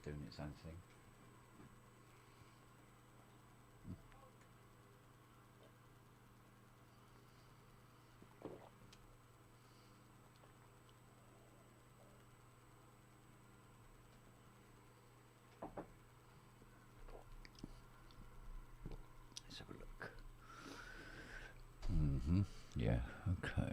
doing its own thing. Let's have a look. Yeah, okay.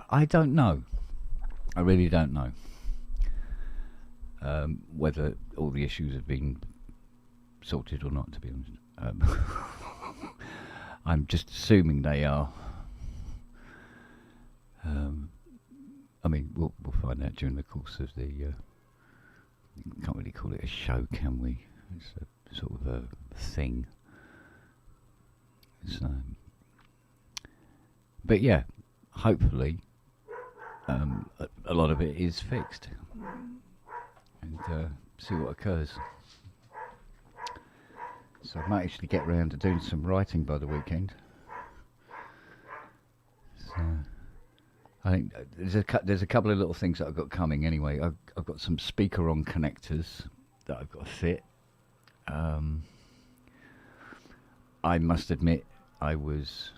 I don't know. I really don't know whether all the issues have been sorted or not, to be honest. I'm just assuming they are. I mean, we'll find out during the course of the. Can't really call it a show, can we? It's a sort of a thing. So, but yeah, hopefully, a lot of it is fixed, and see what occurs. So I might actually get round to doing some writing by the weekend. So I think there's a couple of little things that I've got coming anyway. I've got some speaker-on connectors that I've got to fit. I must admit I was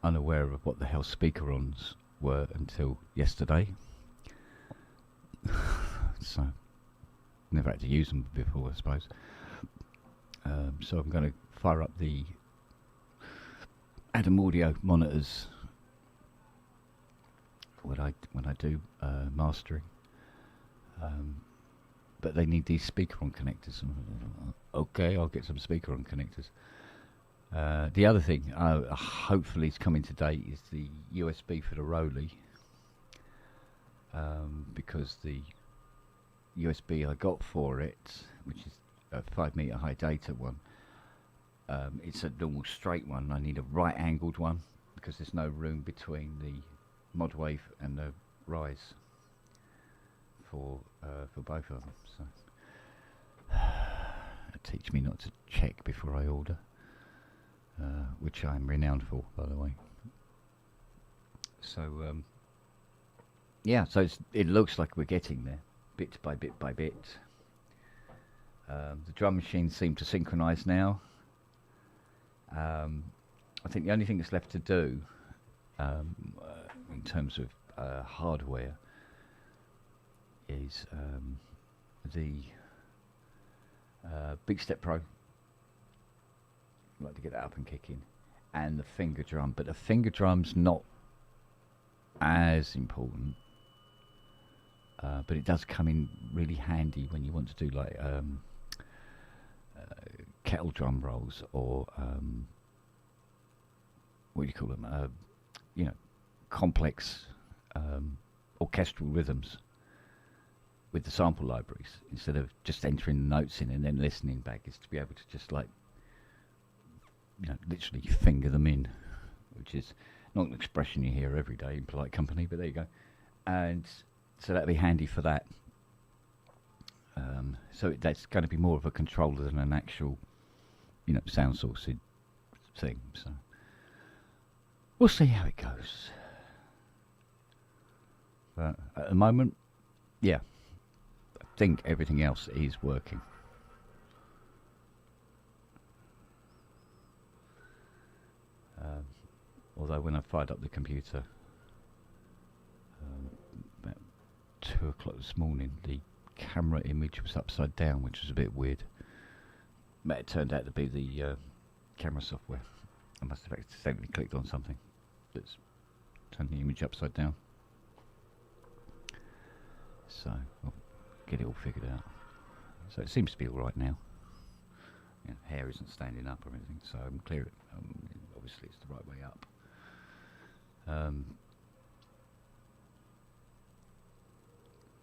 unaware of what the hell speaker-ons were until yesterday. So never had to use them before, I suppose. So I'm going to fire up the Adam Audio monitors when I do mastering, but they need these speaker-on connectors. Okay, I'll get some speaker-on connectors. The other thing, hopefully is coming today, is the USB for the Rolly, because the USB I got for it, which is a 5 meter high data one, it's a normal straight one. I need a right angled one because there's no room between the mod wave and the rise for both of them. So teach me not to check before I order, which I'm renowned for, by the way. So yeah, so it looks like we're getting there, bit by bit by bit. The drum machines seem to synchronise now. I think the only thing that's left to do in terms of hardware is the Big Step Pro. I'd like to get that up and kicking, and the finger drum, but the finger drum's not as important, but it does come in really handy when you want to do like kettle drum rolls or what do you call them? You know, complex orchestral rhythms with the sample libraries. Instead of just entering the notes in and then listening back, is to be able to just like, you know, literally finger them in, which is not an expression you hear every day in polite company, but there you go. And so that'd be handy for that. So that's going to be more of a controller than an actual, you know, sound source thing. So we'll see how it goes. But at the moment, yeah, I think everything else is working. Although when I fired up the computer about 2 o'clock this morning, the camera image was upside down, which was a bit weird. But it turned out to be the camera software. I must have accidentally clicked on something that's turned the image upside down. So I'll get it all figured out. So it seems to be all right now. You know, hair isn't standing up or anything, so I'm clear. Obviously, it's the right way up.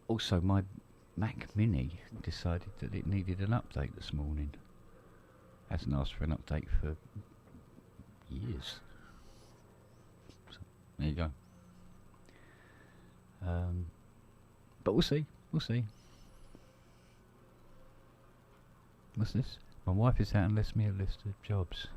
Also, my Mac Mini decided that it needed an update this morning. Hasn't asked for an update for years. So, there you go. But we'll see. We'll see. What's this? My wife is out and left me a list of jobs.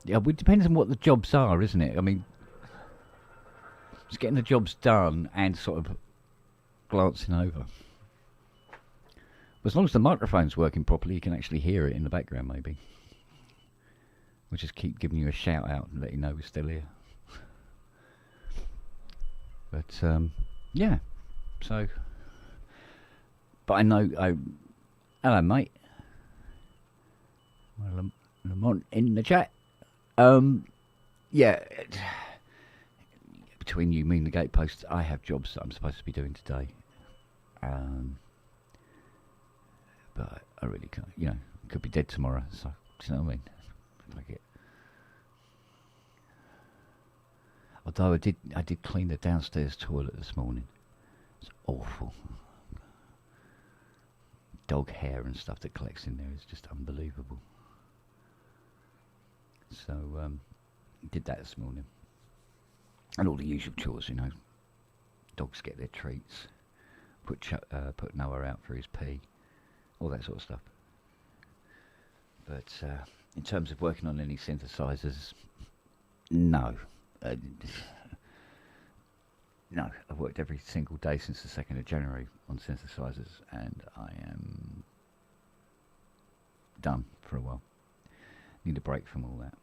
Yeah, well, it depends on what the jobs are, isn't it? I mean, it's getting the jobs done and sort of glancing over. But as long as the microphone's working properly, you can actually hear it in the background, maybe. We'll just keep giving you a shout out and let you know we're still here. But, yeah. So, but I know, hello, mate. Well, Lamont in the chat. Yeah. Between you, me and the gatepost, I have jobs that I'm supposed to be doing today. But I really can't, you know, could be dead tomorrow, so, do you know what I mean? Like it. Although I did clean the downstairs toilet this morning. It's awful. Dog hair and stuff that collects in there is just unbelievable. So, did that this morning. And all the usual chores, you know. Dogs get their treats. Put Noah out for his pee. All that sort of stuff. But in terms of working on any synthesizers, no. No, I've worked every single day since the 2nd of January on synthesizers, and I am done for a while. Need a break from all that.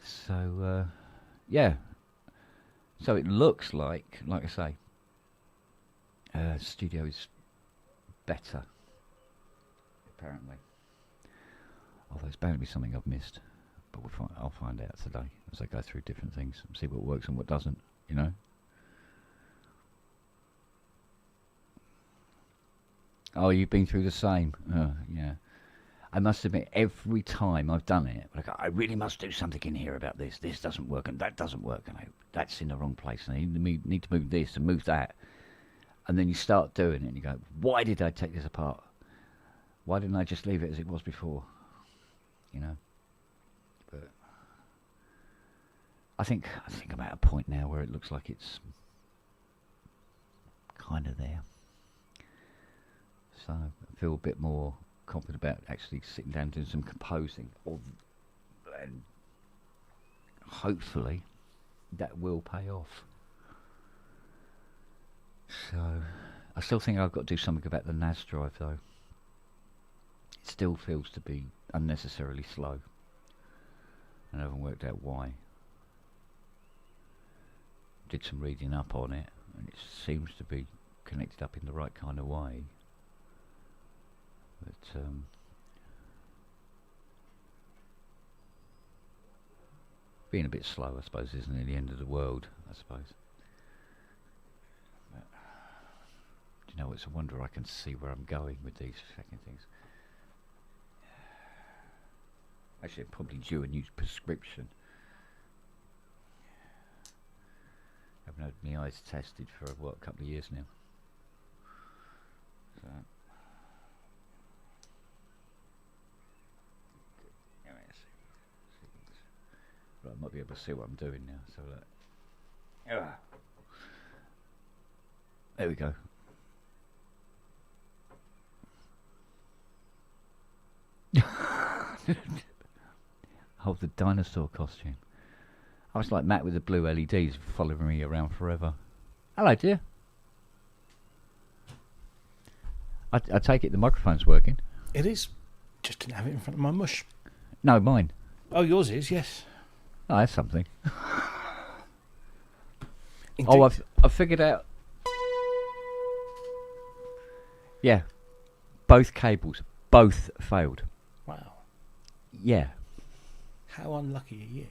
So, yeah. So it looks like I say, studio is better, apparently. Although there's bound to be something I've missed, but I'll find out today as I go through different things and see what works and what doesn't, you know. Oh, you've been through the same. Yeah. I must admit, every time I've done it, like, I really must do something in here about this. This doesn't work and that doesn't work, and that's in the wrong place. And I need to move this and move that. And then you start doing it and you go, why did I take this apart? Why didn't I just leave it as it was before? You know? But I think I'm at a point now where it looks like it's kind of there. So I feel a bit more confident about actually sitting down and doing some composing, and hopefully that will pay off. So I still think I've got to do something about the NAS drive though. It still feels to be unnecessarily slow, and I haven't worked out why. Did some reading up on it, and it seems to be connected up in the right kind of way. But being a bit slow, I suppose, isn't it the end of the world, I suppose. But, do you know, it's a wonder I can see where I'm going with these fucking things. Actually, I'm probably due a new prescription. I haven't had my eyes tested for, what, a couple of years now. So... Right, I might be able to see what I'm doing now. So there we go. Oh, the dinosaur costume. I was like Matt with the blue LEDs following me around forever. Hello, dear. I take it the microphone's working. It is. Just didn't have it in front of my mush. No, mine. Oh, yours is, yes. Oh, that's something. Indeed. Oh, I've figured out. Yeah, both cables, both failed. Wow. Yeah. How unlucky are you?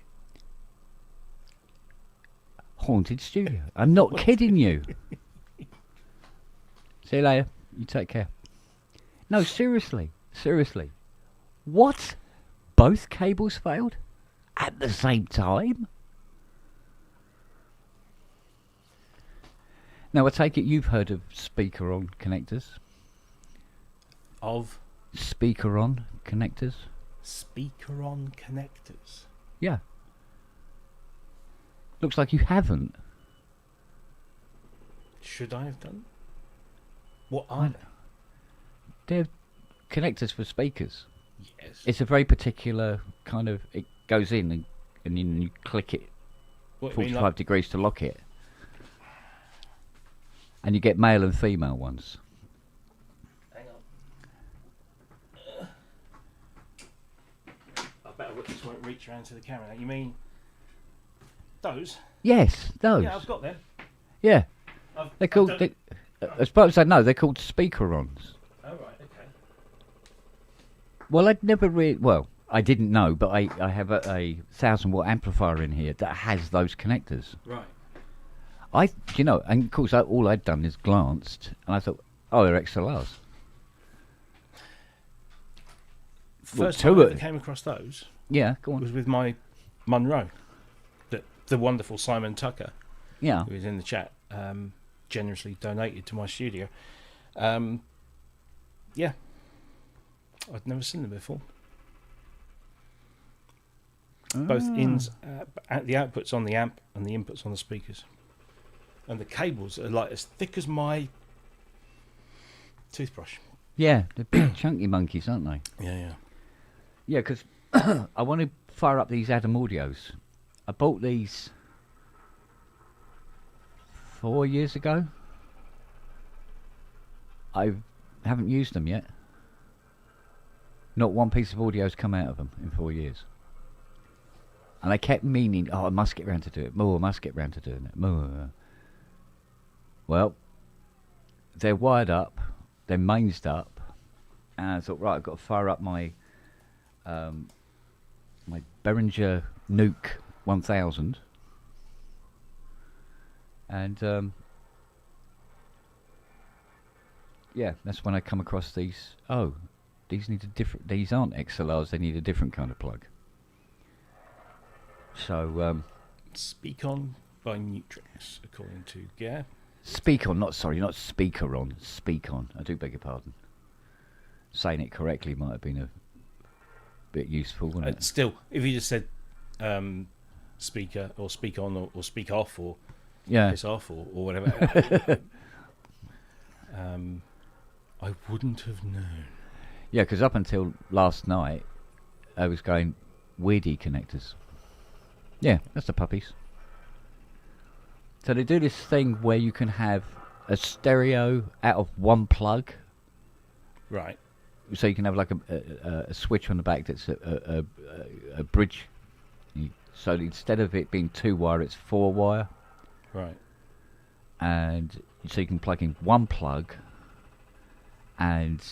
Haunted studio. I'm not kidding you. See you later. You take care. No, seriously. Seriously. What? Both cables failed? at the same time. Now, I take it you've heard of speaker-on connectors. Of Speaker-on connectors? speaker-on connectors. Yeah. Looks like you haven't. Should I have done? What are they? They're connectors for speakers. Yes. It's a very particular kind of... It goes in and then you click it What, you 45 mean like, degrees to lock it. And you get male and female ones. hang on. I bet this won't reach around to the camera. You mean those? Yes, those. Yeah, I've got them. Yeah. They're I called... don't- As far as I know, they're called speaker-ons. Oh, right, okay. Well, I'd never really... Well, I didn't know, but I have a 1,000-watt amplifier in here that has those connectors. Right. And of course, all I'd done is glanced, and I thought, oh, they're XLRs. First two time I of- ever came across those Yeah, go on. was with my Munro, the wonderful Simon Tucker, Yeah. who is in the chat, generously donated to my studio. Yeah, I'd never seen them before. Both ins, the outputs on the amp and the inputs on the speakers, and the cables are like as thick as my toothbrush. Yeah, they're big chunky monkeys, aren't they? Yeah. Yeah, because I want to fire up these Adam Audios. I bought these 4 years ago. I haven't used them yet. Not one piece of audio's come out of them in 4 years. And I kept meaning, oh, I must get round to do it. More, I must get round to doing it. More. Well, they're wired up, they're mainsed up, and I thought, right, I've got to fire up my my Behringer Nuke 1000, and yeah, that's when I come across these. Oh, these need a different. These aren't XLRs. They need a different kind of plug. So Speak On by Nutrix, according to Gare. speak on, not speaker on. Speak on. I do beg your pardon. Saying it correctly might have been a bit useful, wouldn't it? Still, if you just said speaker or speak on or speak off or Yeah. piss off or whatever, I wouldn't have known. Yeah, because up until last night, I was going weirdy connectors. Yeah, that's the puppies. So they do this thing where you can have a stereo out of one plug. Right. So you can have like a switch on the back that's a bridge. So instead of it being 2-wire, it's 4-wire. Right. And so you can plug in one plug and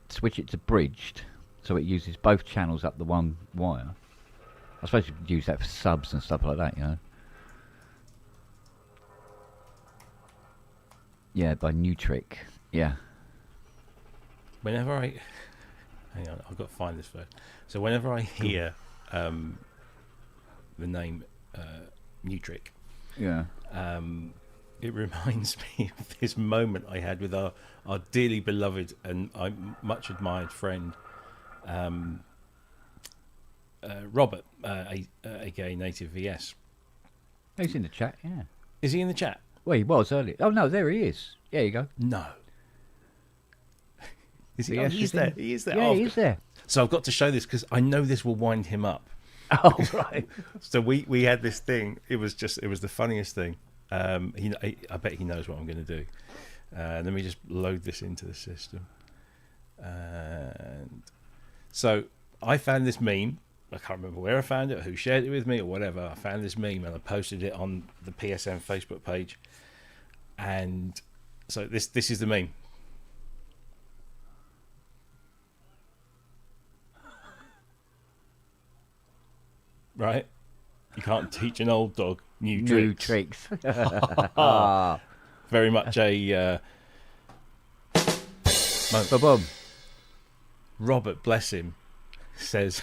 switch it to bridged, so it uses both channels up the one wire. I suppose you could use that for subs and stuff like that, you know. Yeah, by Nutric. Yeah. Whenever I... Hang on, I've got to find this first. So whenever I hear the name Nutric, Yeah. it reminds me of this moment I had with our dearly beloved and much admired friend, Robert, aka Native VS. He's in the chat, yeah. Is he in the chat? Well, he was earlier. Oh, no, there he is. There you go. No. Is he? VS He's is there. in. He is there. Yeah, Oh, he's there. So I've got to show this because I know this will wind him up. Oh, right. So we had this thing. It was the funniest thing. I bet he knows what I'm going to do. Let me just load this into the system. And so I found this meme. I can't remember where I found it, or who shared it with me, or whatever. I found this meme and I posted it on the PSN Facebook page. And so this is the meme. Right? You can't teach an old dog new tricks. Very much a Boom. Robert, bless him, says,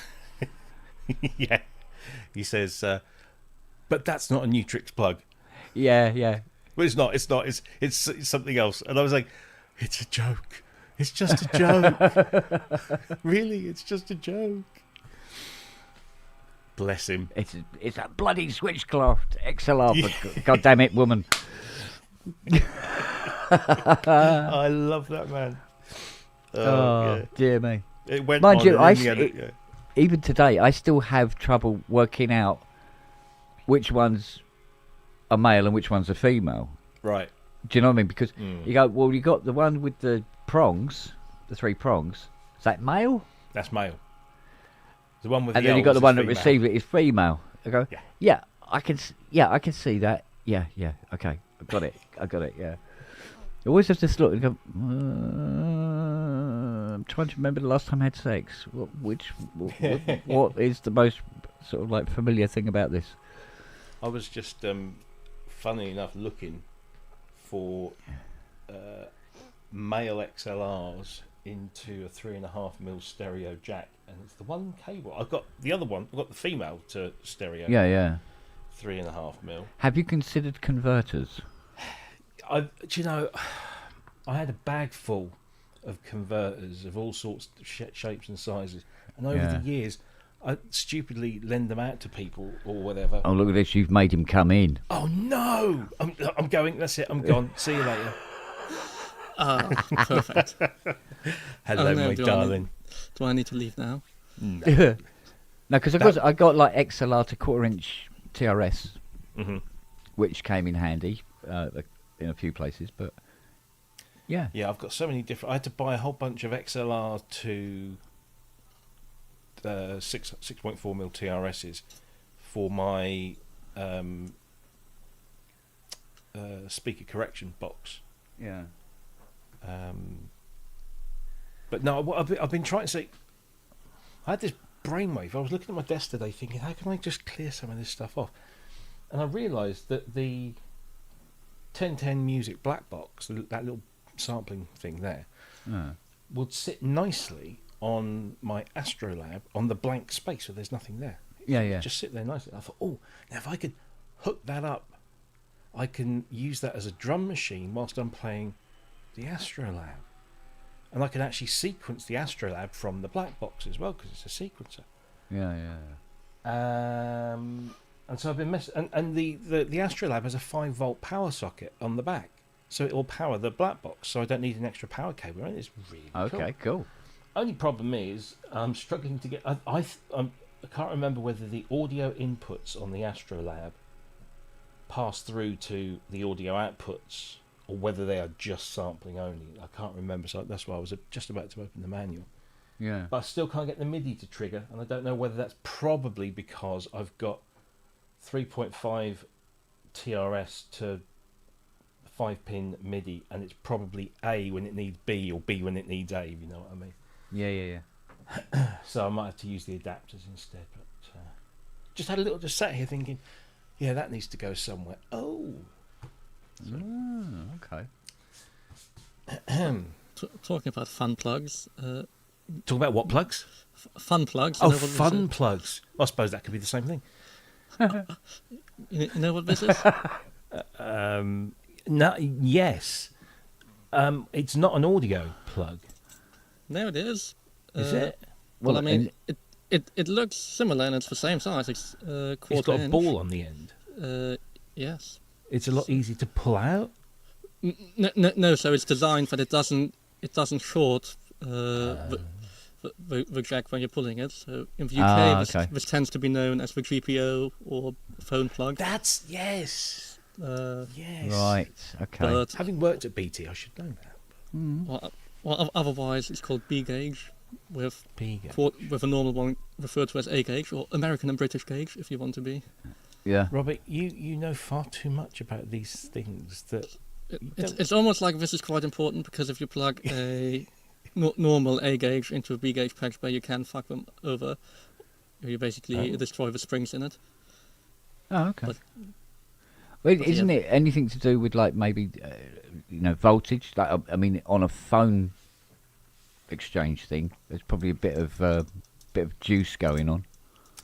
yeah, he says, but that's not a Nutrix plug. Yeah, yeah. Well, it's not. It's something else. And I was like, it's a joke. It's just a joke. Really, it's just a joke. Bless him. It's a bloody switchcloth XLR. For God damn it, woman. I love that man. Oh, yeah. dear me. It went Mind on you, and in the end, yeah. even today, I still have trouble working out which one's a male and which one's a female. Right. Do you know what I mean? Because you go, well, you got the one with the prongs, the 3 prongs. Is that male? That's male. The one with And the then you got L's the one is that female. received it is female. I go, Yeah. I can see that. Yeah, okay, I got it. Yeah. I always have to look and go. I'm trying to remember the last time I had sex. What is the most sort of like familiar thing about this? I was just, funny enough, looking for male XLRs into a 3.5mm stereo jack, and it's the one cable. I've got the other one. I've got the female to stereo. Yeah. 3.5mm. Have you considered converters? Do you know, I had a bag full of converters of all sorts of shapes and sizes, and over the years, I stupidly lend them out to people or whatever. Oh, look at this! You've made him come in. Oh no! I'm going. That's it. I'm gone. See you later. Perfect. Hello, my darling. Do I need to leave now? No, because I got like XLR to 1/4-inch TRS, which came in handy in a few places, but yeah, I've got so many different. I had to buy a whole bunch of XLR to 6.4mm TRSs for my speaker correction box. yeah. But no, what I've been trying to say. I had this brainwave. I was looking at my desk today, thinking, how can I just clear some of this stuff off? And I realised that the 1010 Music black box, that little sampling thing there, would sit nicely on my Astrolab on the blank space where there's nothing there. Yeah. Just sit there nicely. I thought, now if I could hook that up, I can use that as a drum machine whilst I'm playing the Astrolab. And I can actually sequence the Astrolab from the black box as well, because it's a sequencer. Yeah. And so I've been and the Astrolab has a 5-volt power socket on the back, so it will power the black box. So I don't need an extra power cable. And it's really Okay, cool. Only problem is I'm struggling to get. I can't remember whether the audio inputs on the Astrolab pass through to the audio outputs, or whether they are just sampling only. I can't remember, so that's why I was just about to open the manual. Yeah. But I still can't get the MIDI to trigger, and I don't know whether that's probably because I've got 3.5 TRS to 5-pin MIDI, and it's probably A when it needs B, or B when it needs A, if you know what I mean. Yeah. So I might have to use the adapters instead. But just sat here thinking, yeah, that needs to go somewhere. Oh. Okay. Talking about fun plugs. Talk about what plugs? Fun plugs. Oh, fun plugs. I suppose that could be the same thing. You know what this is? No, yes. It's not an audio plug. No, it is. Is it? Well, I mean, it looks similar, and it's the same size. It's quarter It's got a inch. ball on the end. Yes. It's a lot easier to pull out. No. So it's designed that it doesn't short the jack when you're pulling it. So in the UK, this tends to be known as the GPO or phone plug. That's yes. Yes. Right. Okay. But Having worked at BT, I should know that. well, otherwise it's called B gauge with B gauge. with a normal one referred to as A gauge, or American and British gauge if you want to be. Yeah. Robert, you know far too much about these things that. It's almost like this is quite important, because if you plug a normal A gauge into a B gauge patch where you can fuck them over, you basically destroy the springs in it. Oh, okay. Well, isn't it anything to do with like maybe voltage? Like I mean, on a phone exchange thing, there's probably a bit of juice going on.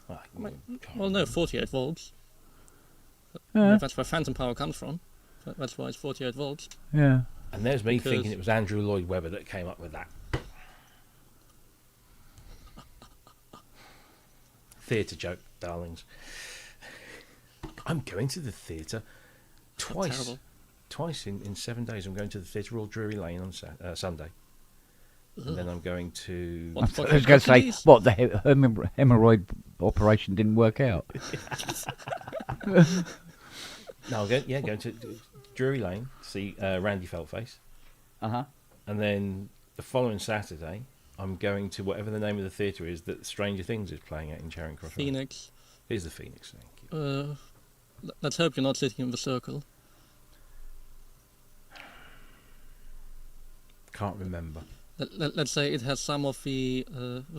Well, no, 48 volts. Yeah. That's where phantom power comes from. That's why it's 48 volts. Yeah. And there's me Because- thinking it was Andrew Lloyd Webber that came up with that. Theatre joke, darlings. I'm going to the theatre twice. Terrible. Twice in 7 days. I'm going to the theatre Royal Drury Lane on Sunday. And then I'm going to... What, I was going to say, Hercules? what, the hemorrhoid operation didn't work out? No, I'm going to Drury Lane to see Randy Feltface. Uh-huh. And then the following Saturday, I'm going to whatever the name of the theatre is that Stranger Things is playing at in Charing Cross Road. Phoenix. It is the Phoenix, thank you. Let's hope you're not sitting in the circle. Can't remember. Let's say it has some of the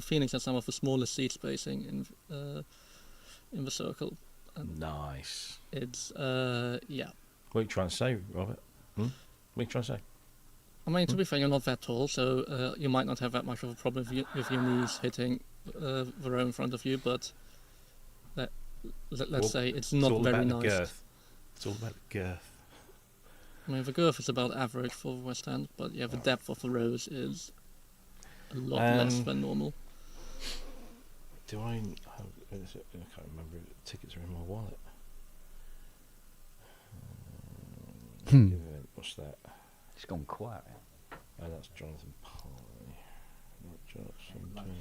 Phoenix has some of the smallest seat spacing in the circle. Nice. It's yeah. What are you trying to say, Robert? What are you trying to say? I mean, to be fair, you're not that tall, so you might not have that much of a problem with your knees hitting the row in front of you. But let's say it's not all very about the nice. girth. It's all about the girth. I mean, the girth is about average for the West End, but yeah, the depth of the rows is a lot less than normal. Do I? I can't remember. The tickets are in my wallet. What's that? It's gone quiet. Oh, that's Jonathan Pye. Not Johnson.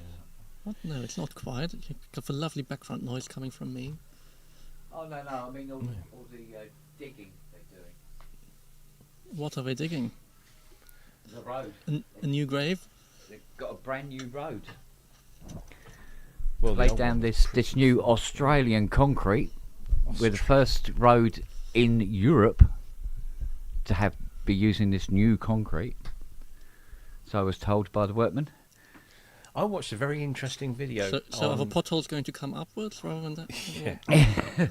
What? No, it's not quiet. You've got the lovely background noise coming from me. Oh, no, I mean all the digging they're doing. What are they digging? The road. A new grave? They've got a brand new road. Well, Laid down this new Australian concrete. We're the first road in Europe to be using this new concrete. So I was told by the workmen. I watched a very interesting video. So are the potholes going to come upwards rather than that? Yeah.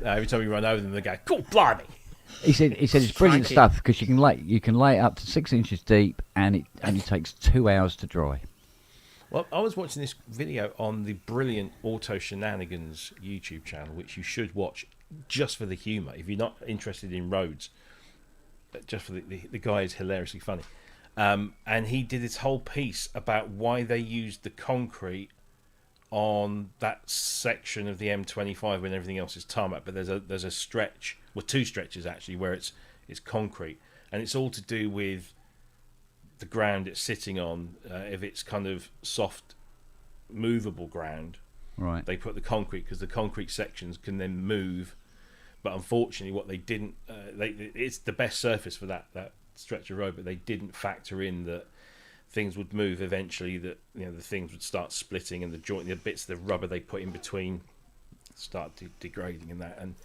Every time you run over them, they go, "Cool, blimey!" He said it's brilliant Crikey. stuff because you can lay it up to 6 inches deep and it only takes 2 hours to dry. Well, I was watching this video on the brilliant Auto Shenanigans YouTube channel, which you should watch just for the humour. If you're not interested in roads, just for the guy is hilariously funny. And he did this whole piece about why they used the concrete on that section of the M25 when everything else is tarmac. But there's a stretch, well, two stretches actually, where it's concrete, and it's all to do with the ground it's sitting on. If it's kind of soft, movable ground, Right. they put the concrete because the concrete sections can then move. But unfortunately, what they didn't, it's the best surface for that stretch of road, but they didn't factor in that things would move eventually, that the things would start splitting and the bits of the rubber they put in between start degrading and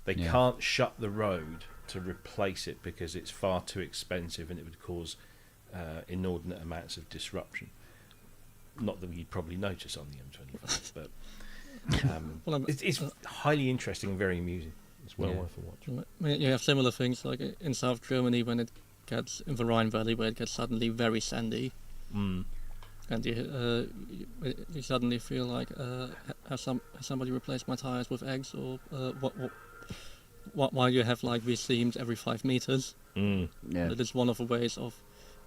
they can't shut the road to replace it because it's far too expensive and it would cause inordinate amounts of disruption. Not that you'd probably notice on the M25, but it's highly interesting and very amusing. It's well worth a watch. I mean, you have similar things like in South Germany when it gets in the Rhine Valley where it gets suddenly very sandy, and you suddenly feel like has somebody replaced my tires with eggs, or why you have like these seams every 5 meters. Yeah. That is one of the ways of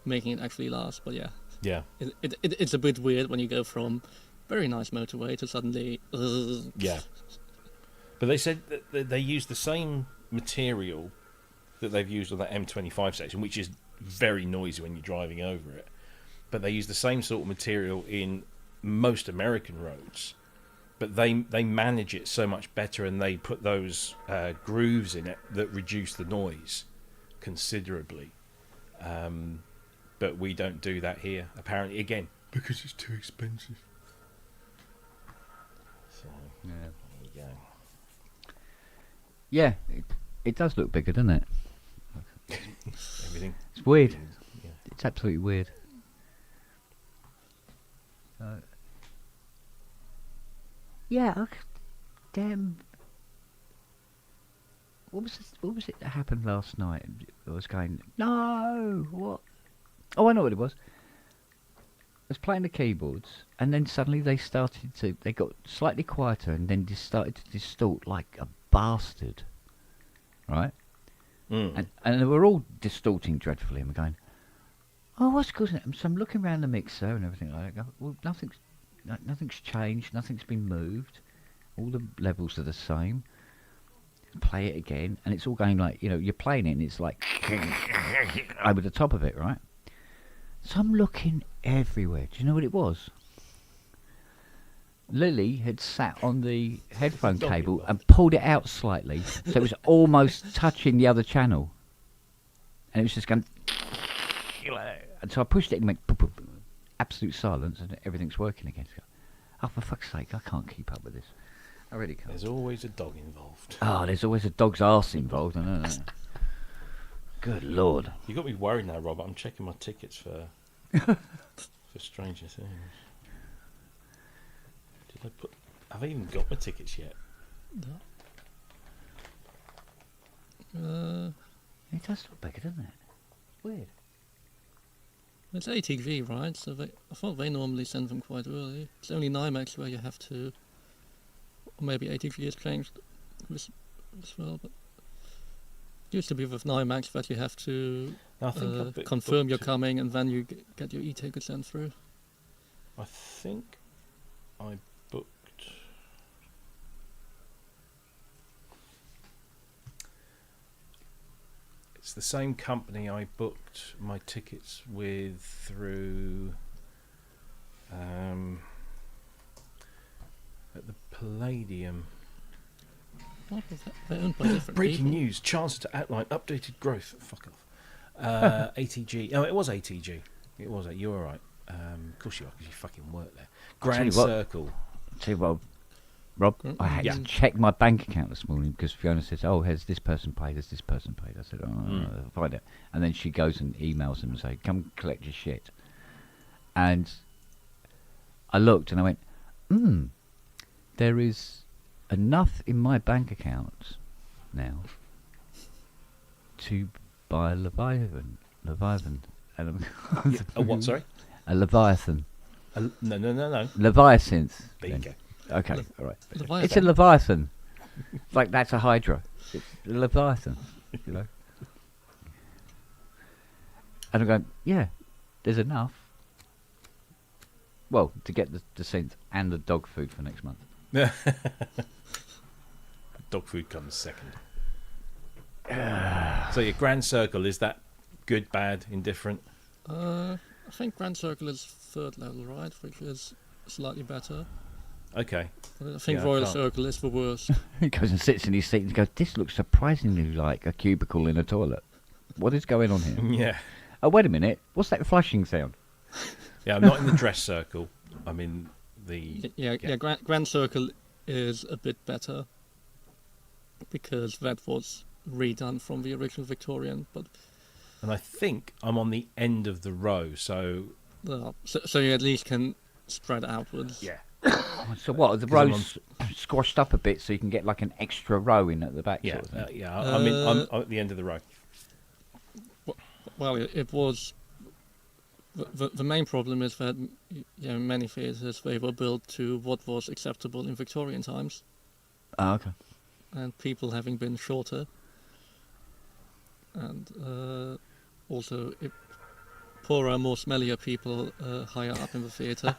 making it actually last. But Yeah. it's a bit weird when you go from very nice motorway to suddenly. Yeah. But they said that they used the same material that they've used on that M25 section, which is very noisy when you're driving over it. But they use the same sort of material in most American roads. But they manage it so much better, and they put those grooves in it that reduce the noise considerably. But we don't do that here, apparently, again, because it's too expensive. So, there we go. Yeah, it does look bigger, doesn't it? Everything. It's weird. Yeah. It's absolutely weird. Damn. What was it that happened last night? I was going, no, what? Oh, I know what it was. was playing the keyboards, and then suddenly they got slightly quieter, and then just started to distort like a bastard, right? And they were all distorting dreadfully, and we're going, oh, what's causing it? So I'm looking around the mixer and everything like that. Well, nothing's changed, nothing's been moved. All the levels are the same. Play it again, and it's all going like, you're playing it, and it's like over the top of it, right? So I'm looking everywhere. Do you know what it was? Lily had sat on the headphone cable and pulled it out slightly, so it was almost touching the other channel, and it was just going. And so I pushed it and went boop, boop, boop. Absolute silence, and everything's working again. Oh, for fuck's sake, I can't keep up with this. I really can't. There's always a dog involved. Oh, there's always a dog's arse involved. I know. Good Lord. You got me worried now, Robert. I'm checking my tickets for Stranger Things. Have I even got my tickets yet? No. It does look bigger, doesn't it? Weird. It's ATV, right? So I thought they normally send them quite early. It's only NIMAX where you have to, or maybe ATV has changed this as well. But it used to be with NIMAX that you have to confirm you're coming, and then you get your e-ticket sent through. I think I booked. It's the same company I booked my tickets with through at the Palladium. What was that? They're owned by different Breaking people. news: Chancellor to outline updated growth. Fuck off. ATG. Oh, it was ATG. It was. You were right. Of course you are, because you fucking work there. Grand Circle. Tell you what, Rob, I had to check my bank account this morning because Fiona says, "Oh, has this person paid? Has this person paid?" I said, "Oh, I'll find it." And then she goes and emails them and say, "Come collect your shit." And I looked and I went, there is enough in my bank account now to buy a Leviathan. And A what? Sorry. A Leviathan. No. Leviathan. There you go. Okay, all right. Leviathan. It's a Leviathan. Like that's a Hydra. It's a Leviathan, And I'm going, yeah, there's enough. Well, to get the scent and the dog food for next month. Dog food comes second. So your Grand Circle, is that good, bad, indifferent? I think Grand Circle is third level, right? Which is slightly better. Okay. I think Yeah, Royal Circle is the worst. He goes and sits in his seat and goes, "This looks surprisingly like a cubicle in a toilet. What is going on here?" Yeah. Oh, wait a minute. What's that flushing sound? Yeah, I'm not in the dress circle. I'm in the... Grand Circle is a bit better because that was redone from the original Victorian, but... And I think I'm on the end of the row, so... So you at least can spread outwards. Yeah. So what? Are the rows squashed up a bit so you can get like an extra row in at the back? Yeah, sort of thing? I'm at the end of the row. Well, it was... The main problem is that many theatres, they were built to what was acceptable in Victorian times. Oh, okay. And people having been shorter. And also poorer, more smellier people higher up in the theatre.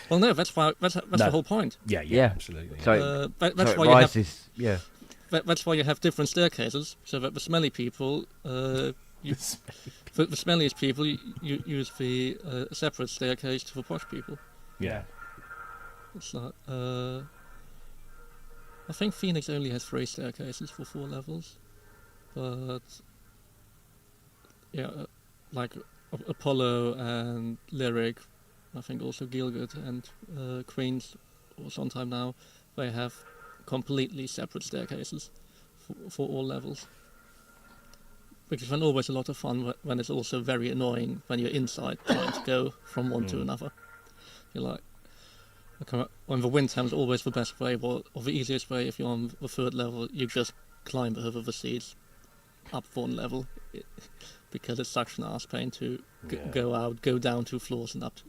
Well, no, that's the whole point. Yeah, absolutely. So That's why rises, that's why you have different staircases, so that the smelly people... For the smelliest people, you use the separate staircase to the posh people. Yeah. It's like, I think Phoenix only has 3 staircases for 4 levels, but like Apollo and Lyric, I think also Gielgud and Queens or Sondheim now, they have completely separate staircases for all levels. Which is then always a lot of fun when it's also very annoying when you're inside trying to go from one to another. You're like, on the wind time's always the best way, or the easiest way. If you're on the 3rd level, you just climb over the seats up 1 level. because it's such an arse pain to Yeah. go down 2 floors and up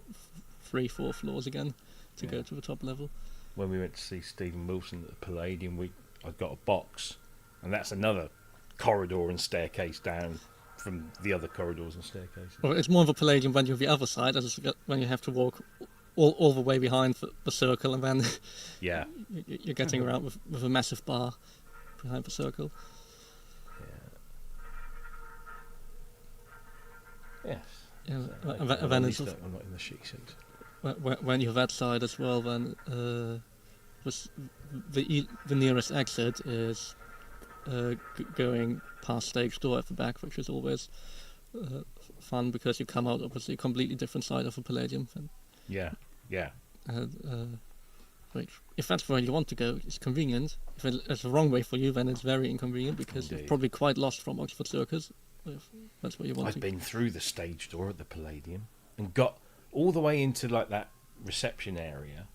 3, 4 floors again to Yeah. go to the top level. When we went to see Stephen Wilson at the Palladium, I got a box, and that's another corridor and staircase down from the other corridors and staircases. Well, it's more of a Palladium when you're the other side, as when you have to walk all the way behind the circle, and then Yeah. you're getting around with a massive bar behind the circle. Yes. Yeah, So, and at then least it's I'm not in the chic seats. when you're that side as well, then the nearest exit is going past stage door at the back, which is always fun because you come out obviously a completely different side of the Palladium. Yeah. Yeah. Which, if that's where you want to go, it's convenient. If it's the wrong way for you, then it's very inconvenient because Indeed. you're probably quite lost from Oxford Circus. If that's where you want I've to. been through the stage door at the Palladium and got all the way into like that reception area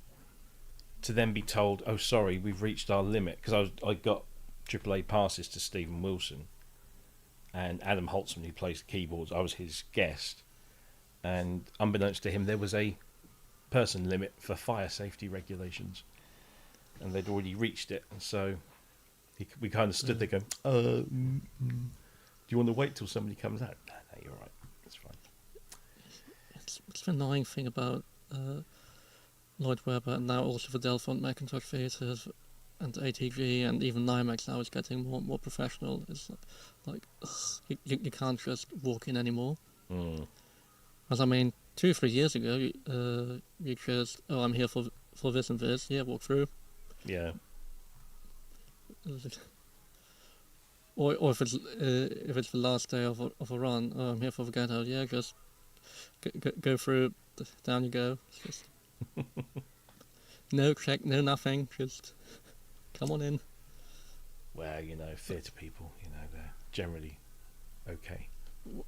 to then be told, "Oh, sorry, we've reached our limit," because I got AAA passes to Stephen Wilson and Adam Holtzman, who plays the keyboards. I was his guest, and unbeknownst to him, there was a person limit for fire safety regulations, and they'd already reached it, and so we kind of stood there going, do you want to wait till somebody comes out? No, you're right. It's fine. It's the annoying thing about Lloyd Webber and now also the Delphont Macintosh Theatres and ATG and even NIMAX now is getting more and more professional. It's like you can't just walk in anymore. As I mean, 2 or 3 years ago, you just, I'm here for this and this. Yeah, walk through. Yeah. Or if it's the last day of a run, I'm here for the get out. Yeah, just go through. Down you go. Just no check, no nothing. Just come on in. Well, theatre people, they're generally okay.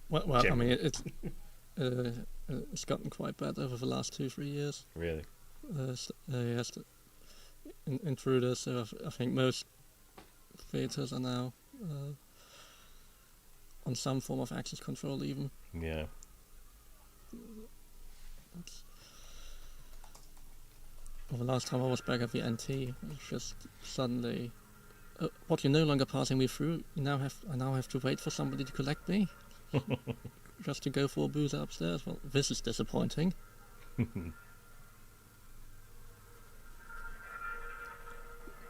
Well, I Generally. mean, it's gotten quite bad over the last 2-3 years. Really. Yes, intruders. So I think most theatres are now on some form of access control even. Yeah. Well, the last time I was back at the NT, it was just suddenly, what, you're no longer passing me through? I now have to wait for somebody to collect me? Just to go for a booze upstairs? Well, this is disappointing.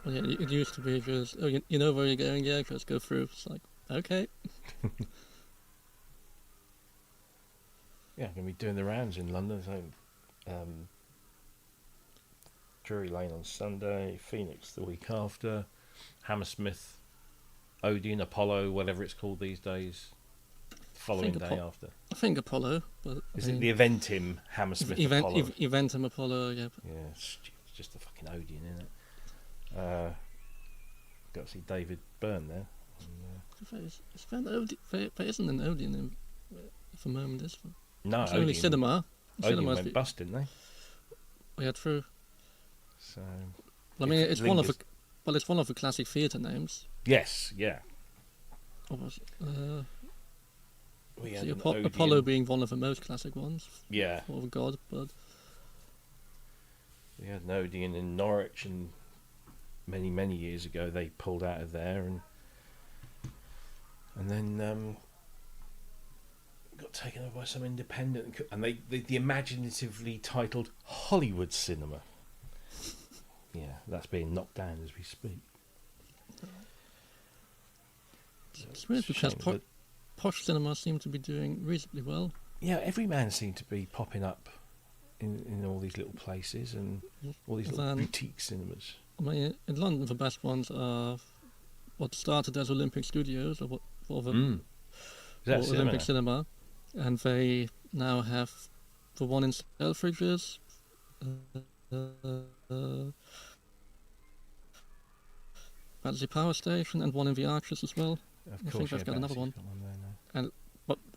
Well, yeah, it used to be just, you know where you're going, yeah, just go through. It's like, okay. Yeah, I'm going to be doing the rounds in London. So, Drury Lane on Sunday, Phoenix the week after, Hammersmith, Odeon, Apollo, whatever it's called these days, the following day after. I think Apollo. But Is it the Eventim Hammersmith Apollo? Eventim Apollo, yeah. Yeah, it's just the fucking Odeon, isn't it? Got to see David Byrne there. There isn't an Odeon in, at the moment, is there? No, It's only cinema. Odeon went bust, didn't they? Yeah, true. So, I mean, it's one of the classic theatre names. yes, yeah. We had Apollo being one of the most classic ones. Yeah. For the god, but We had an Odeon in Norwich, and many years ago they pulled out of there, and then got taken over by some independent, and the imaginatively titled Hollywood Cinema. Yeah, that's being knocked down as we speak. it's weird because posh cinemas seem to be doing reasonably well. Yeah, every man seemed to be popping up in all these little places and all these little boutique cinemas. I mean, in London, the best ones are what started as Olympic Studios, or Olympic Cinema, and they now have the one in Selfridges, that's the power station, and one in the Arches as well. Of I course, think they've got another one. There now.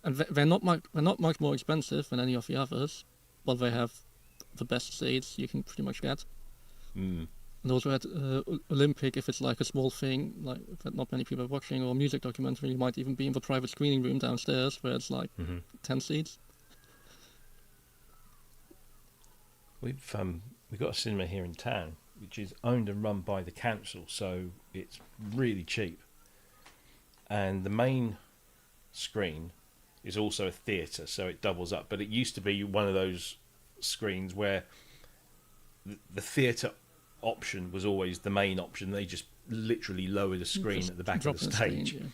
And they're not much more expensive than any of the others, but they have the best seats you can pretty much get. Mm. And And also at Olympic, if it's like a small thing, like that not many people are watching, or a music documentary, you might even be in the private screening room downstairs where it's like 10 seats. We've got a cinema here in town, which is owned and run by the council, so it's really cheap. And the main screen is also a theatre, so it doubles up. But it used to be one of those screens where the theatre option was always the main option. They just literally lower the screen Just at the back drop of the the stage. screen,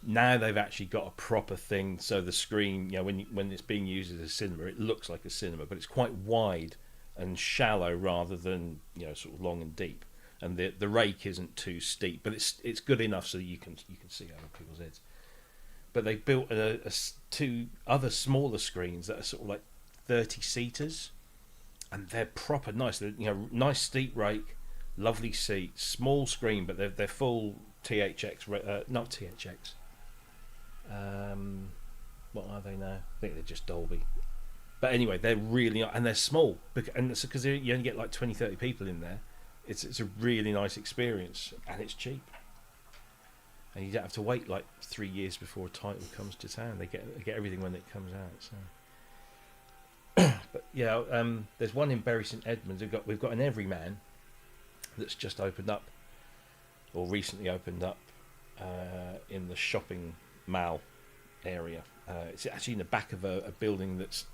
Now they've actually got a proper thing, so the screen, when it's being used as a cinema, it looks like a cinema, but it's quite wide and shallow rather than sort of long and deep. And the rake isn't too steep, but it's good enough so that you can see over people's heads. But they built two other smaller screens that are sort of like 30-seaters, and they're proper nice. They're, nice steep rake, lovely seats, small screen, but they're full THX, not THX. What are they now? I think they're just Dolby. But anyway, they're really, and they're small, and it's because you only get like 20-30 people in there. It's a really nice experience, and it's cheap. And you don't have to wait like 3 years before a title comes to town. They get everything when it comes out. So. But yeah, there's one in Bury St Edmunds. We've got an Everyman that's just opened up, or recently opened up, in the shopping mall area. It's actually in the back of a building that's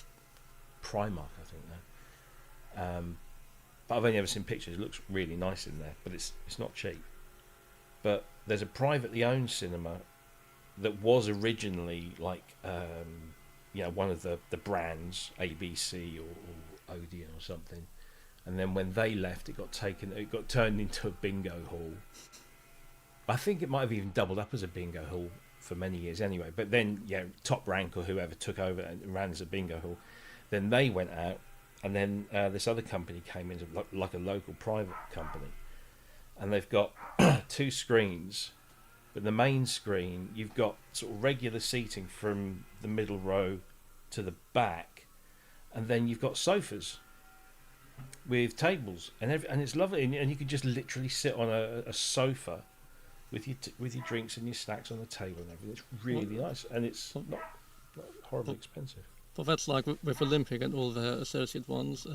Primark, I think now. But I've only ever seen pictures. It looks really nice in there, but it's not cheap. But there's a privately owned cinema that was originally like one of the brands, ABC or Odeon or something, and then when they left, it got turned into a bingo hall. I think it might have even doubled up as a bingo hall for many years anyway. But then Top Rank or whoever took over and ran as a bingo hall. Then they went out, and then this other company came in, like a local private company, and they've got 2 screens. But the main screen, you've got sort of regular seating from the middle row to the back, and then you've got sofas with tables, and it's lovely, and you can just literally sit on a sofa with your drinks and your snacks on the table and everything. It's really nice, and it's not horribly expensive. But that's like with Olympic and all the associate ones.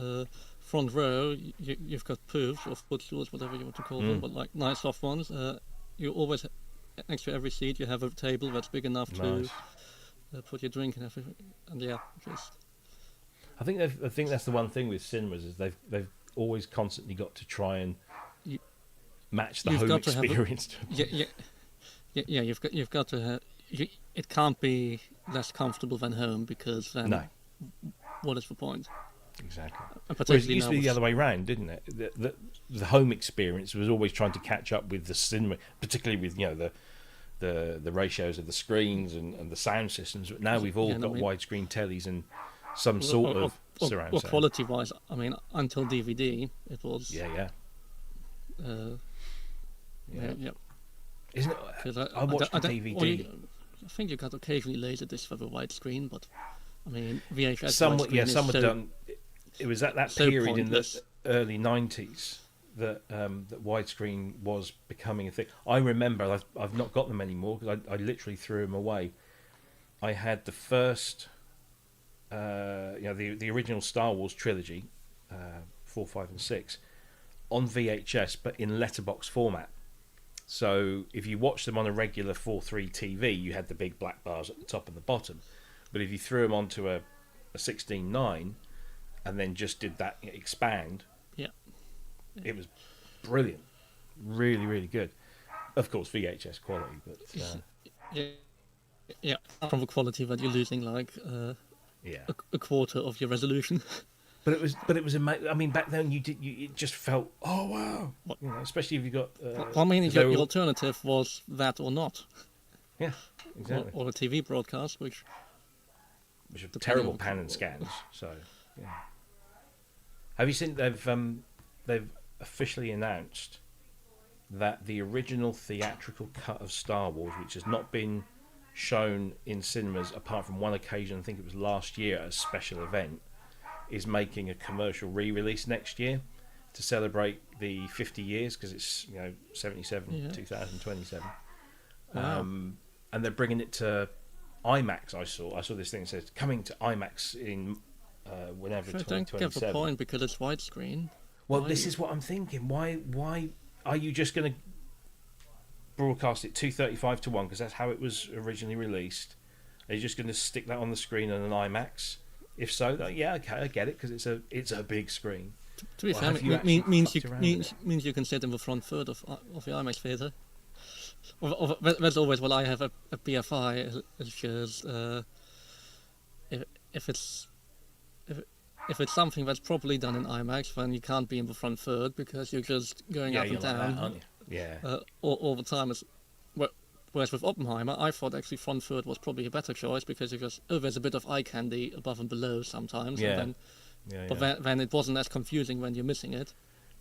Front row, you've got poofs or footstools, whatever you want to call them, but like nice soft ones. You always, next to every seat, you have a table that's big enough to put your drink and everything. And just. I think that's the one thing with cinemas is they've always constantly got to try and match the home experience. You've got to have. It can't be less comfortable than home, because then what is the point? Exactly. Whereas it used to be the other way around, didn't it? The home experience was always trying to catch up with the cinema, particularly with the ratios of the screens and the sound systems. But now we've all got widescreen tellies and some sort of surround sound. Quality-wise, I mean, until DVD, it was. Yeah. Isn't it? I watched the DVD. I think you got occasionally Laserdisc for the widescreen, but I mean VHS. Some were done. It was at that period pointless. In the early 90s that widescreen was becoming a thing. I remember I've not got them anymore because I literally threw them away. I had the first, the original Star Wars trilogy, 4, 5, and 6, on VHS, but in letterbox format. So if you watched them on a regular 4:3 TV, you had the big black bars at the top and the bottom. But if you threw them onto a 16:9 and then just did that expand, it was brilliant, really, really good. Of course, VHS quality, but from the quality that you're losing like a quarter of your resolution. But it was amazing. I mean, back then it just felt, oh wow, especially if you got. I mean, your alternative was that or not. Yeah, exactly. Or a TV broadcast, which are terrible pan and scans. So, yeah. Have you seen they've officially announced that the original theatrical cut of Star Wars, which has not been shown in cinemas apart from one occasion, I think it was last year at a special event, is making a commercial re-release next year. to celebrate the 50 years because it's 77, Yeah. 2027. Wow. And they're bringing it to IMAX. I saw this thing that says coming to IMAX in whenever I don't get the 2027. point because it's widescreen. Well, Why- this is what I'm thinking. Why are you just going to broadcast it 235:1 because that's how it was originally released? Are you just going to stick that on the screen on an IMAX? If so, yeah, okay, I get it because it's a big screen. To be Well, fair, have you it actually means fucked you around with means you can sit in the front third of the IMAX theater. That's always what I have at BFI. It's just if it's if it's something that's properly done in IMAX, then you can't be in the front third because you're just going up you're and like down that, aren't you? Yeah. all the time. Whereas with Oppenheimer, I thought actually front third was probably a better choice because you just there's a bit of eye candy above and below sometimes. Yeah. And Yeah, but yeah. then it wasn't as confusing when you're missing it.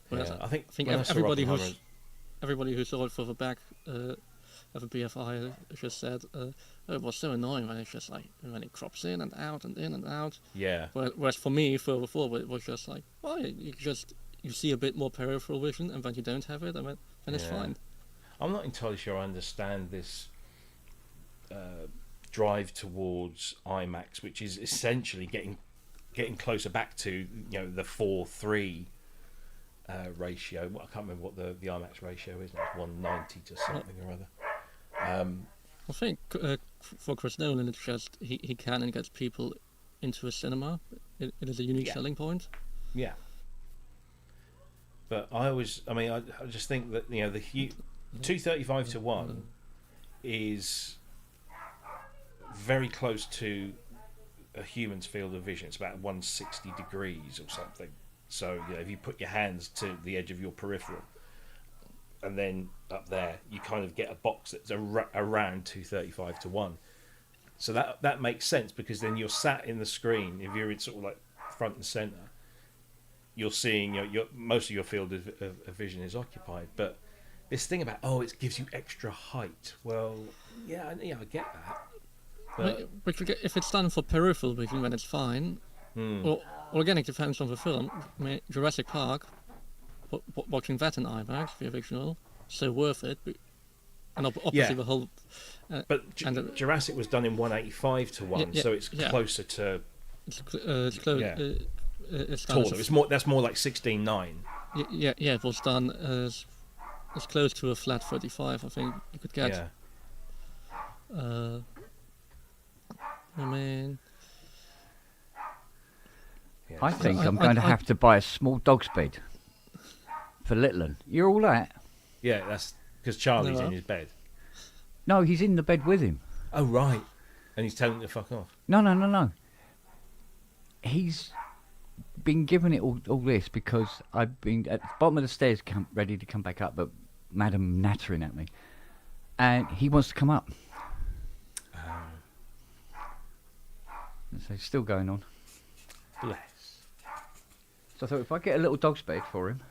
Whereas Yeah, I think I when I saw everybody Oppenheimer- who saw it for the back of a BFI just said it was so annoying when it's just like when it crops in and out and in and out. yeah, Whereas for me, further forward, it was just like, well, you see a bit more peripheral vision, and when you don't have it, then it's Yeah. fine. I'm not entirely sure I understand this drive towards IMAX, which is essentially getting closer back to the 4:3 ratio. Well, I can't remember what the IMAX ratio is now. It's 190 to something or other. I think for Chris Nolan, it's just he can and gets people into a cinema. It is a unique Yeah. selling point. Yeah. But I just think that the 235:1 is very close to a human's field of vision. It's about 160 degrees or something. So if you put your hands to the edge of your peripheral, and then up there, you kind of get a box that's around 235:1. So that makes sense because then you're sat in the screen. If you're in sort of like front and center, you're seeing your most of your field of vision is occupied. But this thing about it gives you extra height. Well, yeah, I get that. But Which if it's done for peripheral vision, then it's fine. Or again, it depends on the film. I mean, Jurassic Park, watching that in IMAX, the original, so worth it. And obviously Yeah. the whole. but Jurassic was done in 185:1, Yeah, so it's yeah. closer to It's close. Yeah. It's done taller. as That's more like 16:9. yeah, it was done as close to a flat 35. I think you could get. Yeah. I mean, Yeah. I think I- I'm going to I- have to buy a small dog's bed for little 'un. You're all right? Yeah, that's because Charlie's No. in his bed. No, he's in the bed with him. Oh right, and he's telling him to fuck off. No. He's been given it all this because I've been at the bottom of the stairs ready to come back up, but Madam nattering at me. And he wants to come up. So it's still going on. Bless. So I thought if I get a little dog's bed for him,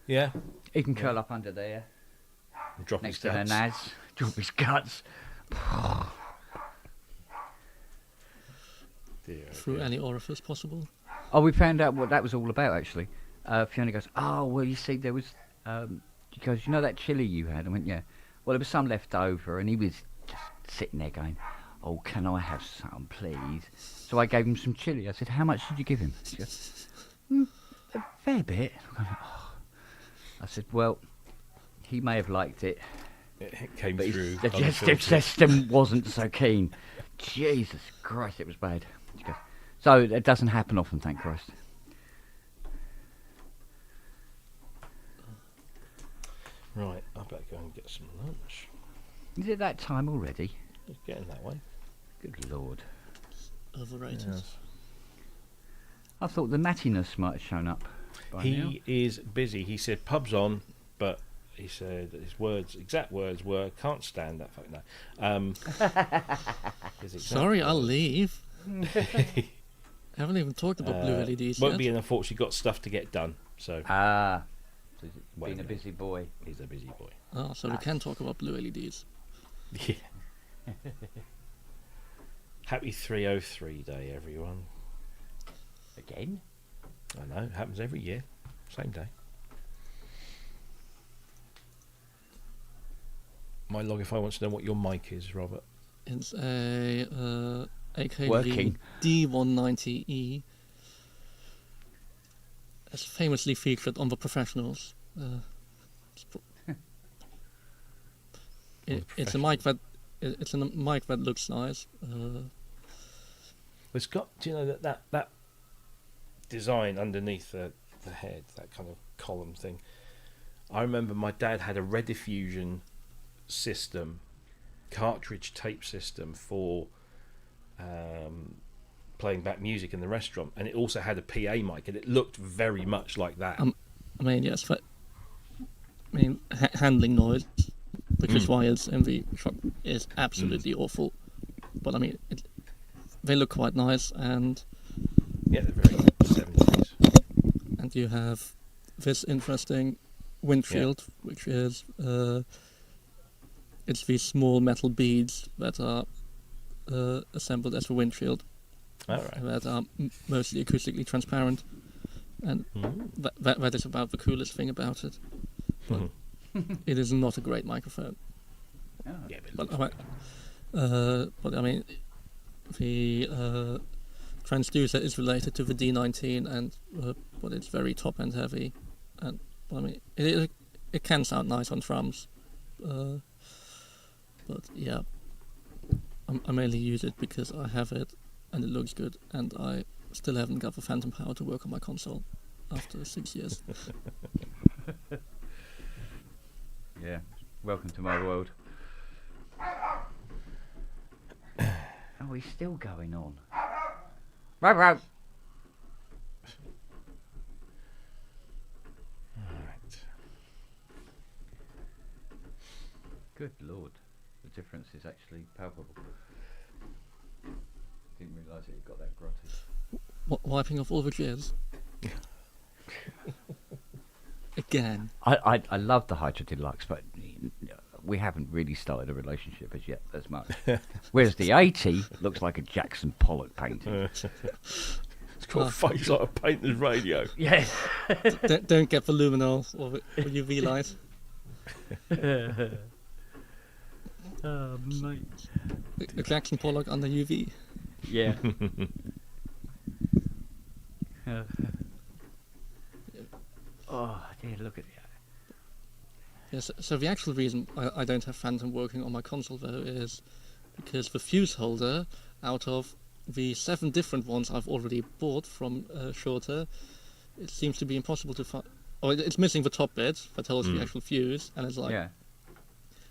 Yeah. he can curl up under there And drop next his to the guts. Naz, drop his guts. Dear, through dear. any orifice possible. Oh, we found out what that was all about, actually. Fiona goes, oh, well, you see, there was... she goes, you know that chili you had? I went, yeah. Well, there was some left over, and he was just sitting there going, oh, can I have some, please? So I gave him some chili. I said, how much did you give him? She goes, a fair bit. I said, well, he may have liked it, It came but through. his digestive unfiltered. system wasn't so keen. Jesus Christ, it was bad. She goes, so it doesn't happen often, thank Christ. Right, I better go and get some lunch. Is it that time already? It's getting that way. Good Lord. Overrated. Yes. I thought the nattiness might have shown up by now. He is busy. He said pub's on, but he said his exact words were, "Can't stand that fucking." His exact Sorry, I'll words. leave. Haven't even talked about blue LEDs Won't yet. be, and unfortunately got stuff to get done. So Ah. So he's Wait been a a minute. busy boy. he's a busy boy. Oh, so we can talk about blue LEDs. Yeah. Happy 303 day, everyone. Again? I know, it happens every year. Same day. My log if I want to know what your mic is, Robert. It's a AKV Working. D190E. It's famously featured on The Professionals. It's a mic that looks nice. It's got, do you know that design underneath the head, that kind of column thing. I remember my dad had a Rediffusion system, cartridge tape system for playing back music in the restaurant, and it also had a PA mic, and it looked very much like that. I mean, yes, but handling noise, because wires in the shop is absolutely awful. But I mean, they look quite nice, and yeah, they're very 70s. And you have this interesting windshield, which is it's these small metal beads that are assembled as a windshield. All right. That are mostly acoustically transparent, and that is about the coolest thing about it. But it is not a great microphone. Oh. Yeah, But I mean, the transducer is related to the D19, and but it's very top end heavy, and I mean it can sound nice on drums, but yeah, I mainly use it because I have it and it looks good, and I still haven't got the phantom power to work on my console after 6 years. Yeah, welcome to my world. Oh, he's still going on. Right. Right. Good lord, the difference is actually palpable. Didn't realise it got that grotty. Wiping off all the gears. Again. I love the Hydra Deluxe, but we haven't really started a relationship as yet as much. Whereas the 80 looks like a Jackson Pollock painting. It's got a face like a painter's radio. Yes. Don't get the luminol or the UV light. Oh, mate. A Jackson Pollock under UV. Yeah. Oh dear, look at that. Yes, so the actual reason I don't have Phantom working on my console though is because the fuse holder, out of the 7 different ones I've already bought from Shorter, it seems to be impossible to find. Oh, it's missing the top bit that holds the actual fuse, and it's like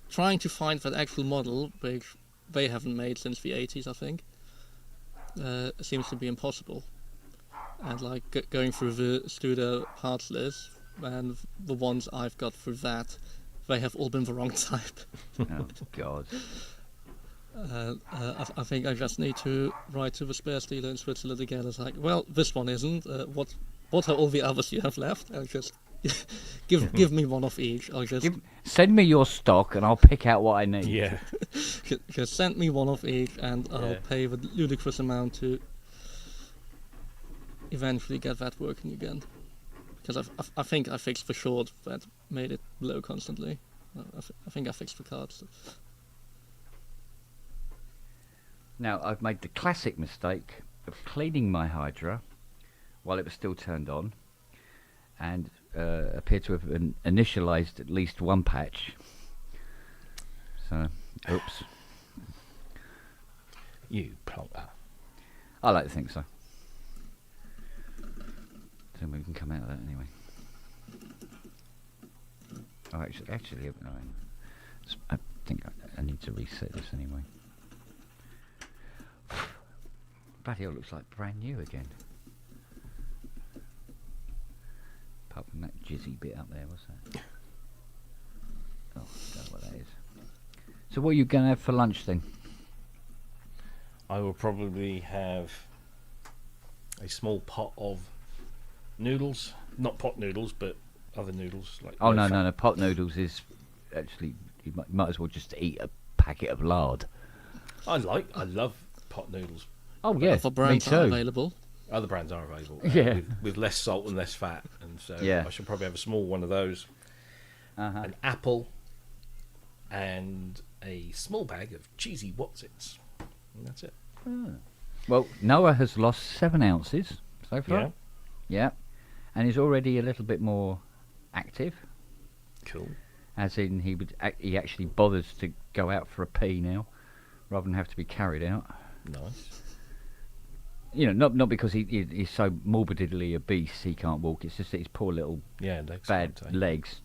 trying to find that actual model, which they haven't made since the 80s, I think, seems to be impossible. And like going through the Studer parts list, and the ones I've got through that, they have all been the wrong type. Oh God. I think I just need to write to the spares dealer in Switzerland again. It's like, well, this one isn't. What are all the others you have left? I'll just give me one of each. I'll just send me your stock and I'll pick out what I need. Yeah. just send me one of each, and I'll pay the ludicrous amount to eventually get that working again. Because I think I fixed the short that made it blow constantly. I think I fixed the cards. Now, I've made the classic mistake of cleaning my Hydra while it was still turned on, and appear to have initialized at least one patch. So, oops. You plonker. I like to think so. So we can come out of that anyway. Oh, actually, no, I think I need to reset this anyway. Bloody hell, looks like brand new again. Apart from that jizzy bit up there, what's that? Oh, I don't know what that is. So what are you going to have for lunch then? I will probably have a small pot of noodles. Not pot noodles, but other noodles. Like Oh, no. Pot noodles is actually, you might as well just eat a packet of lard. I love pot noodles. Oh, yeah, Other me brands are too. available. Other brands are available. Yeah. With less salt and less fat, and so Yeah. I should probably have a small one of those, an apple, and a small bag of cheesy Wotsits, and that's it. Well, Noah has lost 7 ounces so far. Yeah, Yeah. And he's already a little bit more active. cool. As in, he actually bothers to go out for a pee now, rather than have to be carried out. Nice. You know, not because he's so morbidly obese he can't walk. It's just that his poor little Yeah, legs bad can't take. legs.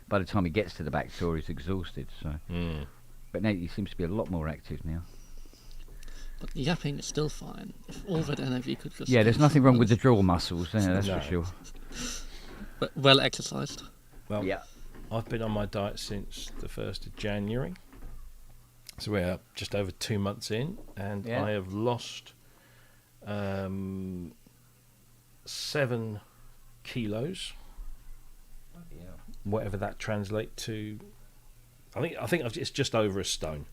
By the time he gets to the back door, he's exhausted. So, but now he seems to be a lot more active now. But yapping is still fine. If all that energy could just... Yeah, there's nothing wrong with the draw muscles. Yeah, that's No. for sure. But well exercised. Well, Yeah. I've been on my diet since the 1st of January. So we're just over 2 months in, and Yeah. I have lost 7 kilos, whatever that translates to. I think it's just over a stone.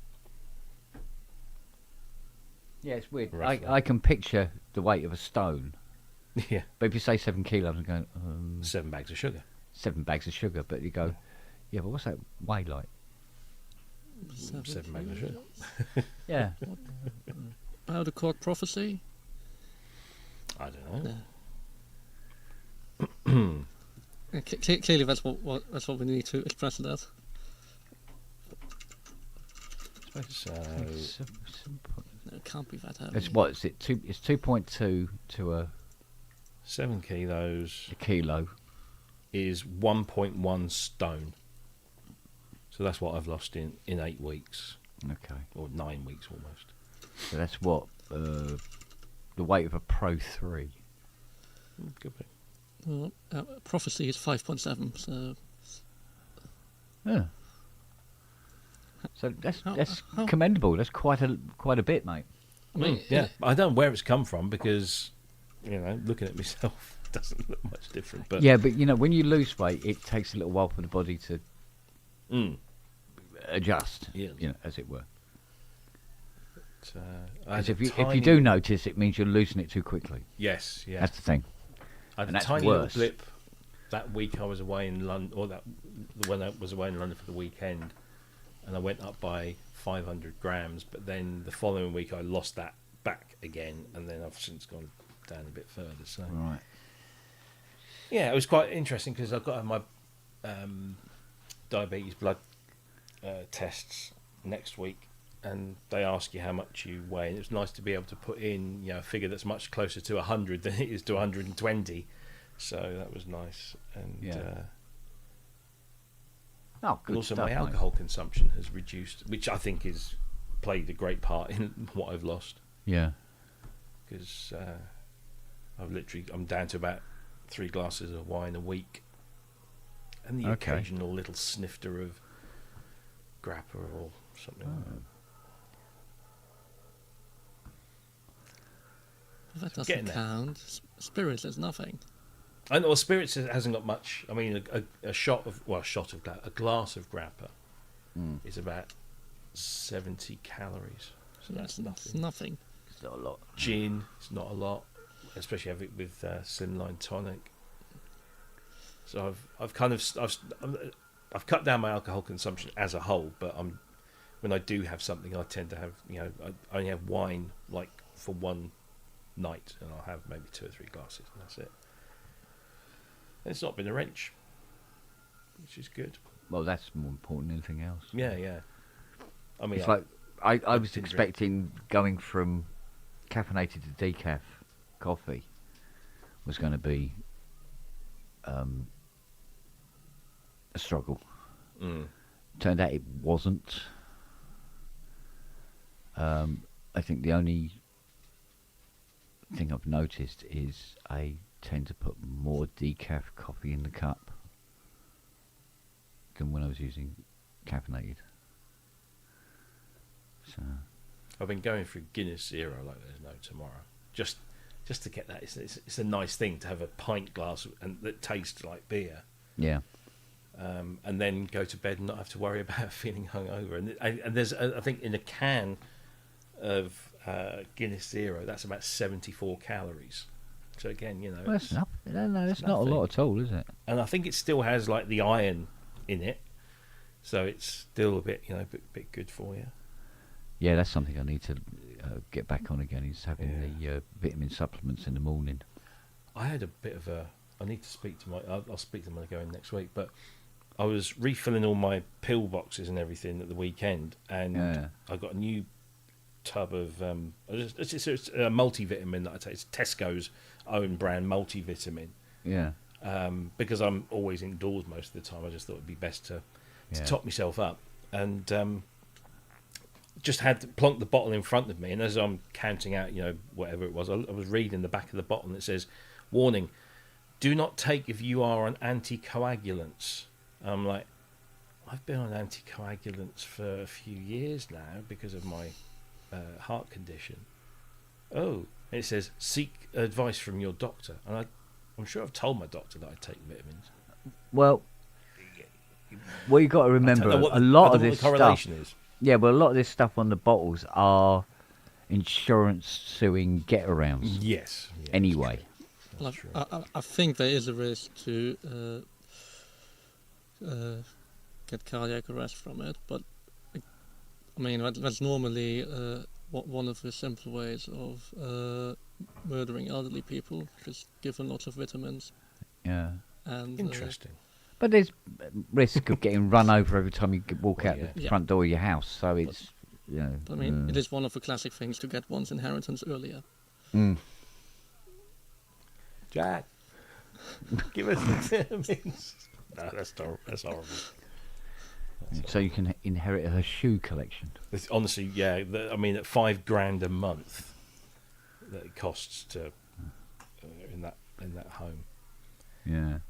Yeah, it's weird. Roughly. I can picture the weight of a stone. Yeah, But if you say 7 kilos, I'm going, 7 bags of sugar. 7 bags of sugar. But you go, yeah, but what's that weigh like? 7 bags of sugar. Yeah. About the court prophecy? I don't know. Clearly that's what we need to express that. So No, it can't be that heavy. It's what is it? It's 2.2 to a 7 kilos kilo. is 1.1 stone. So that's what I've lost in 8 weeks, Okay. or 9 weeks almost. So that's what the weight of a Pro 3. Could be. Well, prophecy is 5.7, so... Yeah. So that's how- commendable. That's quite a bit, mate. I mean, Yeah, I don't know where it's come from because, looking at myself doesn't look much different. But Yeah, but when you lose weight, it takes a little while for the body to adjust. Yeah. As it were. I had Because a if you tiny- do notice, it means you're losing it too quickly. yes, That's the thing. I had and a that's tiny worse. little blip that week I was away in London, or when I was away in London for the weekend, and I went up by 500 grams. But then the following week I lost that back again, and then I've since gone down a bit further. So Right. yeah, it was quite interesting because I've got to have my diabetes blood tests next week, and they ask you how much you weigh, and it's nice to be able to put in a figure that's much closer to 100 than it is to 120. So that was nice, and Yeah. Oh, good and also stuff, my mate. alcohol consumption has reduced, which I think has played a great part in what I've lost, Yeah. because I'm down to about 3 glasses of wine a week, and the Okay. occasional little snifter of grappa or something like that. that Getting doesn't there. count. Spirits is nothing. And well, spirits hasn't got much. I mean, a glass of grappa is about 70 calories. So that's It's nothing. nothing. It's not a lot. Gin, it's not a lot, especially have it with slimline tonic. So I've cut down my alcohol consumption as a whole, but when I do have something, I tend to have I only have wine like for one night, and I'll have maybe 2 or 3 glasses, and that's it. And it's not been a wrench, which is good. Well, that's more important than anything else. Yeah. I mean, It's like I was didn't drink. expecting going from caffeinated to decaf coffee was going to be a struggle. Turned out it wasn't. I think the only thing I've noticed is I tend to put more decaf coffee in the cup than when I was using caffeinated. So I've been going through Guinness Zero like there's no tomorrow. Just to get that, it's a nice thing to have a pint glass and that tastes like beer, yeah, and then go to bed and not have to worry about feeling hungover. And there's I think in a can of Guinness Zero, that's about 74 calories. So again, you know, Well, that's not. No, that's not a lot at all, is it? and I think it still has like the iron in it, so it's still a bit, you know, bit good for you. Yeah, that's something I need to get back on again. Is having the vitamin supplements in the morning. I had a bit of a. I need to speak to my. I'll speak to them when I go in next week. But I was refilling all my pill boxes and everything at the weekend, and I got a new tub of. It's a multivitamin that I take. It's Tesco's own brand multivitamin. Yeah. Because I'm always indoors most of the time, I just thought it'd be best to top myself up, and just had to plonk the bottle in front of me. And as I'm counting out, you know, whatever it was, I was reading the back of the bottle, and it says, "Warning: do not take if you are on anticoagulants." I'm like, I've been on anticoagulants for a few years now because of my heart condition. Oh, and it says seek advice from your doctor, and I'm sure I've told my doctor that I take vitamins. Well, you got to remember a lot of this stuff. Is. Yeah, but a lot of this stuff on the bottles are insurance suing get-arounds. Yes. Anyway. Well, I think there is a risk to get cardiac arrest from it, but I mean that's normally one of the simple ways of murdering elderly people. Just give them lots of vitamins. Yeah. And interesting. But there's risk of getting run over every time you walk out the front door of your house, so it's you know. I mean, it is one of the classic things to get one's inheritance earlier. Mm. Jack, give us the vitamins. No, that's horrible. So you can inherit her shoe collection. It's, honestly, yeah. I mean, at $5,000 a month that it costs to in that home. Yeah.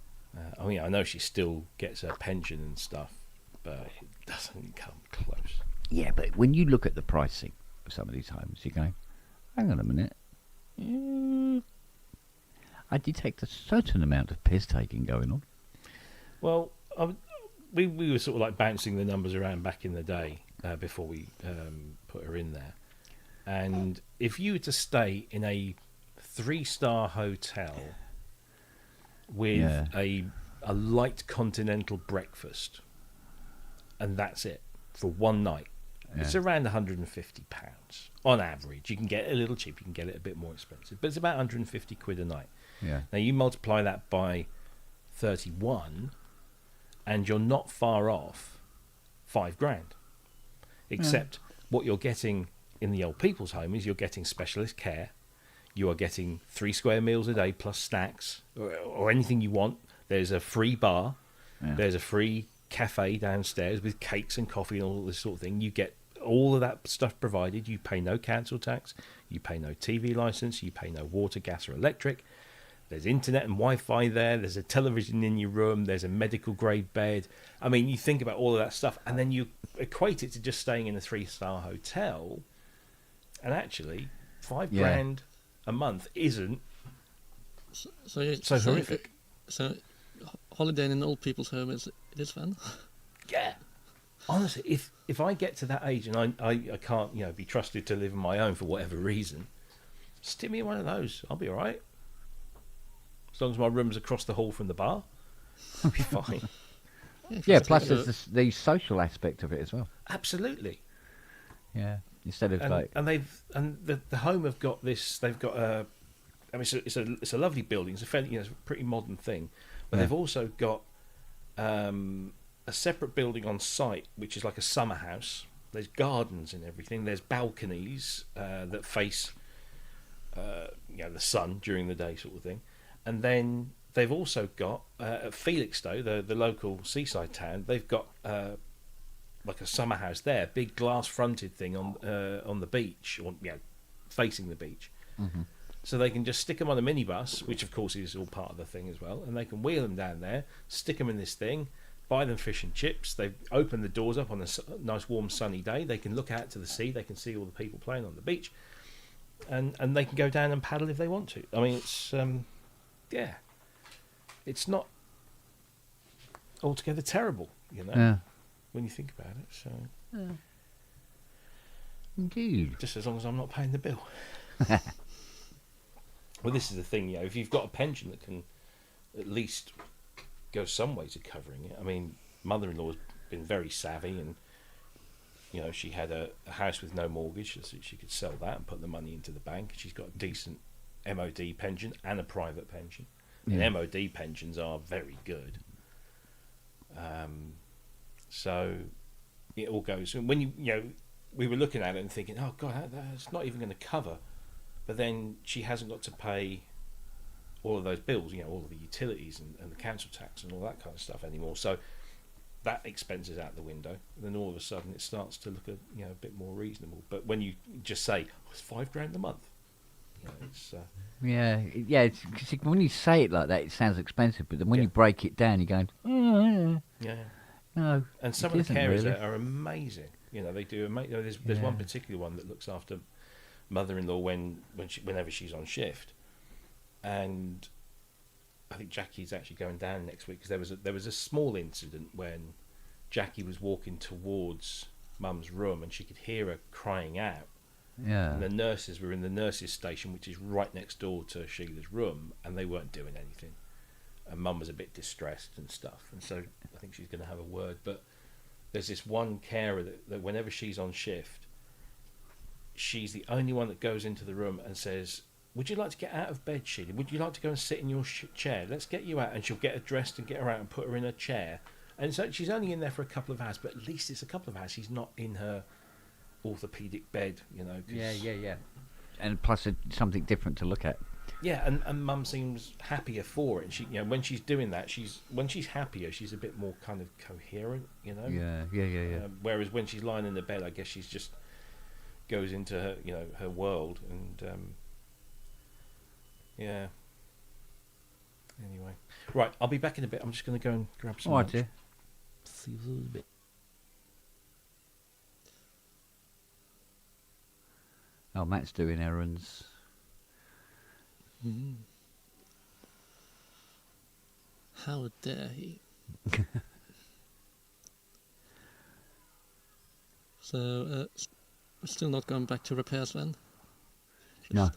I mean, I know she still gets her pension and stuff, but it doesn't come close. Yeah, but when you look at the pricing of some of these homes, you go, hang on a minute. I detect a certain amount of piss taking going on. Well, we were sort of like bouncing the numbers around back in the day before we put her in there. And if you were to stay in a 3-star hotel with a light continental breakfast, and that's it for one night, it's around £150 on average. You can get it a little cheap, you can get it a bit more expensive, but it's about 150 quid a night. Yeah. Now you multiply that by 31 and you're not far off £5,000, except what you're getting in the old people's home is you're getting specialist care. You are getting 3 square meals a day plus snacks or anything you want. There's a free bar. Yeah. There's a free cafe downstairs with cakes and coffee and all this sort of thing. You get all of that stuff provided. You pay no council tax. You pay no TV license. You pay no water, gas or electric. There's internet and Wi-Fi there. There's a television in your room. There's a medical grade bed. I mean, you think about all of that stuff and then you equate it to just staying in a 3-star hotel. And actually, £5,000 a month isn't so horrific. So holidaying in an old people's home it is fun. Yeah. Honestly, if I get to that age and I can't be trusted to live on my own for whatever reason, stick me in one of those. I'll be all right. As long as my room's across the hall from the bar, I'll be fine. Yeah, plus there's the social aspect of it as well. Absolutely. Yeah. Instead of the home have got this. They've got a. I mean, it's a lovely building. It's a fairly, it's a pretty modern thing, but they've also got a separate building on site, which is like a summer house. There's gardens and everything. There's balconies that face, the sun during the day, sort of thing. And then they've also got at Felixstowe, the local seaside town. They've got like a summer house there, big glass fronted thing on the beach, or facing the beach. Mm-hmm. So they can just stick them on a minibus, which of course is all part of the thing as well, and they can wheel them down there, stick them in this thing, buy them fish and chips. They open the doors up on a nice warm sunny day. They can look out to the sea. They can see all the people playing on the beach, and they can go down and paddle if they want to. I mean, it's it's not altogether terrible, when you think about it. So Indeed. Just as long as I'm not paying the bill. Well, this is the thing, if you've got a pension that can at least go some way to covering it. I mean, mother-in-law's been very savvy, and she had a house with no mortgage, so she could sell that and put the money into the bank. She's got a decent MOD pension and a private pension. Yeah. And MOD pensions are very good. So it all goes. And when we were looking at it and thinking, oh God, that's not even going to cover. But then she hasn't got to pay all of those bills, all of the utilities and the council tax and all that kind of stuff anymore. So that expense is out the window. And then all of a sudden it starts to look a bit more reasonable. But when you just say, it's $5,000 a month, it's Yeah. Cause when you say it like that, it sounds expensive. But then when you break it down, you're going, yeah. no. And some of the carers really. are amazing. They do. There's one particular one that looks after mother-in-law whenever she's on shift, and I think Jackie's actually going down next week because there was a small incident when Jackie was walking towards Mum's room and she could hear her crying out. Yeah. And the nurses were in the nurses' station, which is right next door to Sheila's room, and they weren't doing anything. And Mum was a bit distressed and stuff, and so I think she's going to have a word. But there's this one carer that whenever she's on shift, she's the only one that goes into the room and says, would you like to get out of bed, Sheila? Would you like to go and sit in your chair? Let's get you out. And she'll get her dressed and get her out and put her in a chair. And so she's only in there for a couple of hours, but at least it's a couple of hours. She's not in her orthopedic bed, Yeah. And plus something different to look at. Yeah, and Mum seems happier for it. And she, when she's doing that, when she's happier, she's a bit more kind of coherent, Yeah. Whereas when she's lying in the bed, I guess she's just goes into her, her world, and yeah. Anyway, right, I'll be back in a bit. I'm just going to go and grab some. All right, lunch. dear. See you in a little bit. Oh, Matt's doing errands. How dare he? So, we're still not going back to repairs then? No.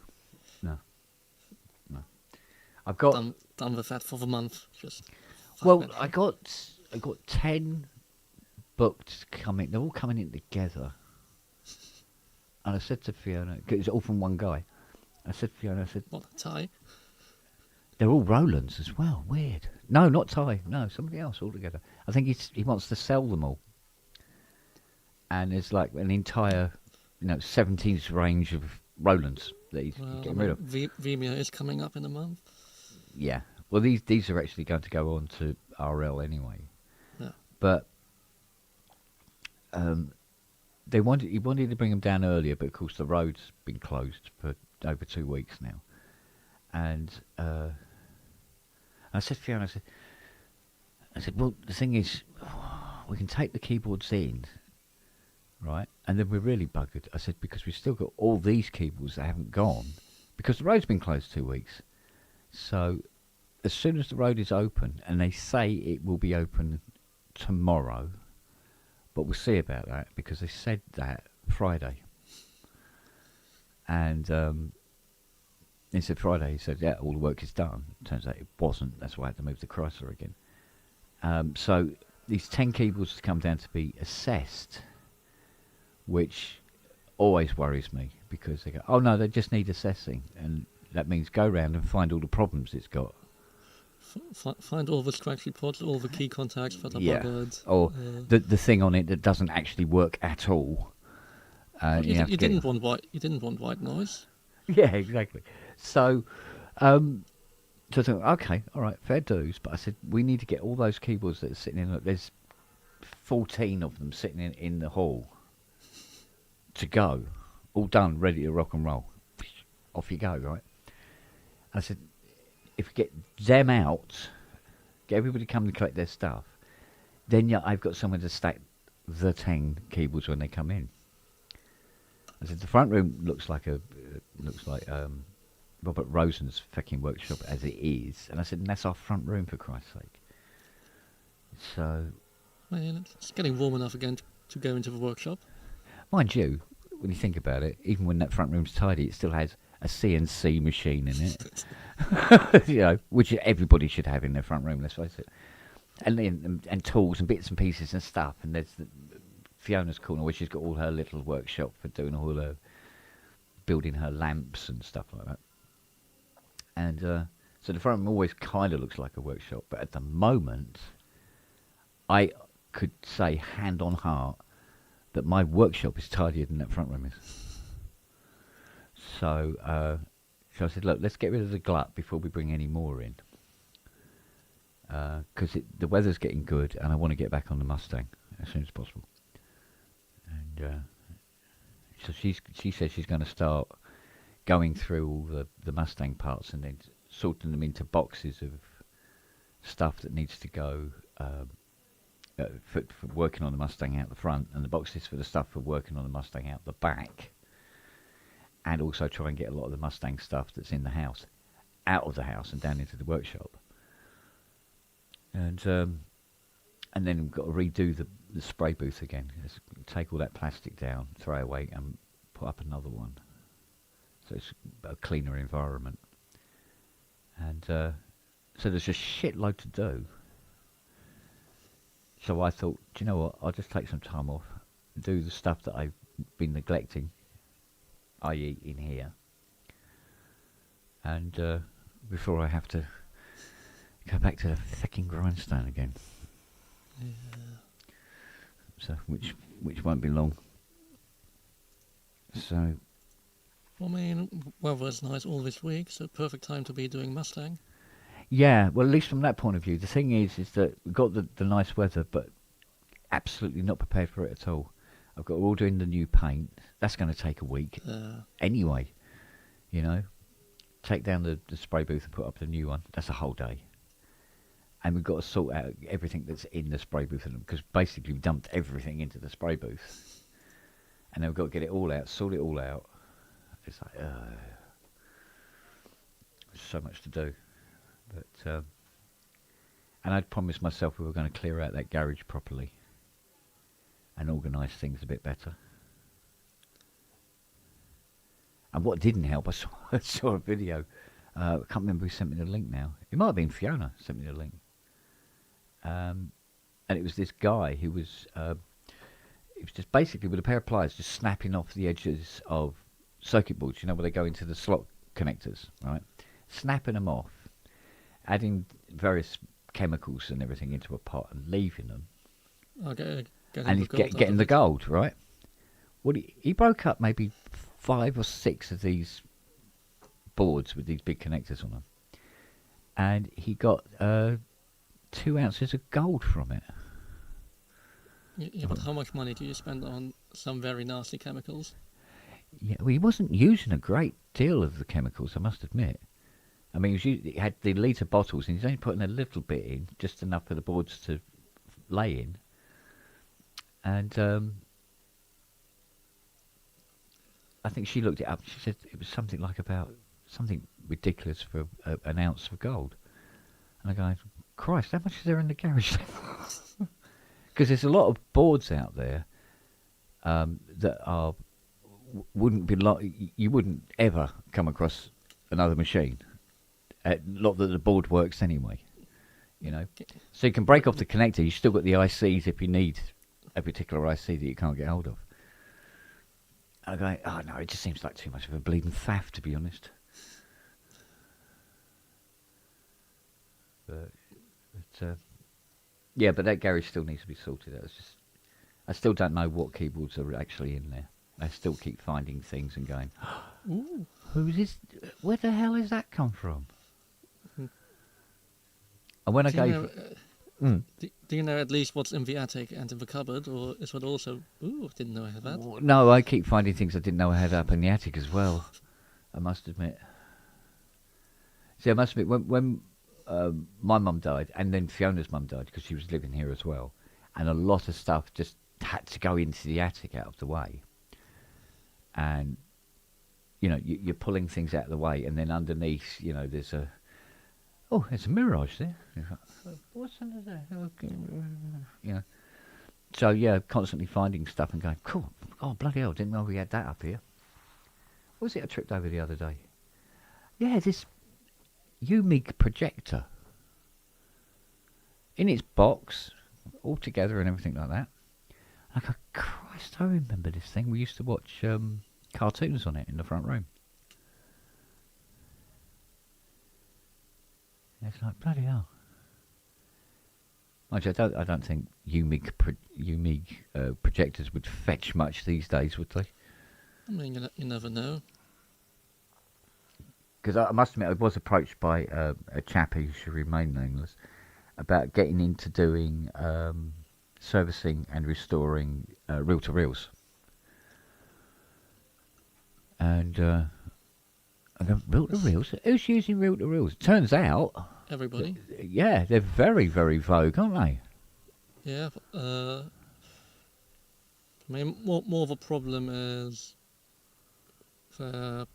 I've got. Done with that for the month. Well, I got 10 booked coming. They're all coming in together. And I said to Fiona, 'cause it's all from one guy. I said to Fiona, What, Thai? they're all Rolands as well. Weird. No, not Ty. No, somebody else altogether. I think he wants to sell them all. And there's like an entire, 17th range of Rolands that he's getting rid of. Vimeo is coming up in a month. Yeah. Well, these are actually going to go on to RL anyway. Yeah. But he wanted to bring them down earlier, but of course the road's been closed for over 2 weeks now. And I said to Fiona, I said, well, the thing is, we can take the keyboards in, right? And then we're really buggered. I said, because we've still got all these keyboards that haven't gone, because the road's been closed 2 weeks. So as soon as the road is open, and they say it will be open tomorrow, but we'll see about that, because they said that Friday. And he said Friday, he said, yeah, all the work is done. Turns out it wasn't. That's why I had to move the Chrysler again. So these 10 keyboards to come down to be assessed, which always worries me, because they go, oh no, they just need assessing. And that means go round and find all the problems it's got. Find all the scratch reports, all the key contacts that are buggered. Or the thing on it that doesn't actually work at all. You didn't want white noise. Yeah, exactly. So, I thought, okay, all right, fair dues. But I said, we need to get all those keyboards that are sitting in. There's 14 of them sitting in the hall to go, all done, ready to rock and roll. Off you go, right? I said, if we get them out, get everybody come and collect their stuff, then I've got somewhere to stack the 10 keyboards when they come in. I said, the front room looks like Robert Rosen's fucking workshop as it is. And I said, and that's our front room, for Christ's sake. So... Well, it's getting warm enough again to go into the workshop. Mind you, when you think about it, even when that front room's tidy, it still has a CNC machine in it. You know, which everybody should have in their front room. Let's face it. And then and tools and bits and pieces and stuff. And there's Fiona's corner where she's got all her little workshop for doing all her building her lamps and stuff like that. And so the front room always kind of looks like a workshop, but at the moment, I could say hand on heart that my workshop is tidier than that front room is. So I said, look, let's get rid of the glut before we bring any more in. Because the weather's getting good and I want to get back on the Mustang as soon as possible. And so she says she's going to start going through all the Mustang parts and then sorting them into boxes of stuff that needs to go for working on the Mustang out the front, and the boxes for the stuff for working on the Mustang out the back, and also try and get a lot of the Mustang stuff that's in the house out of the house and down into the workshop. And then we've got to redo the spray booth again. Let's take all that plastic down, throw it away, and put up another one. So it's a cleaner environment. And so there's a shitload to do. So I thought, do you know what? I'll just take some time off, do the stuff that I've been neglecting, i.e. in here. And before I have to go back to the fucking grindstone again. Yeah. So which won't be long. So I mean, weather's nice all this week, so perfect time to be doing Mustang. yeah, well, at least from that point of view, the thing is that we've got the nice weather, but absolutely not prepared for it at all. I've got all doing the new paint. That's going to take a week anyway. You know, take down the spray booth and put up the new one. That's a whole day. And we've got to sort out everything that's in the spray booth, because basically we dumped everything into the spray booth, and then we've got to get it all out, sort it all out. It's like, so much to do. But and I'd promised myself we were going to clear out that garage properly and organise things a bit better. And what didn't help, I saw a video. I can't remember who sent me the link now. It might have been Fiona sent me the link. And it was this guy who was, it was just basically with a pair of pliers just snapping off the edges of circuit boards, you know, where they go into the slot connectors, right? Snapping them off, adding various chemicals and everything into a pot and leaving them. Okay, and he's getting the gold, right? Well, he broke up maybe 5 or 6 of these boards with these big connectors on them, and he got 2 ounces of gold from it. Yeah, but how much money do you spend on some very nasty chemicals? Yeah, well, he wasn't using a great deal of the chemicals, I must admit. I mean, he had the litre bottles, and he's only putting a little bit in, just enough for the boards to lay in. And I think she looked it up. She said it was something like about something ridiculous for an ounce of gold. And I go, Christ, how much is there in the garage? Because there's a lot of boards out there that are wouldn't be you wouldn't ever come across another machine. Not that the board works anyway, you know. So you can break off the connector. You still got the ICs if you need a particular IC that you can't get hold of. I go, oh no, it just seems like too much of a bleeding faff, to be honest. But yeah, but that garage still needs to be sorted out. I still don't know what keyboards are actually in there. I still keep finding things and going, Ooh. who's this? Where the hell has that come from? And when Do you know at least what's in the attic and in the cupboard, or is it also? Ooh, didn't know I had that. No, I keep finding things I didn't know I had up in the attic as well. I must admit. See, I must admit, when my mum died, and then Fiona's mum died because she was living here as well, and a lot of stuff just had to go into the attic out of the way. And you know, you're pulling things out of the way, and then underneath, you know, there's a mirage there. What's under there? You know. So yeah, constantly finding stuff and going, cool, Oh, bloody hell, didn't know we had that up here. What was it I tripped over the other day? Yeah, this UMIG projector. In its box, all together and everything like that. I go, Christ, I remember this thing. We used to watch cartoons on it in the front room. And it's like, bloody hell. Actually, I don't think UMIG projectors would fetch much these days, would they? I mean, you never know. Because I must admit, I was approached by a chap who should remain nameless about getting into doing servicing and restoring reel-to-reels. And I go, reel-to-reels? Who's using reel-to-reels? Turns out... Everybody. Yeah, they're very, very vogue, aren't they? Yeah. I mean, more of a problem is they're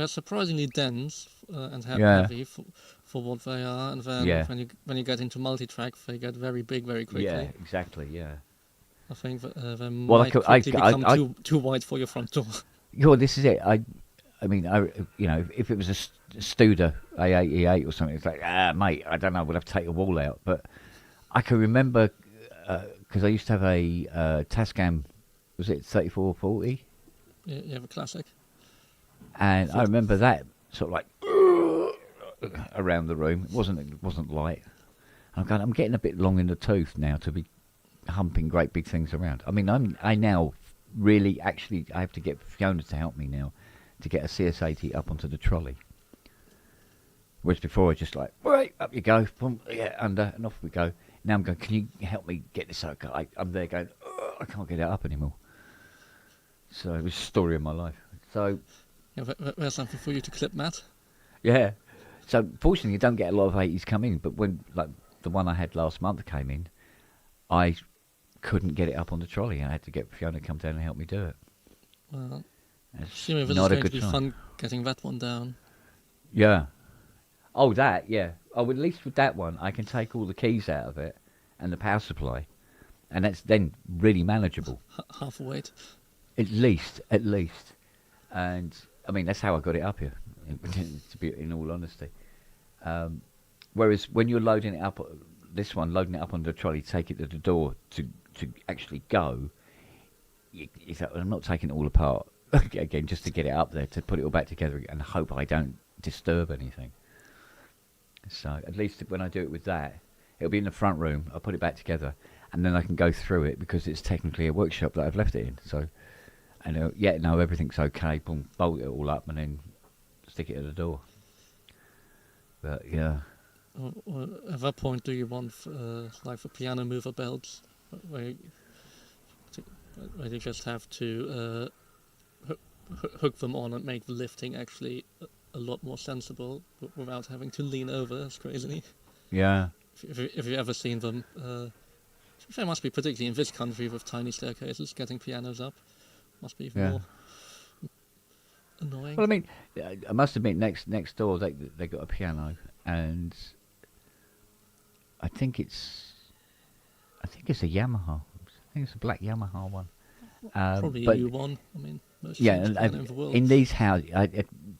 surprisingly dense and heavy for what they are, and then when you get into multi-track, they get very big very quickly. Yeah, exactly. Yeah. I think that they might quickly become too wide for your front door. Yeah, this is it. I mean, if it was a Studer A8E8 or something, it's like, mate, I don't know, we'll have to take the wall out. But I can remember, because I used to have a Tascam, was it 3440? Yeah, you have a classic. And I remember that sort of like around the room. It wasn't light. I'm getting a bit long in the tooth now to be humping great big things around. I mean, I now really actually I have to get Fiona to help me now to get a CS80 up onto the trolley. Whereas before I just like, right, up you go, boom, yeah, under, and off we go. Now I'm going, can you help me get this up? I'm there going, I can't get it up anymore. So it was the story of my life. So yeah, there's something for you to clip, Matt. Yeah. So fortunately you don't get a lot of 80s come in, but when like the one I had last month came in, I couldn't get it up on the trolley. I had to get Fiona to come down and help me do it. Well, assuming it was going to be fun getting that one down. Yeah. Oh, that, yeah. Oh, at least with that one, I can take all the keys out of it and the power supply, and that's then really manageable. Half a weight. At least. And, I mean, that's how I got it up here, to be in all honesty. Whereas when you're loading it up, loading it up on the trolley, take it to the door to actually go, it's like, I'm not taking it all apart again just to get it up there, to put it all back together and hope I don't disturb anything. So at least when I do it with that, it'll be in the front room, I'll put it back together, and then I can go through it because it's technically a workshop that I've left it in. So, and everything's okay, boom, bolt it all up and then stick it at the door. But yeah. At that point, do you want like the piano mover belts, where you just have to hook them on and make the lifting actually a lot more sensible without having to lean over as crazily? Yeah. If you've ever seen them, they must be, particularly in this country with tiny staircases, getting pianos up must be even more annoying. Well, I mean, I must admit, next door they got a piano, and I think it's a Yamaha. I think it's a black Yamaha one. Probably a U1. I mean, most in the world. In these houses,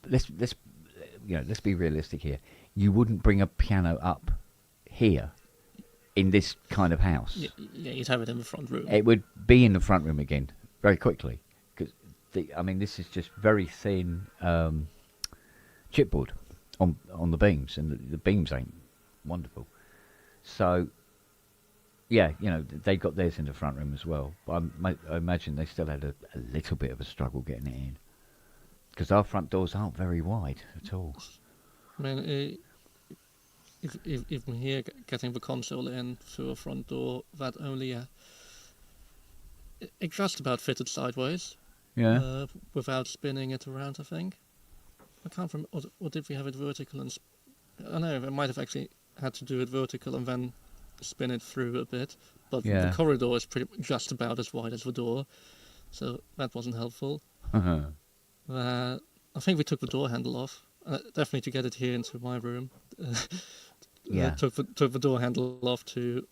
let's be realistic here. You wouldn't bring a piano up here in this kind of house. Yeah, you'd have it in the front room. It would be in the front room again very quickly, because this is just very thin chipboard on the beams, and the beams ain't wonderful. So, yeah, they got theirs in the front room as well. But I imagine they still had a little bit of a struggle getting it in, because our front doors aren't very wide at all. I mean, even here, getting the console in through a front door, that only it just about fitted sideways. Yeah. Without spinning it around, I think. I can't remember, or did we have it vertical and... I don't know, I might have actually had to do it vertical and then spin it through a bit, but the corridor is just about as wide as the door, so that wasn't helpful. Uh-huh. I think we took the door handle off, definitely to get it here into my room. Took the door handle off to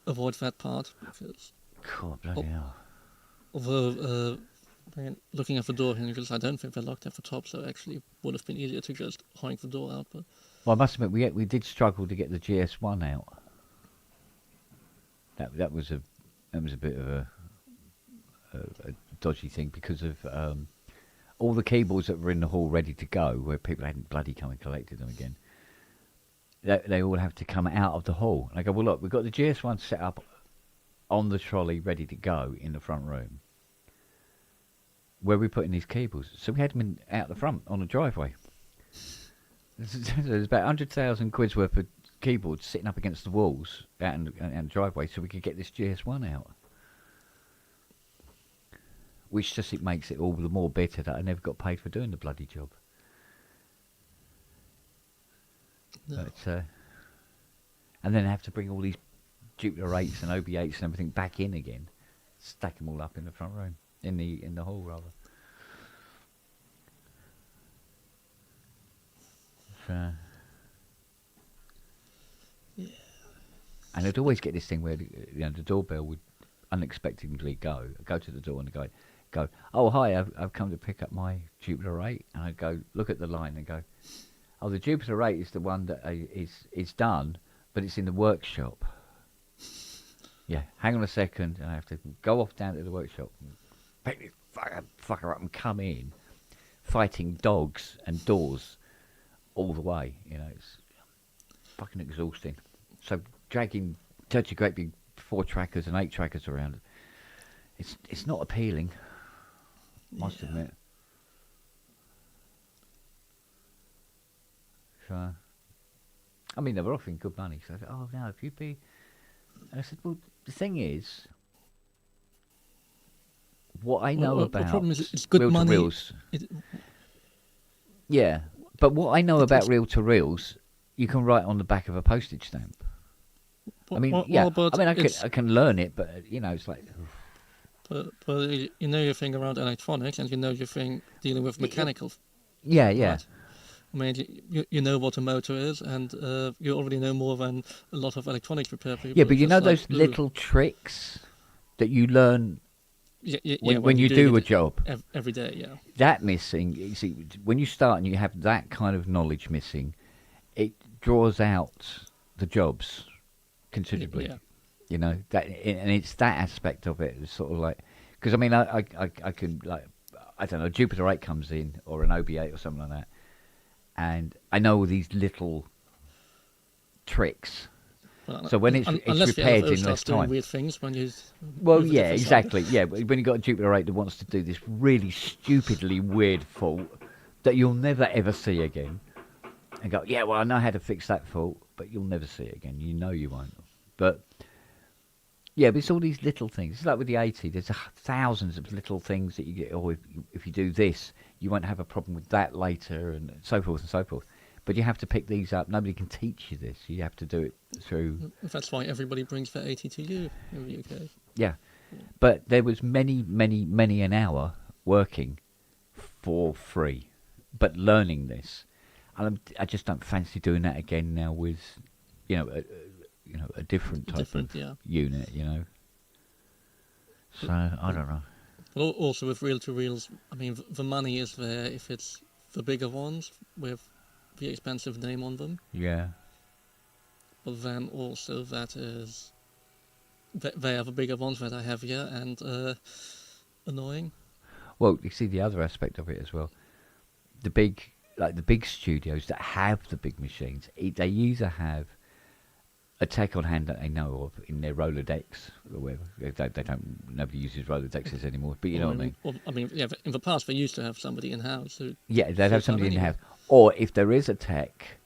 avoid that part, because God, bloody hell. Although, looking at the door hinges, I don't think they're locked at the top, so actually it would have been easier to just hoink the door out. But Well, I must admit, we did struggle to get the GS1 out. That was a bit of a dodgy thing because of all the keyboards that were in the hall ready to go, where people hadn't bloody come and collected them again. They all have to come out of the hall. And I go, well, look, we've got the GS1 set up on the trolley ready to go in the front room. Where are we putting these keyboards? So we had them out the front on the driveway. There's about 100,000 quid's worth of keyboards sitting up against the walls out in the driveway so we could get this GS1 out. Which just it makes it all the more bitter that I never got paid for doing the bloody job. no. But and then I have to bring all these Jupiter 8s and OB8s and everything back in again, stack them all up in the front room, in the hall rather. So, Yeah. and I'd always get this thing where the doorbell would unexpectedly go to the door and the guy go, oh hi, I've come to pick up my Jupiter 8, and I go look at the line and go, oh, the Jupiter 8 is the one that is done, but it's in the workshop. Yeah, hang on a second, and I have to go off down to the workshop, and pick this fucker up and come in, fighting dogs and doors all the way. You know, it's fucking exhausting. So dragging dirty great big 4-trackers and 8-trackers around, it's not appealing. Must admit. So, I mean, they were offering good money. So I said, oh, no, if you'd be... And I said, well, the thing is, what I know about... The problem is it's good money. Reel-to-reels... Yeah, but what I know about reel-to-reels, you can write on the back of a postage stamp. I mean, I can learn it, but, you know, it's like... But you know your thing around electronics, and you know your thing dealing with mechanical. Yeah. Right? I mean, you know what a motor is, and you already know more than a lot of electronics repair people. Yeah, but you know those little tricks that you learn when you do a job? Every day, yeah. That missing, you see, when you start and you have that kind of knowledge missing, it draws out the jobs considerably. Yeah. You know, and it's that aspect of it. It's sort of like, because I mean, I can, like, I don't know, Jupiter 8 comes in, or an OB8 or something like that, and I know all these little tricks. Well, so when it's repaired in less time. Weird things when you. Well, yeah, exactly. Yeah, but when you've got a Jupiter 8 that wants to do this really stupidly weird fault that you'll never ever see again, and go, yeah, well, I know how to fix that fault, but you'll never see it again. You know you won't. But yeah, but it's all these little things. It's like with the 80. There's thousands of little things that you get. Oh, if you do this, you won't have a problem with that later, and so forth and so forth. But you have to pick these up. Nobody can teach you this. You have to do it through. That's why everybody brings their 80 to you in the UK. Yeah, but there was many an hour working for free, but learning this, and I just don't fancy doing that again now with, a different type of unit, So I don't know. But also with reel-to-reels, I mean, the money is there if it's the bigger ones with the expensive name on them. Yeah. But then also they are the bigger ones that are heavier and annoying. Well, you see the other aspect of it as well. The big studios that have the big machines, they either have a tech on hand that they know of in their Rolodex or whatever. Nobody uses Rolodexes anymore, but you know what I mean. Well, I mean, yeah, in the past they used to have somebody in-house. Yeah, they'd have somebody in-house. Or if there is a tech,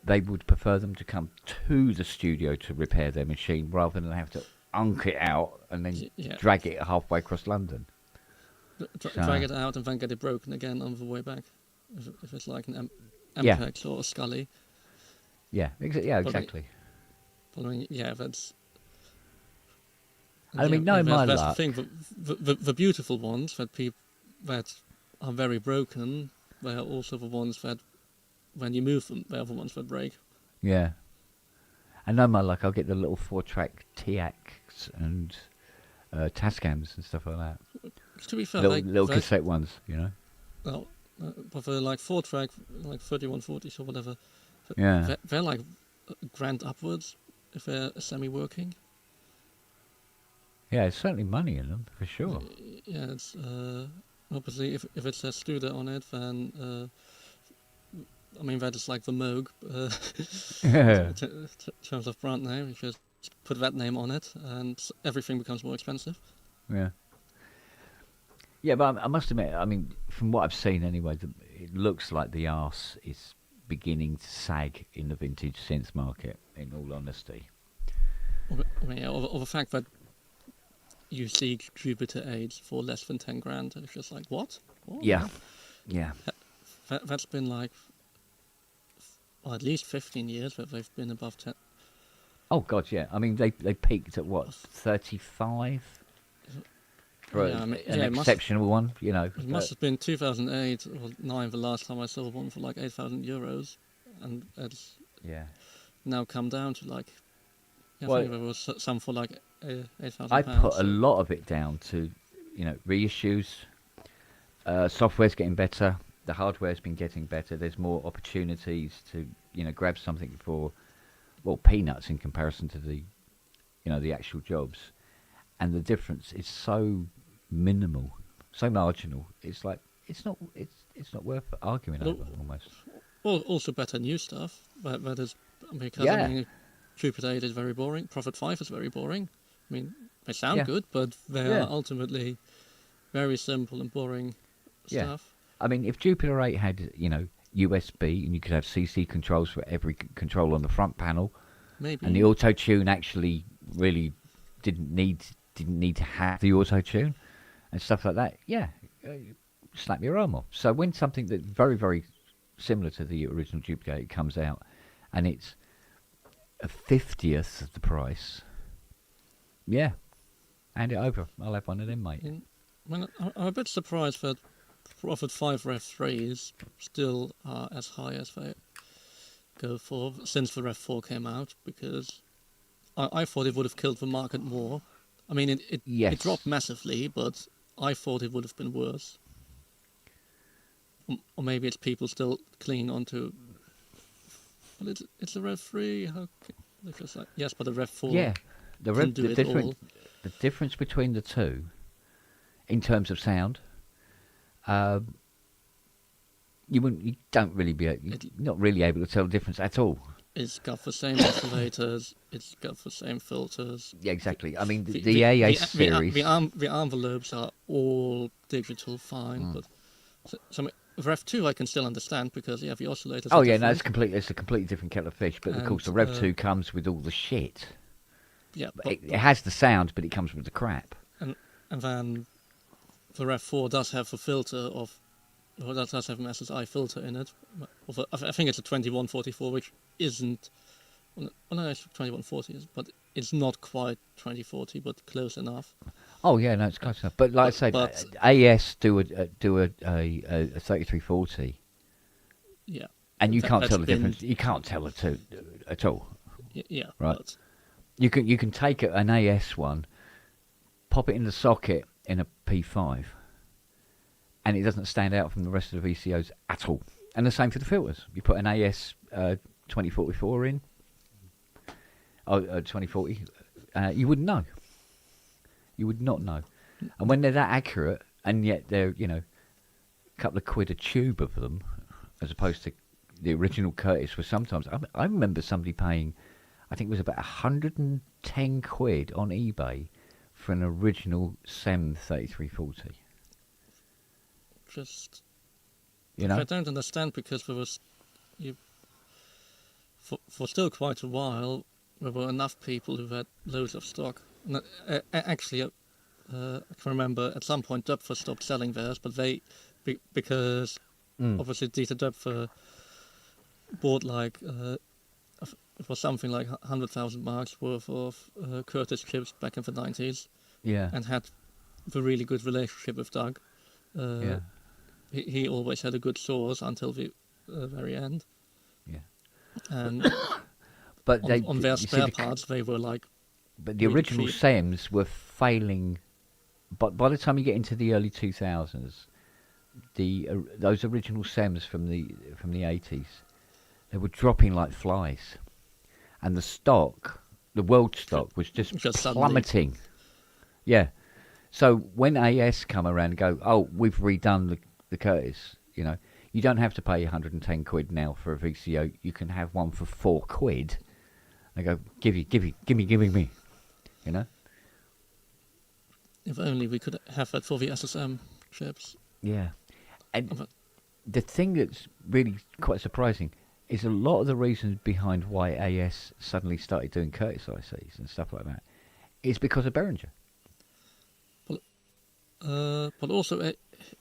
they would prefer them to come to the studio to repair their machine rather than have to unk it out and then drag it halfway across London. Drag it out and then get it broken again on the way back. If it's like an Ampex or a Scully. Yeah, exactly. But I mean, yeah, that's... I mean, knowing my luck... That's the thing, the beautiful ones that are very broken, they are also the ones that, when you move them, they're the ones that break. Yeah. I know my luck, I'll get the little 4-track TX and Tascams and stuff like that. To be fair, Little cassette ones, you know. Well, but they're like 4-track, like 3140s or whatever. Yeah. They're like grand upwards if they're semi-working. Yeah, there's certainly money in them, for sure. Yeah, it's obviously if it says Studer on it, then I mean that is like the Moog Yeah. in terms of brand name. You just put that name on it, and everything becomes more expensive. Yeah. Yeah, but I must admit, I mean, from what I've seen anyway, it looks like the arse is beginning to sag in the vintage synth market, in all honesty. Or the fact that you see Jupiter 8s for less than 10 grand, and it's just like, what? Yeah. Yeah. That's been like, at least 15 years that they've been above 10. Oh, God, yeah. I mean, they peaked at, what, 35? For an exceptional one, you know. It must have been 2008 or 9 the last time I saw one for like €8,000, and it's now come down to like, I think there was some for like £8,000. I put a lot of it down to, you know, reissues. Software's getting better. The hardware's been getting better. There's more opportunities to, you know, grab something for, well, peanuts in comparison to the, you know, the actual jobs. And the difference is so minimal, so marginal. It's like it's not worth arguing over almost. Well, also better new stuff. But that is because I mean, Jupiter 8 is very boring. Prophet 5 is very boring. I mean, they sound good, but they are ultimately very simple and boring stuff. I mean, if Jupiter 8 had, you know, USB and you could have CC controls for every control on the front panel, maybe, and the auto tune actually really didn't need to have the auto tune and stuff like that, slap your arm off. So when something that's very, very similar to the original Jupiter 8 comes out and it's a 50th of the price, hand it over. I'll have one of them, mate. I'm a bit surprised that Prophet 5 Rev 3s still are as high as they go for since the Rev 4 came out, because I thought it would have killed the market more. I mean, it dropped massively, but I thought it would have been worse. Or maybe it's people still clinging on to, well, it's a Rev 3. How they're just like, yes, but the Rev 4 the difference between the two, in terms of sound, you don't really you're not really able to tell the difference at all. It's got the same oscillators. It's got the same filters. Yeah, exactly. I mean, the AA series. The envelopes are all digital, fine, but so Rev 2 I can still understand because the oscillators. Oh yeah, no, it's a completely different kettle of fish. But of course, the Rev 2 comes with all the shit. Yeah, it has the sound, but it comes with the crap. And then the Rev 4 does have a filter of. Well, that does have an SSI filter in it. I think it's a 2144, which isn't. Well, no, it's 2140, but it's not quite 2040, but close enough. Oh yeah, no, it's close enough. But like I said, AS do a 3340. Yeah. And you can't tell the difference. You can't tell the two at all. Yeah. Right. But you can take an AS one, pop it in the socket in a P5. And it doesn't stand out from the rest of the VCOs at all. And the same for the filters. You put an AS 2044 in, 2040, you wouldn't know. You would not know. And when they're that accurate, and yet they're, you know, a couple of quid a tube of them, as opposed to the original Curtis was sometimes... I remember somebody paying, I think it was about 110 quid on eBay for an original SEM 3340. Just, you know, I don't understand, because there was, for still quite a while, there were enough people who had loads of stock. Actually, I can remember at some point Dupfer stopped selling theirs, but because obviously Dieter Dupfer bought like it was something like 100,000 marks worth of Curtis chips back in the 90s. Yeah, and had a really good relationship with Doug. He always had a good source until the very end. Yeah. And but on their spare parts, they were like... But the original SEMs were failing. But by the time you get into the early 2000s, those original SEMs from the 80s, they were dropping like flies, and the world stock was just plummeting. Yeah. So when AS come around and go, oh, we've redone the Curtis, you don't have to pay 110 quid now for a VCO. You can have one for £4. They go, give me. If only we could have that for the SSM chips. Yeah. And the thing that's really quite surprising is a lot of the reasons behind why AS suddenly started doing Curtis ICs and stuff like that is because of Behringer. But also,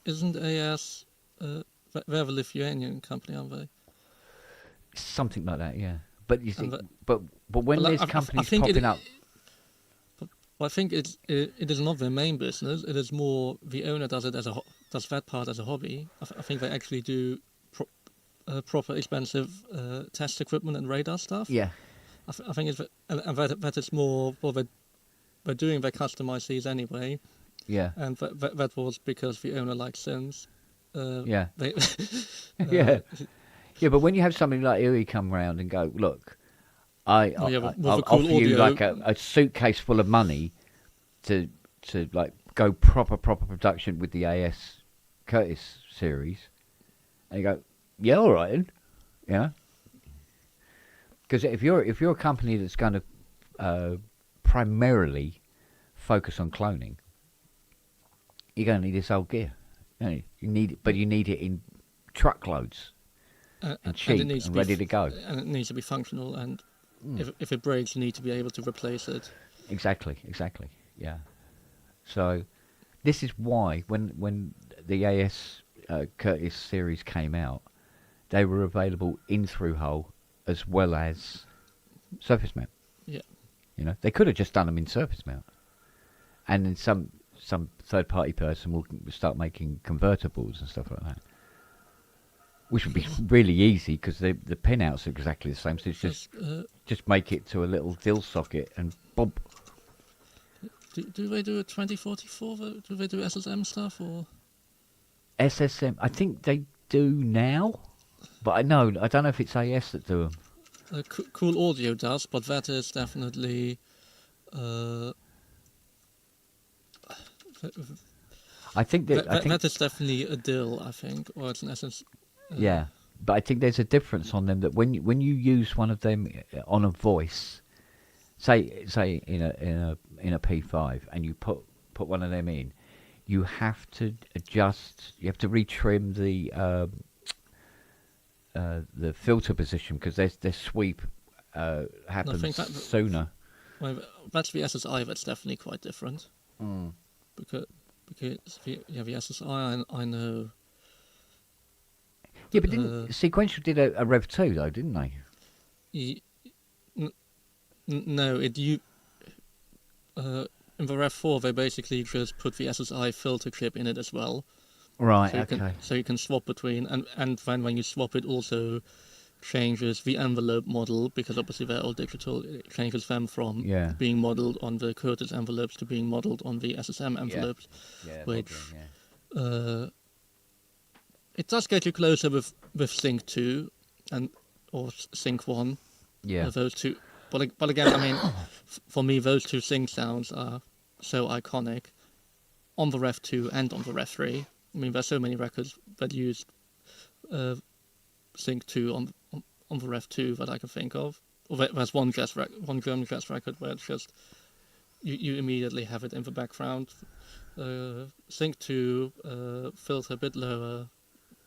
isn't AS they're the Lithuanian company, aren't they? Something like that, yeah. But you see, but when there's companies popping up. Well, I think it is not their main business. It is more the owner does it does that part as a hobby. I think they actually do proper expensive test equipment and radar stuff. Yeah. I think it's that it's more they're doing their customized Cs anyway. Yeah. And that was because the owner likes Sims. Yeah. Yeah. Yeah, but when you have somebody like Uri come round and go, look, I'll cool offer you like a suitcase full of money to like go proper production with the AS Curtis series, and you go, yeah, all right then, yeah. Because if you're a company that's going to primarily focus on cloning, you're going to need this old gear. You need it, but you need it in truckloads and cheap and ready to go. And it needs to be functional, and if it breaks, you need to be able to replace it. Exactly, yeah. So this is why when the AS Curtis series came out, they were available in through-hole as well as surface mount. Yeah. They could have just done them in surface mount, and then some third-party person will start making convertibles and stuff like that, which would be really easy because the pinouts are exactly the same. So it's just make it to a little dill socket and bob. Do they do a 2044? Do they do SSM stuff or? SSM, I think they do now, but I don't know if it's AS that do them. Cool Audio does, but that is definitely. I think that is definitely a dill. I think, or it's an essence. Yeah, but I think there's a difference on them that when you use one of them on a voice, say in a P5, and you put one of them in, you have to adjust. You have to retrim the filter position because their sweep happens sooner. Well, that's the SSI. That's definitely quite different. Because the SSI I know. Yeah, but didn't Sequential did a Rev 2 though, didn't they? No, in the Rev 4 they basically just put the SSI filter chip in it as well. Right. So you can swap between, and then when you swap, it also changes the envelope model because obviously they're all digital. It changes them from being modelled on the Curtis envelopes to being modelled on the SSM envelopes, which it does get you closer with Sync 2 or Sync 1. Yeah, those two. But again, I mean, for me, those two sync sounds are so iconic on the Rev 2 and on the Rev 3. I mean, there's so many records that use Sync 2 on the Rev 2 that I can think of. Or there's one German jazz record where it's just you immediately have it in the background. Sync 2 filter a bit lower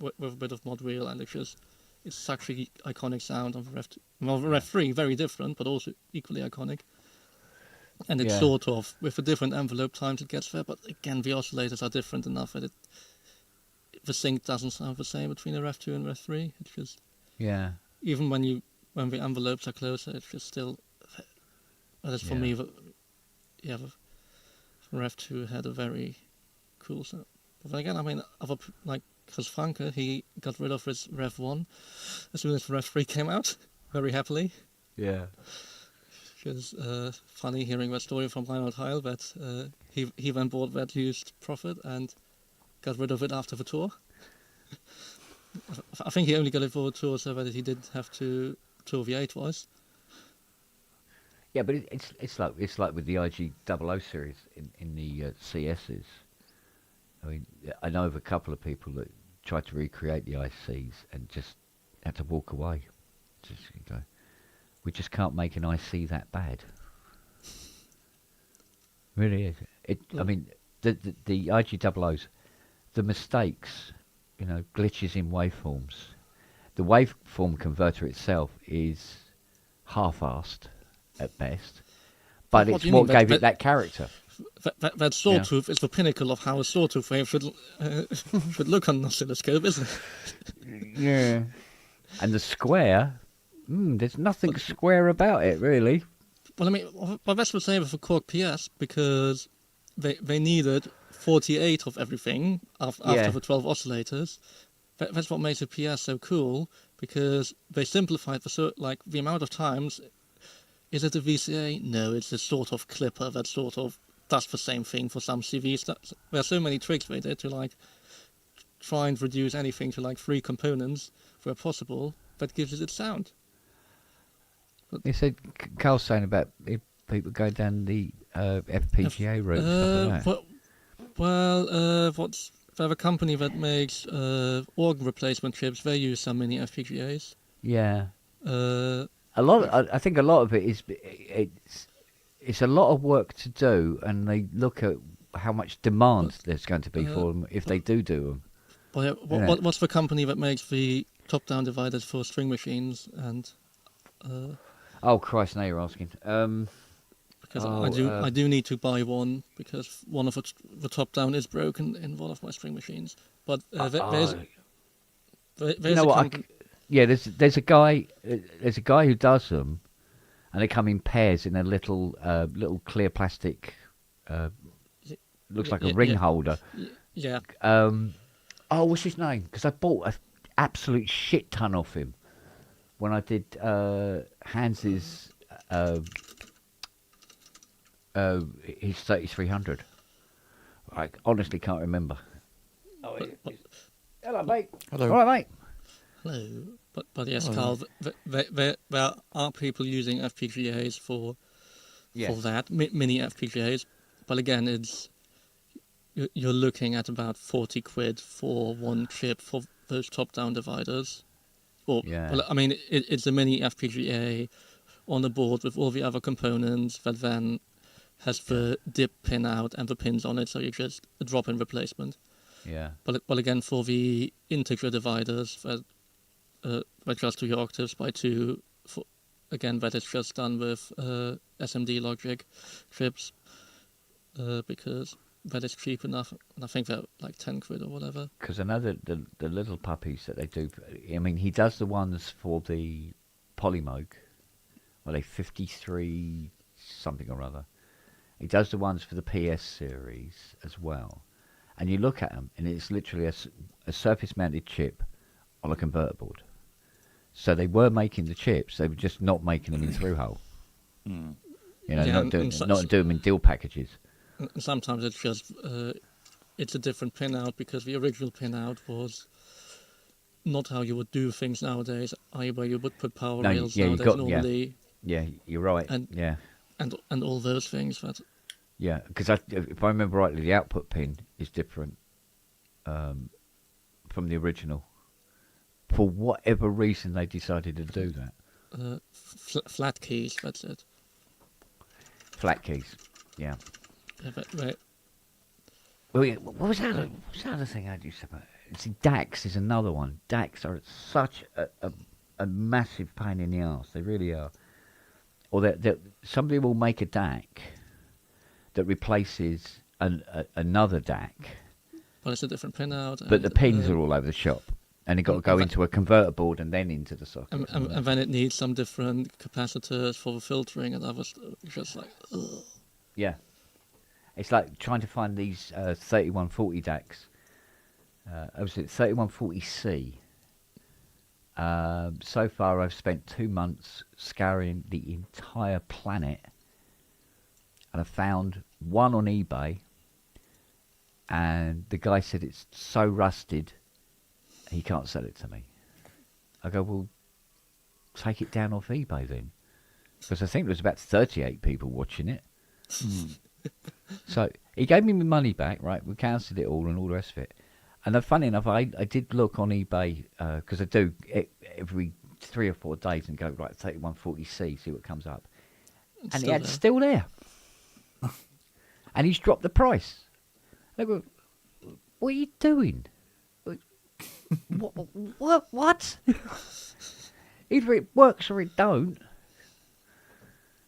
with a bit of mod wheel, and it's such an iconic sound on the Rev 2. Well, the Rev 3 very different, but also equally iconic. And it's sort of with the different envelope times it gets there, but again the oscillators are different enough that the sync doesn't sound the same between the Rev 2 and Rev 3. It's just even when the envelopes are closer, it's just still. That's for me. The Rev 2 had a very cool sound. But then again, I mean, because Franke, he got rid of his Rev 1 as soon as Rev 3 came out, very happily. Yeah. which is funny hearing that story from Reinhard Heil that he then bought that used Prophet and got rid of it after the tour. I think he only got it for a tour so that he didn't have to tour the A twice. Yeah, but it's like with the IG00 series in the CSs. I mean, I know of a couple of people that tried to recreate the ICs and just had to walk away. Just go, we just can't make an IC that bad. Really is. I mean, the IG00s, the mistakes, glitches in waveforms. The waveform converter itself is half-assed at best, but it's what gave it that character. That sawtooth is the pinnacle of how a sawtooth wave should look on an oscilloscope, isn't it? Yeah. And the square, there's nothing square about it, really. Well, I mean, that's the same for Cork PS, because they needed 48 of everything after the 12 oscillators. That's what makes a PS so cool, because they simplified the amount of times. Is it a VCA? No, it's a sort of clipper that sort of does the same thing for some CVs. There are so many tricks they did to try and reduce anything to 3 components where possible. That gives it its sound. They said Carl's saying about if people go down the FPGA route. Stuff like that. They have a company that makes organ replacement chips. They use some mini FPGAs. Yeah. I think a lot of it is it's a lot of work to do, and they look at how much demand there's going to be for them if they do them. What's the company that makes the top-down dividers for string machines and? Oh Christ! Now you're asking. Because I do need to buy one because one of the top-down is broken in one of my string machines. But there's there's a guy who does them, and they come in pairs in a little clear plastic. Looks like a ring holder. Yeah. What's his name? Because I bought an absolute shit ton off him when I did Hans's his 3300. I honestly can't remember. Hello, mate. Hello. All right, mate. Hello. But yes, Carl, there are people using FPGAs for that, mini FPGAs. But again, you're looking at about 40 quid for one chip for those top-down dividers. Well, I mean, it's a mini FPGA on the board with all the other components that then has the dip pin out and the pins on it, so you just a drop-in replacement. Yeah. But again, for the integer dividers that just do your octaves by 2, that is just done with SMD logic chips because that is cheap enough, and I think they're like 10 quid or whatever. Because I know the little puppies that they do. I mean, he does the ones for the Polymoog, well, they 53 something or other. He does the ones for the PS series as well, and you look at them, and it's literally a surface-mounted chip on a converter board. So they were making the chips; they were just not making them in through-hole. Mm. Not doing them in deal packages. Sometimes it's just it's a different pinout because the original pinout was not how you would do things nowadays. Where you would put power rails nowadays normally. Yeah, you're right. And all those things that. Yeah, because if I remember rightly, the output pin is different from the original. For whatever reason, they decided to do that. Flat keys, that's it. Flat keys, yeah. Right. Well, yeah, what was that other thing I used to about? See, DACs is another one. DACs are such a massive pain in the arse. They really are. Or somebody will make a DAC that replaces another DAC. Well, it's a different pinout. But the pins are all over the shop. And you've got to go into a converter board and then into the socket. And then it needs some different capacitors for the filtering and other stuff. It's just like, ugh. Yeah. It's like trying to find these 3140 DACs. Obviously, 3140C. So far, I've spent 2 months scouring the entire planet, and I found one on eBay. And the guy said it's so rusted, he can't sell it to me. I go, well, take it down off eBay then, because I think there was about 38 people watching it. So he gave me my money back, right? We cancelled it all and all the rest of it. And funny enough, I did look on eBay, because I do it every 3 or 4 days and go, right, 3140C, see what comes up. And it's still there. And he's dropped the price. I go, what are you doing? What? Either it works or it don't.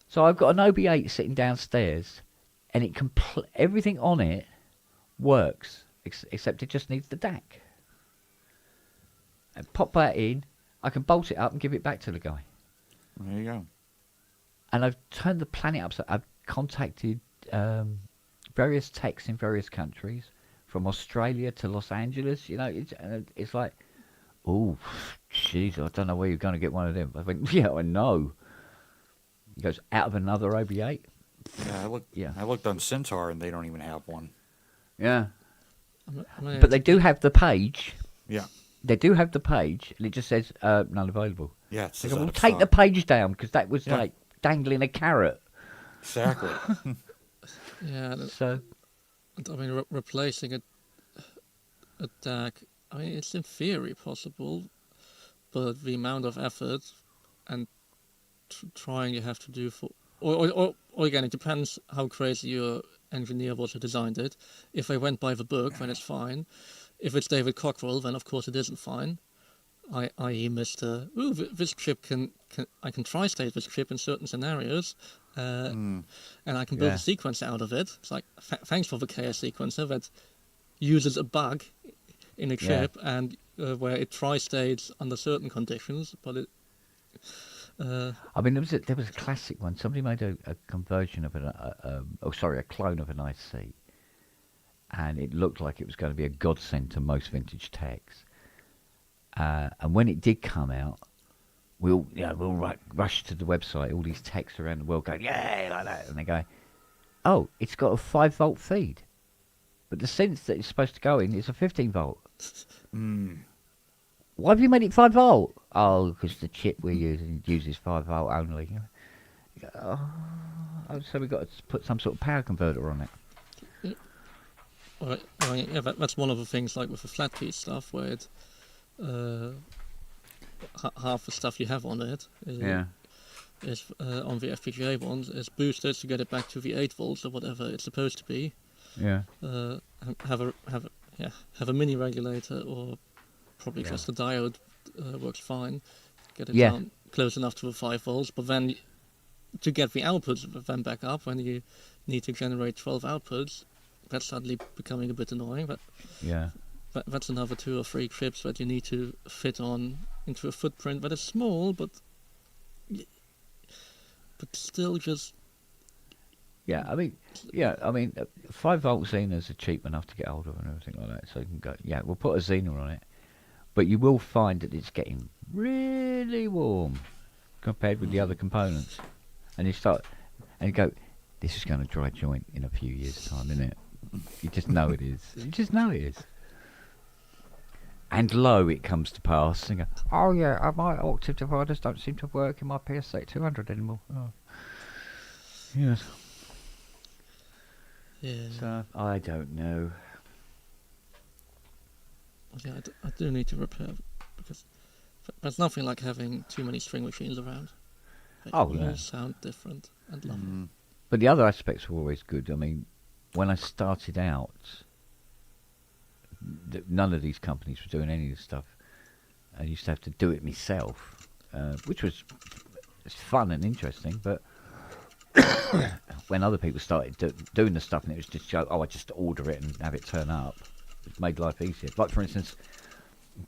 So I've got an OB8 sitting downstairs, and it everything on it works, except it just needs the DAC. And pop that in, I can bolt it up and give it back to the guy. There you go. And I've turned the planet upside. I've contacted various techs in various countries, from Australia to Los Angeles. You know, it's like, oh, jeez, I don't know where you're going to get one of them. I went, yeah, I know. He goes, out of another OB8. Yeah, I looked on Centaur and they don't even have one. Yeah, but they do have the page. Yeah, they do have the page, and it just says none available. Yeah, it says go, well, out of take stock. the page down, because that was like dangling a carrot. Exactly. Yeah. So, I mean, replacing a DAC, I mean, it's in theory possible, but the amount of effort and trying you have to do for, or again, it depends how crazy your engineer was who designed it. If they went by the book, then it's fine. If it's David Cockrell, then of course it isn't fine. I.e., Mr. Ooh, this chip I can tri-state this chip in certain scenarios, and I can build a sequence out of it. It's like, thanks for the KS sequencer that uses a bug in a chip and where it tri-states under certain conditions, but it. I mean, there was a classic one. Somebody made a conversion of a clone of an IC, and it looked like it was going to be a godsend to most vintage techs. And when it did come out, we'll rush to the website. All these techs around the world going, yeah, like that, and they go, oh, it's got a 5-volt feed, but the sense that it's supposed to go in is a 15-volt. Why have you made it 5-volt? Oh, because the chip we're using uses 5-volt only. Oh, so we've got to put some sort of power converter on it. Yeah, that's one of the things, like with the flat piece stuff, where it, half the stuff you have on it is on the FPGA ones is boosted to get it back to the 8 volts or whatever it's supposed to be. Yeah. Have a mini regulator, or probably just a diode works fine. Get it down close enough to the 5 volts, but then to get the outputs then back up when you need to generate 12 outputs, that's suddenly becoming a bit annoying. But that's another 2 or 3 chips that you need to fit on into a footprint that is small, but still just. Yeah, I mean, 5-volt Xenas are cheap enough to get hold of and everything like that. So you can go, we'll put a Xena on it, but you will find that it's getting really warm compared with the other components, and you go, this is going to dry joint in a few years' time, isn't it? You just know it is. You just know it is. And lo, it comes to pass, and go, oh yeah, my octave dividers don't seem to work in my PSA 200 anymore. Oh. Yes. Yeah. So I don't know. Yeah, I do need to repair, because there's nothing like having too many string machines around. They all sound different and lovely. But the other aspects were always good. I mean, when I started out, none of these companies were doing any of this stuff. I used to have to do it myself, which was fun and interesting. But when other people started doing the stuff, and it was just I just order it and have it turn up, it made life easier. Like, for instance,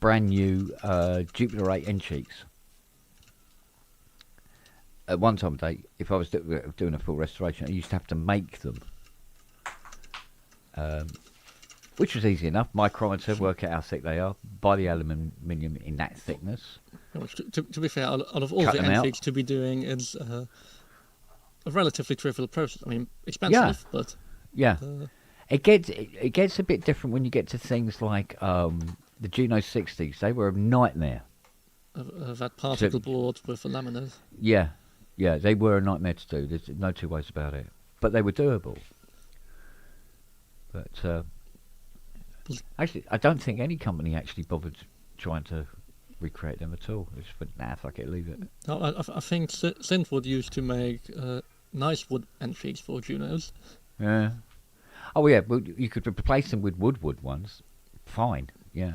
brand new Jupiter 8 end cheeks. At one time of day, if I was doing a full restoration, I used to have to make them, which was easy enough. Micrometer, work out how thick they are, buy the aluminium in that thickness, To be fair, out of all Cut the them out. antiques to be doing, it's a relatively trivial process. I mean, expensive, but Yeah. uh, It gets a bit different when you get to things like the Juno 60s. They were a nightmare. that particle board with the laminate. Yeah, they were a nightmare to do. There's no two ways about it. But they were doable. But actually, I don't think any company actually bothered trying to recreate them at all. They just went, nah, fuck it, leave it. No, I think Synthwood used to make nice wood antiques for Junos. Yeah. Oh yeah, well, you could replace them with wood ones. Fine, yeah.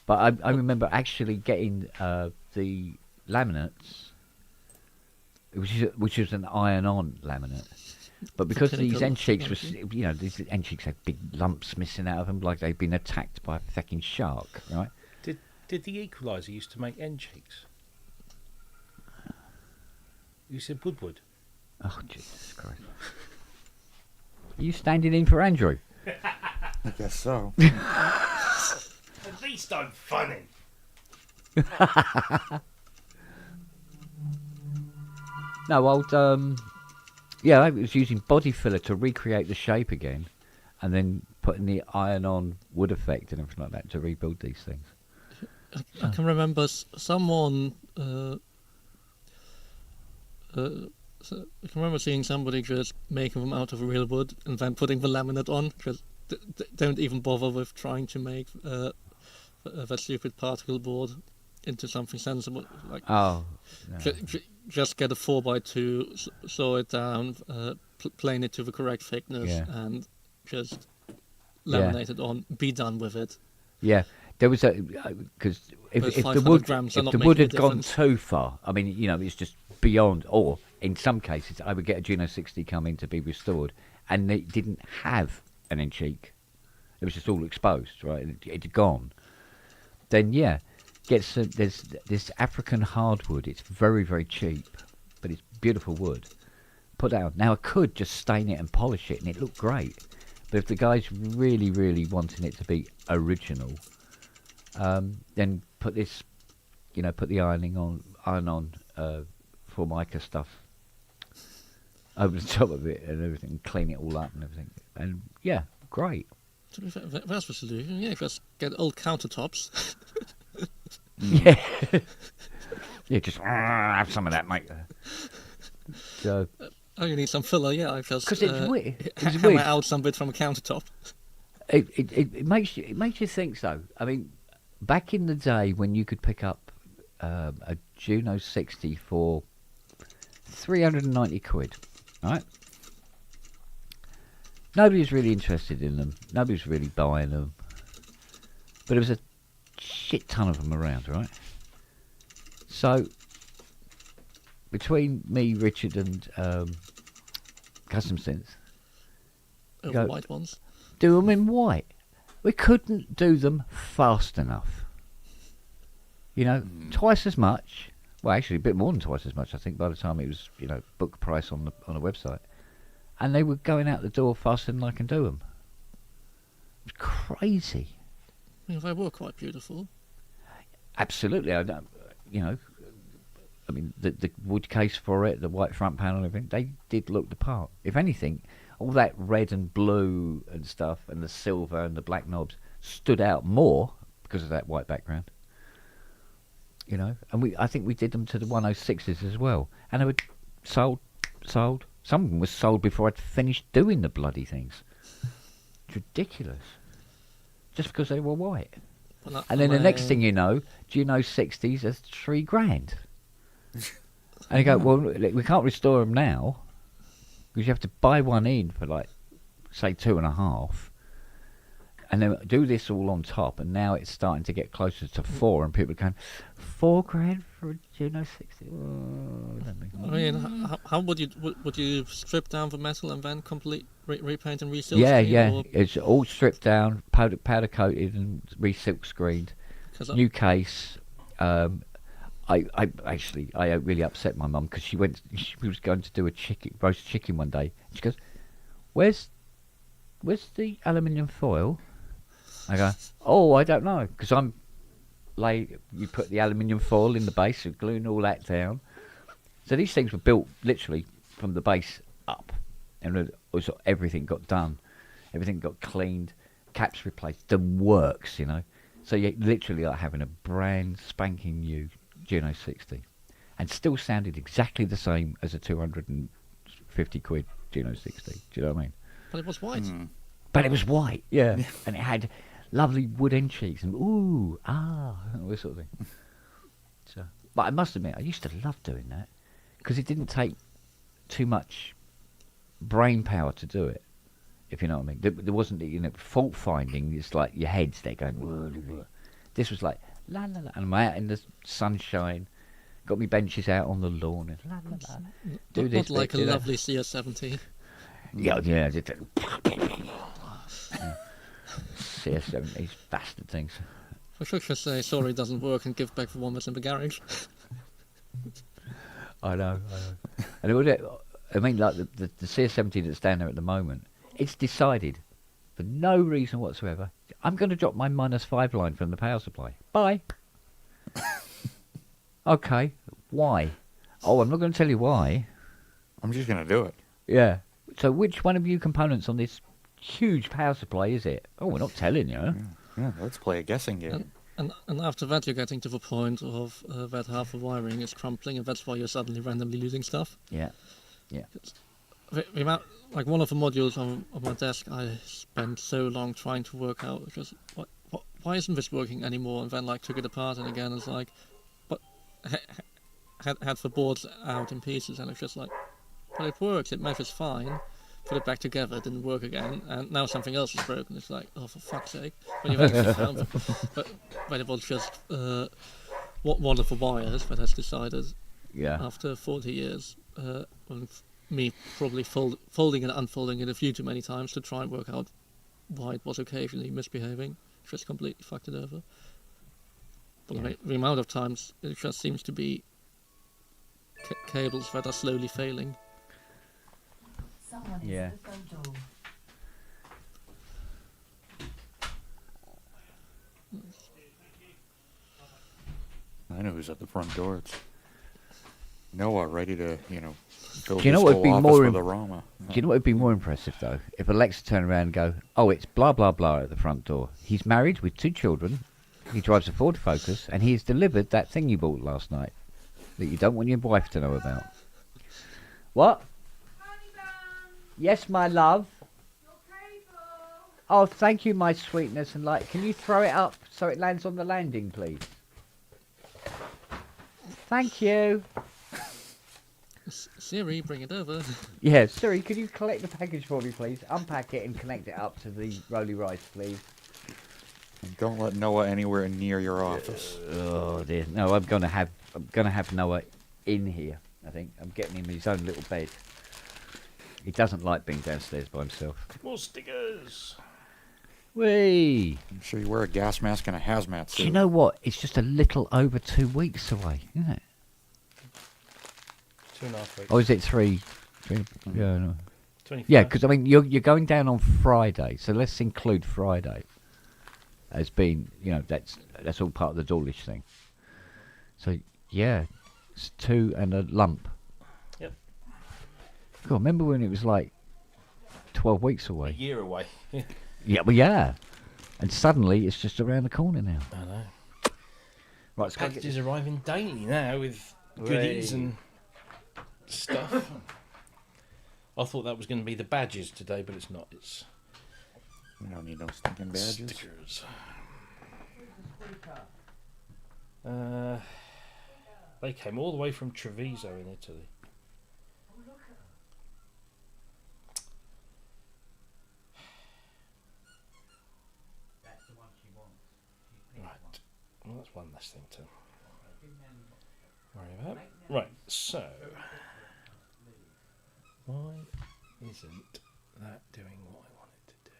But I remember actually getting the laminates, which was an iron-on laminate. But because these end cheeks was, these end cheeks had big lumps missing out of them, like they'd been attacked by a fucking shark, right? Did the Equalizer used to make end cheeks? You said Woodwood. Oh Jesus Christ! Are you standing in for Andrew? I guess so. At least I'm funny. No, I was using body filler to recreate the shape again, and then putting the iron-on wood effect and everything like that to rebuild these things. I can remember someone. I can remember seeing somebody just making them out of real wood and then putting the laminate on. Just don't even bother with trying to make that stupid particle board into something sensible. Like, Oh, no. just get a 4x2, saw it down, plane it to the correct thickness, Yeah. and just laminate it on. Be done with it. Yeah, there was because if Those the 500 wood grams are not if the wood making had a gone difference. too far, I mean, it's just beyond. Or in some cases, I would get a Juno 60 come in to be restored, and it didn't have an end cheek. It was just all exposed, right? It had gone. Then there's this African hardwood. It's very, very cheap, but it's beautiful wood. Put that on. Now I could just stain it and polish it, and it looked great. But if the guy's really, really wanting it to be original, then put this, put the iron on Formica stuff over the top of it and everything, clean it all up and everything, and yeah, great. To be fair, that's the solution. Yeah, just get old countertops. Yeah, yeah, just have some of that, mate. So, Oh, you need some filler? Yeah, I just because it's weird. It's hammer weird. out some bit from a countertop. It makes you think so. I mean, back in the day when you could pick up a Juno 60 for 390 quid, right? Nobody was really interested in them. Nobody was really buying them. But there was a shit ton of them around, right? So, between me, Richard, and Custom Synth, The white ones. do them in white. We couldn't do them fast enough. Twice as much. Well, actually, a bit more than twice as much. I think by the time it was, book price on the website, and they were going out the door faster than I can do them. It was crazy. I mean, they were quite beautiful. Absolutely, I don't. I mean, the wood case for it, the white front panel, and everything, they did look the part. If anything, all that red and blue and stuff, and the silver and the black knobs stood out more because of that white background. And I think we did them to the 106s as well, and they were sold. Some of them were sold before I'd finished doing the bloody things. It's ridiculous, just because they were white. And then the next thing you know, Juno 60s are $3,000. And you go, well, we can't restore them now because you have to buy one in for say 2.5, and then do this all on top. And now it's starting to get closer to 4, and people are going, $4,000 for a Juno 60. Oh, I mean, how would you strip down the metal and then complete repaint and resilk? Yeah. It's all stripped down, powder coated, and re-silk screened. New case. I really upset my mum because she was going to do a roast chicken one day. She goes, "Where's the aluminium foil?" I go, "Oh, I don't know," because I'm you put the aluminium foil in the base, and gluing all that down. So these things were built literally from the base up, and everything got done, everything got cleaned, caps replaced, the works, you know. So you literally are having a brand spanking new Geno 60, and still sounded exactly the same as a 250 quid Geno 60. Do you know what I mean? But it was white. But it was white, yeah, and it had lovely wood end cheeks and all this sort of thing. So, but I must admit, I used to love doing that because it didn't take too much brain power to do it. If you know what I mean, there wasn't, fault finding. It's like your head's there going. Whoa. This was like la la la, and I'm out in the sunshine, got me benches out on the lawn, and la la la. Do this, not like do a that. lovely CS70. Yeah. I did that. CS70s, bastard things. I should just say sorry doesn't work and give back the one that's in the garage. I know. And I mean, like the CS70 that's down there at the moment, it's decided, for no reason whatsoever, I'm going to drop my -5 line from the power supply. Bye. Okay, why? Oh, I'm not going to tell you why. I'm just going to do it. Yeah. So which one of you components on this huge power supply is it? Oh, we're not telling you. Yeah, let's play a guessing game. And after that, you're getting to the point of that half the wiring is crumpling, and that's why you're suddenly randomly losing stuff. Yeah. The amount, like one of the modules on my desk, I spent so long trying to work out just why isn't this working anymore? And then like took it apart, and again it's like, but had the boards out in pieces, and it's just like, but it works, it measures fine. Put it back together, it didn't work again, and now something else is broken. It's like, oh, for fuck's sake! When you eventually found, but it was just one of the wires that has decided, after 40 years, and me probably folding and unfolding it a few too many times to try and work out why it was occasionally misbehaving, just completely fucked it over. But the amount of times it just seems to be cables that are slowly failing. Someone is Yeah. at the front door. I know who's at the front door. It's Noah, ready to, fill Do you know his what would whole be office more with a Rama. Do you know what would be more impressive, though? If Alexa turned around and go, oh, it's blah, blah, blah at the front door. He's married with 2 children. He drives a Ford Focus, and he has delivered that thing you bought last night that you don't want your wife to know about. What? Yes, my love. Oh, thank you, my sweetness. And, can you throw it up so it lands on the landing, please? Thank you. Siri, bring it over. Yeah, Siri, could you collect the package for me, please? Unpack it and connect it up to the Rolly Rice, please. And don't let Noah anywhere near your office. Oh dear. No, I'm gonna have Noah in here. I think I'm getting him his own little bed. He doesn't like being downstairs by himself. More stickers. Whee! I'm sure you wear a gas mask and a hazmat suit. Do you know what? It's just a little over 2 weeks away, isn't it? 2.5 weeks. Or is it 3? Yeah, no. 25. Yeah, because I mean you're going down on Friday, so let's include Friday as being, that's all part of the Dawlish thing. So yeah, it's 2 and a lump. Yep. God, remember when it was like 12 weeks A away? year away. Yeah, well, yeah. And suddenly it's just around the corner now. I know. Right, let's go get Packages arriving daily now with goodies and stuff. I thought that was going to be the badges today, but it's not. It's We don't need no stinking badges. stickers. They came all the way from Treviso in Italy. Right. Well, that's one less thing to worry about. Right, so why isn't that doing what I want it to do?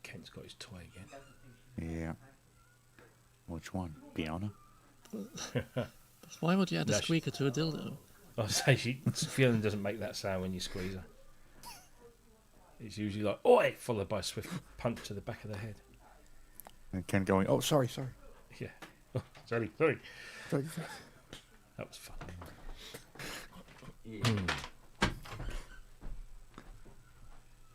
Kent's got his toy again. Yeah. Which one? Fiona? Why would you add a No, she- squeaker to a dildo? I say Fiona doesn't make that sound when you squeeze her. It's usually like "Oi!" followed by a swift punch to the back of the head. And Ken going, "Oh, sorry." Yeah. Oh, sorry. Sorry. That was fun.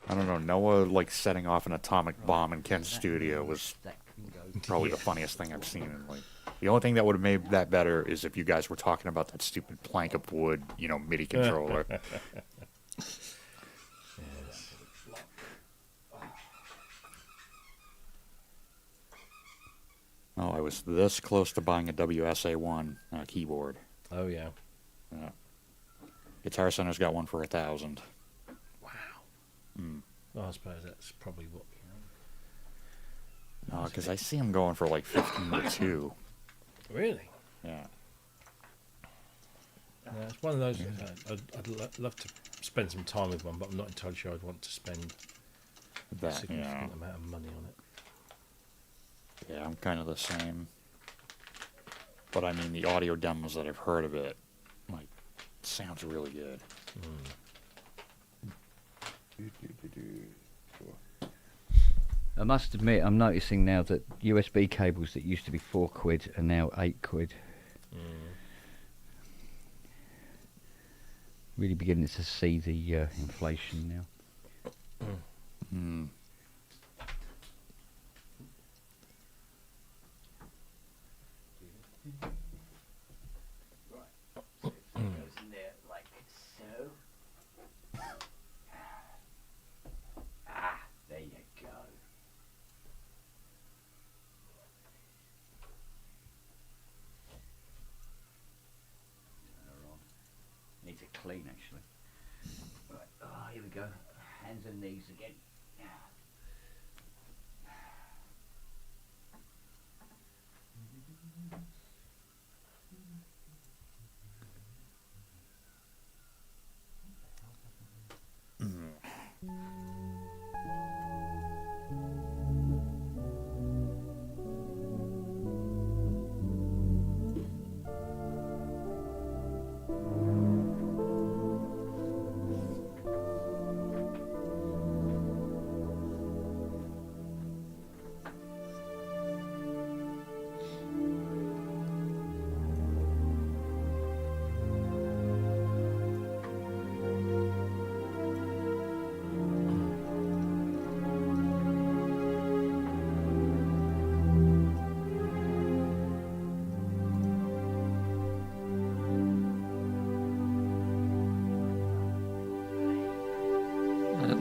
I don't know. Noah like setting off an atomic bomb in Ken's studio was probably the funniest thing I've seen. And like, the only thing that would have made that better is if you guys were talking about that stupid plank of wood, MIDI controller. Yes. Oh, I was this close to buying a WSA1 keyboard. Oh yeah. Guitar Center's got one for $1,000. Wow. Mm. Well, I suppose that's probably what. Because I see them going for like 15 to 2. Really? Yeah. It's one of those. I'd love to spend some time with one, but I'm not entirely sure I'd want to spend a That, significant amount of money on it. Yeah, I'm kind of the same. But I mean, the audio demos that I've heard of it, like, sounds really good. I must admit, I'm noticing now that USB cables that used to be £4 are now £8. Really beginning to see the inflation now. Mm. There you go. Turn her on. Needs it clean actually. Right. Oh, here we go. Hands and knees again.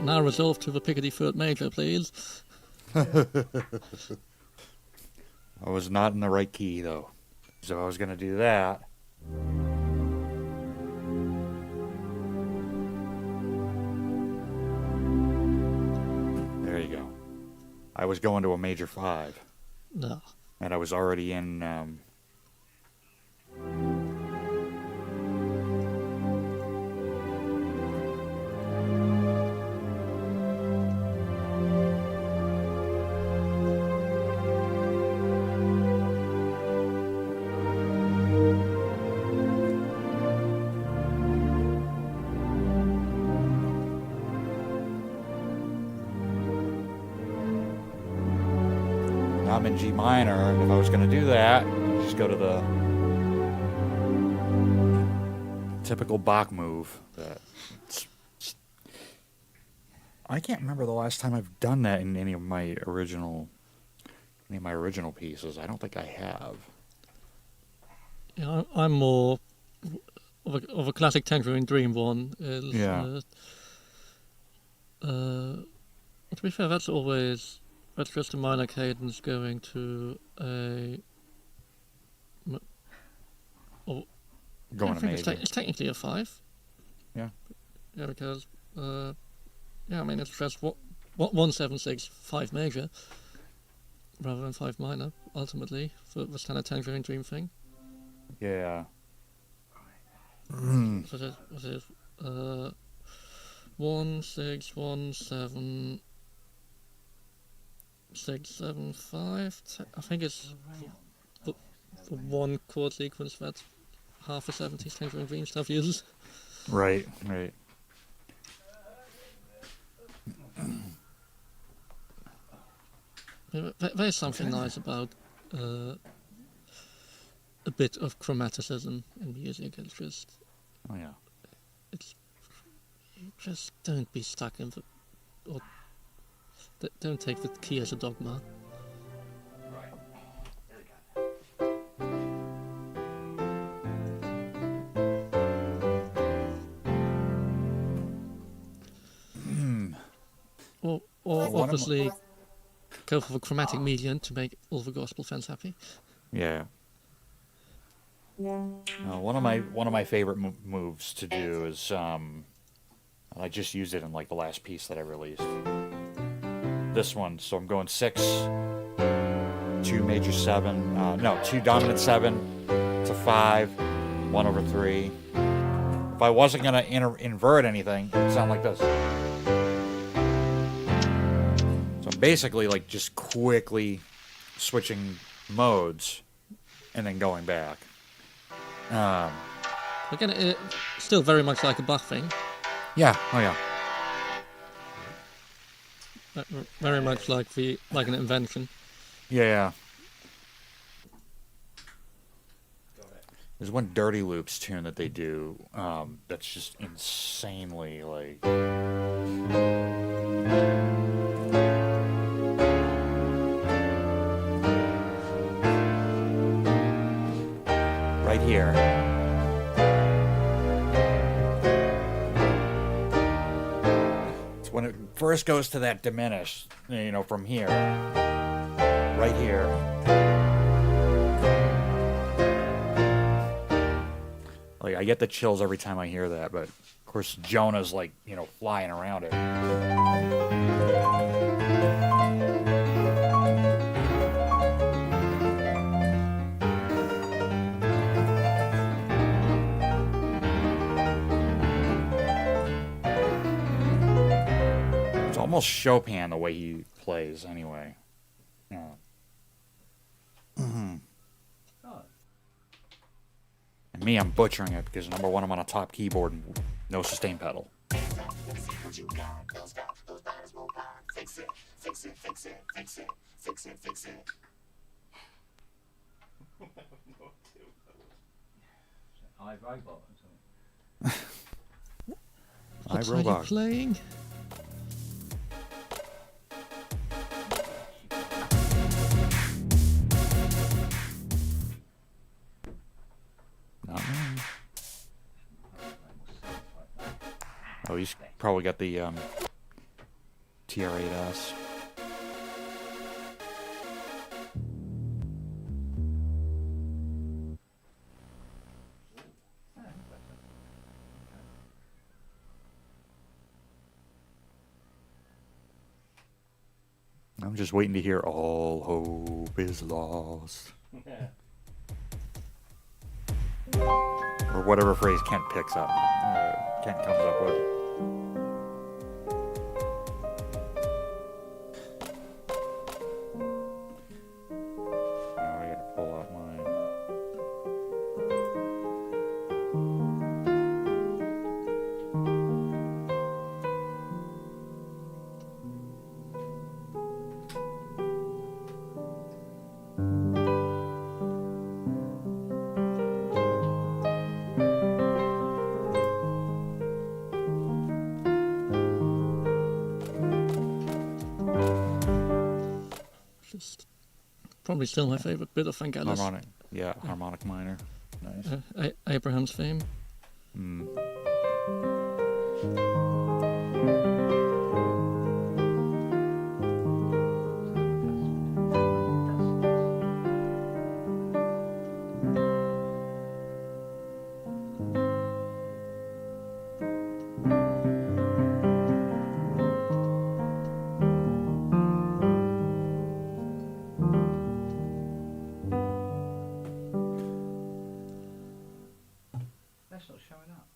Now resolve to the Picardy third major, please. I was not in the right key, though. So I was going to do that. There you go. I was going to a major 5. No. And I was already in... I'm in G minor, and if I was going to do that, just go to the typical Bach move. I can't remember the last time I've done that in any of my original pieces. I don't think I have. Yeah, I'm more of a classic Tangerine Dream one. Yeah. To be fair, that's just a minor cadence going to a. Going I to think major. it's technically a 5. Yeah. Yeah, because I mean it's just what 176 5 major rather than 5 minor ultimately for the standard Tangerine Dream thing. Yeah. So what is 1 6 1 7 6 7 5. I think it's the one chord sequence that half the 70s Tangerine Dream stuff uses. Right. There's something nice about a bit of chromaticism in music. It's just, Oh yeah. just don't be stuck in or don't take the key as a dogma. Or obviously go for the chromatic median to make all the gospel fans happy. Yeah. One of my favorite moves to do is I just used it in like the last piece that I released. This one, so I'm going 6, 2 major 7, no, 2 dominant 7 to 5, 1/3. If I wasn't gonna invert anything, it would sound like this. So I'm basically like just quickly switching modes and then going back. Again, it still very much like a Bach thing. Yeah. Oh yeah. Very much like an invention. Yeah. There's one Dirty Loops tune that they do that's just insanely like. Right here. It's when it first goes to that diminish, from here. Right here. Like, I get the chills every time I hear that, but of course Jonah's like, flying around it. It's almost Chopin the way he plays anyway. Yeah. And me, I'm butchering it because number one, I'm on a top keyboard and no sustain pedal. iRobot. What are you playing? Not me. Oh, he's probably got the TR-8S. I'm just waiting to hear all hope is lost. Or whatever phrase Kent picks up. Kent comes up with. Now I gotta pull out mine. Just probably still my favorite bit of Vangelis. Harmonic. Yeah, harmonic minor. Nice. Abraham's theme. That's not showing up.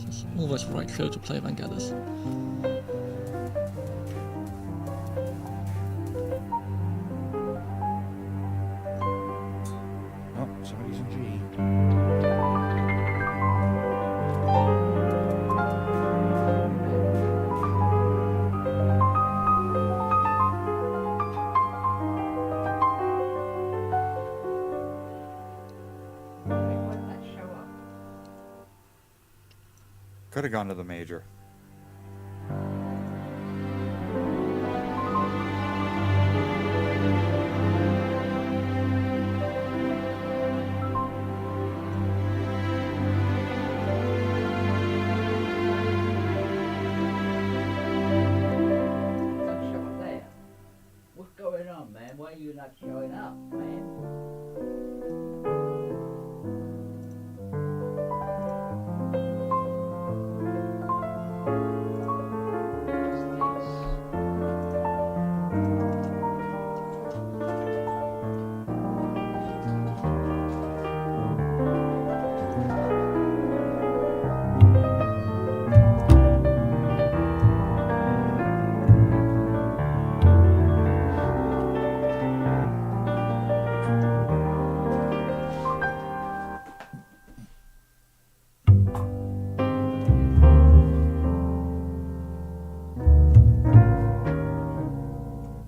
It's always the right show to play Vangelis. Oh, somebody's in G. Could have gone to the major. Show up there. What's going on, man? Why are you not showing up, man? What's this?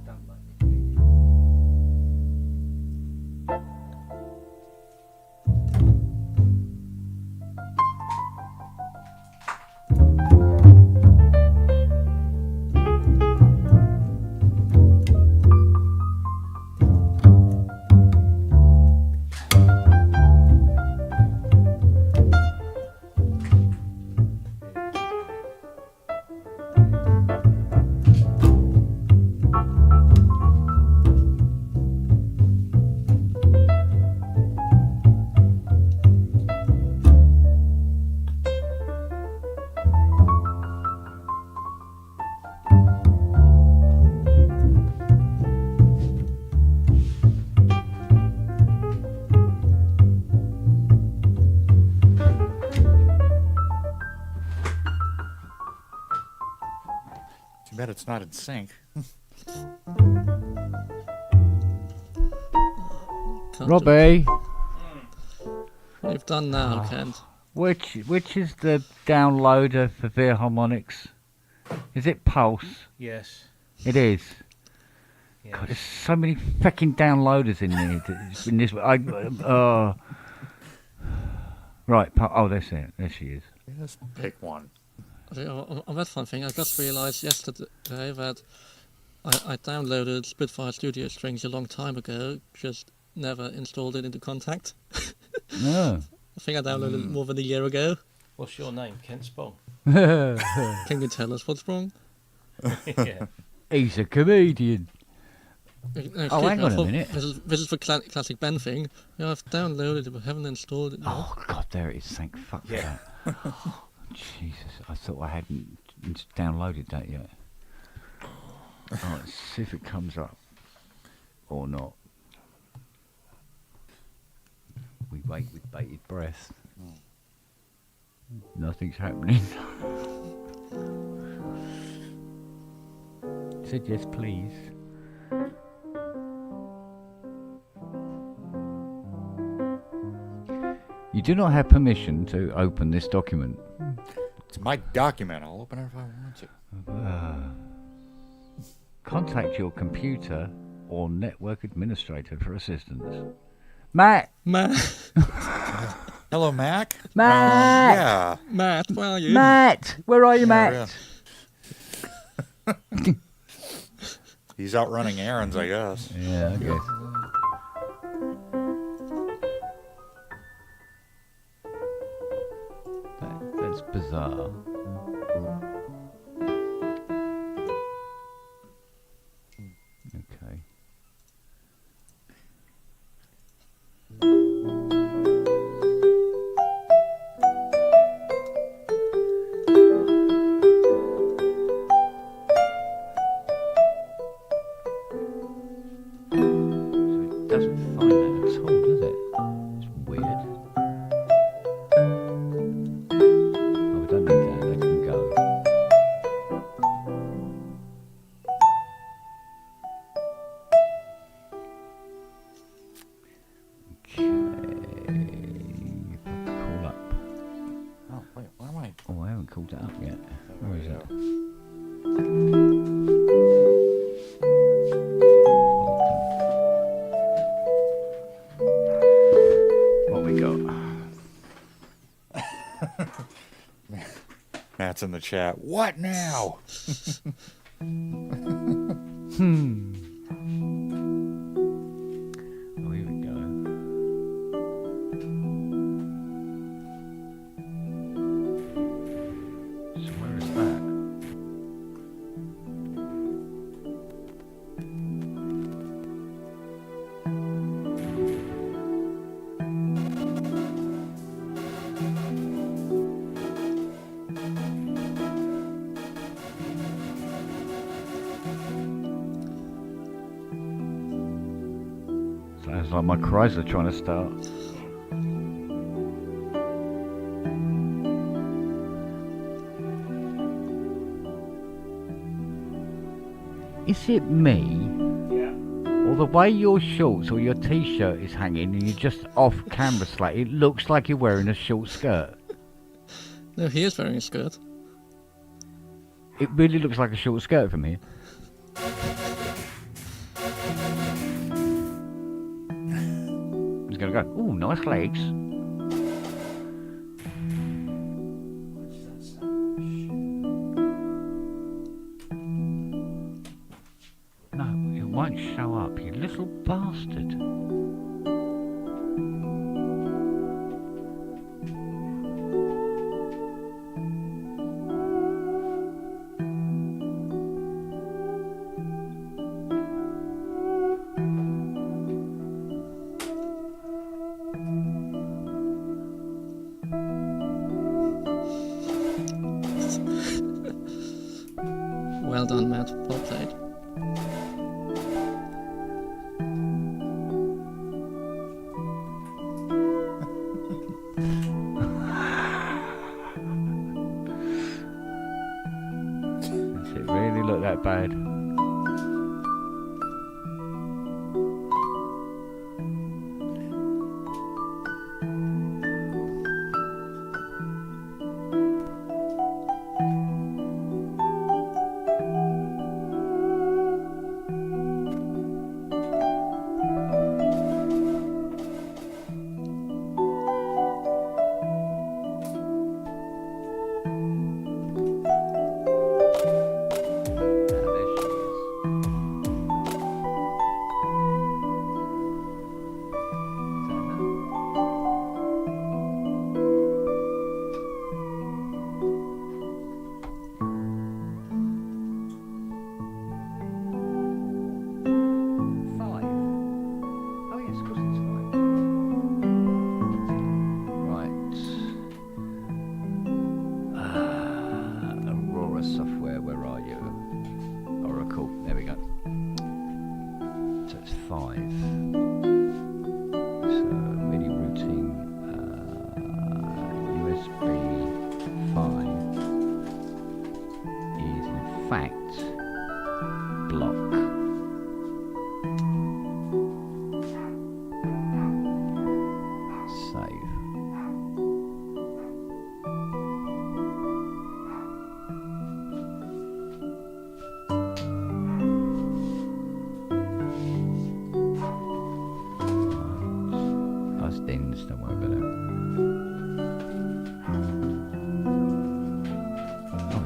Don't like this video. Too bad it's not in sync. Robbie, What you've done now, Kent. which is the downloader for Philharmonics? Is it Pulse? Yes. It is. yes. God, there's so many fucking downloaders in there. In this, right. Oh, that's it. There she is. Just pick one. On that fun thing, I just realised yesterday that I downloaded Spitfire Studio Strings a long time ago, just never installed it into Contact. No. I think I downloaded it more than a year ago. What's your name? Kent Spong. Can you tell us what's wrong? Yeah. He's a comedian. Excuse Oh, hang me, I on a thought minute. This is the classic Ben thing. Yeah, I've downloaded it but haven't installed it yet. Oh God, there it is. Thank fuck for Yeah. that. Jesus, I thought I hadn't downloaded that yet. Oh, let's see if it comes up or not. We wait with bated breath. Nothing's happening. Said yes, please. You do not have permission to open this document. It's my document. I'll open it if I want to. Contact your computer or network administrator for assistance. Matt! Matt, Hello, Mac. Matt! Yeah. Matt, where are you? Matt! Where are you, Yeah, Matt? yeah. He's out running errands, I guess. Yeah, I guess. That's bizarre. Okay. So it doesn't find that at all, does it? It's weird. Oh, we don't need that. They can go. Okay. If I call up. Oh, wait, where am I? Oh, I haven't called it up yet. Where is it? What we got? Matt's in the chat. What now? Oh, here we go. So where is that? Sounds like my Chrysler trying to start. Is it me? Yeah. Or the way your shorts or your t-shirt is hanging and you're just off camera slightly, it looks like you're wearing a short skirt. No, he is wearing a skirt. It really looks like a short skirt from here. He's gonna go, ooh, nice legs. No, it won't show up, you little bastard. Well done, Matt. Well played. Does it really look that bad?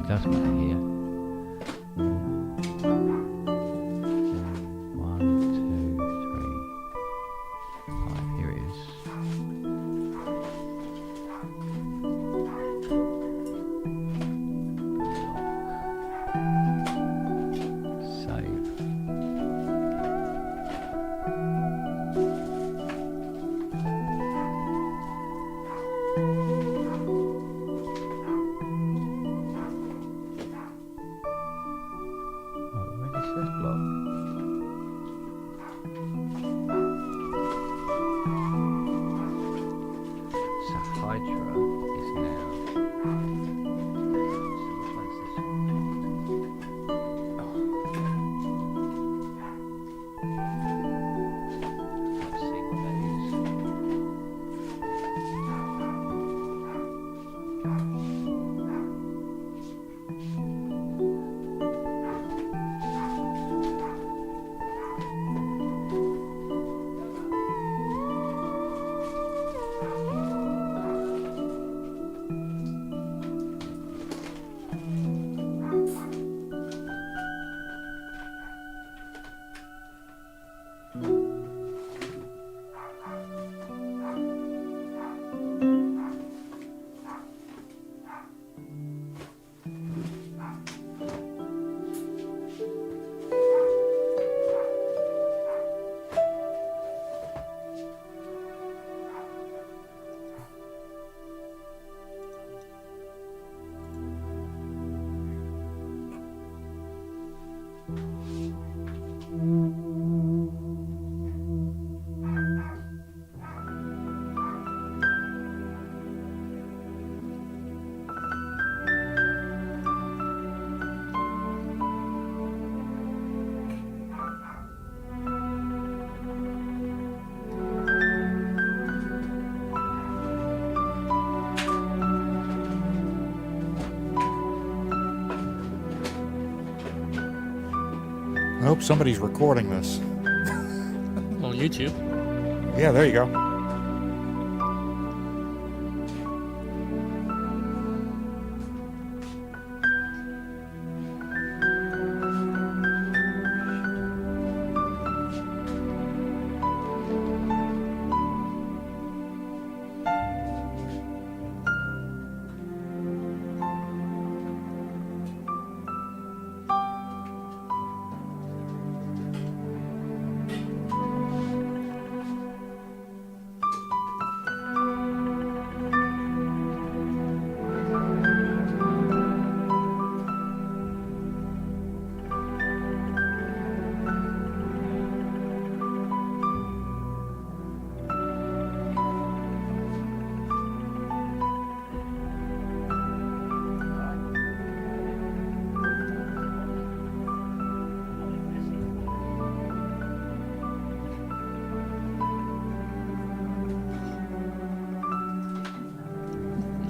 Does matter here. access block. So Hydra is now. So which one's this one? Let's see what that is. I hope somebody's recording this. On YouTube. Yeah, there you go.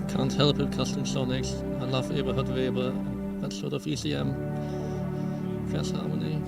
Can't help it, custom sonics. I love Eberhard Weber, that sort of ECM jazz harmony.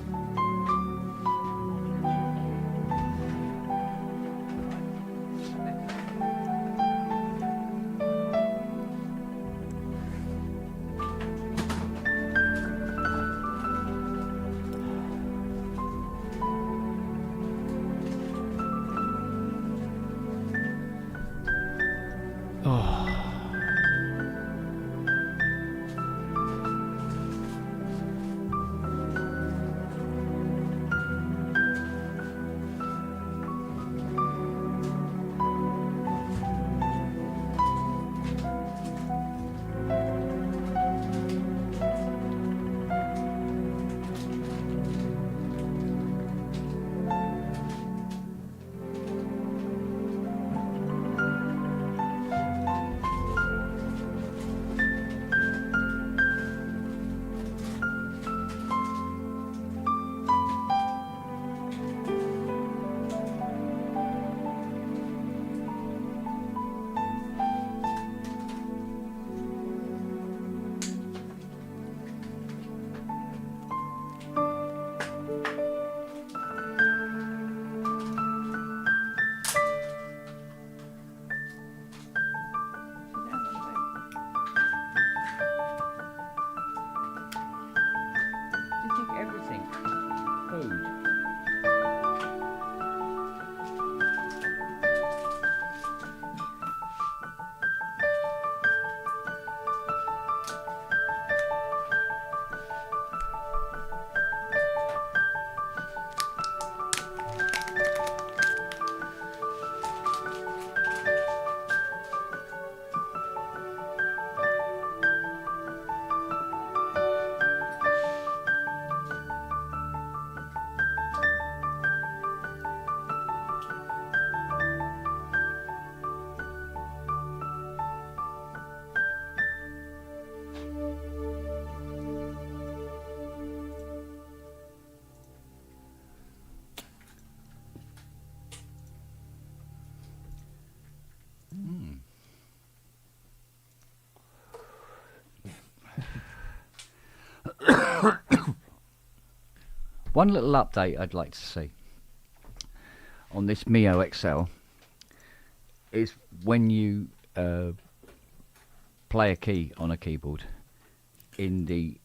One little update I'd like to see on this Mio XL is when you play a key on a keyboard in the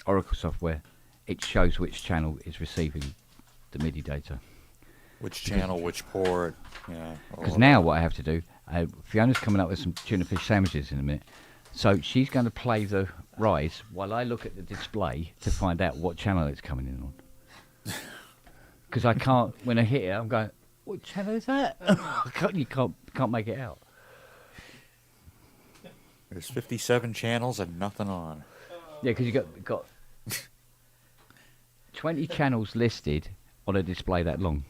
Oracle software, it shows which channel is receiving the MIDI data. Which channel, which port, yeah. Because now what I have to do, Fiona's coming up with some tuna fish sandwiches in a minute, so she's going to play the rise while I look at the display to find out what channel it's coming in on. Because I can't, when I hit it, I'm going, what channel is that? You can't make it out. There's 57 channels and nothing on. Yeah, because you got 20 channels listed on a display that long.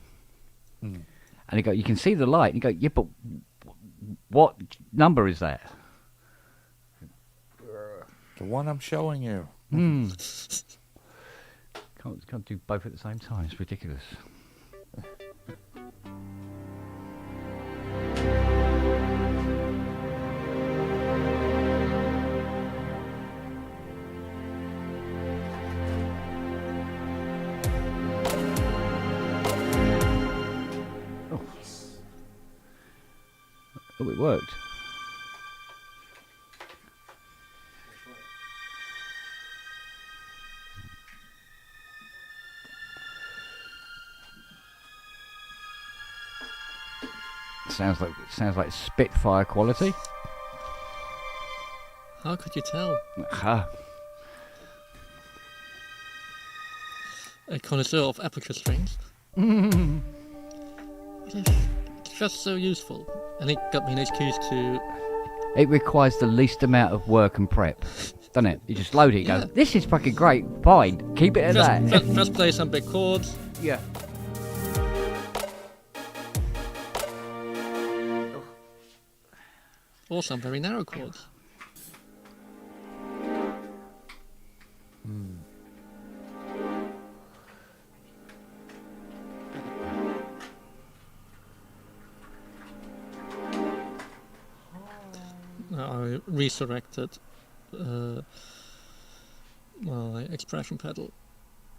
And you can see the light, and you go, yeah, but what number is that? The one I'm showing you. Can't do both at the same time. It's ridiculous. Oh, it worked. Sounds like Spitfire quality. How could you tell? A connoisseur of aperture strings. It's just so useful, and it got me an excuse to. It requires the least amount of work and prep, doesn't it? You just load it, and go, this is fucking great, fine, keep it at that. Just play some big chords. Yeah. Or some very narrow chords. I resurrected my expression pedal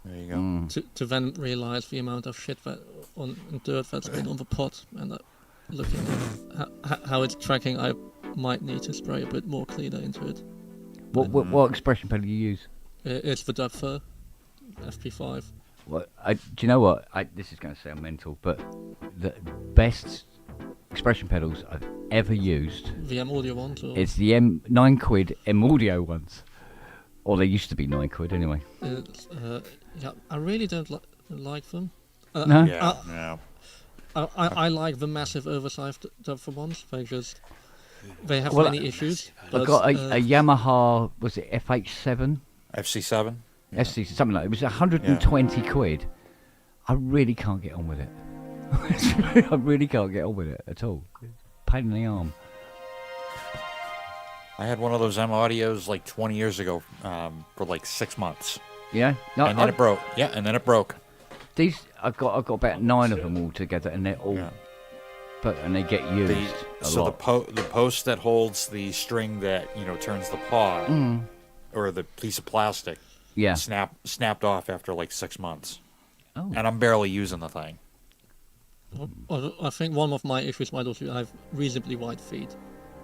There you go. to then realize the amount of shit and dirt that's been on the pot, and looking at how it's tracking, I might need to spray a bit more cleaner into it. What expression pedal do you use? It's the Dubfer FP5. Well, do you know what? This is going to sound mental, but the best expression pedals I've ever used. The M Audio ones? Or? It's the £9 M Audio ones. Or they used to be £9 anyway. Yeah, I really don't like them. No? Yeah. I like the massive oversized Dubfer ones. They have Well, many issues. I've got a Yamaha, was it FH7? FC7? FC, something like that. It was 120 quid. I really can't get on with it. I really can't get on with it at all. Pain in the arm. I had one of those M Audios like 20 years ago for like 6 months. Yeah? No, And then it broke. Yeah, and then it broke. These, I've got about 9 of them all together, and they're all... Yeah. And they get used a lot. The post that holds the string that, turns the paw, or the piece of plastic, Yeah. snapped off after like 6 months. Oh. And I'm barely using the thing. Well, I think one of my issues might also be I have reasonably wide feet.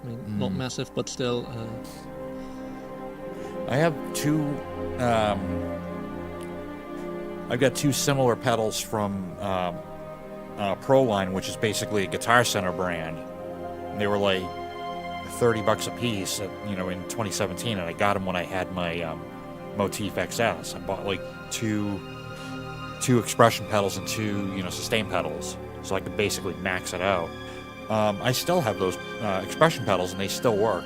I mean, not massive, but still. I have I've got two similar pedals from Proline, which is basically a Guitar Center brand. And they were like $30 a piece, in 2017, and I got them when I had my Motif XS. I bought like two expression pedals and two, sustain pedals, so I could basically max it out. I still have those expression pedals, and they still work.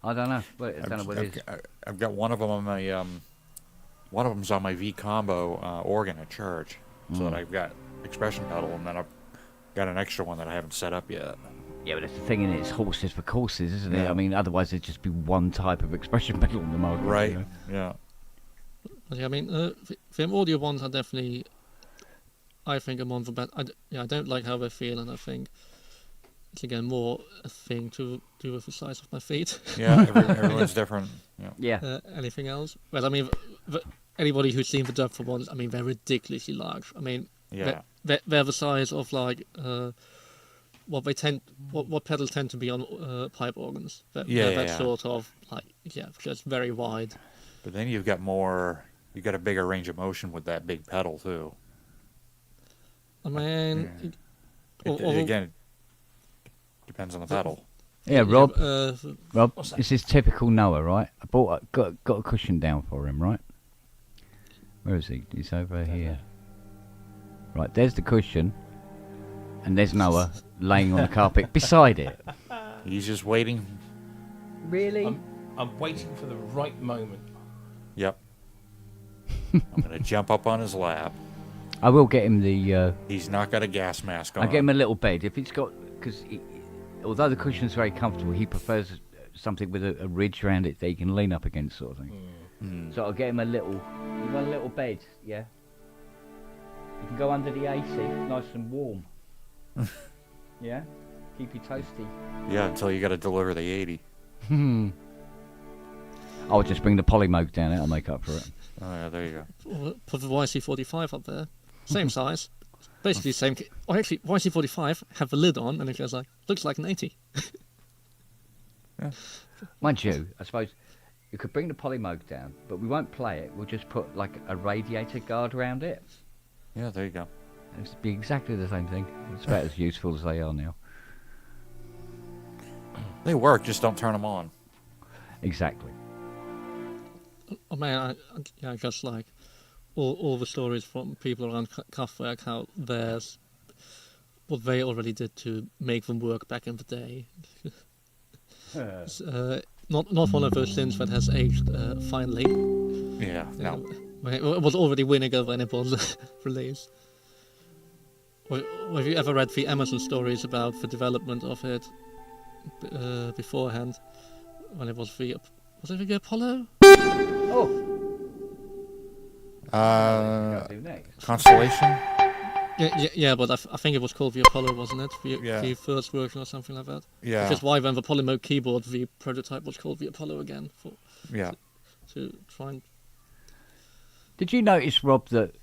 I don't know. I don't know what it is. I've got one of them on my one of them's on my V combo organ at church, so that I've got expression pedal, and then I've got an extra one that I haven't set up yet. Yeah, but that's the thing, it's horses for courses, isn't it? Yeah. I mean, otherwise there'd just be one type of expression pedal on the market. Right. You know? Yeah. But yeah, I mean, the audio ones are definitely, I think, among the best. I don't like how they feel, and I think it's again more a thing to do with the size of my feet. Yeah, everyone's different. Yeah. Yeah. Anything else? Well, I mean, anybody who's seen the depth ones, I mean, they're ridiculously large. I mean, Yeah. they're the size of like what pedals tend to be on pipe organs. They're that sort of like just very wide. But then you've got a bigger range of motion with that big pedal too. I mean, Again, it depends on the pedal. Yeah, Rob. Rob, What's that? this is typical Noah, right? Got a cushion down for him, right? Where is he? He's over here. Right, there's the cushion, and there's Noah laying on the carpet beside it. He's just waiting. Really? I'm waiting for the right moment. Yep. I'm gonna jump up on his lap. I will get him the. He's not got a gas mask on. I'll get him a little bed if it's got, because although the cushion's very comfortable, he prefers something with a ridge around it that he can lean up against, sort of thing. So I'll get him a little. You want a little bed, yeah? You can go under the AC, nice and warm. Yeah, keep you toasty. Yeah, until you got to deliver the 80. I'll just bring the polymoke down. That'll make up for it. Oh yeah, there you go. Put the YC45 up there, same size, basically same. Or actually, YC45 have the lid on, and it goes like looks like an 80. Mind you, I suppose you could bring the polymoke down, but we won't play it. We'll just put like a radiator guard around it. Yeah, there you go. It'll be exactly the same thing. It's about as useful as they are now. They work, just don't turn them on. Exactly. Oh man, I just like all the stories from people around Kraftwerk, how there's what they already did to make them work back in the day. It's, not one of those things that has aged finely. Yeah, no. It was already winning when it was released. Have you ever read the Amazon stories about the development of it beforehand? When it was the Apollo? Oh. Do next. Constellation? Yeah, but I think it was called the Apollo, wasn't it? The first version or something like that. Yeah. Which is why when the Polymoke keyboard, the prototype was called the Apollo again. To try and... Did you notice, Rob, that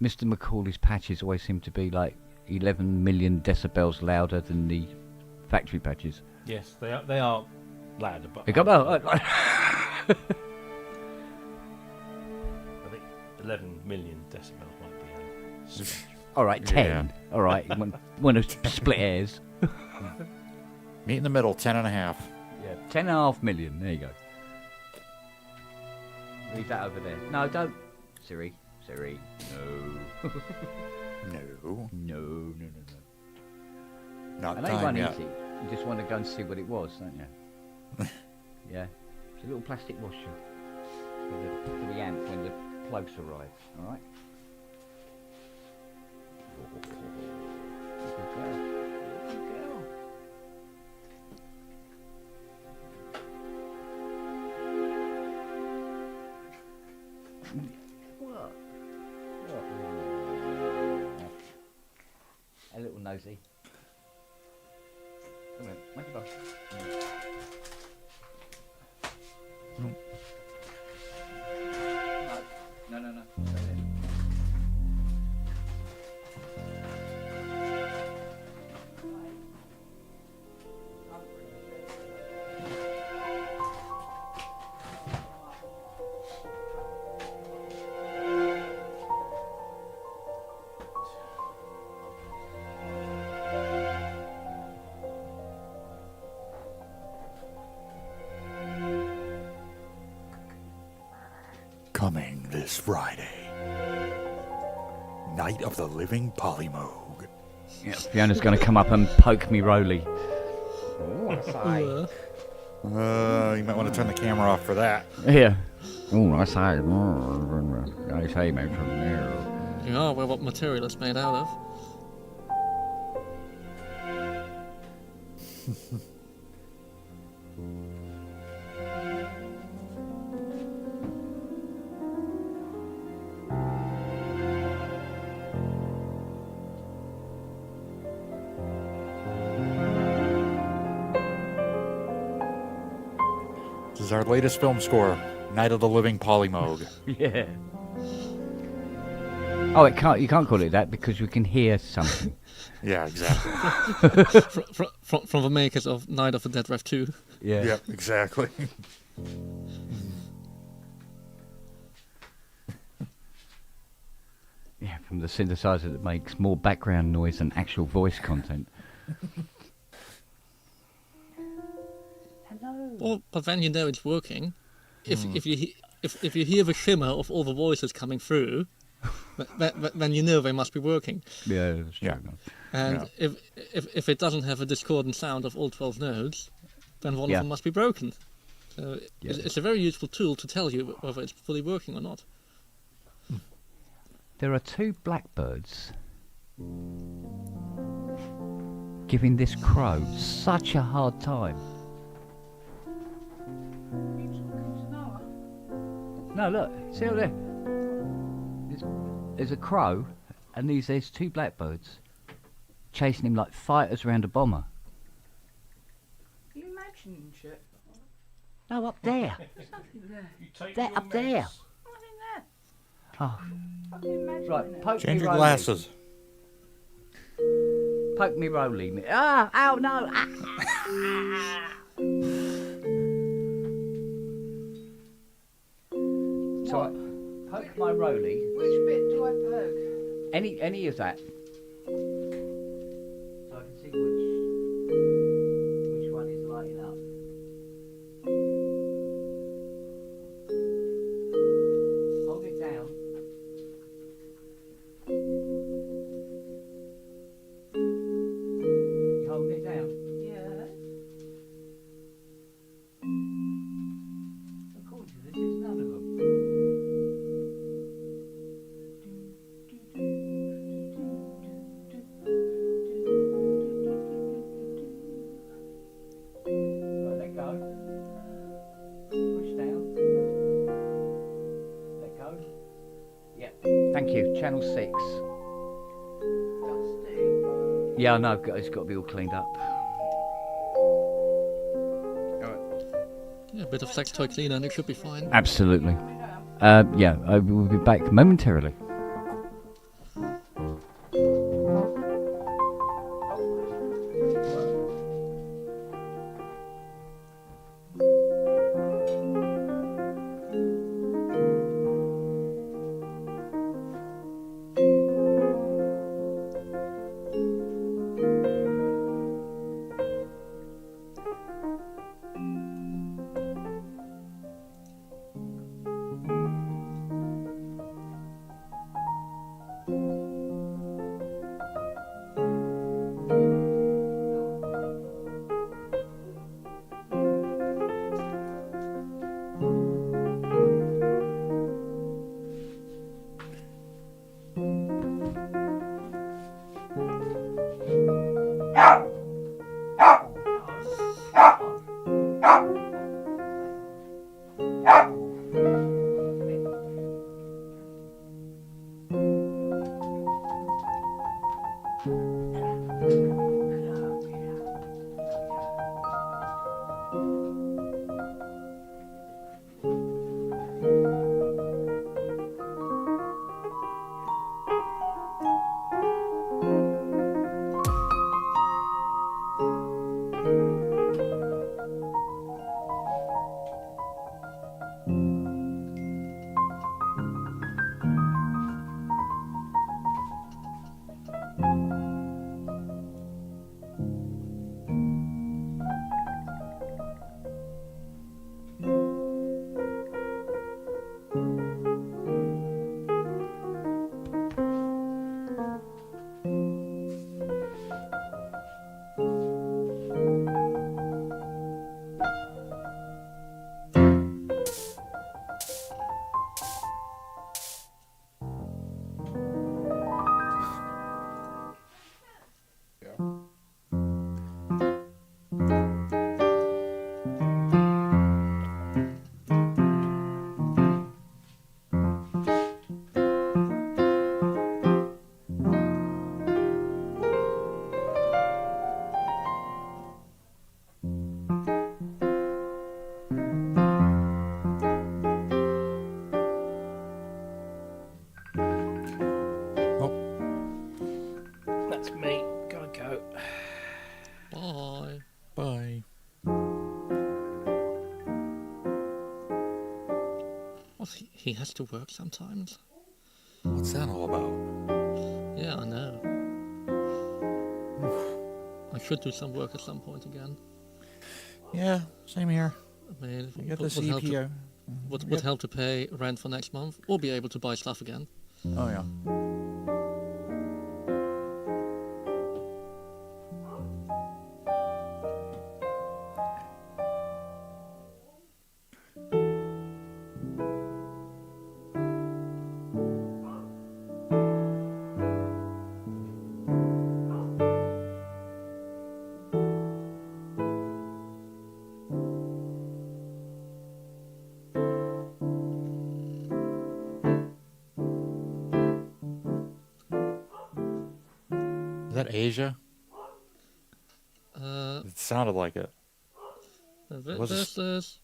Mr. Macaulay's patches always seem to be like 11 million decibels louder than the factory patches? Yes, they are louder, but They go, I think 11 million decibels might be a stretch. all right, 10. Yeah. All right, you want to split hairs? Meet in the middle, 10.5. Yeah, 10.5 million. There you go. Leave that over there. No, don't. Siri. No. No. Not I know you time won't yet. eat it. You just want to go and see what it was, don't you? Yeah. It's a little plastic washer for the amp when the plugs arrive. All right. Good girl. Good girl. What? A little nosy. Come on, make it off. No. Coming this Friday. Night of the Living Polymoog. Yeah, Fiona's going to come up and poke me roly. You might want to turn the camera off for that. Yeah. Oh, I say. I say, mate, from there. You know what material it's made out of. This is our latest film score, Night of the Living Polymoog. Yeah. Oh, you can't call it that because we can hear something. Yeah, exactly. From the makers of Night of the Dead Rev 2. Yeah. Yep, exactly. Yeah, from the synthesizer that makes more background noise than actual voice content. Hello. Well, but then you know it's working. If you hear the shimmer of all the voices coming through, then you know they must be working. Yeah, that's true. Yeah. And if it doesn't have a discordant sound of all 12 nodes, then one of them must be broken. So it's a very useful tool to tell you whether it's fully working or not. There are two blackbirds giving this crow such a hard time. No, look, see over there. There's a crow, and there's two blackbirds chasing him like fighters around a bomber. Are you imagining shit? No, up there. There's nothing there. They're up there. Nothing there. Oh, I can imagine right. it. Poke Change me your Rolly. glasses. Poke me Rolly. Ah, ow, no. Ah. So I poke my Rolly. Which bit do I poke? Any of that. So I can see which one is lighting up. Hold it down. You holding it down? Yeah. According to this, it's none of them. Right, let go. Push down. Let go. Yeah. Thank you. Channel 6. Dusty. Yeah, I know. It's got to be all cleaned up. Yeah, a bit of sex toy cleaner and it should be fine. Absolutely. Yeah, I will be back momentarily. Bye. Well, he has to work sometimes. What's that all about? Yeah, I know. I should do some work at some point again. Yeah, same here. I mean, I get the would help to, CPO. would help to pay rent for next month, or be able to buy stuff again. Oh, yeah. Is that Asia? It sounded like it. Was it- There's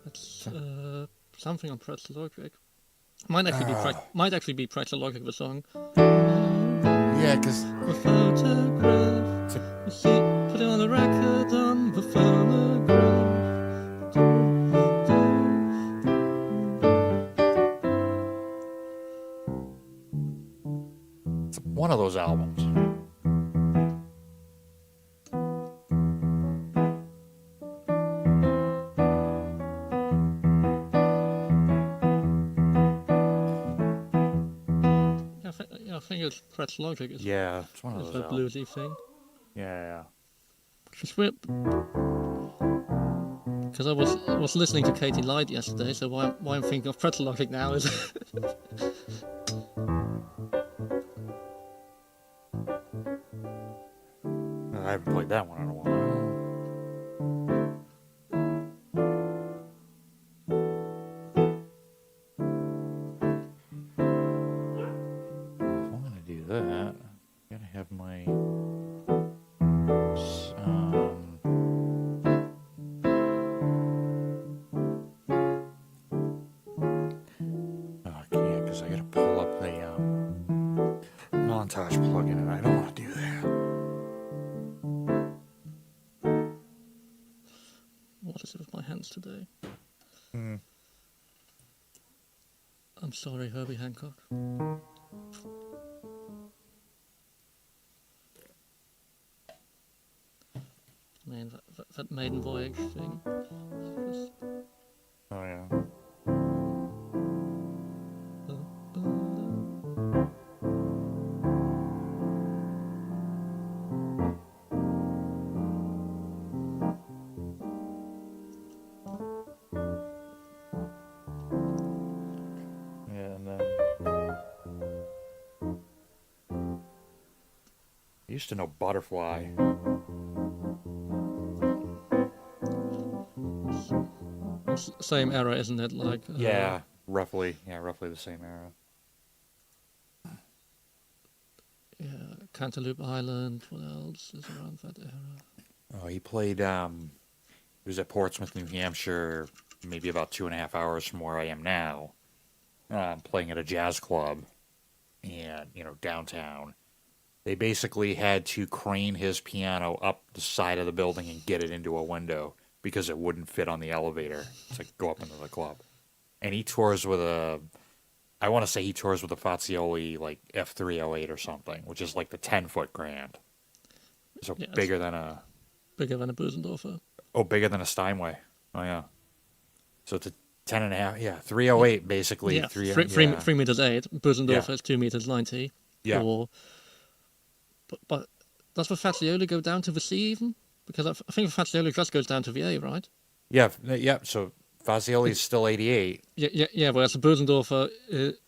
it's something on Pretzel Logic. Might actually be Pretzel Logic, the song. Yeah, because The photograph. You see, put it on the record on the phonograph. it's one of those albums. I think it's Pretzel Logic. Yeah, it's one of It's those a albums. bluesy thing. Yeah. Just whip. Because I was listening to Katie Light yesterday, so why I'm thinking of Pretzel Logic now is I haven't played that one in a while. If I'm gonna do that, I gotta have my yeah, because I gotta pull up the montage plugin, and I don't want to do that. what is it with my hands today? Hmm. I'm sorry, Herbie Hancock. I mean, that maiden voyage thing. Oh yeah. Yeah, and then I used to know Butterfly. Same era, isn't it? Like Yeah, roughly the same era. yeah, Cantaloupe Island. What else is around that era? Oh, he played. He was at Portsmouth, New Hampshire, maybe about 2.5 hours from where I am now, playing at a jazz club, and downtown. They basically had to crane his piano up the side of the building and get it into a window because it wouldn't fit on the elevator to go up into the club. And he tours with I want to say he tours with a Fazioli like F308 or something, which is like the 10-foot grand. So Yeah, bigger than a Bosendorfer. bigger than a Steinway. Oh yeah. So it's a 10.5. Yeah, 308 basically. Yeah, 3 3 meters 8. Bosendorfer Yeah. is 2 meters 90. Yeah. But does the Fazioli go down to the C even? Because I think the Fazioli just goes down to the A, right? Yeah. So Fazioli is still 88. Yeah. Whereas the Bosendorfer,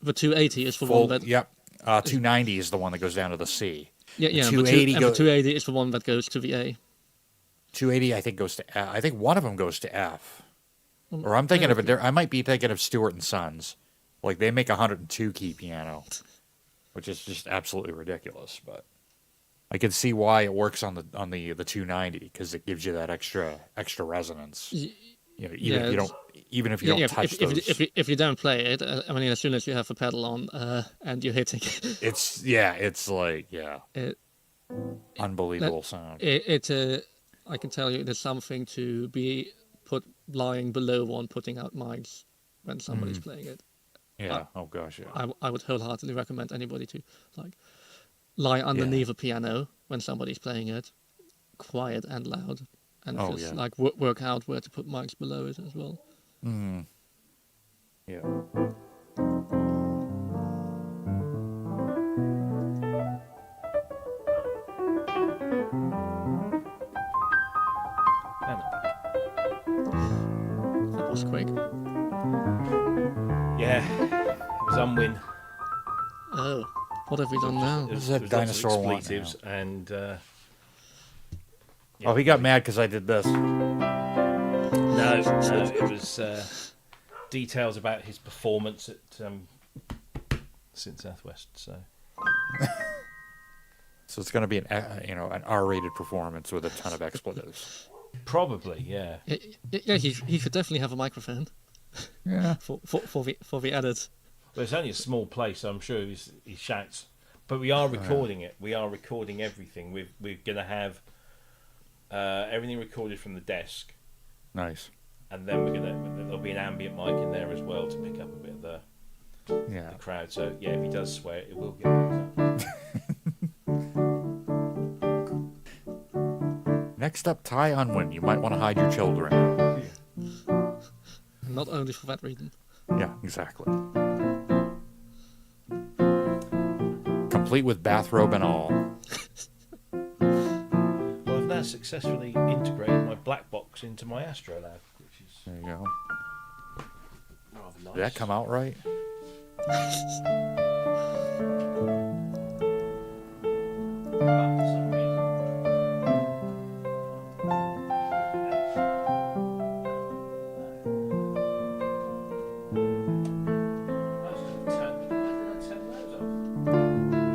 the 280 is the Full. one that. Yep. 290 is the one that goes down to the C. Yeah. The The 280 the 280 is the one that goes to the A. 280 I think goes to F. I think one of them goes to F. Or I'm thinking of it. I might be thinking of Stewart and Sons. Like they make a 102 key piano, which is just absolutely ridiculous. But I can see why it works on the 290 because it gives you that extra resonance. Even if you don't touch those. If you don't play it, I mean, as soon as you have a pedal on and you're hitting, It's like. Unbelievable sound. I can tell you, it is something to be put lying below one, putting out mics when somebody's playing it. Yeah. Oh gosh. Yeah. I would wholeheartedly recommend anybody to like lie underneath a piano when somebody's playing it, quiet and loud, and just like work out where to put mics below it as well. Yeah. That was quick. Yeah, it was unwin. Oh, what have we done now? It was that lots of dinosaur want expletives and. Oh, he got mad because I did this. No, it was details about his performance at St Southwest. So So it's going to be an R-rated performance with a ton of expletives. probably, yeah. Yeah, he should definitely have a microphone. Yeah. For the edit. Well, it's only a small place, so I'm sure he shouts. But we are recording it. We are recording everything. We're going to have everything recorded from the desk, Nice. and then there'll be an ambient mic in there as well to pick up a bit of the crowd. So yeah, if he does swear, it will get picked up. Next up, Ty Unwin. You might want to hide your children. Not only for that reason. Yeah, exactly. Complete with bathrobe and all. Well, I've now successfully integrated my black box into my Astrolab, which is There you go. rather nice. Did that come out right? But for some reason- I was gonna turn- why did I turn those off?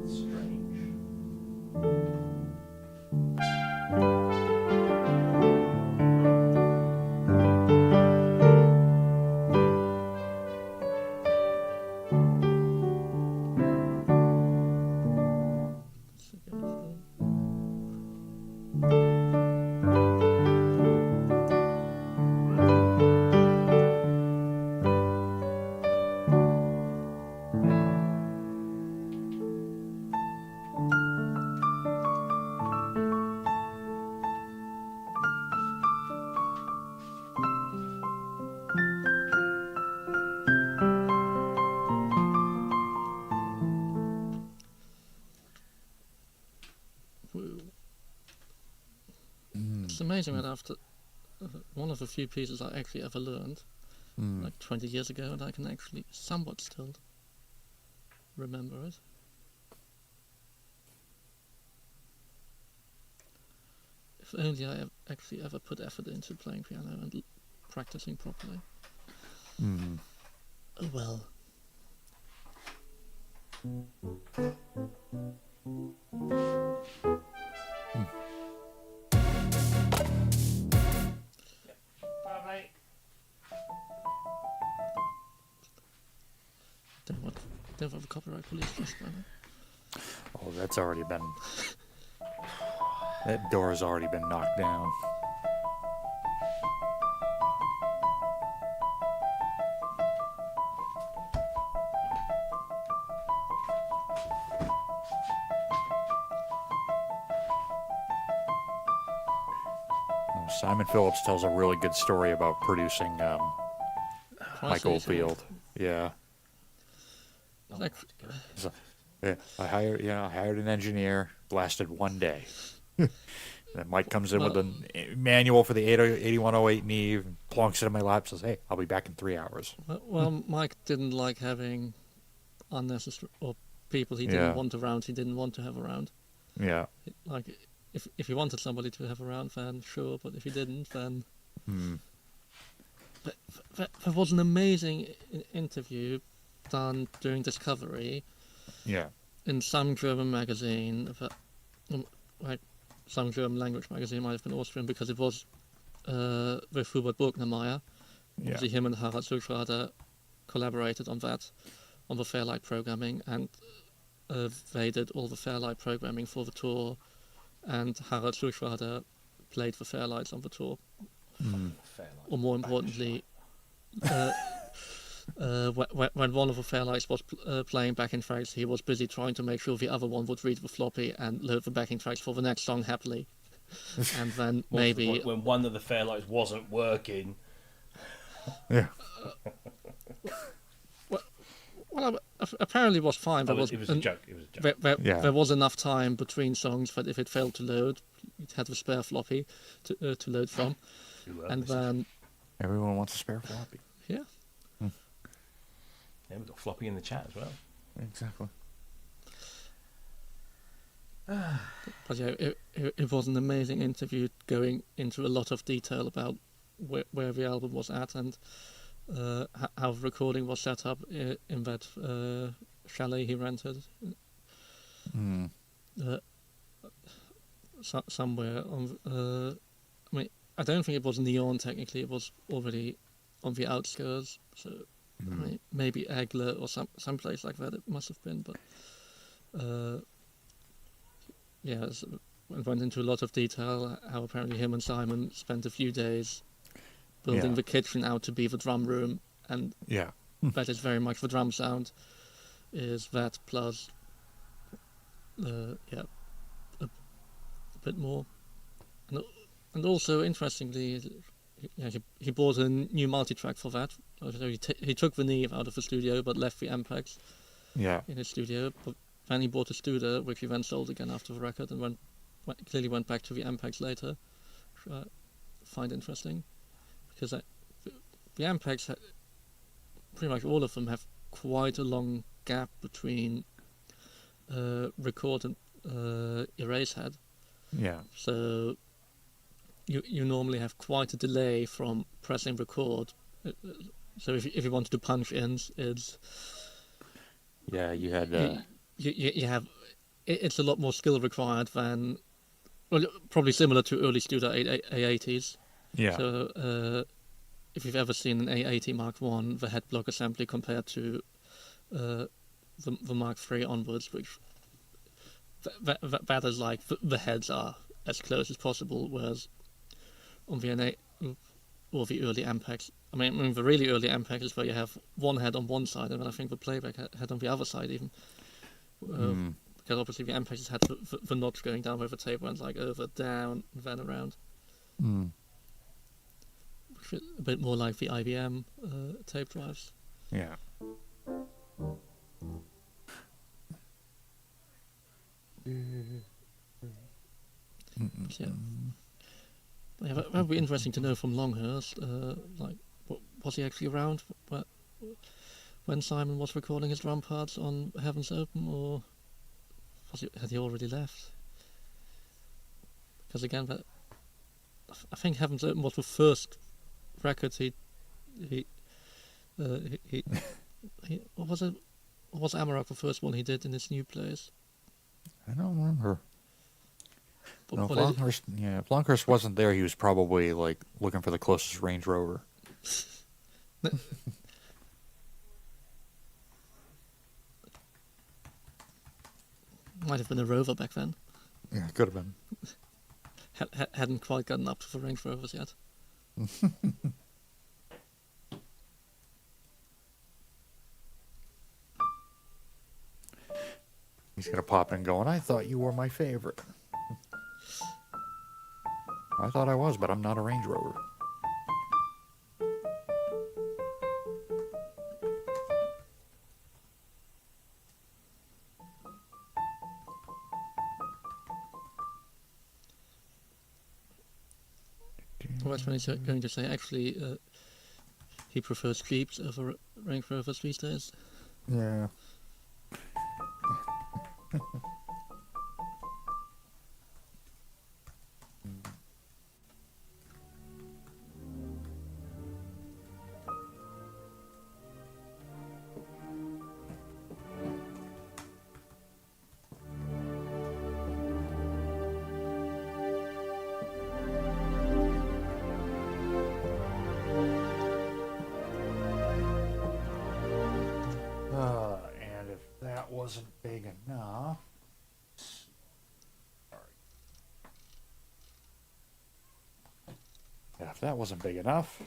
Strange. It's amazing that after one of the few pieces I actually ever learned, like 20 years ago, and I can actually somewhat still remember it. If only I actually ever put effort into playing piano and practicing properly. Oh well. Don't have a copyright police just now. Oh, that's already been... That door's already been knocked down. Simon Phillips tells a really good story about producing Mike Oldfield. Yeah. Like, So, yeah, I hired an engineer. Lasted one day. Then Mike comes in with a manual for the 8108 Neve, plonks it in my lap, says, "Hey, I'll be back in 3 hours." well, Mike didn't like having unnecessary or people he didn't want around. He didn't want to have around. Yeah. Like, if he wanted somebody to have around, then sure. But if he didn't, then. But there was an amazing interview done during Discovery Yeah. in some German magazine like some German language magazine, might have been Austrian, because it was with Hubert Burgnermeyer. Yeah. Obviously, him and Harald Sulschrader collaborated on that, on the Fairlight programming, and they did all the Fairlight programming for the tour, and Harald Sulschrader played the Fairlights on the tour. Or more importantly, when one of the Fairlights was playing backing tracks, he was busy trying to make sure the other one would read the floppy and load the backing tracks for the next song happily. And then maybe when one of the Fairlights wasn't working. Yeah. well, apparently it was fine. It was a joke. It was a joke. There was enough time between songs that if it failed to load, it had the spare floppy to load from. And then Everyone wants a spare floppy. yeah. Yeah, we've got floppy in the chat as well. Exactly. But yeah, it was an amazing interview, going into a lot of detail about where the album was at, and how the recording was set up in that chalet he rented. Somewhere on. I mean, I don't think it was Neon technically. It was already on the outskirts. So I mean, maybe Egler or some place like that. It must have been, but yeah, it went into a lot of detail. How apparently him and Simon spent a few days building the kitchen out to be the drum room, and Yeah. that is very much the drum sound. Is that plus, a bit more, and also interestingly, he bought a new multi-track for that. So he took the Neve out of the studio, but left the Ampex Yeah. in his studio. But then he bought a Studer, which he then sold again after the record, and clearly went back to the Ampex later, which I find interesting, because the Ampex, pretty much all of them have quite a long gap between record and erase head. Yeah. So you normally have quite a delay from pressing record. So if you wanted to punch ins, it's Yeah, you had you have it's a lot more skill required than, well, probably similar to early Studer A80s. yeah. So if you've ever seen an A80 Mark 1, the head block assembly compared to the Mark 3 onwards, which that is like the heads are as close as possible, whereas on the NA or the early Ampex, I mean the really early Ampex is where you have one head on one side and then I think the playback head on the other side even. Because obviously the Ampex had the notch going down where the tape went like over, down, and then around. Which is a bit more like the IBM tape drives. Yeah. Yeah. Yeah, that would be interesting to know from Longhurst. Like, was he actually around when Simon was recording his drum parts on Heaven's Open, or had he already left? Because again, I think Heaven's Open was the first record he or was Amarok the first one he did in his new place? I don't remember. No, But if Longhurst wasn't there, he was probably like looking for the closest Range Rover. Might have been a Rover back then. Yeah, could have been. Hadn't quite gotten up to the Range Rovers yet. He's gonna pop in going, I thought you were my favorite. I thought I was, but I'm not a Range Rover. Well, that's when he's going to say, actually, he prefers Jeeps over Range Rovers these days. Yeah. If that wasn't big enough.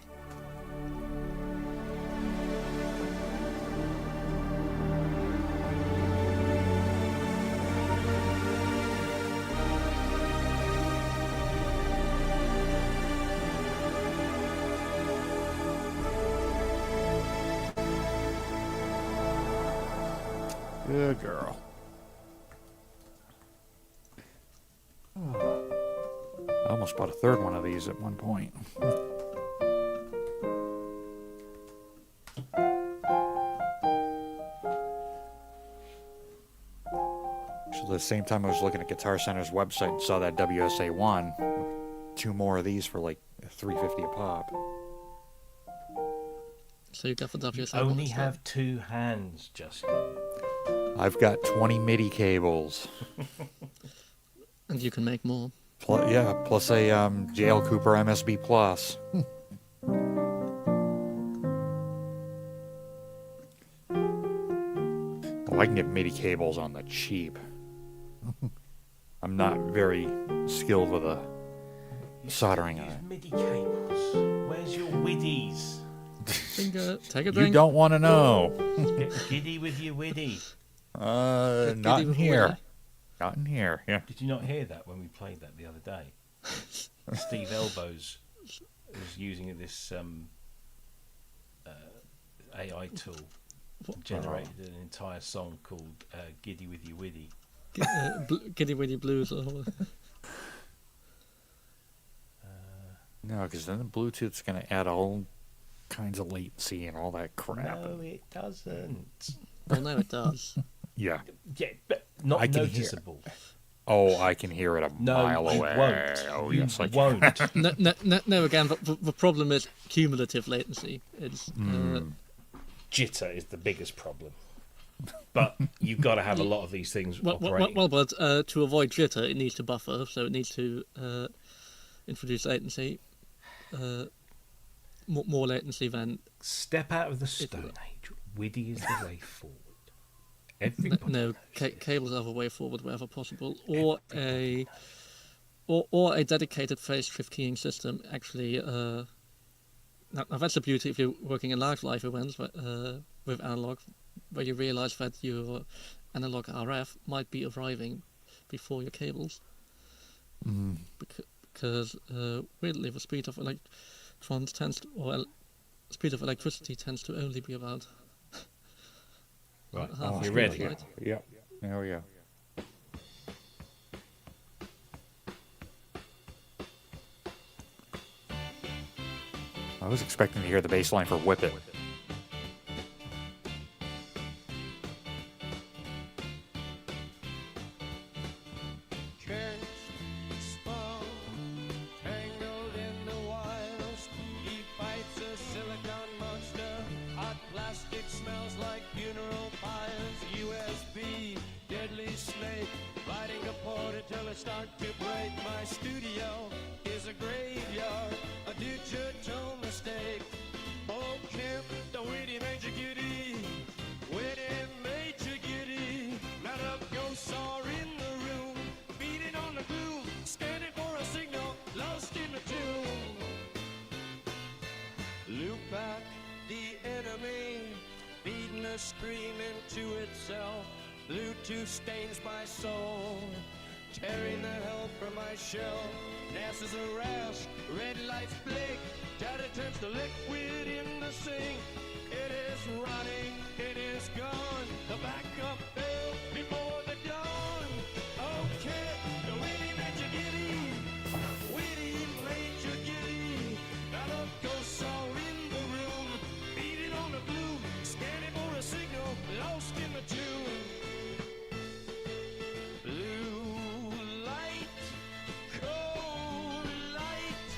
Good girl. I almost bought a third one of these at one point. So the same time I was looking at Guitar Center's website and saw that WSA1, 2 more of these for like $3.50 a pop. So you got the WSA Only have 2 hands, Justin. I've got 20 MIDI cables. And you can make more. Plus a JL Cooper MSB Plus. Well, I can get MIDI cables on the cheap. I'm not very skilled with a soldering Use iron. MIDI cables. Where's your widdies? Finger, take a You drink. don't want to know. Get giddy with your widdy. Not giddy in with here. what? Not in here. Yeah. Did you not hear that when we played that the other day? Steve Elbows was using this AI tool and generated an entire song called Giddy with Your Widdy. Giddy Widdy Blues. Or No, because then the Bluetooth's going to add all kinds of latency and all that crap. No, it doesn't. well, no, it does. Yeah. Yeah, but not I can hear it. noticeable. Oh, I can hear it a No, mile you away. won't. Oh, You yes, I can. won't. No, again, but the problem is cumulative latency. It's Jitter is the biggest problem. But you've got to have a lot of these things operating. but to avoid jitter, it needs to buffer, so it needs to introduce latency, more latency than. Step out of the Stone Age. Widdy is the way forward. Everybody knows Cables are the way forward wherever possible, or a dedicated phase shift keying system. Actually, now that's the beauty if you're working in live events with analog, where you realise that your analog RF might be arriving before your cables, because weirdly the speed of electrons speed of electricity tends to only be about. Right, half you're speed, ready. right? Yep. There we go. I was expecting to hear the bass line for Whip It. Tangled in the wiles, he fights a silicon monster. Hot plastic smells like funeral pyres. USB, deadly snake, lighting a port until it starts to break. My studio is a graveyard, a digital mistake. Oh, Kemp, the witty major giddy, witty major giddy. Not up ghosts are in the room, beating on the glue, scanning for a signal, lost in the tune. Loop back the enemy, feeding a scream into itself. Bluetooth stains my soul, tearing the hell from my shell. NASA's a rash, red lights blink, data turns to liquid in the sink. It is rotting, it is gone, the backup failed before the dawn. Okay, the witty major giddy, witty major giddy. Not a ghost all in the room, beating on the blue, scanning for a signal, lost in the tune. Blue light, cold light,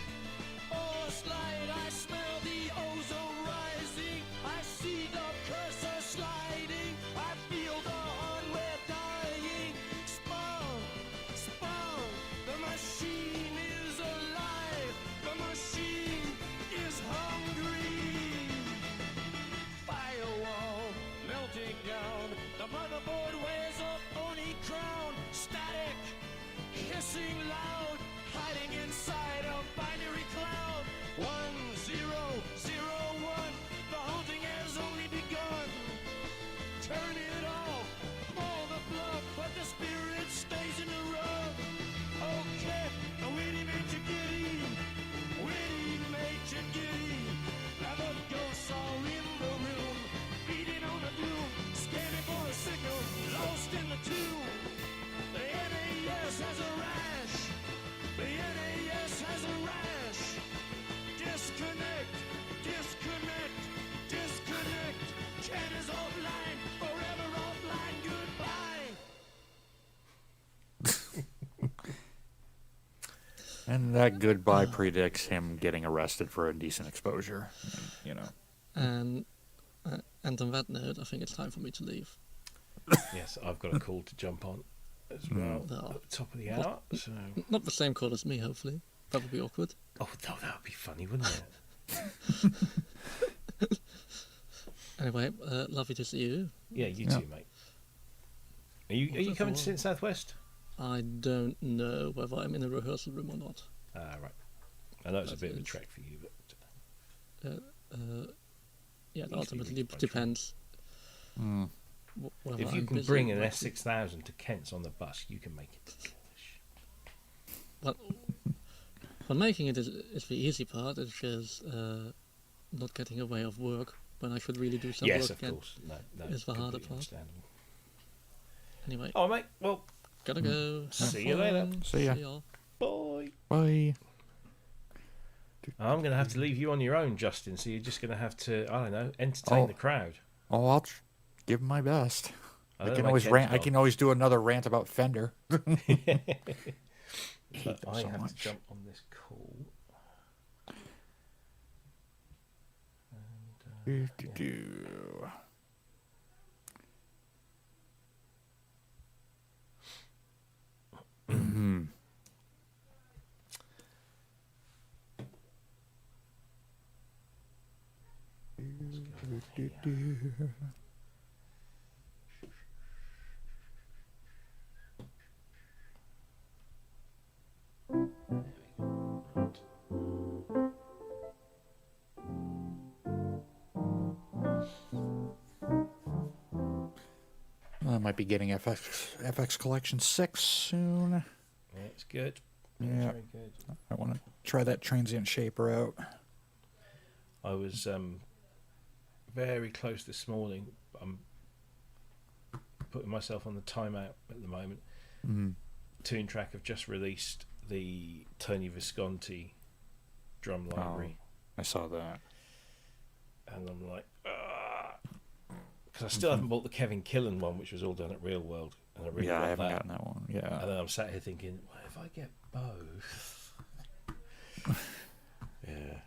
force light, I smell the ozone rising, I see the cursor sliding, I feel the And that goodbye predicts him getting arrested for indecent exposure. And on that note, I think it's time for me to leave. Yes, I've got a call to jump on as well No. at the top of the hour. So, Not the same call as me, hopefully. That would be awkward. oh, that would be funny, wouldn't it? Anyway, lovely to see you. Yeah, you Yeah. too, mate. Are you coming to sit in Southwest? I don't know whether I'm in a rehearsal room or not. Ah, right. I know it's a That bit of a is- trek for you, but Yeah, it Easily ultimately reached by depends. Whether if you I'm can busy bring or an not. S6000 to Kent's on the bus, you can make it. Well, making it is the easy part. It's just not getting away of work when I should really do some Yes, work of again. course. No, is the harder completely part. understandable. Anyway, Oh, mate. Well, gotta go. Have See you later. fun. See ya. y'all. bye. Bye. I'm going to have to leave you on your own, Justin. So you're just going to have to, I don't know, entertain Oh. the crowd. Oh, I'll give him my best. I don't can know always about rant. I Kent's can always do another rant about Fender. But them I so have much. to jump on this call. Do. Mhm. I might be getting FX Collection 6 soon. Yeah, it's good. Yeah. It's very good. I want to try that transient shaper out. I was very close this morning. I'm putting myself on the timeout at the moment. Toon Track have just released the Tony Visconti drum library, I saw that. and I'm like, because I still haven't bought the Kevin Killen one, which was all done at Real World, and I really Yeah, I want haven't that. gotten that one. Yeah. And then I'm sat here thinking, well, if I get both, yeah.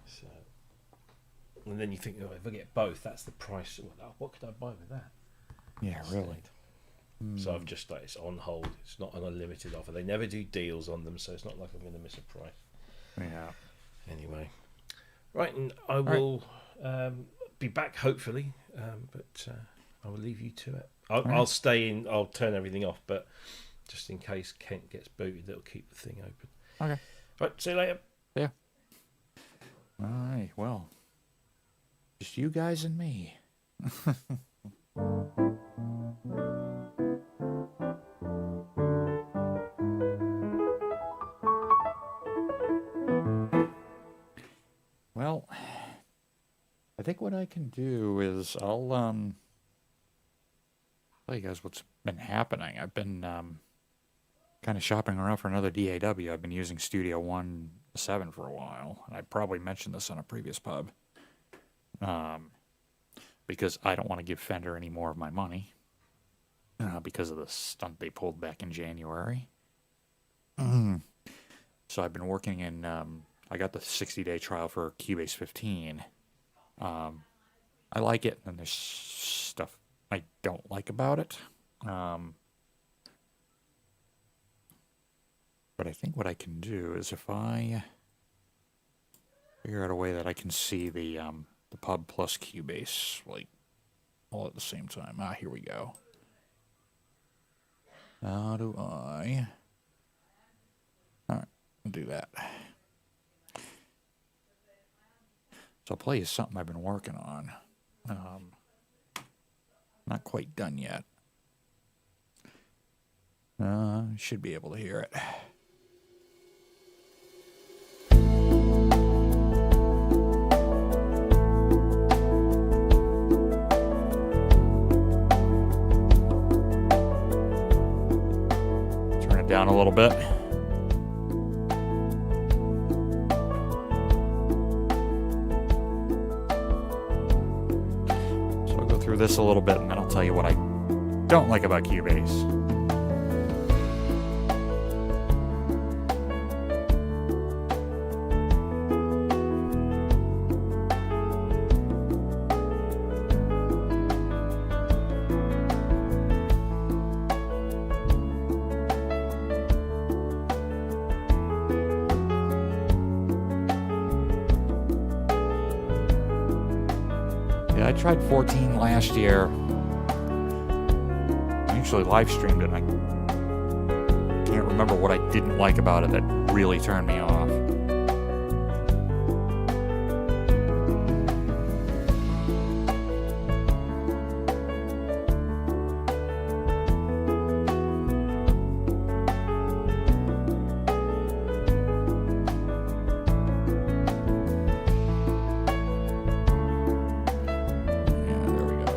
So, and then you think, oh, if I get both, that's the price. Well, what could I buy with that? Yeah, really. So I've just it's on hold. It's not an unlimited offer. They never do deals on them, so it's not like I'm going to miss a price. Yeah. Anyway, right, and I right. will be back hopefully, but I will leave you to it. I'll right. stay in. I'll turn everything off, but just in case Kent gets booted, that'll keep the thing open. Okay. Right, see you later. Yeah. All right. Well, just you guys and me. Well, I think what I can do is I'll tell you guys what's been happening. I've been kind of shopping around for another DAW. I've been using Studio 1.7 for a while, and I probably mentioned this on a previous pub. Because I don't want to give Fender any more of my money because of the stunt they pulled back in January. So I've been working in, I got the 60-day trial for Cubase 15. I like it, and there's stuff I don't like about it. But I think what I can do is if I figure out a way that I can see the Pub plus Cubase, like, all at the same time. Here we go. How do I... Alright, I'll do that. So I'll play you something I've been working on. Not quite done yet. Should be able to hear it. Turn it down a little bit. So I'll go through this a little bit and then I'll tell you what I don't like about Cubase. Yeah, I tried 14 last year. I actually live streamed it, and I can't remember what I didn't like about it that really turned me off. Yeah, there we go.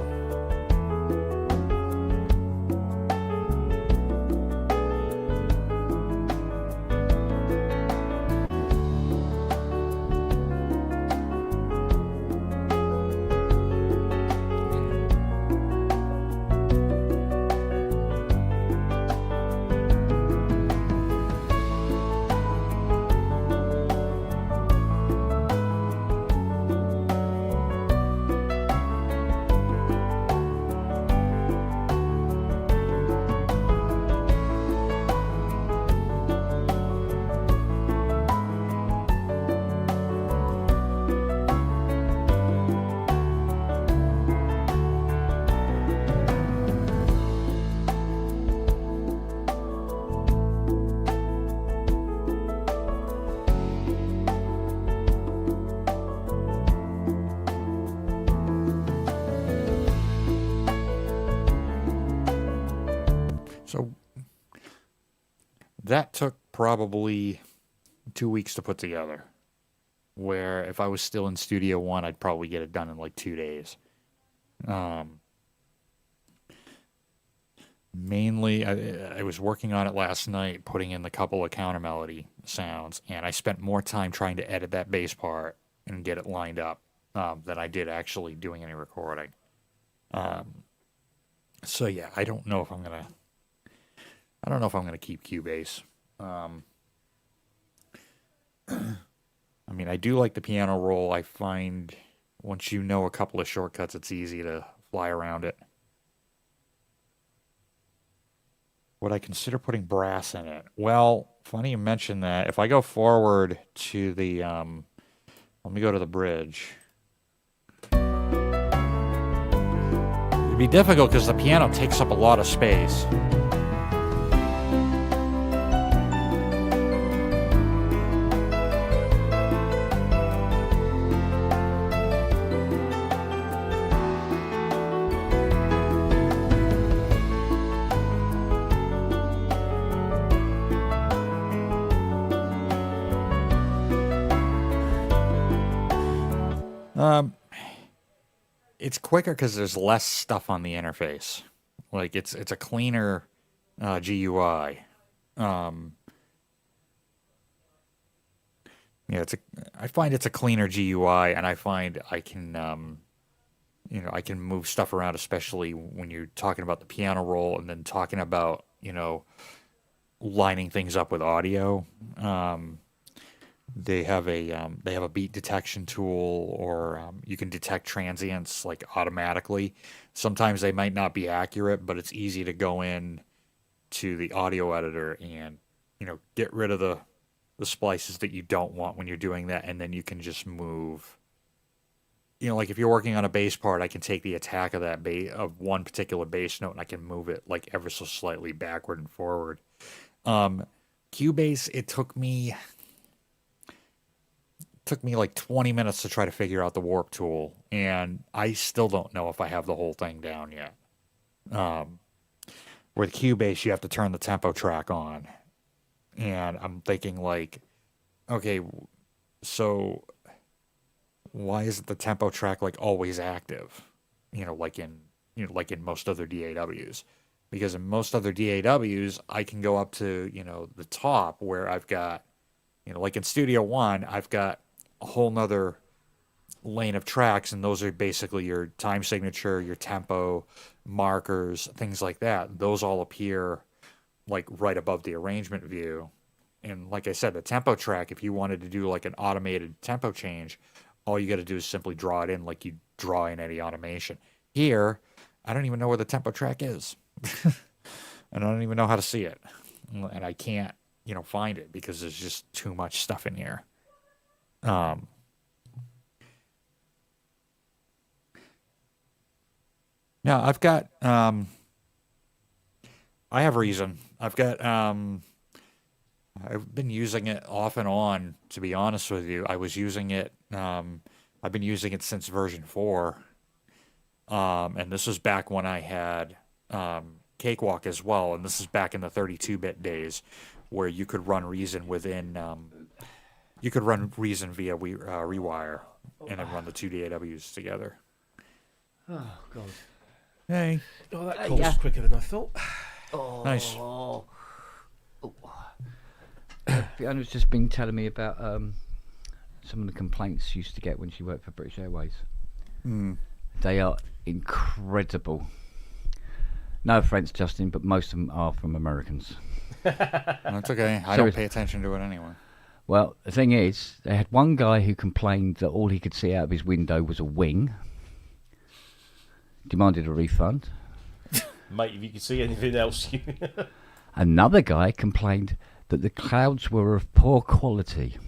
So that took probably 2 weeks to put together. Where if I was still in Studio One, I'd probably get it done in like 2 days. Mainly, I was working on it last night, putting in the couple of counter melody sounds, and I spent more time trying to edit that bass part and get it lined up than I did actually doing any recording. So yeah, I don't know if I'm gonna keep Cubase. I mean, I do like the piano roll. I find once you know a couple of shortcuts, it's easy to fly around it. Would I consider putting brass in it? Well, funny you mention that. If I go forward to the, let me go to the bridge. It'd be difficult because the piano takes up a lot of space. It's quicker because there's less stuff on the interface. Like it's a cleaner GUI. Yeah, I find it's a cleaner GUI, and I find I can I can move stuff around, especially when you're talking about the piano roll and then talking about lining things up with audio. They have a beat detection tool, or you can detect transients like automatically. Sometimes they might not be accurate, but it's easy to go in to the audio editor and get rid of the splices that you don't want when you're doing that, and then you can just move. Like if you're working on a bass part, I can take the attack of of one particular bass note and I can move it like ever so slightly backward and forward. Cubase, it took me like 20 minutes to try to figure out the warp tool, and I still don't know if I have the whole thing down yet. With Cubase, you have to turn the tempo track on, and I'm thinking like, okay, so why isn't the tempo track like always active? Like in most other DAWs, because in most other DAWs, I can go up to the top where I've got like in Studio One, I've got a whole nother lane of tracks, and those are basically your time signature, your tempo, markers, things like that. Those all appear like right above the arrangement view. And like I said, the tempo track, if you wanted to do like an automated tempo change, all you got to do is simply draw it in like you draw in any automation. Here, I don't even know where the tempo track is. And I don't even know how to see it. And I can't, find it because there's just too much stuff in here. Yeah, I've got. I have reason. I've got. I've been using it off and on. To be honest with you, I was using it. I've been using it since version 4. And this was back when I had Cakewalk as well, and this is back in the 32-bit days, where you could run Reason within. You could run Reason via Rewire, and then run the two DAWs together. Oh God. Hey, Oh, that cool's quicker than I thought. nice. Fiona was just been telling me about some of the complaints she used to get when she worked for British Airways. They are incredible. No offence, Justin, but most of them are from Americans. That's okay. I don't pay attention to it anyway. Well, the thing is, they had one guy who complained that all he could see out of his window was a wing. Demanded a refund. Mate, if you could see anything else, you... Another guy complained that the clouds were of poor quality.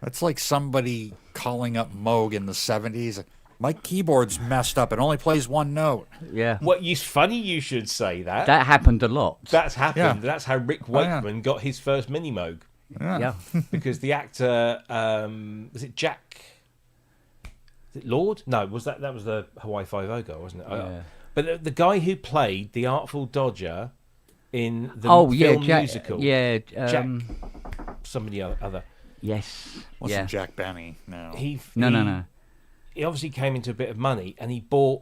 That's like somebody calling up Moog in the 70s. My keyboard's messed up. It only plays one note. Yeah. What? It's funny you should say that. That happened a lot. That's happened. Yeah. That's how Rick Oh, yeah. Wakeman got his first mini Moog. Yeah. Because the actor, was it Jack? Is it Lord? No, was that was the Hawaii Five-O guy, wasn't it? Yeah. But the guy who played the Artful Dodger in the Jack, film musical, Yeah. Jack, somebody other. Yes. Wasn't Jack Benny? No. No. He obviously came into a bit of money, and he bought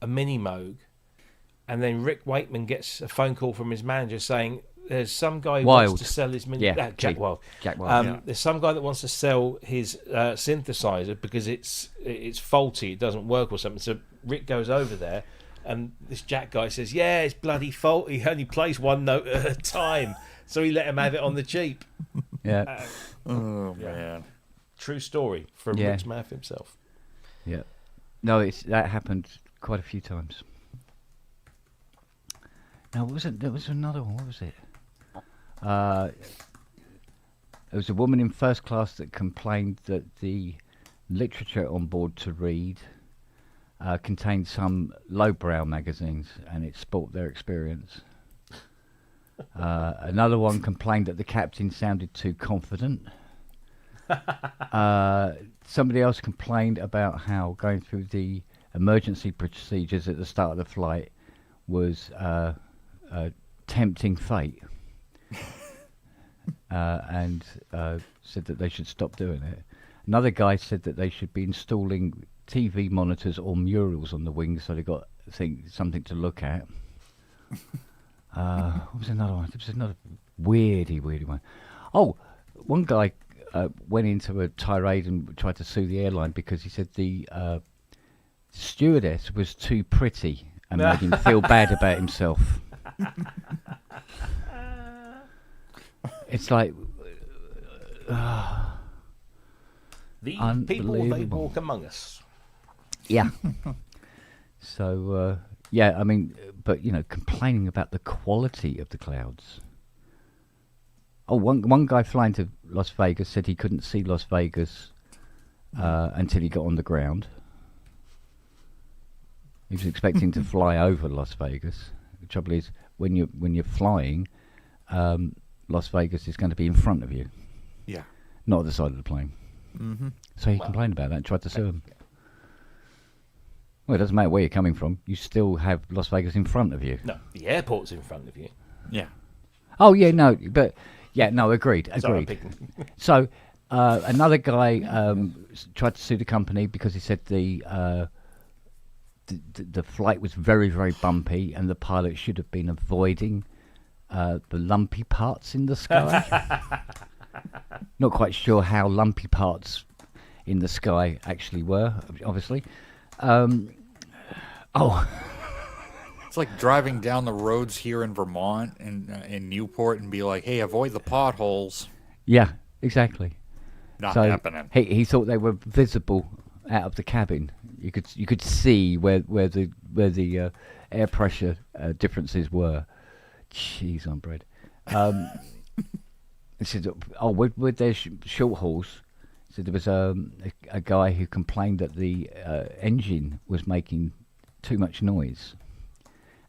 a mini Moog, and then Rick Wakeman gets a phone call from his manager saying, "There's some guy who Wild. wants to sell his mini." Yeah, Jack Wild. Jack Wild. There's some guy that wants to sell his synthesizer because it's faulty, it doesn't work or something. So Rick goes over there, and this Jack guy says, "Yeah, it's bloody faulty. He only plays one note at a time." So he let him have it on the cheap. Yeah. Oh, man. True story from Yeah. Rick's mouth himself. Yeah. No, that happened quite a few times. Now, there was another one. What was it? There was a woman in first class that complained that the literature on board to read contained some lowbrow magazines, and it spoilt their experience. Another one complained that the captain sounded too confident. Somebody else complained about how going through the emergency procedures at the start of the flight was tempting fate, and said that they should stop doing it. Another guy said that they should be installing TV monitors or murals on the wings so they got something to look at. What was another one? There was another weirdy one. Oh, one guy went into a tirade and tried to sue the airline because he said the stewardess was too pretty and made him feel bad about himself. It's like The people, they unbelievable. walk among us. Yeah. So yeah, I mean, but complaining about the quality of the clouds. Oh, one guy flying to Las Vegas said he couldn't see Las Vegas until he got on the ground. He was expecting to fly over Las Vegas. The trouble is, when you're flying, Las Vegas is going to be in front of you, Yeah. not at the side of the plane. Mm-hmm. So he complained about that and tried to sue him. Well, it doesn't matter where you're coming from. You still have Las Vegas in front of you. No, the airport's in front of you. Yeah. Oh yeah, no, but yeah, no, agreed. Sorry, I'm Agreed. picking. So another guy tried to sue the company because he said the flight was very, very bumpy and the pilot should have been avoiding the lumpy parts in the sky. Not quite sure how lumpy parts in the sky actually were, obviously. It's like driving down the roads here in Vermont and in Newport and be like, hey, avoid the potholes. Yeah, exactly. Not So happening. he thought they were visible out of the cabin. You could see where the air pressure differences were. Cheese on bread. He said, "Oh, with their short hauls," So there was a guy who complained that the engine was making too much noise,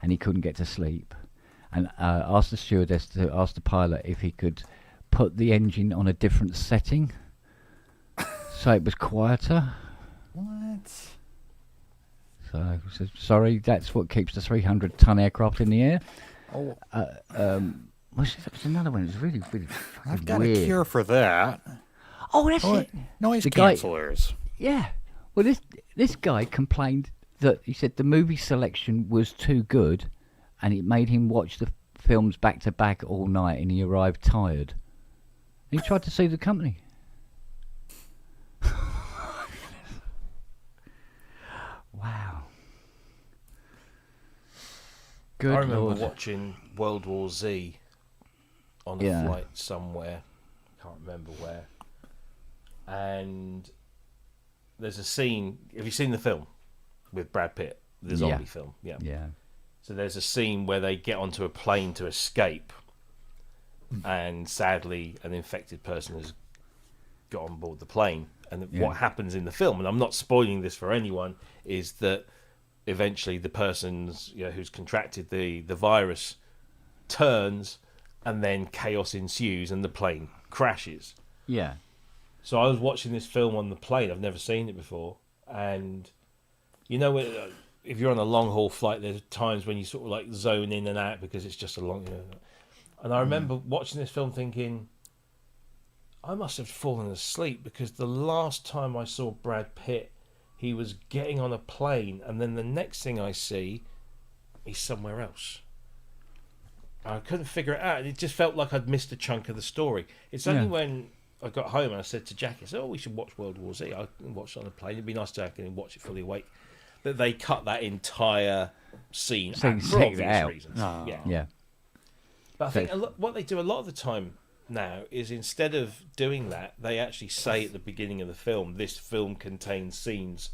and he couldn't get to sleep, and asked the stewardess to ask the pilot if he could put the engine on a different setting, so it was quieter. What? So, sorry, that's what keeps the 300-ton aircraft in the air. Oh, That was another one. It was really, really I've fucking got weird. a cure for that. Oh, that's it. Noise The guy- cancelers. Yeah. Well, this guy complained that he said the movie selection was too good, and it made him watch the films back to back all night, and he arrived tired. And he tried to sue the company. Wow. Good I remember Lord. watching World War Z on a Yeah. flight somewhere. Can't remember where. And there's a scene. Have you seen the film with Brad Pitt? The zombie Yeah. film. Yeah. Yeah. So there's a scene where they get onto a plane to escape, and sadly, an infected person has got on board the plane. And Yeah. what happens in the film, and I'm not spoiling this for anyone, is that eventually the person's who's contracted the virus turns, and then chaos ensues, and the plane crashes. Yeah. So I was watching this film on the plane. I've never seen it before, and if you're on a long haul flight, there's times when you sort of like zone in and out because it's just a long. And I remember watching this film thinking, I must have fallen asleep because the last time I saw Brad Pitt, he was getting on a plane, and then the next thing I see, he's somewhere else. I couldn't figure it out. It just felt like I'd missed a chunk of the story. It's only Yeah. when I got home and I said to Jackie, "Oh, we should watch World War Z. I can watch it on a plane. It'd be nice to actually watch it fully awake." That they cut that entire scene So out you for take obvious that out. reasons. Oh. Yeah. Yeah. But I So- think what they do a lot of the time now is instead of doing that, they actually say at the beginning of the film, this film contains scenes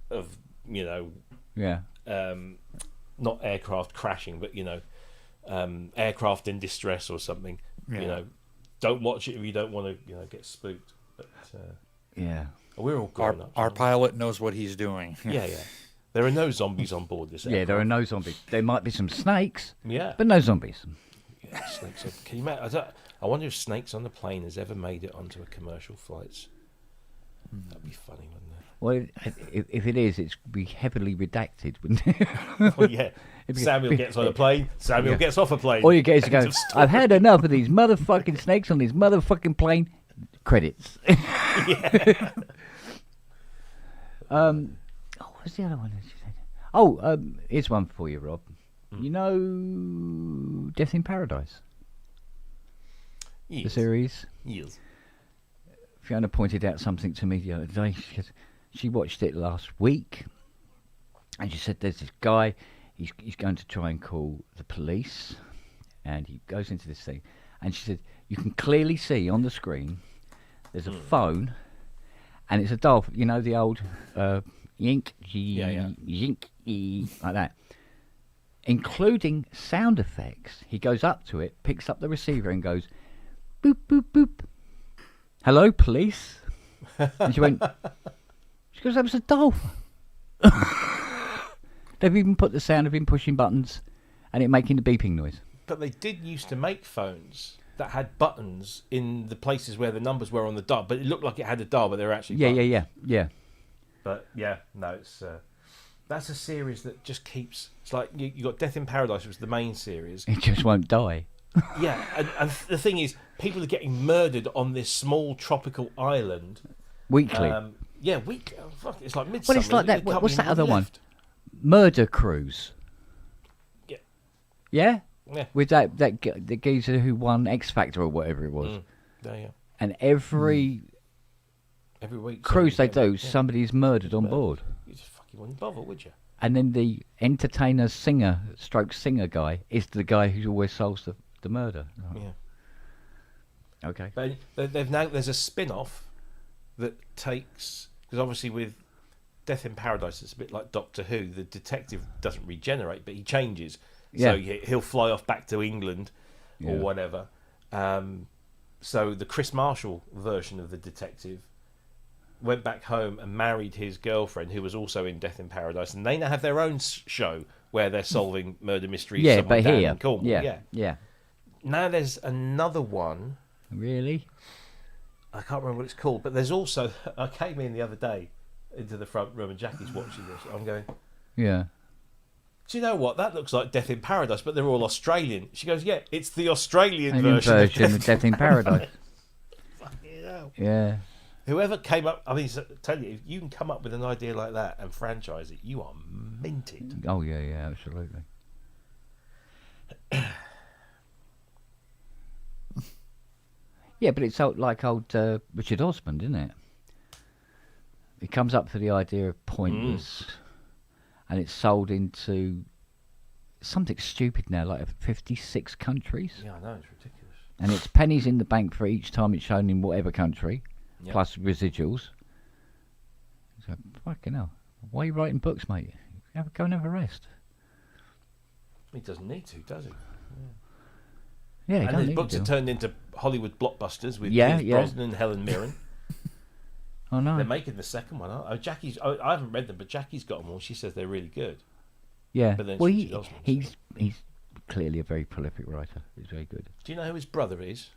of, Yeah. not aircraft crashing, but, aircraft in distress or something. Yeah. Don't watch it if you don't want to, get spooked. But Yeah. we're all grown up. Our aren't we? pilot knows what he's doing. Yeah. There are no zombies on board this Yeah, there are no zombies. There might be some snakes, Yeah. but no zombies. Yeah, snakes. Can you imagine? I wonder if Snakes on the Plane has ever made it onto a commercial flights. That'd be funny, wouldn't it? Well, if it is, it's be heavily redacted, wouldn't it? Oh, yeah. Samuel gets on a plane. Samuel Yeah. gets off a plane. All you get is to End go, of story. I've had enough of these motherfucking snakes on this motherfucking plane. Credits. What's the other one that you said? Oh, here's one for you, Rob. You know Death in Paradise, the Yes. series? Yes. Fiona pointed out something to me the other day. She watched it last week, and she said there's this guy, he's going to try and call the police, and he goes into this thing, and she said you can clearly see on the screen there's a phone, and it's a dial, the old yink, yink, like that, including sound effects. He goes up to it, picks up the receiver, and goes boop boop boop. Hello, police. And she went. She goes, that was a dial. They've even put the sound of him pushing buttons, and it making the beeping noise. But they did used to make phones that had buttons in the places where the numbers were on the dial, but it looked like it had a dial, but they were actually buttons. Yeah. But yeah, no, it's that's a series that just keeps. It's like you got Death in Paradise, which was the main series. It just won't die. Yeah, and the thing is, people are getting murdered on this small tropical island. Weekly. Weekly. Oh, fuck, it's like midsummer. Well, it's like that. There can't What's be that other one? left. Murder Cruise. Yeah. Yeah? Yeah. With the geezer who won X Factor or whatever it was. Yeah. And every Every week. cruise they somebody's do, getting- somebody's murdered on board. You just fucking wouldn't bother, would you? And then the entertainer singer guy is the guy who always solves the murder. Yeah. Okay. But there's a spin-off that takes, because obviously with Death in Paradise it's a bit like Doctor Who. The detective doesn't regenerate, but he changes. Yeah. So he'll fly off back to England or Yeah. whatever. So the Chris Marshall version of the detective went back home and married his girlfriend, who was also in Death in Paradise, and they now have their own show where they're solving murder mysteries. Yeah, somewhere but down here, in Cornwall. yeah. Now there's another one. Really? I can't remember what it's called, but there's also. I came in the other day into the front room and Jackie's watching this. I'm going, Yeah. do you know what? That looks like Death in Paradise, but they're all Australian. She goes, yeah, it's the Australian Alien version of Death in Paradise. Fucking hell. Yeah. Whoever came up, I mean, tell you, if you can come up with an idea like that and franchise it, you are minted. Oh yeah, absolutely. Yeah, but it's like old Richard Osmond, isn't it? He comes up for the idea of Pointless, and it's sold into something stupid now, like 56 countries. Yeah, I know, it's ridiculous. And it's pennies in the bank for each time it's shown in whatever country, Yep. plus residuals. So, fucking hell. Why are you writing books, mate? Go and have a rest. He doesn't need to, does he? Yeah, you And don't his need books to. are turned into Hollywood blockbusters with Yeah, Pierce yeah. Brosnan and Helen Mirren. Oh, no. They're making the second one. Jackie's. I haven't read them, but Jackie's got them all. She says they're really good. Yeah. But then Well, Richard Osmond. he's clearly a very prolific writer. He's very good. Do you know who his brother is?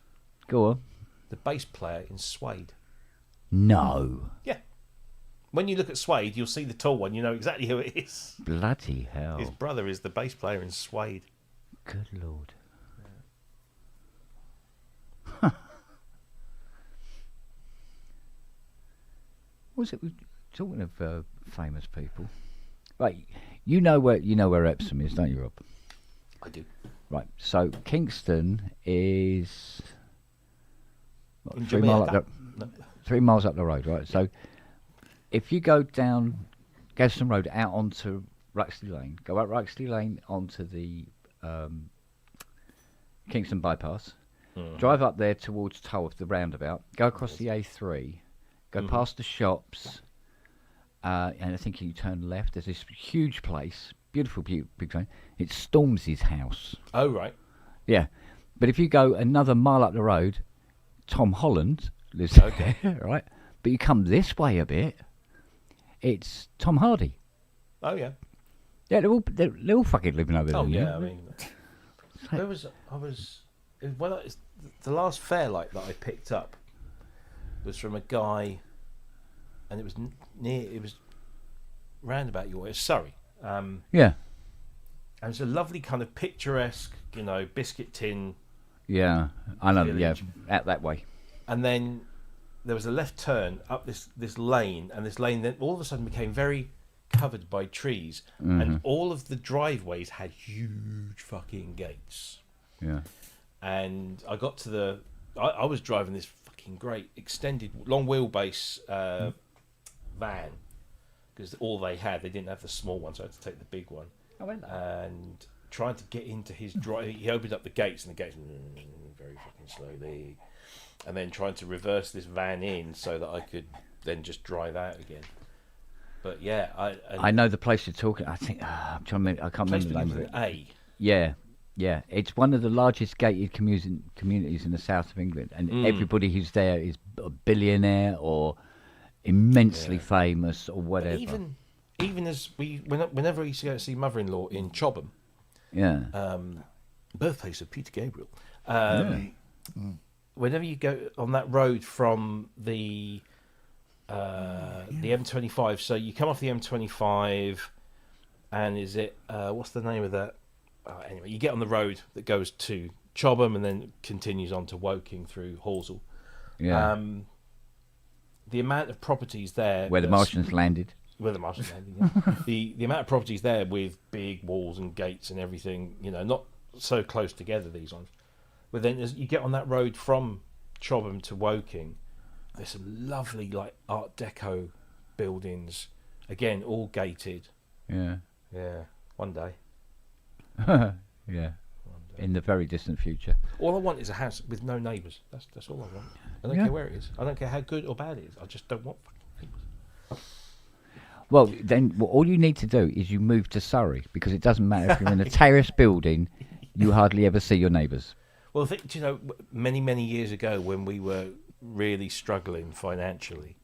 Go on. The bass player in Suede. No. Yeah. When you look at Suede, you'll see the tall one. You know exactly who it is. Bloody hell. His brother is the bass player in Suede. Good Lord. Was it talking of famous people? Right, you know where Epsom is, don't you, Rob? I do. Right, so Kingston is what, In 3 miles Jamaica? up the 3 miles up the road, right? So if you go down Gaston Road out onto Ruxley Lane, go up Ruxley Lane onto the Kingston bypass, drive up there towards Tulworth, the roundabout, go across the A3, go past the shops, and I think you turn left. There's this huge place, beautiful, big train. It's Stormzy's house. Oh, right. Yeah, but if you go another mile up the road, Tom Holland lives there, right? But you come this way a bit, it's Tom Hardy. Oh, yeah. Yeah, they're all fucking living over there. Oh, yeah. now. I mean, the last fair light that I picked up was from a guy, and it was it was round about your way, Surrey. Yeah, And it's a lovely kind of picturesque, biscuit tin. yeah, I know. Village. Yeah, out that way. And then there was a left turn up this lane, and this lane then all of a sudden became very covered by trees, and all of the driveways had huge fucking gates. Yeah, And I got to I was driving this fucking great extended long wheelbase van, because they didn't have the small one, so I had to take the big one. I went there. And trying to get into his drive, he opened up the gates, and the gates very fucking slowly, and then trying to reverse this van in so that I could then just drive out again. But yeah, I know the place you're talking. I think I'm trying to remember, I can't place remember the name begins of with it. A. Yeah. It's one of the largest gated communities in the south of England, and everybody who's there is a billionaire or immensely famous or whatever. But even as whenever I used to go to see mother-in-law in Chobham, Yeah. birthplace of Peter Gabriel. Whenever you go on that road from the M25, so you come off the M25, and is it what's the name of that? Anyway, you get on the road that goes to Chobham and then continues on to Woking through Horsell. Yeah. The amount of properties there, Where the Martians landed. where the Martians landed, yeah. the amount of properties there with big walls and gates and everything, not so close together, these ones. But then as you get on that road from Chobham to Woking, there's some lovely like Art Deco buildings, again all gated. Yeah. Yeah, one day. Yeah. In the very distant future. All I want is a house with no neighbours. That's all I want. I don't Yeah. care where it is. I don't care how good or bad it is. I just don't want fucking neighbours. Well, then all you need to do is you move to Surrey, because it doesn't matter if you're in a terrace building, you hardly ever see your neighbours. Well, many years ago when we were really struggling financially,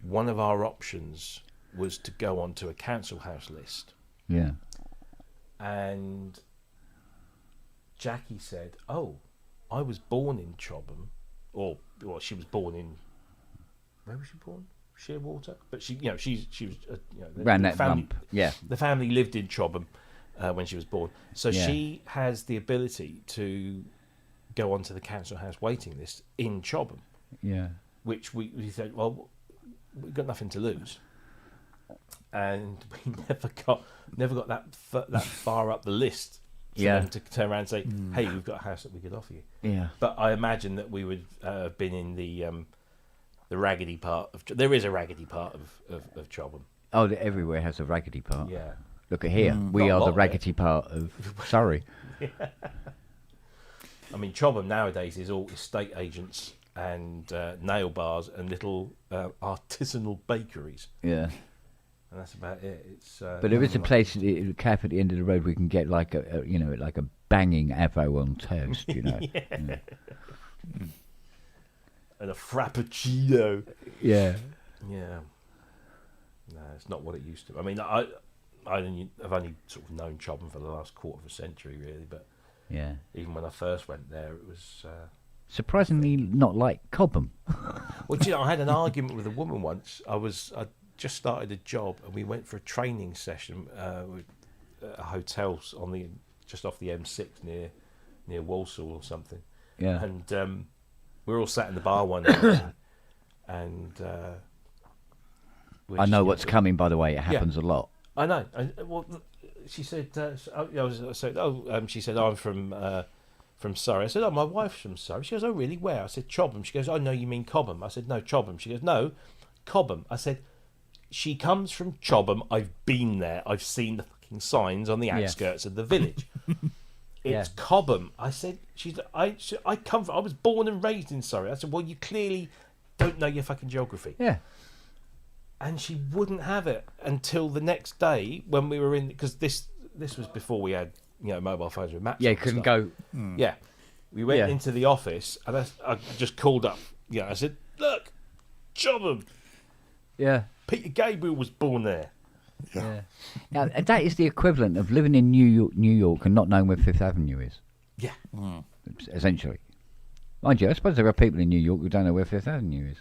one of our options was to go onto a council house list. Yeah. And Jackie said, "Oh, I was born in Chobham, or she was born in where was she born? Sheerwater, but she was Ran the that family, bump. Yeah. the family lived in Chobham when she was born, so Yeah. she has the ability to go onto the council house waiting list in Chobham, Yeah. which we said, well, we've got nothing to lose." And we never got that far up the list for Yeah. them to turn around and say, "Hey, we've got a house that we could offer you." Yeah. But I imagine that we would have been in the raggedy part of. There is a raggedy part of Chobham. Oh, everywhere has a raggedy part. Yeah. Look at here. We Not a are lot the of it. raggedy part of Surrey. I mean, Chobham nowadays is all estate agents and nail bars and little artisanal bakeries, Yeah. and that's about it. It's But there is a nothing like- place, a cafe at the end of the road, we can get like like a banging avo on toast, you know. Yeah. and a frappuccino. Yeah. Yeah. No, it's not what it used to. I mean, I've only sort of known Chobham for the last quarter of a century, really. But Yeah. even when I first went there, it was. Surprisingly not like Cobham. Well, do you know, I had an argument with a woman once. I just started a job, and we went for a training session with a hotel just off the M6 near Walsall or something. Yeah. And we were all sat in the bar one night, and I know what's coming, by the way. It happens a lot. I know. Well, she said, she said, "I'm from Surrey." I said, "Oh, my wife's from Surrey." She goes, "Oh, really? Where?" I said, "Chobham." She goes, "Oh, no, you mean Cobham." I said, "No, Chobham." She goes, "No, Cobham." I said, "She comes from Chobham. I've been there. I've seen the fucking signs on the outskirts of the village. It's Cobham." I said, I was born and raised in Surrey." I said, "Well, you clearly don't know your fucking geography." Yeah. And she wouldn't have it until the next day when we were in, because this was before we had mobile phones with maps. Yeah, on you couldn't and stuff. go. Yeah, we went Yeah. into the office, and I just called up. I said, "Look, Chobham, Yeah. Peter Gabriel was born there." Yeah. Now, that is the equivalent of living in New York and not knowing where Fifth Avenue is, Yeah, essentially. Mind you, I suppose there are people in New York who don't know where Fifth Avenue is.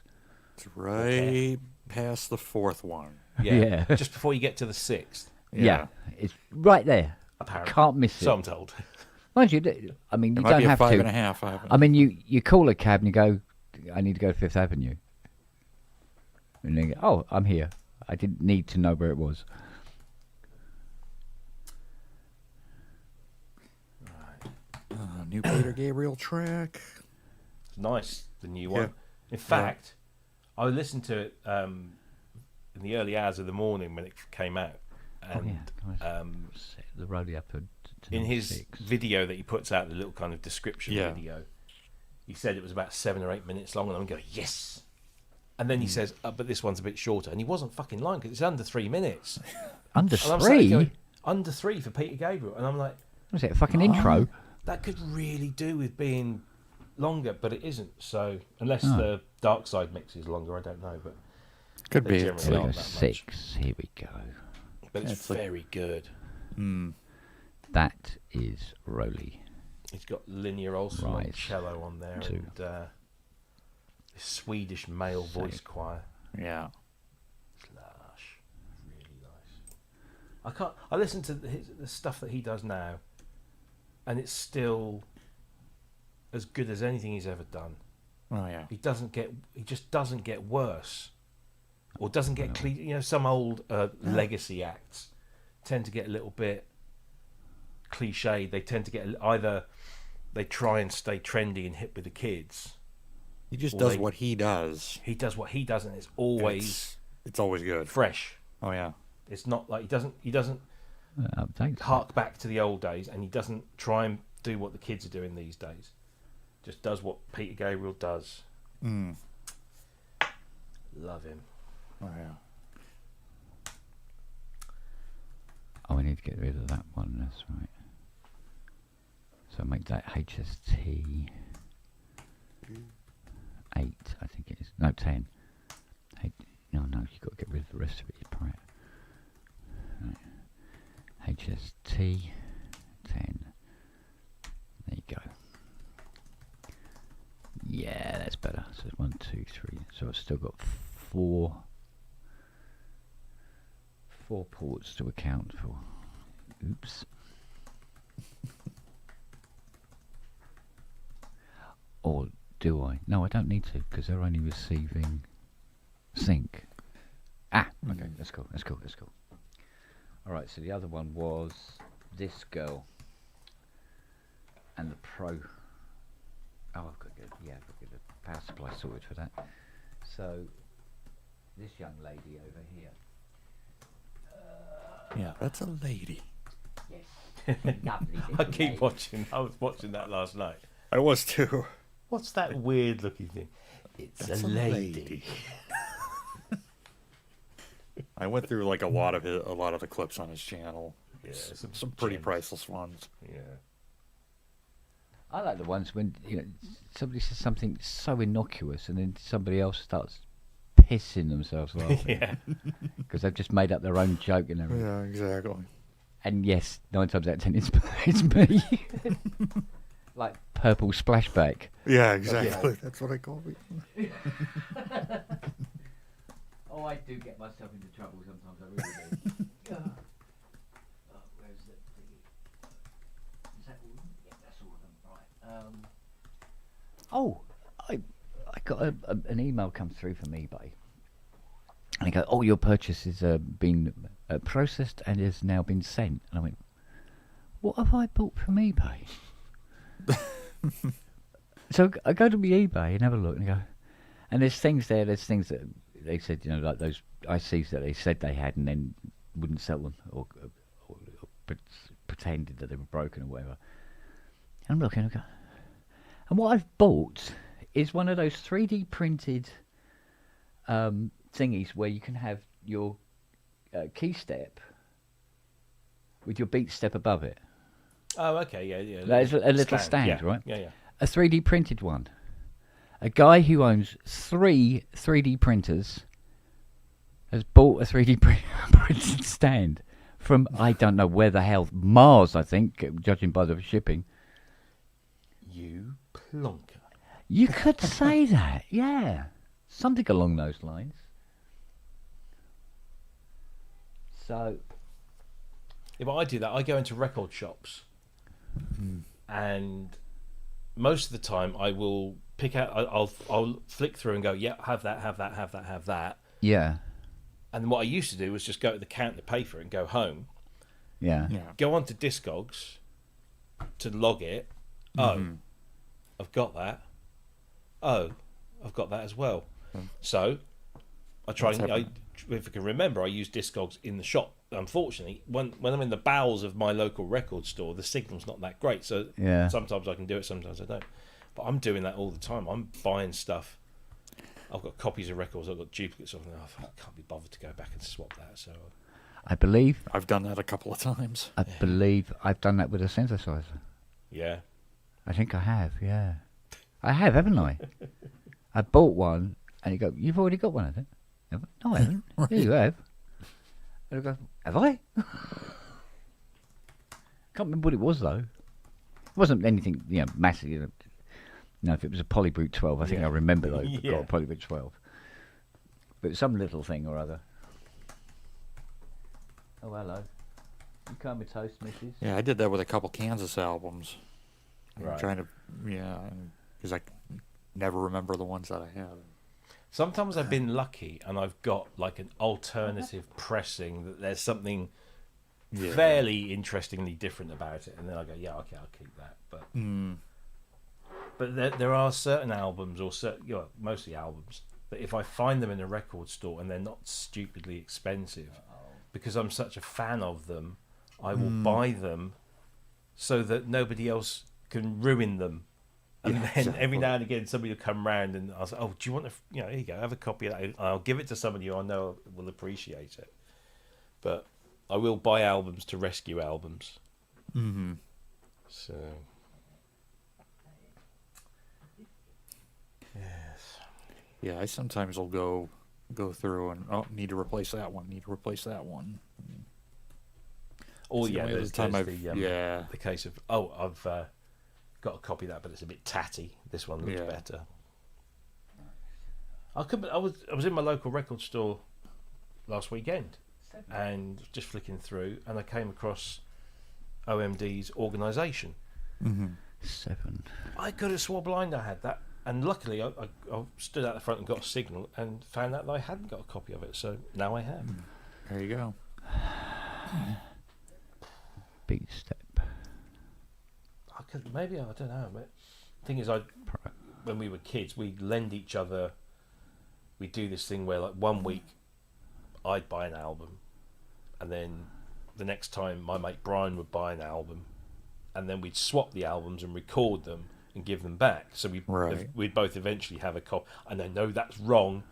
It's right past the fourth one. yeah, Yeah. just before you get to the 6th, Yeah. It's right there. apparently. Can't miss it. So I'm told. Mind you, I mean, It you might don't be a have 5.5. to. I mean, you call a cab and you go, "I need to go to Fifth Avenue." And they go, "Oh, I'm here." I didn't need to know where it was. New Peter Gabriel track. It's nice, the new Yeah. one. In fact, I listened to it in the early hours of the morning when it came out, and Set the roadie up to in his 6. video that he puts out, the little kind of description Yeah. video, he said it was about 7 or 8 minutes long, and I'm going, yes. And then he says, "But this one's a bit shorter," and he wasn't fucking lying because it's under 3 minutes. Under And I'm sat there 3? going, under 3 for Peter Gabriel, and I'm like, Was it a fucking intro? that could really do with being longer, but it isn't. So unless Oh. the Dark Side mix is longer, I don't know, but Could they be. generally Here we aren't go, that much. 6. Here we go. But it's It's like- very good. That is Roly. It's got Linnea Olsen on Right. cello on there, 2. and this Swedish male voice choir. Yeah. It's lush, really nice. I listen to the stuff that he does now, and it's still as good as anything he's ever done. Oh yeah. He just doesn't get worse, or doesn't get some old legacy acts tend to get a little bit cliched. They tend to get either they try and stay trendy and hip with the kids. He just Well, does what he does. He does what he does, and it's always It's always good. fresh. Oh yeah. It's not like he doesn't Thanks. hark back to the old days, and he doesn't try and do what the kids are doing these days. Just does what Peter Gabriel does. Love him. Oh yeah. Oh, we need to get rid of that one. That's right. So make that HST 8, I think it is. No, 10. No, you've got to get rid of the rest of it, you prat. Right. HST 10. There you go. Yeah, that's better. So it's 1, 2, 3. So I've still got four ports to account for. Oops. Or do I? No, I don't need to, because they're only receiving sync. Okay, that's cool. Alright, so the other one was this girl. And the Pro. Oh, I've got to get a power supply sorted for that. So, this young lady over here. Yeah, that's a lady. Yes. Lovely. I keep watching. I was watching that last night. I was too. What's that weird looking thing? It's That's a lady. I went through like a lot of the clips on his channel. Yeah, Some pretty gems. priceless ones. Yeah. I like the ones when somebody says something so innocuous and then somebody else starts pissing themselves laughing Yeah. because they've just made up their own joke and everything. Yeah, exactly. And yes, 9 times out of 10 it's me. Like purple splashback. Yeah, exactly. That's what I call it. Oh, I do get myself into trouble sometimes. I really do. Where's the thingy? Is that all of them? Yeah, that's all of them. Right. I got an email come through from eBay, and they go, "Oh, your purchase has been processed and has now been sent." And I went, "What have I bought from eBay?" So I go to my eBay and have a look, and I go, and there's things there. There's things that they said, like those ICs that they said they had and then wouldn't sell them or pretended that they were broken or whatever. And I'm looking, and what I've bought is one of those 3D printed thingies where you can have your key step with your beat step above it. Oh, okay, yeah. That is a little stand, yeah. right? Yeah. A 3D printed one. A guy who owns 3 3D printers has bought a 3D printed stand from, I don't know where the hell, Mars, I think, judging by the shipping. You plonker. You could say that, yeah. Something along those lines. So, Yeah, but I do that. I go into record shops, and most of the time I will pick out. I'll flick through and go, yeah, have that. yeah, And what I used to do was just go to the counter, pay for it, and go home. yeah. Go on to Discogs to log it. Oh, I've got that. Oh, I've got that as well. So I try and if I can remember, I use Discogs in the shop. Unfortunately, when I'm in the bowels of my local record store, the signal's not that great. So Yeah. sometimes I can do it, sometimes I don't. But I'm doing that all the time. I'm buying stuff. I've got copies of records. I've got duplicates of them. I can't be bothered to go back and swap that. So I believe I've done that a couple of times. I've done that with a synthesizer. yeah, I think I have, yeah. I have, haven't I? I bought one, and you go, "You've already got one, I think." No, I haven't. Yeah, you have. And I go, "Have I?" Can't remember what it was, though. It wasn't anything, massive. If it was a Polybrute 12, I think I remember, though. Yeah. Got a Polybrute 12. But it was some little thing or other. Oh, hello. You come with toast, Mrs.? Yeah, I did that with a couple Kansas albums. Right. I'm trying to, because I never remember the ones that I have. sometimes I've been lucky and I've got like an alternative pressing that there's something fairly interestingly different about it, and then I go, yeah, okay, I'll keep that. But there are certain albums, or mostly albums, that if I find them in a record store and they're not stupidly expensive, because I'm such a fan of them, I will buy them so that nobody else can ruin them. And then every now and again somebody will come round and I'll say, oh, do you want to, here you go, have a copy of that. And I'll give it to somebody who I know will appreciate it. But I will buy albums to rescue albums. Mm-hmm. So, yes. Yeah, I sometimes will go go through and need to replace that one. Need to replace that one. Or It's the yeah, only other there's time the case of I've got a copy of that, but it's a bit tatty. This one looks better. I was in my local record store last weekend and just flicking through, and I came across OMD's organisation. 7. I could have swore blind I had that, and luckily I stood out the front and got a signal and found out that I hadn't got a copy of it, so now I have. There you go. Beat step. Maybe I don't know. But the thing is, when we were kids, we'd lend each other. We'd do this thing where, like, one week I'd buy an album, and then the next time my mate Brian would buy an album, and then we'd swap the albums and record them and give them back. So we'd both eventually have a copy. And I know that's wrong,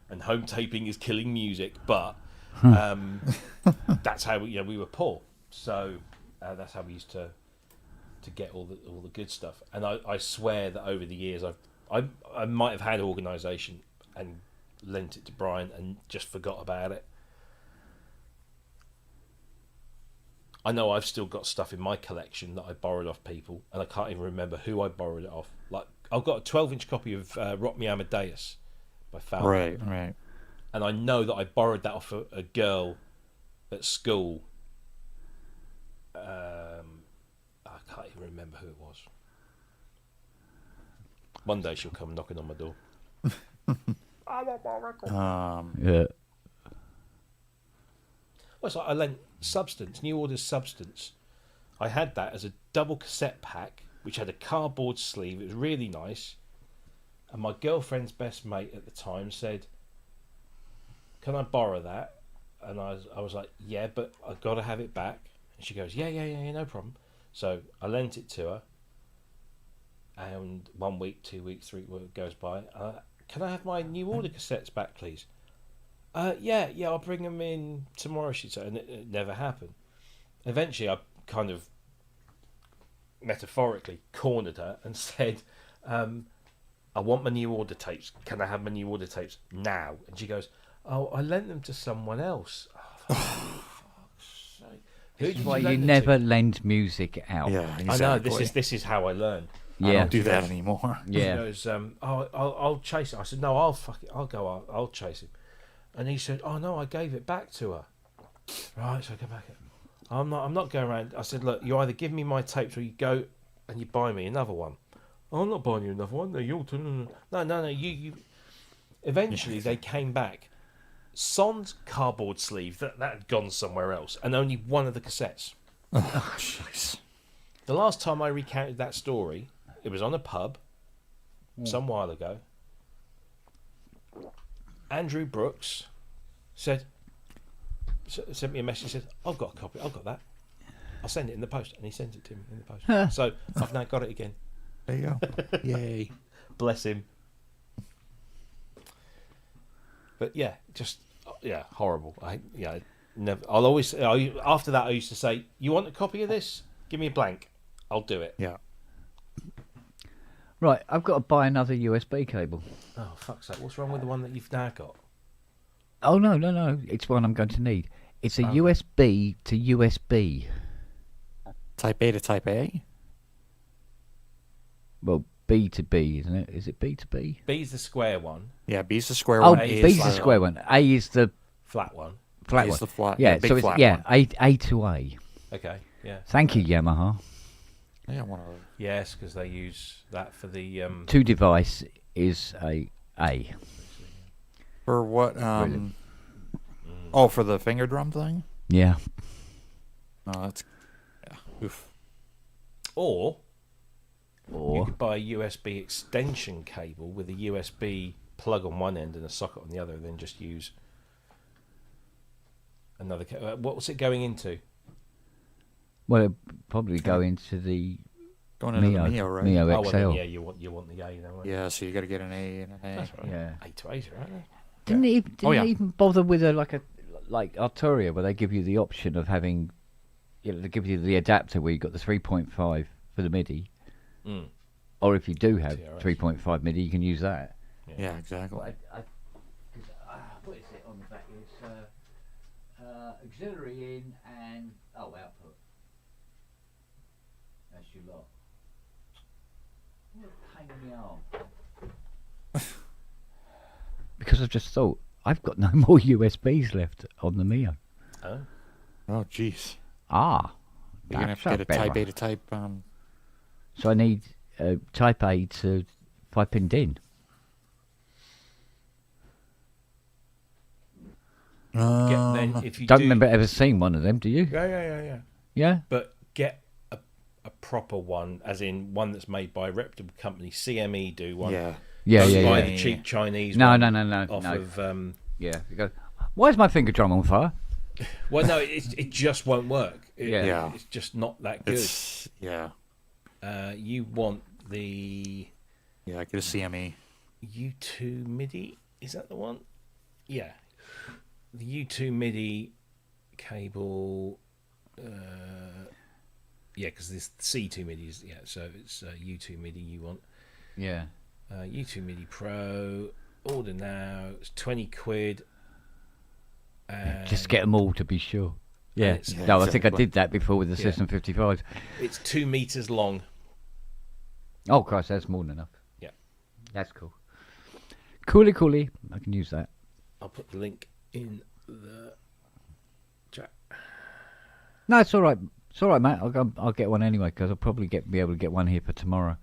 and home taping is killing music, but that's how we were poor. So that's how we used to get all the good stuff. And I swear that over the years I might have had organisation and lent it to Brian and just forgot about it. I know I've still got stuff in my collection that I borrowed off people, and I can't even remember who I borrowed it off. Like, I've got a 12-inch copy of Rock Me Amadeus by Falcon. Right. And I know that I borrowed that off a girl at school. I can't even remember who it was. One day she'll come knocking on my door. I want my record. Yeah. Well, it's like I lent Substance, New Order's Substance. I had that as a double cassette pack, which had a cardboard sleeve. It was really nice. And my girlfriend's best mate at the time said, "Can I borrow that?" And I was like, "Yeah, but I've got to have it back." And she goes, Yeah, no problem. So I lent it to her. And 1 week, 2 weeks, 3 weeks goes by. Can I have my New Order cassettes back, please? Yeah, I'll bring them in tomorrow, she said. And it never happened. Eventually, I kind of metaphorically cornered her and said, I want my New Order tapes. Can I have my New Order tapes now? And she goes, "Oh, I lent them to someone else." Oh, for fuck's sake. This is why you never lend music out. Yeah, exactly. I know, this is how I learned. I don't do that anymore. Yeah. He goes, I'll chase it. I said, "No, I'll chase him." And he said, "Oh no, I gave it back to her." Right, so I go back. I'm not going around. I said, "Look, you either give me my tapes or you go and you buy me another one." "Oh, I'm not buying you another one. No, no, you. Eventually, they came back. Son's cardboard sleeve that had gone somewhere else, and only one of the cassettes. Oh, jeez. The last time I recounted that story, it was on a pub some while ago. Andrew Brooks sent me a message. Said, "I've got a copy. I've got that. I'll send it in the post." And he sent it to me in the post. So I've now got it again. There you go. Yay. Bless him. But yeah, horrible. After that I used to say, "You want a copy of this? Give me a blank. I'll do it." Yeah. Right, I've got to buy another USB cable. Oh, fuck's sake. What's wrong with the one that you've now got? Oh, no. It's one I'm going to need. It's a USB to USB. Type A to Type A? Well, B to B, isn't it? Is it B to B? B's the square one. Yeah, B's the square Oh, one. A B's is the square one. A is the Flat one. flat A is one. the flat. Yeah, big so it's flat A one. to A. Okay, yeah. Thank you, Yamaha. Yeah, one of those. Yes, because they use that for the... Two device is a A. For what? Oh, for the finger drum thing? Yeah. No, that's... Yeah. Oof. Or you could buy a USB extension cable with a USB plug on one end and a socket on the other, and then just use another... what's it going into? Well, it'd probably go into the Going into Mio, the Mio, right? Mio Oh, XL. well, then, yeah, you want the A, then, right? Yeah, so you got to get an A and an A. That's right. Yeah. A to A's, right? Didn't it yeah. even bother with like Arturia, where they give you the option of having, they give you the adapter where you got the 3.5 for the MIDI, or if you do have TRS. 3.5 MIDI, you can use that. Yeah, exactly. I put on the back. It's auxiliary in and output. That's your lot. What a pain in the arm. Because I've just thought I've got no more USBs left on the Mio. Oh. Oh, jeez. Ah, You're gonna have to get a Type A to Type. So I need Type A to 5-pin DIN. Then if you Don't remember ever seeing one of them, do you? Yeah. Yeah. But get a proper one, as in one that's made by a reputable company. CME do one. Yeah. Yeah, Don't yeah, buy yeah. the cheap Chinese No, one. no. Off of Yeah. You go, why is my finger drum on fire? well, no, it just won't work. Yeah. It's just not that good. Yeah. You want the Yeah, get a CME. U2 MIDI. Is that the one? Yeah. The U2 MIDI cable. Yeah, because this C2 MIDI is so it's U2 MIDI you want. Yeah. U2 MIDI Pro. Order now. It's 20 quid. Just get them all to be sure. Yeah. it's- No, I think I exactly. did that before with the Yeah. System 55. It's 2 meters long. Oh, Christ, that's more than enough. Yeah. That's cool. Cooly. I can use that. I'll put the link in the chat. No, it's all right. It's all right, Matt. I'll get one anyway because I'll probably be able to get one here for tomorrow,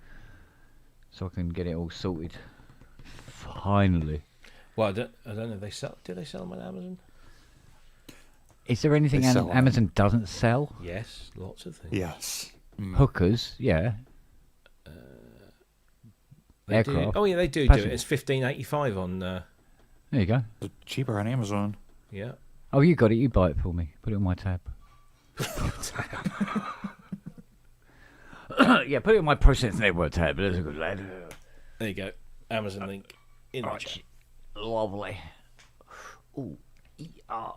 so I can get it all sorted. Finally. Well, I don't know. Do they sell them on Amazon? Is there anything They sell Amazon doesn't sell? Yes, lots of things. Yes. Hookers, yeah. They do. Aircraft. Oh yeah, they do Passenger. it. It's $15.85 on. There you go. It's cheaper on Amazon. Yeah. Oh, you got it. You buy it for me. Put it on my tab. Yeah, put it on my Process Network tab. That's a good lad. There you go. Amazon link in the Right. chat. Lovely. Ooh, ER.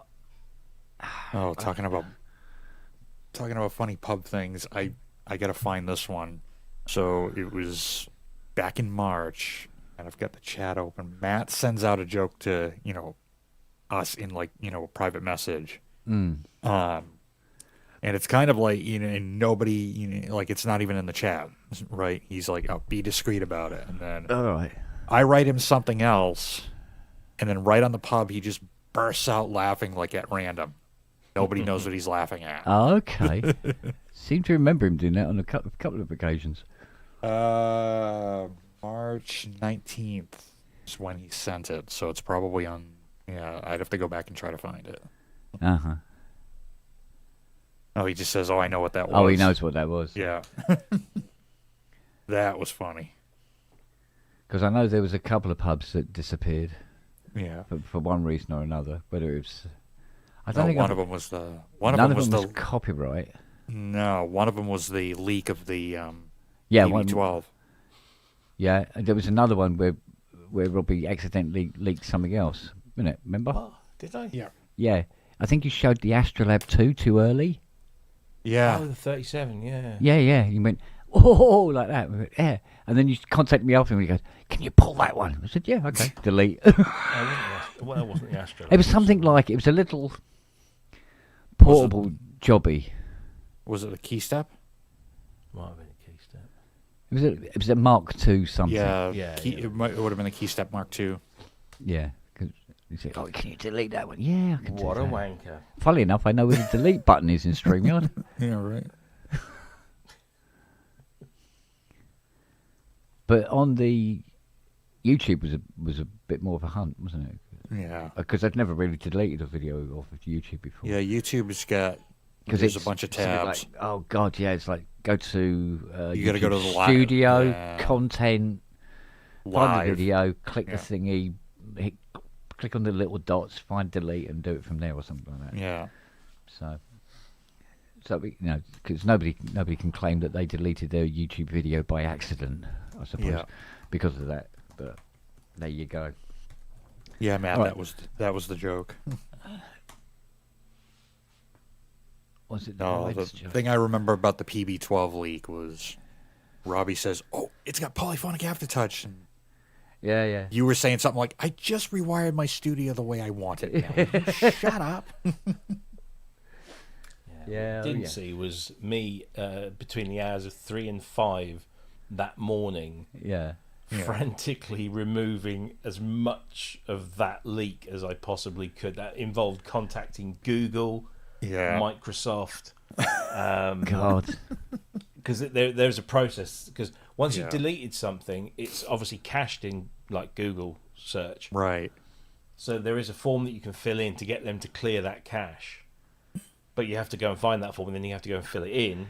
Oh, talking about funny pub things. I gotta find this one. So it was back in March, and I've got the chat open. Matt sends out a joke to us in a private message. And it's kind of like and nobody like it's not even in the chat, right? He's like, "Oh, be discreet about it," and then All right. I write him something else, and then right on the pub, he just bursts out laughing like at random. Nobody knows what he's laughing at. Oh, okay. Seem to remember him doing that on a couple of occasions. March 19th is when he sent it, so it's probably on. Yeah, I'd have to go back and try to find it. Uh-huh. Oh, he just says, "Oh, I know what that was." Oh, he knows what that was. Yeah. That was funny. Because I know there was a couple of pubs that disappeared Yeah. for one reason or another. Whether it was, I No, don't think one of them was one of none them was was the copyright. no, one of them was the leak of the Yeah, BB12. Yeah, and there was another one where Robbie accidentally leaked something else. Wasn't it? Remember? Oh, did I? Yeah. Yeah, I think you showed the Astrolab 2 too early. Yeah. Oh, the 37. Yeah. Yeah. You went, oh, like that. We went, yeah. And then you contacted me after and he goes, can you pull that one? I said, yeah, okay. Delete. Oh, that wasn't the Astro. It was something like, it was a little portable jobby. Was it the key step? Might have been a key step. It was a Mark II something. Yeah. Yeah, Key, yeah. It would have been the key step Mark II. Yeah. 'Cause he said, oh, can you delete that one? Yeah, I can What a do that. wanker. Funnily enough, I know where the delete button is in StreamYard. Yeah, right. But on the YouTube was a bit more of a hunt, wasn't it? Yeah. Because I'd never really deleted a video off of YouTube before. Yeah, YouTube's got Because there's a it's bunch of something tabs. Like, oh God, yeah, it's like go to You gotta go to YouTube the live- studio yeah. content, find the Live. video, click Yeah. the thingy, click on the little dots, find delete, and do it from there or something like that. Yeah. So because nobody can claim that they deleted their YouTube video by accident, I suppose, Yeah. because of that. But there you go. Yeah, Matt, All right. that was the joke. Was it? No, the Lloyd's joke? thing I remember about the PB12 leak was Robbie says, "Oh, it's got polyphonic aftertouch," and Yeah, yeah. You were saying something like, I just rewired my studio the way I want it now. Shut up. Yeah, What I didn't see was me between the hours of 3 and 5 that morning, Yeah. frantically removing as much of that leak as I possibly could. That involved contacting Google, Yeah. Microsoft, God. because there's a process. Because once Yeah. you've deleted something, it's obviously cached in like Google search. Right. So there is a form that you can fill in to get them to clear that cache. But you have to go and find that form, and then you have to go and fill it in.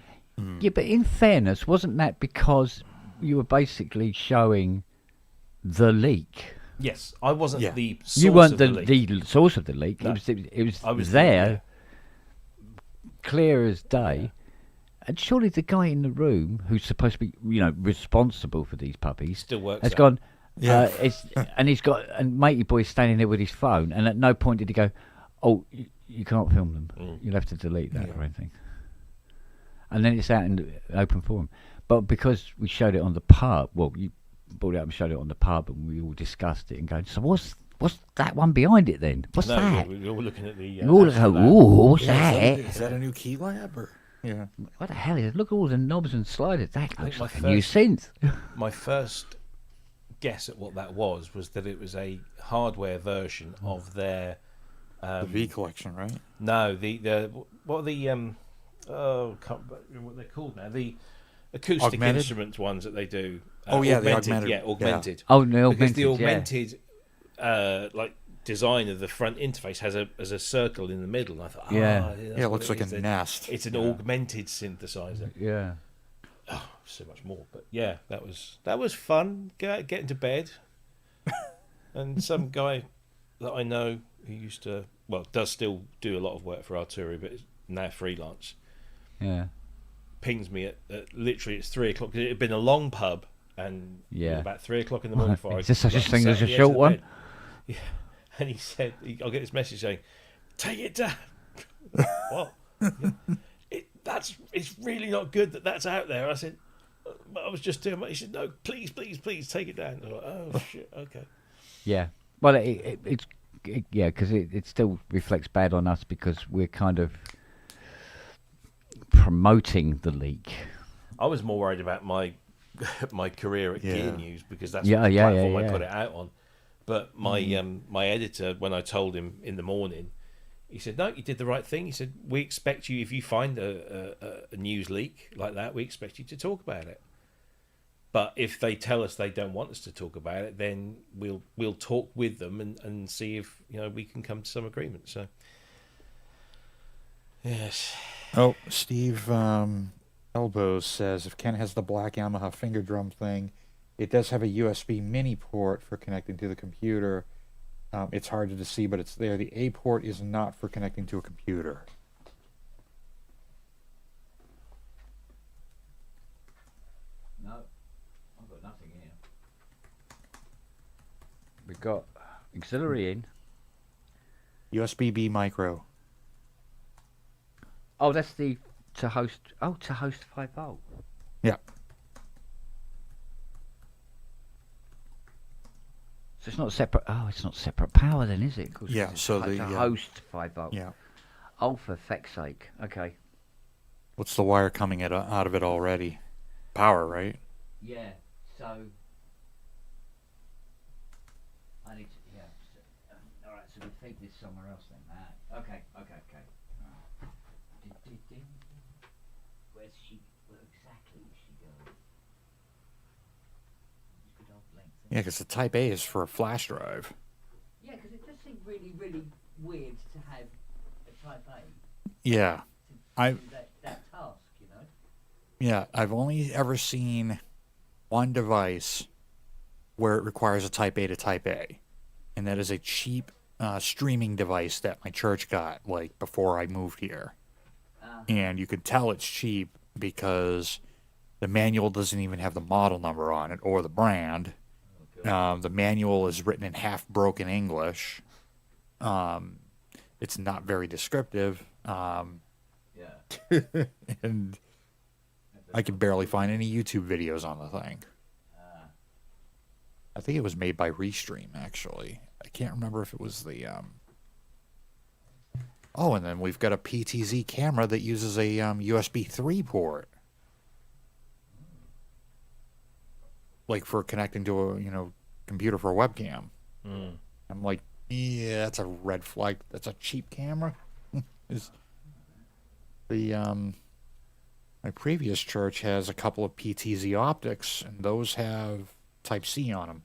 Yeah, but in fairness, wasn't that because you were basically showing the leak? Yes, I wasn't Yeah. the source You weren't of the leak. the source of the leak. No. It was I was there, clear as day. And surely the guy in the room who's supposed to be, responsible for these puppies, Still works has out. gone. Yeah. And matey boy's standing there with his phone, and at no point did he go, "Oh, you can't film them. You'll have to delete that or anything." And then it's out in the open forum. But because we showed it on the pub, well, you brought it up and showed it on the pub, and we all discussed it and going, "So what's that one behind it then? What's No, that?" we were all looking at the. You all go, actual "Ooh, what's Yeah, that? is that a new key lab? Or? Yeah. What the hell is it? Look at all the knobs and sliders. That I looks think like my a new first- synth." My first guess at what that was that it was a hardware version of their. The V collection, right? No, the what are the can't remember what they're called now. The acoustic Augmented? instruments ones that they do. Oh, yeah, the augmented, Yeah, augmented. Oh, no, Because the augmented, augmented like design of the front interface has a circle in the middle. And I thought, Yeah. that's Yeah, it what looks like is. a nest. It's an augmented synthesizer. Yeah. So much more, but yeah, that was fun. Getting to bed, and some guy that I know who used to, does still do a lot of work for Arturi, but is now freelance. Yeah. Pings me at literally it's 3 o'clock. It had been a long pub, and it was Yeah. about 3 o'clock in the morning. Before Is there such a thing sat as a at the edge short of the one? bed. Yeah, and he said, "I'll get this message saying, take it down." What? Yeah. It's really not good that's out there. I said, I was just doing. He said, "No, please, please, please, take it down." I was like, "Oh shit, okay." Yeah. Well, because it still reflects bad on us because we're kind of promoting the leak. I was more worried about my career at Yeah. Gear News because that's Yeah, the yeah, platform yeah, I yeah. put it out on. But my editor, when I told him in the morning, he said, "No, you did the right thing." He said, "We expect you, if you find a news leak like that, we expect you to talk about it. But if they tell us they don't want us to talk about it, then we'll talk with them and see if we can come to some agreement." So, yes. Oh, Steve Elbows says if Ken has the black Yamaha finger drum thing, it does have a USB mini port for connecting to the computer. It's hard to see, but it's there. The A port is not for connecting to a computer. No, I've got nothing here. We've got auxiliary in. USB-B micro. Oh, that's the to host 5V. Yeah. So it's not separate. Oh, it's not separate power then, is it? 'Cause Yeah, it's so to the, host 5V. Yeah. Oh, for feck's sake. Okay. What's the wire coming out of it already? Power, right? Yeah. So I need to. Yeah. All right. So we feed this somewhere else then. Okay. Where's she? Where exactly is she going? Good old length. Yeah, because the Type A is for a flash drive. Yeah, because it does seem really, really weird to have a Type A Yeah. to do that task, Yeah, I've only ever seen one device where it requires a Type A to Type A, and that is a cheap streaming device that my church got like before I moved here. And you could tell it's cheap because the manual doesn't even have the model number on it or the brand. The manual is written in half broken English. It's not very descriptive. Yeah. And I can barely find any YouTube videos on the thing. I think it was made by Restream, actually. I can't remember if it was the... Oh, and then we've got a PTZ camera that uses a USB 3 port. Like for connecting to a, computer for a webcam. Mm. I'm like, yeah, that's a red flag. That's a cheap camera. My previous church has a couple of PTZ optics, and those have Type-C on them.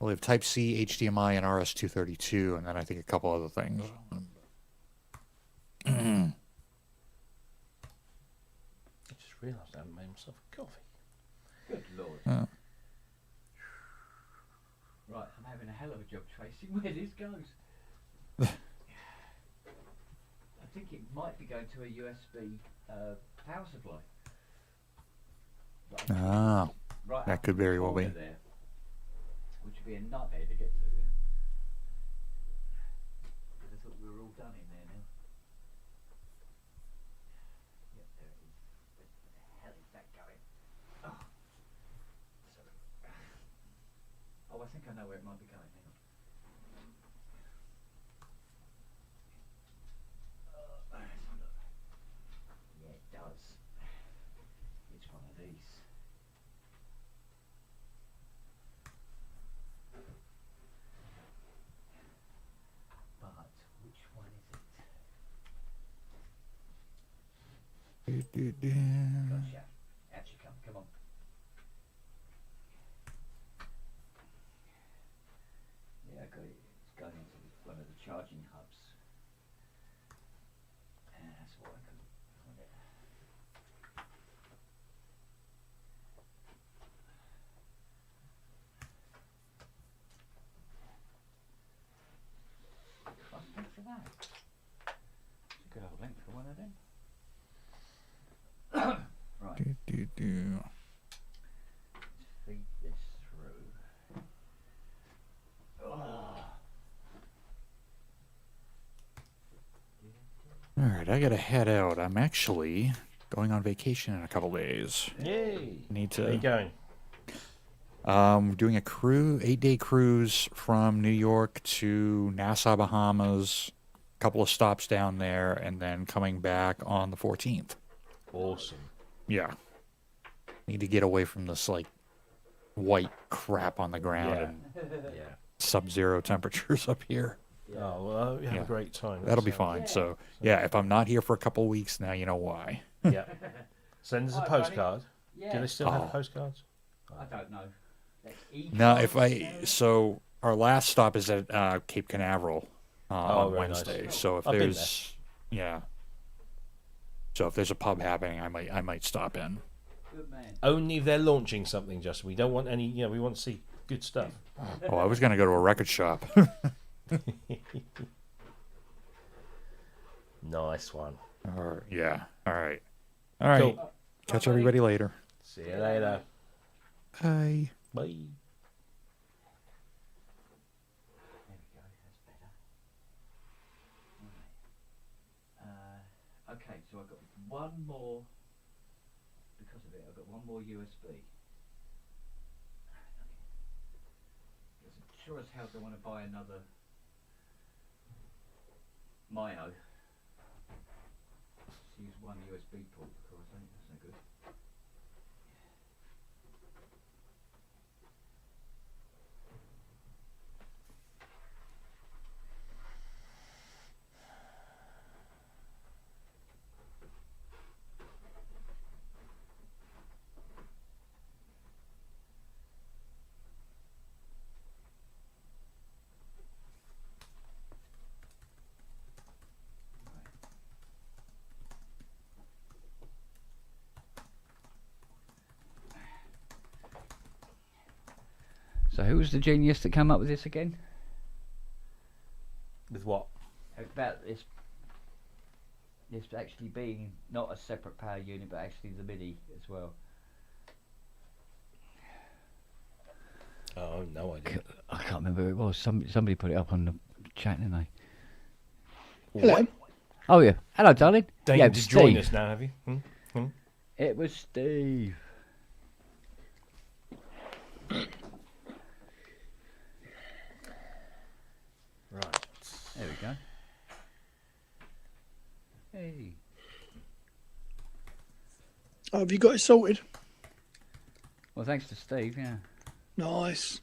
Well, they have Type-C, HDMI, and RS-232, and then I think a couple other things. I just realised I haven't made myself a coffee. Good lord. Right, I'm having a hell of a job tracing where this goes. I think it might be going to a USB power supply. Ah, Right that up could in the very well be. corner there, which would be a nightmare to get to. Yeah? 'Cause I thought we were all done in there now. Yep, there it is. Where the hell is that going? Oh, sorry. Oh, I think I know where it might be going. Hang on. Let's have a look. Yeah, it does. It's one of these. But which one is it? Gotcha. Out you come. Come on. Yeah, I got it. It's going into one of the charging hubs. That's why I couldn't find it. Oh, thanks for that. It's a good old length for one of them. Right. Let's feed this through. All right, I gotta head out. I'm actually going on vacation in a couple days. Yay! Need Where are you to. going? Doing a 8-day cruise from New York to Nassau, Bahamas. A couple of stops down there, and then coming back on the 14th. Awesome. Yeah. Need to get away from this like white crap on the ground Yeah. and Yeah. sub-zero temperatures up here. Oh, well, you have Yeah. a great time. That'll be That fine. So yeah, if I'm not here for a couple of weeks, now you know why. sounds- Yeah. Send us a Alright, buddy. postcard. Yeah. Do they still Oh. have postcards? I don't know. That's No, if e-cards. so our last stop is at Cape Canaveral on very nice. Wednesday. So if I've been there's yeah. So if there's a pub happening, I might stop in. Good man. Only if they're launching something, Justin. We don't want any, we want to see good stuff. Oh, I was gonna go to a record shop. Nice one. Or yeah. All right. All right. Cool. Catch everybody later. See you later. Bye. Bye. There we go. That's better. Right. Okay, so I've got one more. Because of it, I've got one more USB. Because sure as hell don't want to buy another Mio. Just use one USB port, of course. I think that's no good. So who was the genius that came up with this again? With what? About this actually being not a separate power unit, but actually the MIDI as well. Oh, no idea. I can't remember who it was. Somebody put it up on the chat, didn't they? Hello. Oh yeah. Hello, darling. Dane, yeah, it to was join Steve. us now, have you? It was Steve. Oh, have you got it sorted? Well, thanks to Steve, yeah. Nice.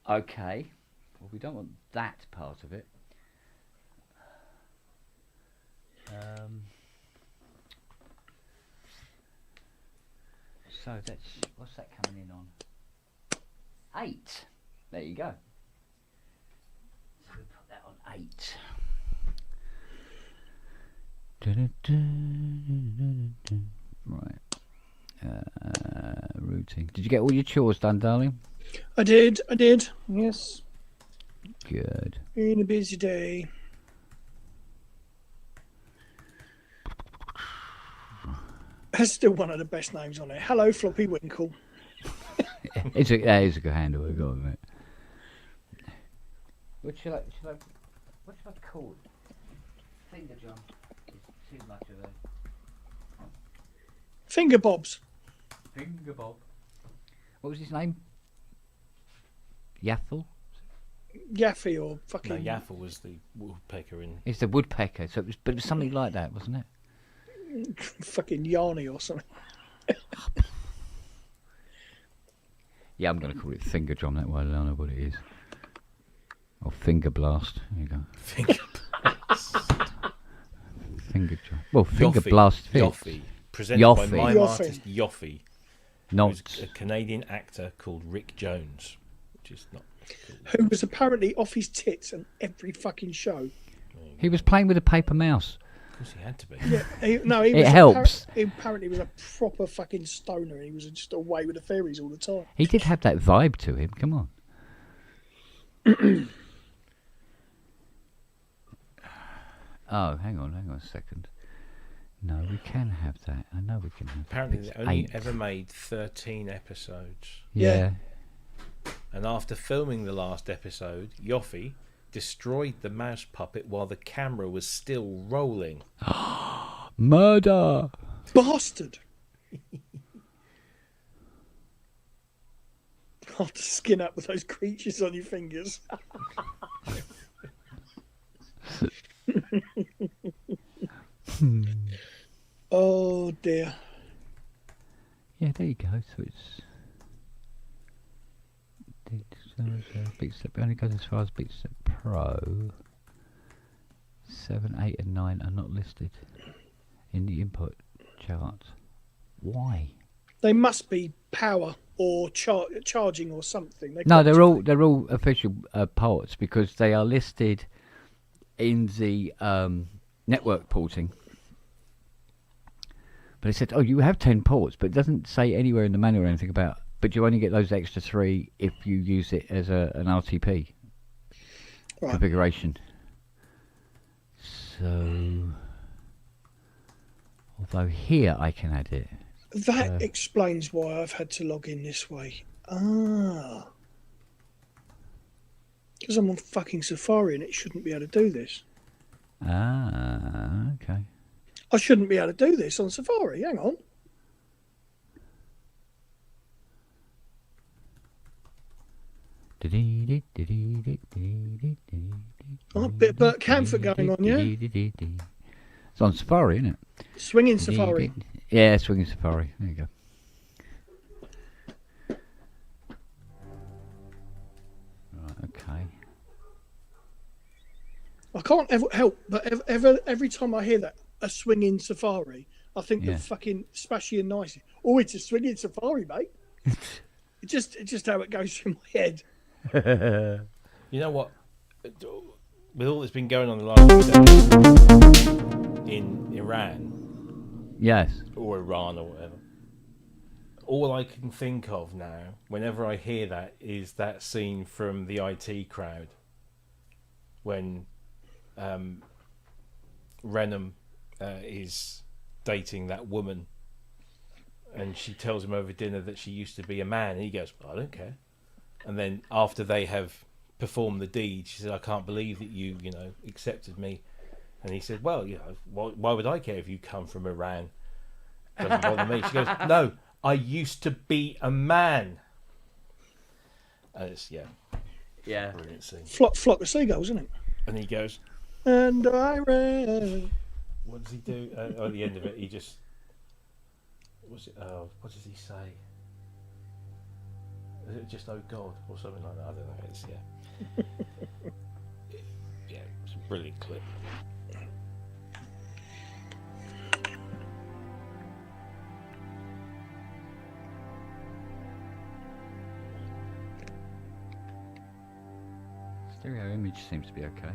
Okay. Well, we don't want that part of it. So that's, what's that coming in on? 8. There you go. So we put that on 8. Right. Routing. Did you get all your chores done, darling? I did. Yes. Good. Been a busy day. That's still one of the best names on it. Hello, Floppy Winkle. That is a good handle, I've got to admit. What should I call it? Finger John. It's too much of a... Finger Bobs. Finger Bob. What was his name? Yaffle? Yaffy or No, fucking... Yaffle was the woodpecker in. It's the woodpecker, so but it was something like that, wasn't it? fucking Yarny or something. Yeah, I'm going to call it Finger Drum, that way I don't know what it is. Or Finger Blast. There you go. Finger Finger Drum. Well, Finger Yoffie. Blast fits. Yoffie. Presented by Yoffie. mime Yoffie. artist Yoffie. Not... Who's a Canadian actor called Rick Jones, which is not cool. Who was apparently off his tits on every fucking show. He was playing with a paper mouse. Of course, he had to be. Yeah, he It was helps. He apparently was a proper fucking stoner. He was just away with the fairies all the time. He did have that vibe to him, come on. Oh, hang on a second. No, we can have that. I know we can have Apparently, that. they It's only 8. ever made 13 episodes. Yeah. And after filming the last episode, Yoffie destroyed the mouse puppet while the camera was still rolling. Murder! Bastard! Hard to skin up with those creatures on your fingers. Oh dear. Yeah, there you go. So it's... Big Step only goes as far as Big Step Pro. 7, 8 and 9 are not listed in the input chart. Why? They must be power or charging or something. No, they're all official ports because they are listed in the network porting. But it said, oh, you have 10 ports, but it doesn't say anywhere in the manual or anything about, but you only get those extra 3 if you use it as an RTP configuration. So, although here I can add it. That explains why I've had to log in this way. Ah. Because I'm on fucking Safari and it shouldn't be able to do this. Ah, okay. I shouldn't be able to do this on Safari. Hang on. Oh, a bit of Burt Camford going on, yeah? It's on Safari, isn't it? Swinging Safari. Yeah, Swinging Safari. There you go. Right, okay. I can't ever help but every time I hear that, a swinging Safari, I think the fucking Spashy and Nicey. Oh, it's a swinging Safari, mate. It's just how it goes through my head. You know what? With all that's been going on the last few days in Iran, Yes. or Iran or whatever, all I can think of now, whenever I hear that, is that scene from the IT Crowd when Renham is dating that woman and she tells him over dinner that she used to be a man, and he goes, well, I don't care. And then after they have performed the deed, she said, I can't believe that you accepted me. And he said, well, why would I care if you come from Iran? Doesn't bother me. She goes, no, I used to be a man. And it's, Yeah. brilliant scene. Flock of seagulls, isn't it? And he goes, And I ran. what does he do? At the end of it, he just, what does he say? Is it just, oh God, or something like that? I don't know. It's, yeah, it's a brilliant clip. Stereo image seems to be okay.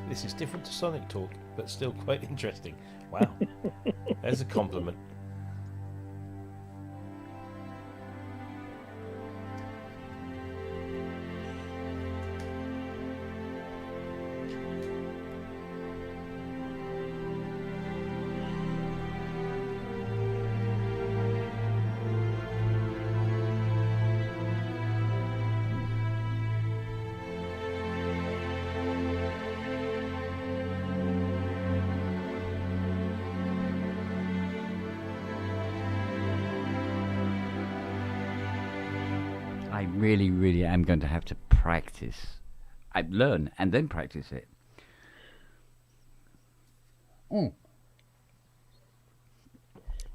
This is different to Sonic Talk, but still quite interesting. Wow. There's a compliment. I really, really am going to have to practice. I learn and then practice it.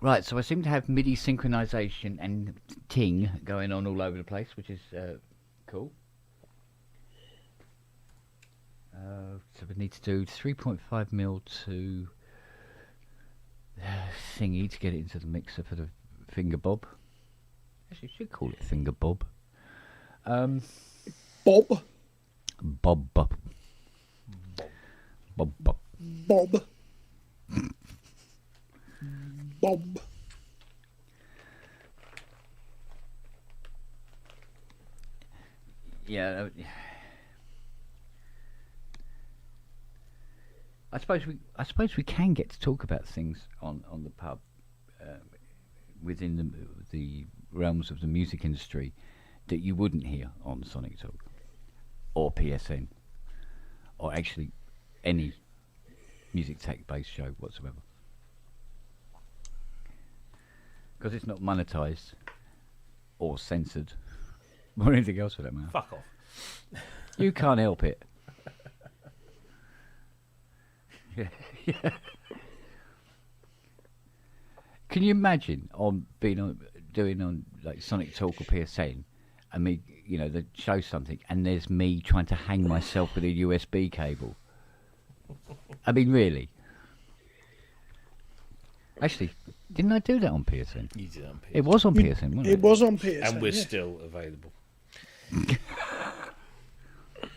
Right, so I seem to have MIDI synchronization and ting going on all over the place, which is cool. So we need to do 3.5 mil to thingy to get it into the mixer for the finger bob. Actually, you should call it finger bob. Bob. Bob bob. Bob bob. Bob. Bob. Yeah. I suppose we can get to talk about things on the pub within the realms of the music industry that you wouldn't hear on Sonic Talk or PSN or actually any music tech based show whatsoever, because it's not monetized or censored or anything else for that matter. Fuck off. You can't help it. Yeah. Can you imagine doing on like Sonic Talk or PSN, and me, they show something, and there's me trying to hang myself with a USB cable? I mean, really? Actually, didn't I do that on PSN? You did on PSN. It was on PSN, wasn't it? It was on PSN. And we're yeah. still available.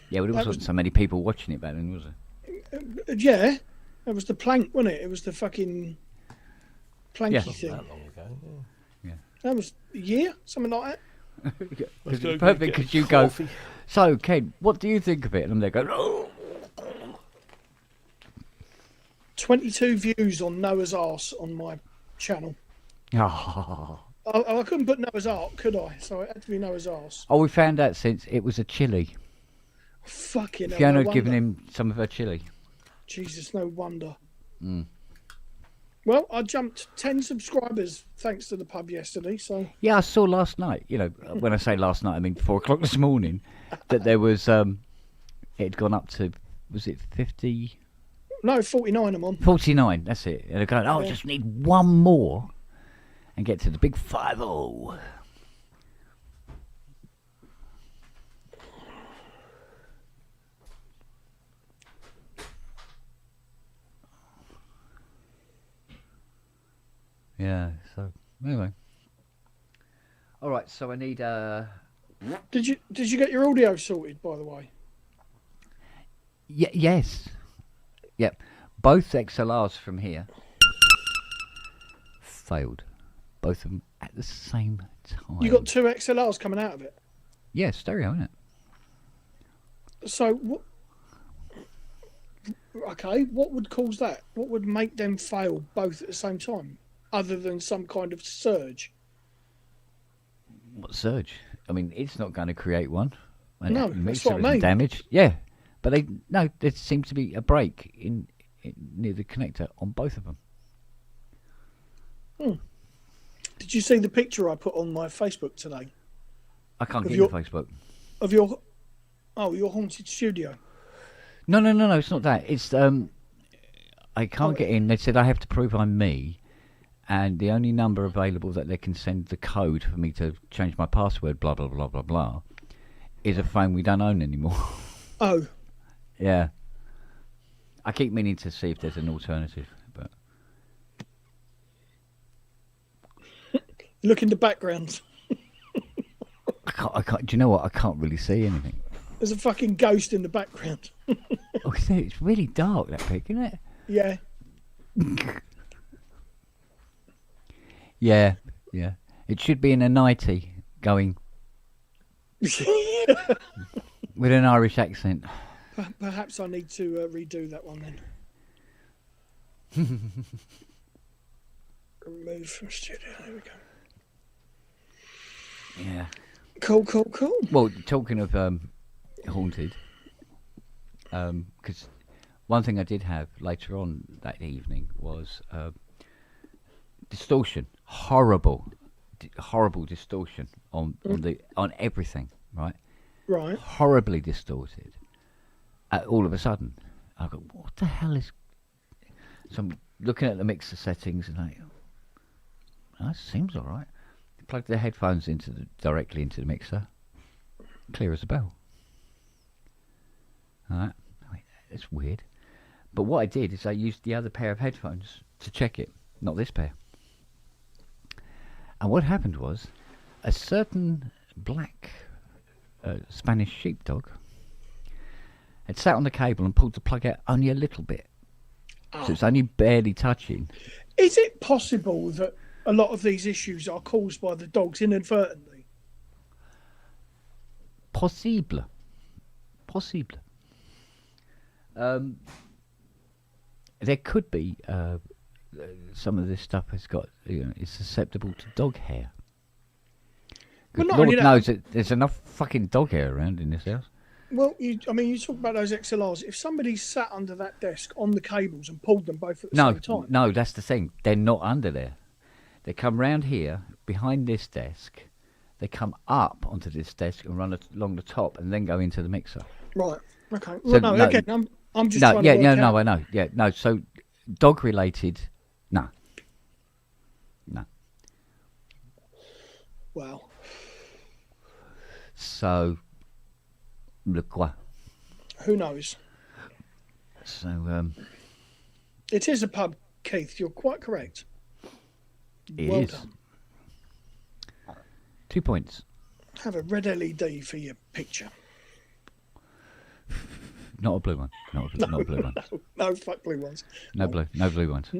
Yeah, but there wasn't so many people watching it back then, was there? Yeah. It was the plank, wasn't it? It was the fucking planky Yeah. thing. That long ago. Yeah. That was a year, something like that. Let's go It's perfect get because you go, coffee. so Ken, what do you think of it? And I'm there going, oh. 22 views on Noah's Arse on my channel. I couldn't put Noah's Ark, could I? So it had to be Noah's Arse. Oh, we found out since it was a chili. Fucking hell, Fiona no had given wonder. him some of her chili. Jesus, no wonder. Mm. Well, I jumped 10 subscribers thanks to the pub yesterday, so... Yeah, I saw last night, when I say last night, I mean 4 o'clock this morning, that there was, it had gone up to, was it 50? No, 49 I'm on. 49, that's it. And they're going, I just need one more and get to the big 5-0. Yeah, so anyway. All right, so I need Did you get your audio sorted, by the way? yes. Yep. Both XLRs from here failed. Both of them at the same time. You got 2 XLRs coming out of it. Yeah, stereo, isn't it? So what? Okay, what would cause that? What would make them fail both at the same time, other than some kind of surge? What surge? I mean, it's not going to create one. And No, the that's mixer what I isn't mean. damaged. Yeah, But there seems to be a break in near the connector on both of them. Did you see the picture I put on my Facebook today I can't Of get your- your Facebook. of your haunted studio? No, it's not that. It's I can't get in. They said I have to prove I'm me, and the only number available that they can send the code for me to change my password, blah blah blah blah blah, is a phone we don't own anymore. Oh, Yeah. I keep meaning to see if there's an alternative, but look in the background. I can't. Do you know what? I can't really see anything. There's a fucking ghost in the background. Oh, it's really dark, that pic, isn't it? Yeah. Yeah. It should be in a 90 going with an Irish accent. Perhaps I need to redo that one then. Remove from studio. There we go. Yeah. Cool. Well, talking of haunted, because one thing I did have later on that evening was distortion. Horrible distortion on everything. Right. Right. Horribly distorted. All of a sudden, I go, what the hell is... So I'm looking at the mixer settings and that seems all right. Plug the headphones directly into the mixer. Clear as a bell. All right. It's weird. But what I did is I used the other pair of headphones to check it, not this pair. And what happened was a certain black Spanish sheepdog had sat on the cable and pulled the plug out only a little bit. So it's only barely touching. Is it possible that a lot of these issues are caused by the dogs inadvertently? Possible. There could be some of this stuff has got, is susceptible to dog hair. Well, not Lord only that- knows that there's enough fucking dog hair around in this house. Well, you talk about those XLRs. If somebody sat under that desk on the cables and pulled them both at the same time. No, that's the thing. They're not under there. They come round here, behind this desk. They come up onto this desk and run along the top and then go into the mixer. Right. Okay. So, Well, no. again, I'm just No, trying yeah, to work out. I know. Yeah, no, so dog related, no. Wow. So, le quoi? Who knows? So, It is a pub, Keith. You're quite correct. it Well is. done. 2 points. Have a red LED for your picture. Not a blue one. Not a blue one. No fuck blue ones. No blue ones.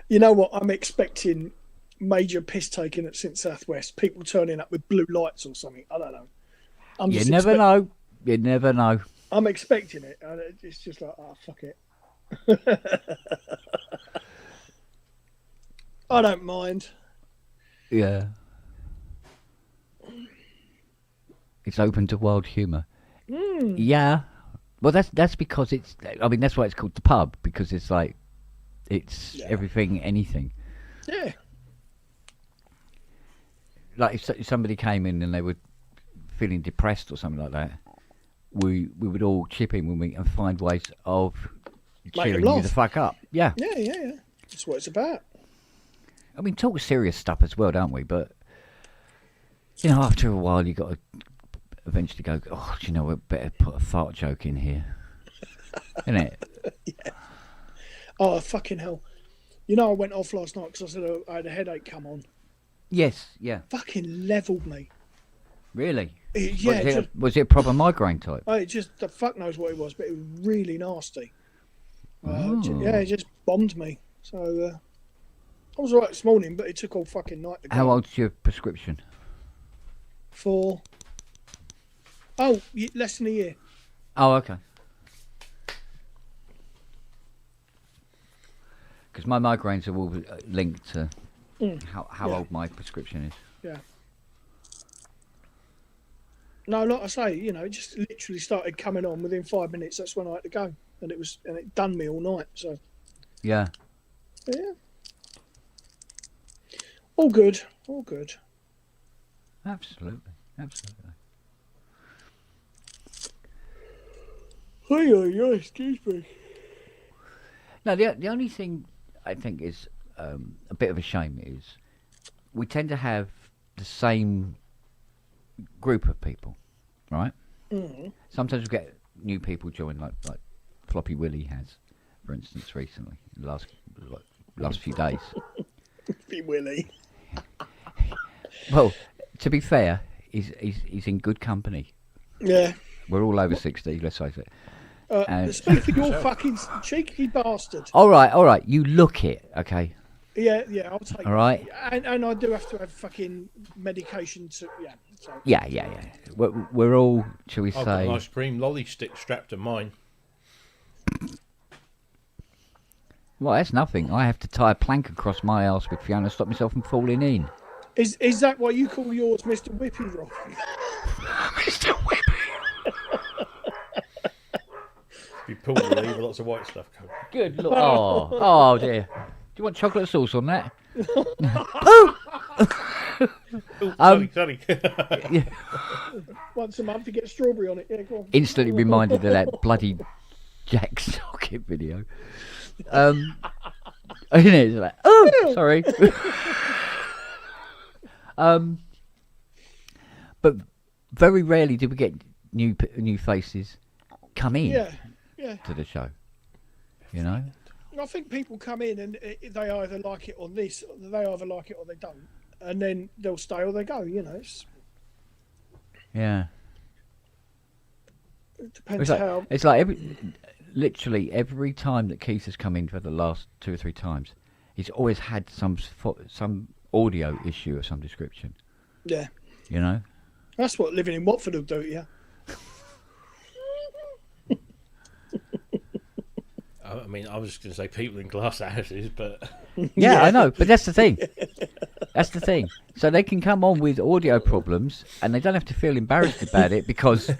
You know what? I'm expecting major piss taking at St Southwest. People turning up with blue lights or something. I don't know. You never know. You never know. I'm expecting it. And it's just like, oh, fuck it. I don't mind. Yeah. It's open to wild humour. Yeah. Well, that's because it's... I mean, that's why it's called the pub, because it's like... It's everything, anything. Yeah. Like if somebody came in and they were feeling depressed or something like that, we would all chip in and find ways of cheering you laugh. the fuck up. Yeah. Yeah. That's what it's about. I mean, talk serious stuff as well, don't we? But, after a while you got to eventually go, oh, do you know, we better put a fart joke in here. Isn't it? Yeah. Oh, fucking hell. I went off last night because I said I had a headache come on. Yes, yeah. Fucking levelled me. Really? Yeah. Was it a proper migraine type? It just, the fuck knows what it was, but it was really nasty. Oh. It just bombed me. So, I was alright this morning, but it took all fucking night to go. How old's your prescription? For less than a year. Oh, okay. Because my migraines are all linked to how old my prescription is. Yeah. No, like I say, it just literally started coming on within 5 minutes. That's when I had to go, and it done me all night. So Yeah. yeah, all good, all good. Absolutely. Absolutely. Oh, excuse me. No, the only thing I think is a bit of a shame is we tend to have the same group of people, right? Mm. Sometimes we get new people join, like Floppy Willy has, for instance, recently, the last few days. Be Willie. Well, to be fair, he's in good company. Yeah. We're all over 60, let's face it. And Speak for your fucking cheeky bastard. all right, you look it, okay? Yeah, I'll take All right. And I do have to have fucking medication to, yeah. So. Yeah. We're all, shall we I've got an say... ice cream lolly stick strapped to mine. Well, that's nothing. I have to tie a plank across my arse with Fiona to stop myself from falling in. Is that what you call yours, Mr. Whippy Rock? Mr. Whippy. If you pull the lever, lots of white stuff comes. Good look. Oh dear. Do you want chocolate sauce on that? Sorry. Yeah. Once a month you get strawberry on it. Yeah, go on. Instantly reminded of that bloody Jack Socket video. Isn't it? It's like, oh, sorry. But very rarely do we get new faces come in Yeah. to the show. You know? I think people come in and they either like it or they either like it or they don't, and then they'll stay or they go. Yeah. It depends how. It's like literally every time that Keith has come in for the last 2 or 3 times, he's always had some audio issue of some description. Yeah. You know? That's what living in Watford will do to you. I mean, I was just going to say people in glass houses, but... Yeah, I know, but that's the thing. That's the thing. So they can come on with audio problems, and they don't have to feel embarrassed about it because...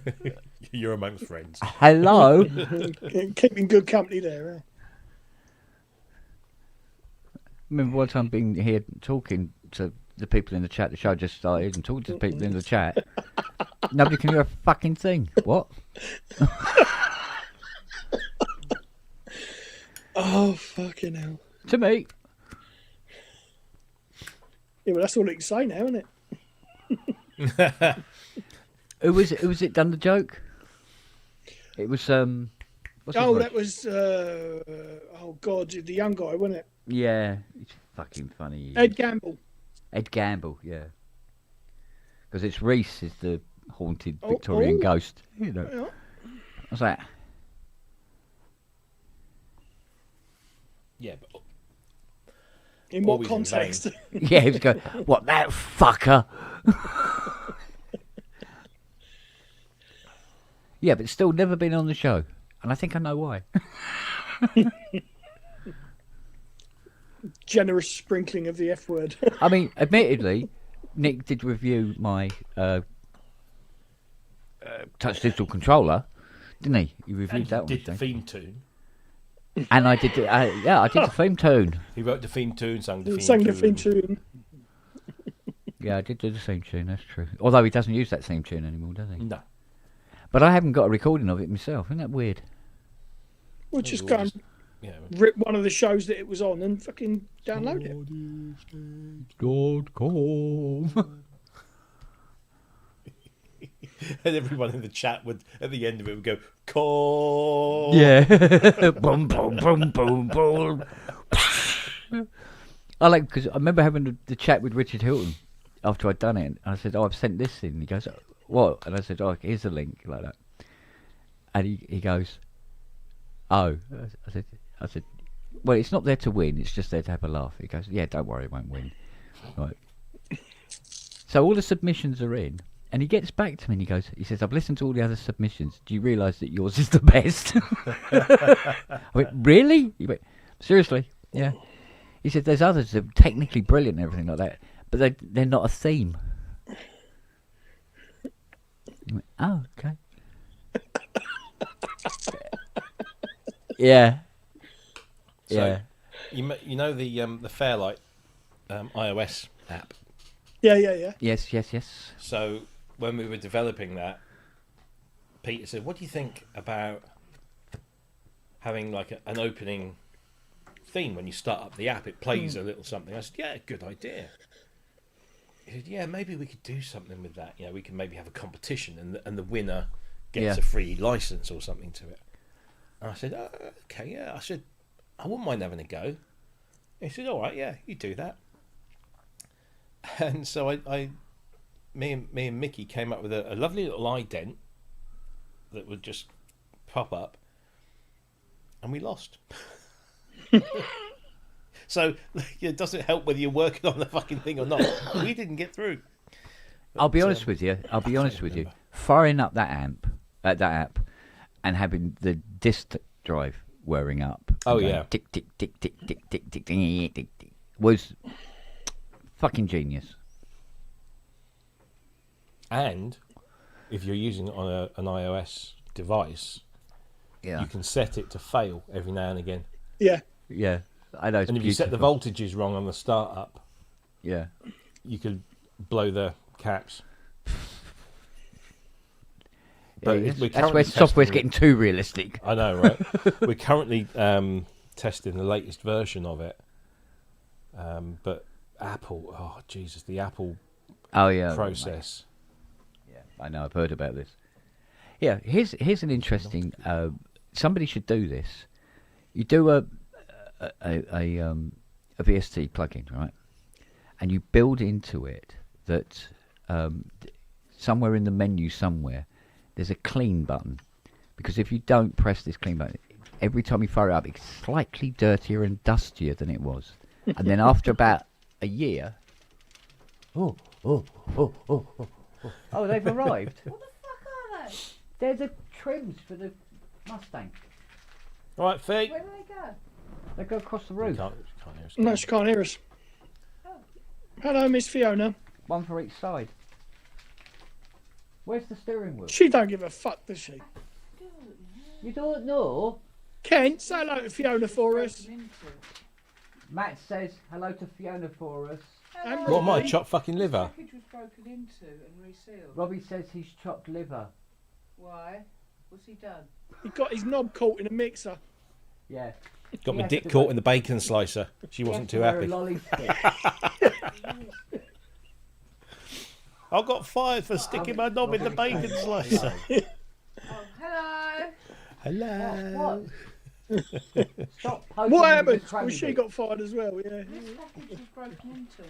You're amongst friends. Hello? Keeping good company there. Eh? Remember one time being here talking to the people in the chat, the show just started, and talking to the people in the chat. Nobody can hear a fucking thing. What? Oh, fucking hell. To me. Yeah, well, that's all it can say now, isn't it? Who was it done the joke? It was, what's his name? That was, oh, God, the young guy, wasn't it? Yeah, it's fucking funny. Ed Gamble. Ed Gamble, yeah. Because it's Reese is the haunted Victorian ghost. You know. Yeah. I was like... Yeah, but... In what Always in context? Yeah, he was going, what, that fucker? Yeah, but still never been on the show. And I think I know why. Generous sprinkling of the F word. I mean, admittedly, Nick did review my touch digital controller, didn't he? He reviewed that one. Did the I think. theme tune. And I did, I did the theme tune. He wrote the theme tune, sang the theme Sang tune. the theme tune. Yeah, I did do the theme tune, that's true. Although he doesn't use that theme tune anymore, does he? No. But I haven't got a recording of it myself. Isn't that weird? We'll just go and Yeah. rip one of the shows that it was on and fucking download it. And everyone in the chat would, at the end of it, would go, call. Yeah. Boom, boom, boom, boom, boom. I like, because I remember having the chat with Richard Hilton after I'd done it. And I said, I've sent this in. And he goes, what? And I said, here's a link, like that. And he goes, oh. I said, well, it's not there to win. It's just there to have a laugh. He goes, yeah, don't worry, it won't win. Right. So all the submissions are in. And he gets back to me and he says, I've listened to all the other submissions. Do you realise that yours is the best? I went, really? He went, seriously? Yeah. He said, there's others that are technically brilliant and everything like that, but they're not a theme. He went, oh, okay. Yeah. So, Yeah. you know the Fairlight iOS app. Yeah. Yes, yes, yes. So when we were developing that, Peter said, "What do you think about having like an opening theme when you start up the app? It plays a little something." I said, "Yeah, good idea." He said, "Yeah, maybe we could do something with that. You know, we can maybe have a competition, and the winner gets a free license or something to it." And I said, "Oh, okay, yeah." I said, "I wouldn't mind having a go." He said, "All right, yeah, you do that." And so me and Mickey came up with a lovely little ident that would just pop up, and we lost. So it doesn't help whether you're working on the fucking thing or not. We didn't get through. But, I'll be honest with you. Firing up that app, and having the disk drive whirring up. Oh, and going yeah. Tick tick tick tick tick tick tick tick tick tick was fucking genius. And if you're using it on an iOS device, Yeah. you can set it to fail every now and again. Yeah. Yeah. I know. It's And if you set the beautiful. voltages wrong on the startup, Yeah. you could blow the caps. Yeah, But yes. we're That's where currently software's testing getting too realistic. I know, right? We're currently testing the latest version of it. But Apple, oh Jesus, the Apple Oh yeah. process. Yeah, I know. I've heard about this. Yeah, here's an interesting. Somebody should do this. You do a VST plugin, right? And you build into it that somewhere in the menu somewhere there's a clean button, because if you don't press this clean button, every time you fire it up, it's slightly dirtier and dustier than it was. And then after about a year, oh, they've arrived. What the fuck are they? They're the trims for the Mustang. All right, Fee. Where do they go? They go across the You roof. can't hear us. No, she can't hear us. Hello, Miss Fiona. One for each side. Where's the steering wheel? She don't give a fuck, does she? You don't know? Ken, say hello to Fiona for us. Matt says hello to Fiona for us. And What am I, Robbie. chopped fucking liver? Package was broken into and resealed. Robbie says he's chopped liver. Why? What's he done? He got his knob caught in a mixer. Yeah. Got my Yes, dick the caught way- in the bacon slicer. She wasn't too happy. I got fired for sticking my knob in the bacon slicer. Oh, hello. Hello. Stop poking What with happened? the cranny Well, she bit. got fired as well, yeah. This package was broken into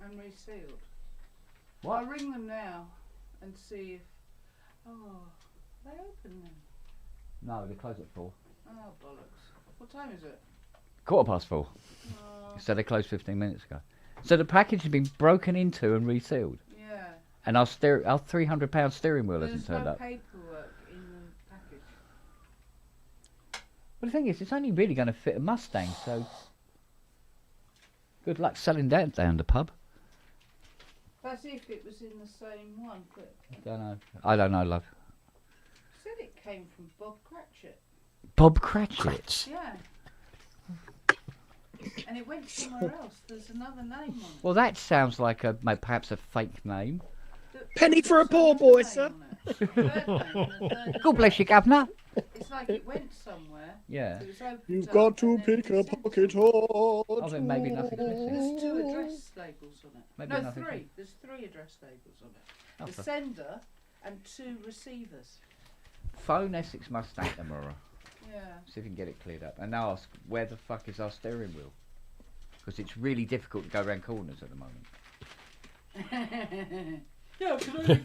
and resealed. What? I'll ring them now and see if. Oh, they open then. No, they close at 4. Oh, bollocks. What time is it? 4:15. So they closed 15 minutes ago. So the package has been broken into and resealed, Yeah. and our £300 steering wheel hasn't There's turned no up. paperwork in the package. But the thing is, it's only really going to fit a Mustang, so good luck selling that down the pub. That's if it was in the same one, but I don't know, love. said it came from Bob Cratchit. Bob Cratchit. Yeah. And it went somewhere else. There's another name on it. Well, that sounds like perhaps a fake name. Penny for a poor boy, sir. God bless you, Governor. It's like it went somewhere. Yeah. So it's opened You've up got to and then pick a it's sent pocket somewhere. or Oh, then maybe nothing's missing. There's 2 address labels on it. Maybe No, nothing's 3. There's 3 address labels on it. Oh, The for- sender and 2 receivers. Phone Essex Mustang tomorrow. Yeah. See if we can get it cleared up. And now ask, where the fuck is our steering wheel? Because it's really difficult to go around corners at the moment. Yeah, can only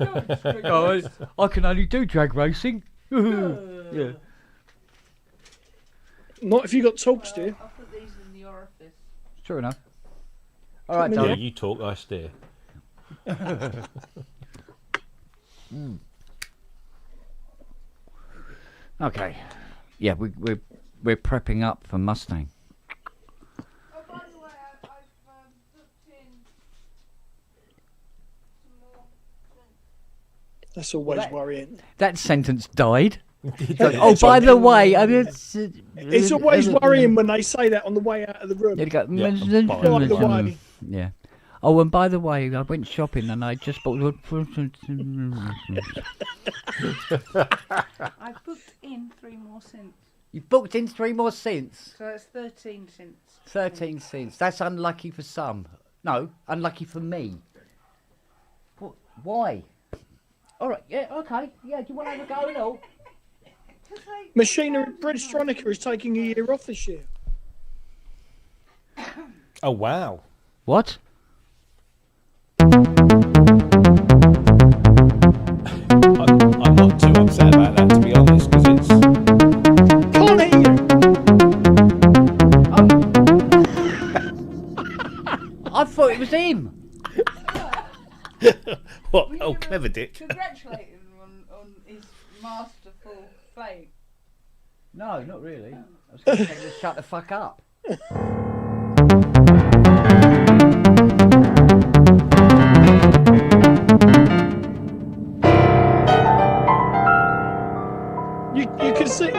go. I can only do drag racing. Yeah. Not if you got talks, Well, dear. I'll put these in the orifice. True enough. All right, Yeah. Yeah, darling. you talk, I steer. Okay. Yeah, we're prepping up for Mustang. Oh, by the way, I've booked in some more That's always worrying. That sentence died. Oh, by the way, I mean, It's always worrying when they say that on the way out of the room. You go, By the way. yeah. Oh, and by the way, I went shopping and I just bought. I've booked in 3 more cents. You booked in 3 more cents. So that's 13 cents. 13 cents. That's unlucky for some. No, unlucky for me. What? Why? All right. Yeah. Okay. Yeah. Do you want to have a go and all? Machinery British is taking a year off this year. Oh wow! What? I'm not too upset about that, to be honest, because it's. Can't hear you. I thought it was him. What? Will Oh, you clever dick. Congratulate him on his masterful play. No, not really. I was going to tell you to shut the fuck up. You can see.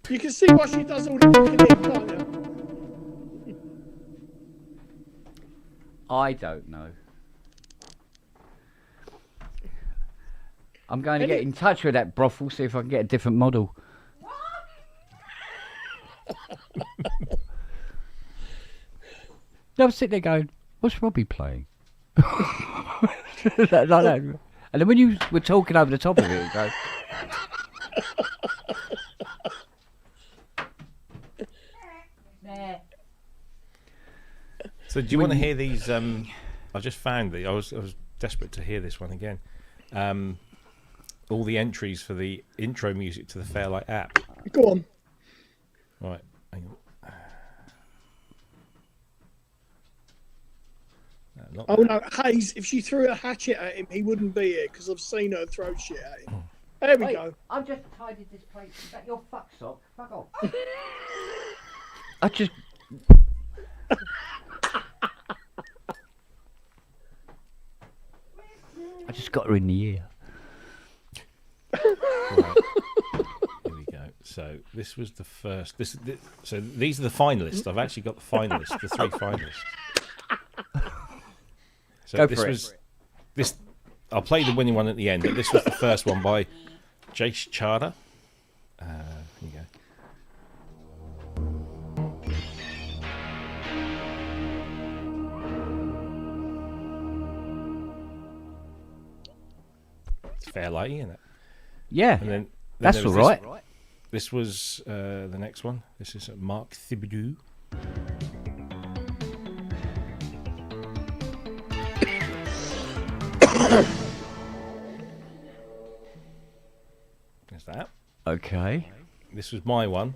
You can see why she does all the cooking, can't you? I don't know. I'm going to get in touch with that brothel, see if I can get a different model. They'll sit there going, what's Robbie playing? like that. And then when you were talking over the top of it, you go... So do you want to hear these? I just found I was desperate to hear this one again. All the entries for the intro music to the Fairlight app. Go on. Right. Hang on. No, not Oh that. no, Hayes, if she threw a hatchet at him, he wouldn't be here because I've seen her throw shit at him. There we go. I've just tidied this place. Is that your fuck sock? Fuck off. I just... I just got her in the ear. Right. Here we go. So this was the first. So these are the finalists. I've actually got the finalists, the 3 finalists. So Go this for it. was this. I'll play the winning one at the end, but this was the first one by Jace Charter. Here you go. It's Fairlight, isn't it? Yeah, And then that's there all was right. This was the next one. This is Mark Thibodeau. There's that. Okay. This was my one.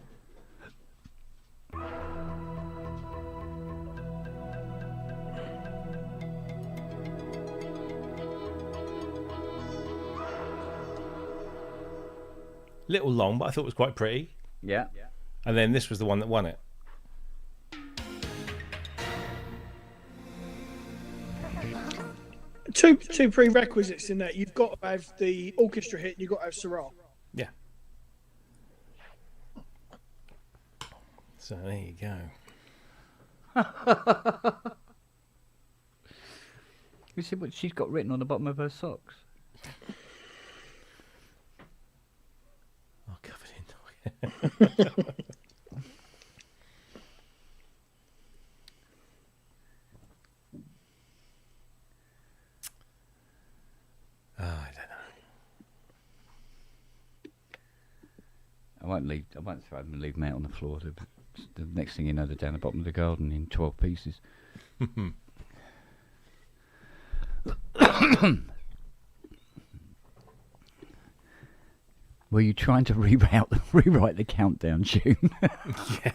Little long, but I thought it was quite pretty. Yeah. And then this was the one that won it. Two prerequisites in that. You've got to have the orchestra hit and you've got to have Syrah. Yeah. So there you go. You see what she's got written on the bottom of her socks? Oh, covered in dog. I don't know. I won't throw them and leave them out on the floor. The next thing you know, they're down the bottom of the garden in 12 pieces. Were you trying to rewrite the countdown tune? Yeah.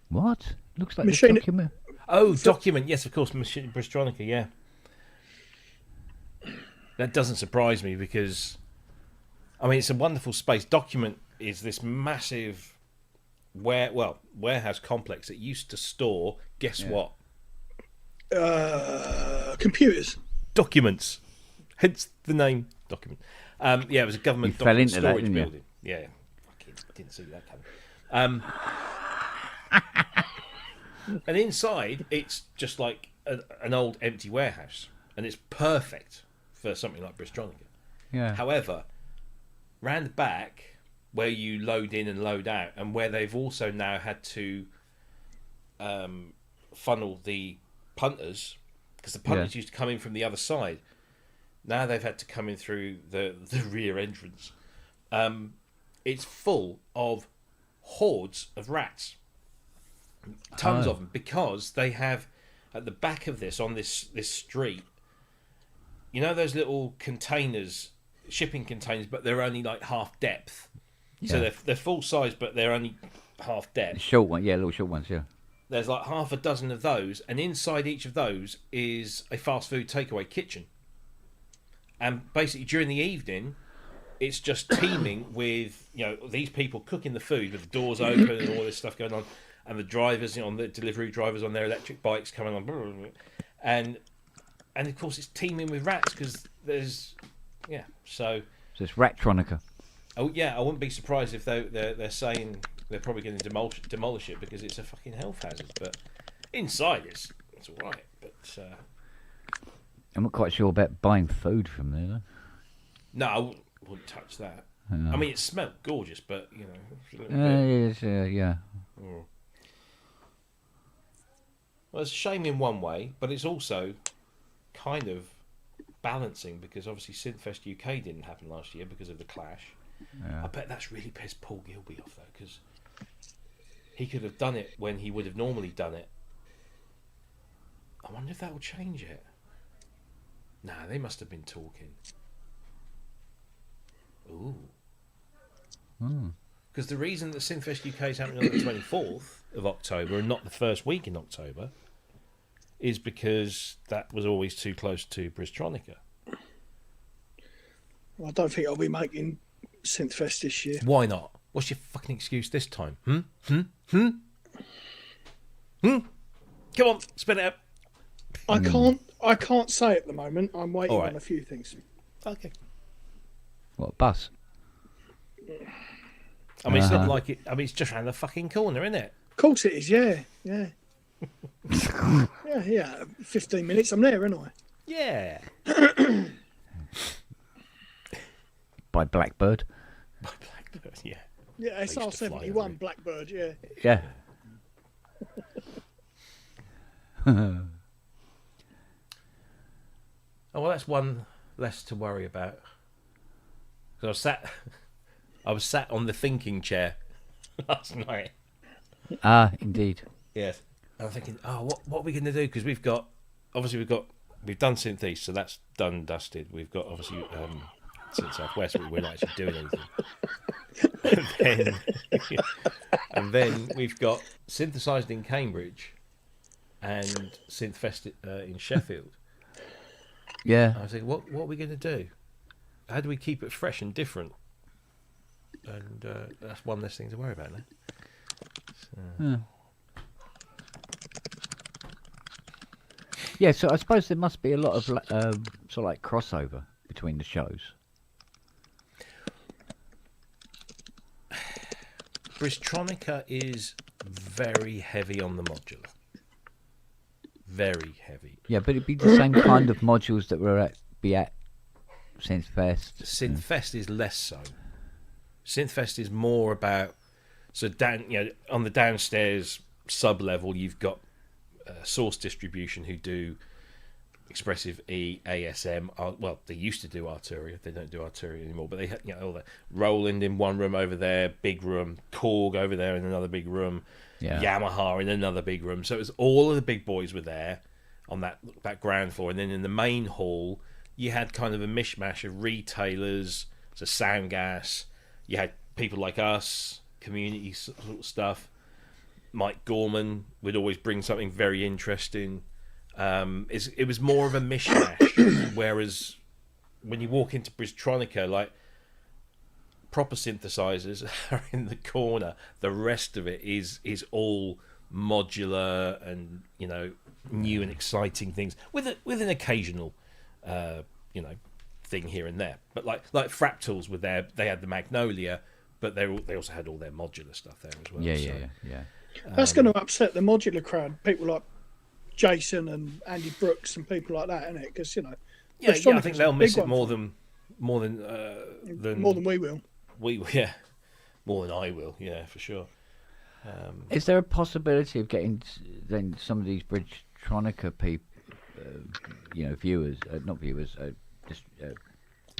What? Looks like Machine- a document. Oh, document. Yes, of course. Bristроnica, yeah. That doesn't surprise me because, I mean, it's a wonderful space. Document is this massive warehouse complex that used to store, guess what? Computers. Documents. Hence the name document. Yeah, it was a government You fell document into that, storage didn't you? building. Yeah, fucking didn't see that coming. And inside, it's just like an old empty warehouse, and it's perfect for something like Bristronica. Yeah. However, round the back, where you load in and load out, and where they've also now had to funnel the punters, because the punters used to come in from the other side. Now they've had to come in through the rear entrance. It's full of hordes of rats. Tons of them, because they have at the back of this, on this street, you know those little containers, shipping containers, but they're only like half depth. So they're full size, but they're only half depth. Short one, little short ones, yeah. There's like half a dozen of those, and inside each of those is a fast food takeaway kitchen. And basically during the evening, it's just teeming with, you know, these people cooking the food with the doors open and all this stuff going on, and the drivers, you know, the delivery drivers on their electric bikes coming on, and of course it's teeming with rats because there's, so it's Ratronica. Oh yeah, I wouldn't be surprised if they're saying they're probably going to demolish it because it's a fucking health hazard. But inside it's all right. But I'm not quite sure about buying food from there, though. no, I wouldn't touch that. I mean, it smelled gorgeous, but you know, it's a little bit. Yeah. Well, it's a shame in one way, but it's also kind of balancing because obviously Synthfest UK didn't happen last year because of the clash. Yeah. I bet that's really pissed Paul Gilby off though, because he could have done it when he would have normally done it. I wonder if that will change it. Nah, they must have been talking. Ooh. Because the reason that Synthfest UK is happening on the 24th of October and not the first week in October is because that was always too close to Bristronica. Well, I don't think I'll be making Synthfest this year. Why not? What's your fucking excuse this time? Come on, spit it out. I can't say at the moment. I'm waiting All right. on a few things. Okay. What, bus? I mean, it's not like it. I mean, it's just around the fucking corner, isn't it? Of course it is. Yeah. Yeah. 15 minutes. I'm there, aren't I? Yeah. By Blackbird? By Blackbird, yeah. Yeah. used to fly over SR71 it. Blackbird. Yeah. Yeah. Oh well, that's one less to worry about. Because I was sat on the thinking chair last night. Ah, indeed. Yes. And I'm thinking, what are we going to do? Because we've done Synth East, so that's done and dusted. We've got obviously Synth Southwest, but we're not actually doing anything. and then we've got Synthesized in Cambridge and Synthfest in Sheffield. Yeah. I was thinking, what are we going to do? How do we keep it fresh and different? And that's one less thing to worry about now. So. Yeah, so I suppose there must be a lot of sort of like crossover between the shows. Bristronica is very heavy on the modular. Very heavy. Yeah, but it'd be the same kind of modules that were at Synthfest. Synthfest is less so. Synthfest is more about on the downstairs sub level you've got Source Distribution who do Expressive E, ASM. Well, they used to do Arturia. They don't do Arturia anymore. But they had all the Roland in one room over there, big room. Korg over there in another big room. Yeah. Yamaha in another big room. So it was all of the big boys were there on that ground floor, and then in the main hall you had kind of a mishmash of retailers, so Soundgas. You had people like us, community sort of stuff. Mike Gorman would always bring something very interesting. It was more of a mishmash, whereas when you walk into Bristronica, like proper synthesizers are in the corner. The rest of it is all modular and, you know, new and exciting things with an occasional thing here and there. But like Fractals with they had the Magnolia, but they also had all their modular stuff there as well. Yeah. That's going to upset the modular crowd. People like Jason and Andy Brooks and people like that, isn't it? Because, you know, I think they'll miss it more than we will. More than I will. Yeah, for sure. Is there a possibility of getting then some of these Bridgetronica people, viewers, not viewers, just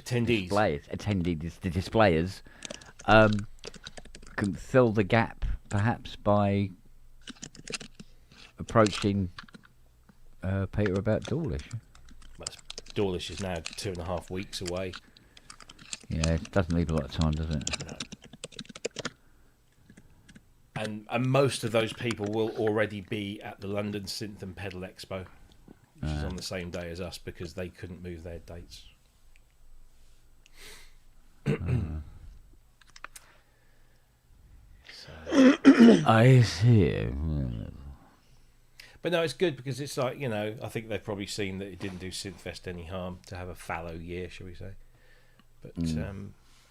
attendees, the displayers, can fill the gap perhaps by approaching Peter about Dawlish? Dawlish is now 2.5 weeks away. Yeah, it doesn't leave a lot of time, does it? No. And most of those people will already be at the London Synth and Pedal Expo, which is on the same day as us because they couldn't move their dates. I see. But no, it's good because it's like, you know, I think they've probably seen that it didn't do Synthfest any harm to have a fallow year, shall we say. But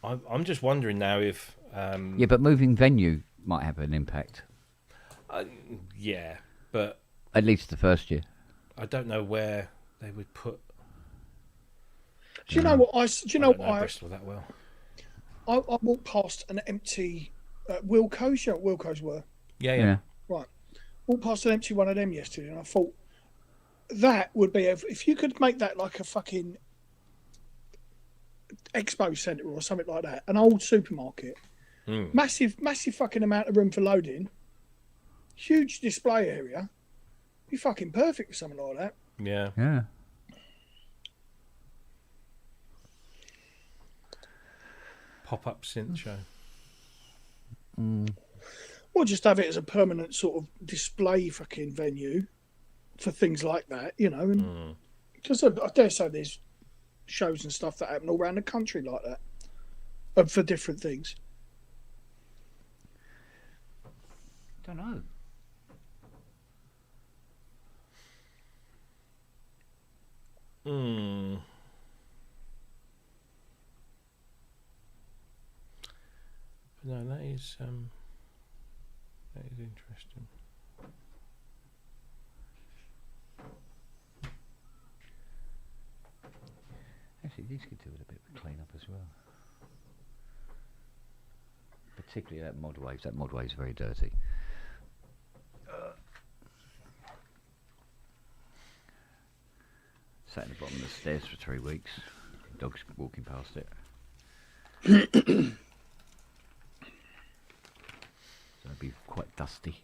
I'm just wondering now if... yeah, but moving venue might have an impact. Yeah, but... At least the first year. I don't know where they would put... Do you know what I... Do you know what Bristol that well. I walked past an empty Wilco's. You know what Wilco's were? Yeah. Right. Walked past an empty one of them yesterday, and I thought that would be if you could make that like a fucking expo centre or something like that, an old supermarket, massive fucking amount of room for loading, huge display area, be fucking perfect for something like that. Yeah. Pop-up synth show. Or just have it as a permanent sort of display fucking venue for things like that, you know. And because I dare say there's shows and stuff that happen all around the country like that, for different things. Don't know. No, that is interesting. Actually, these could do with a bit of clean up as well. Particularly that mod waves. That mod wave's very dirty. Sat at the bottom of the stairs for 3 weeks. Dogs walking past it. So it'd be quite dusty.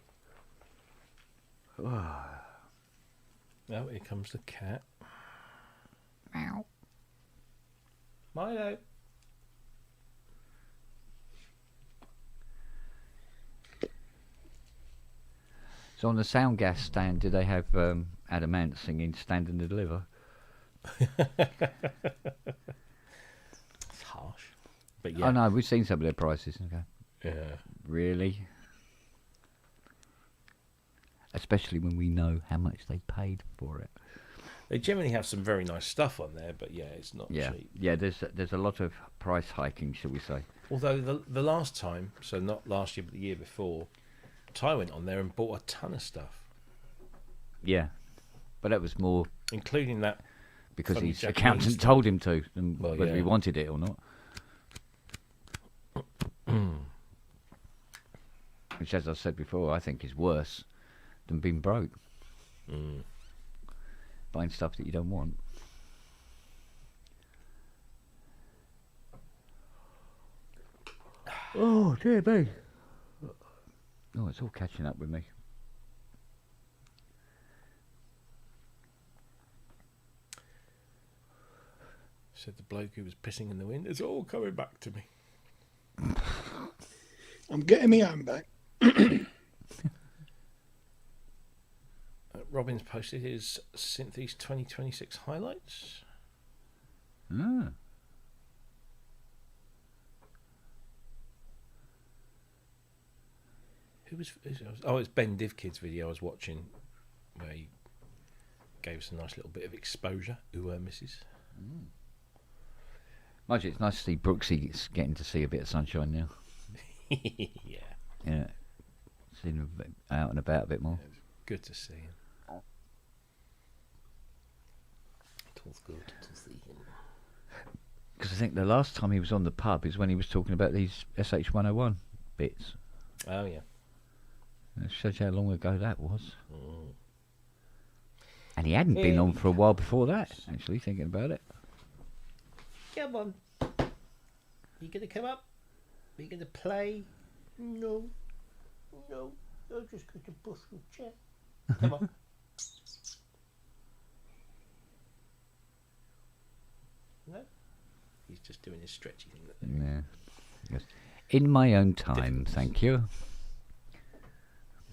Oh, here comes the cat. Meow. Milo. So on the sound gas stand, do they have Adamant singing "Stand and Deliver"? It's harsh, but yeah. Oh no, we've seen some of their prices. Okay. Yeah. Really? Especially when we know how much they paid for it. They generally have some very nice stuff on there, but yeah, it's not cheap. Yeah, there's a lot of price hiking, shall we say? Although the last time, so not last year but the year before, Ty went on there and bought a ton of stuff. Yeah, but that was more including that because funny his Japanese accountant stuff. told him to, and Well, whether yeah. he wanted it or not. Which, as I said before, I think is worse than being broke. Buying stuff that you don't want. Oh dear me. Oh, it's all catching up with me. Said the bloke who was pissing in the wind. It's all coming back to me. I'm getting my own back. Robin's posted his Synthes 2026 highlights. Ah. Oh, it's Ben Divkid's video I was watching, where he gave us a nice little bit of exposure. Ooh, missus. Mind you, it's nice to see Brooksy getting to see a bit of sunshine now. Yeah. Yeah, seeing him out and about a bit more. Good to see him. It was good to see him. Because I think the last time he was on the pub is when he was talking about these SH101 bits. Oh, yeah. It shows you how long ago that was. Mm. And he hadn't been on for a while before that, actually, thinking about it. Come on. Are you going to come up? Are you going to play? No. No. I'm just going to push your chair. Come on. No? He's just doing his stretchy thing. Yeah. Yes. In my own time, thank you.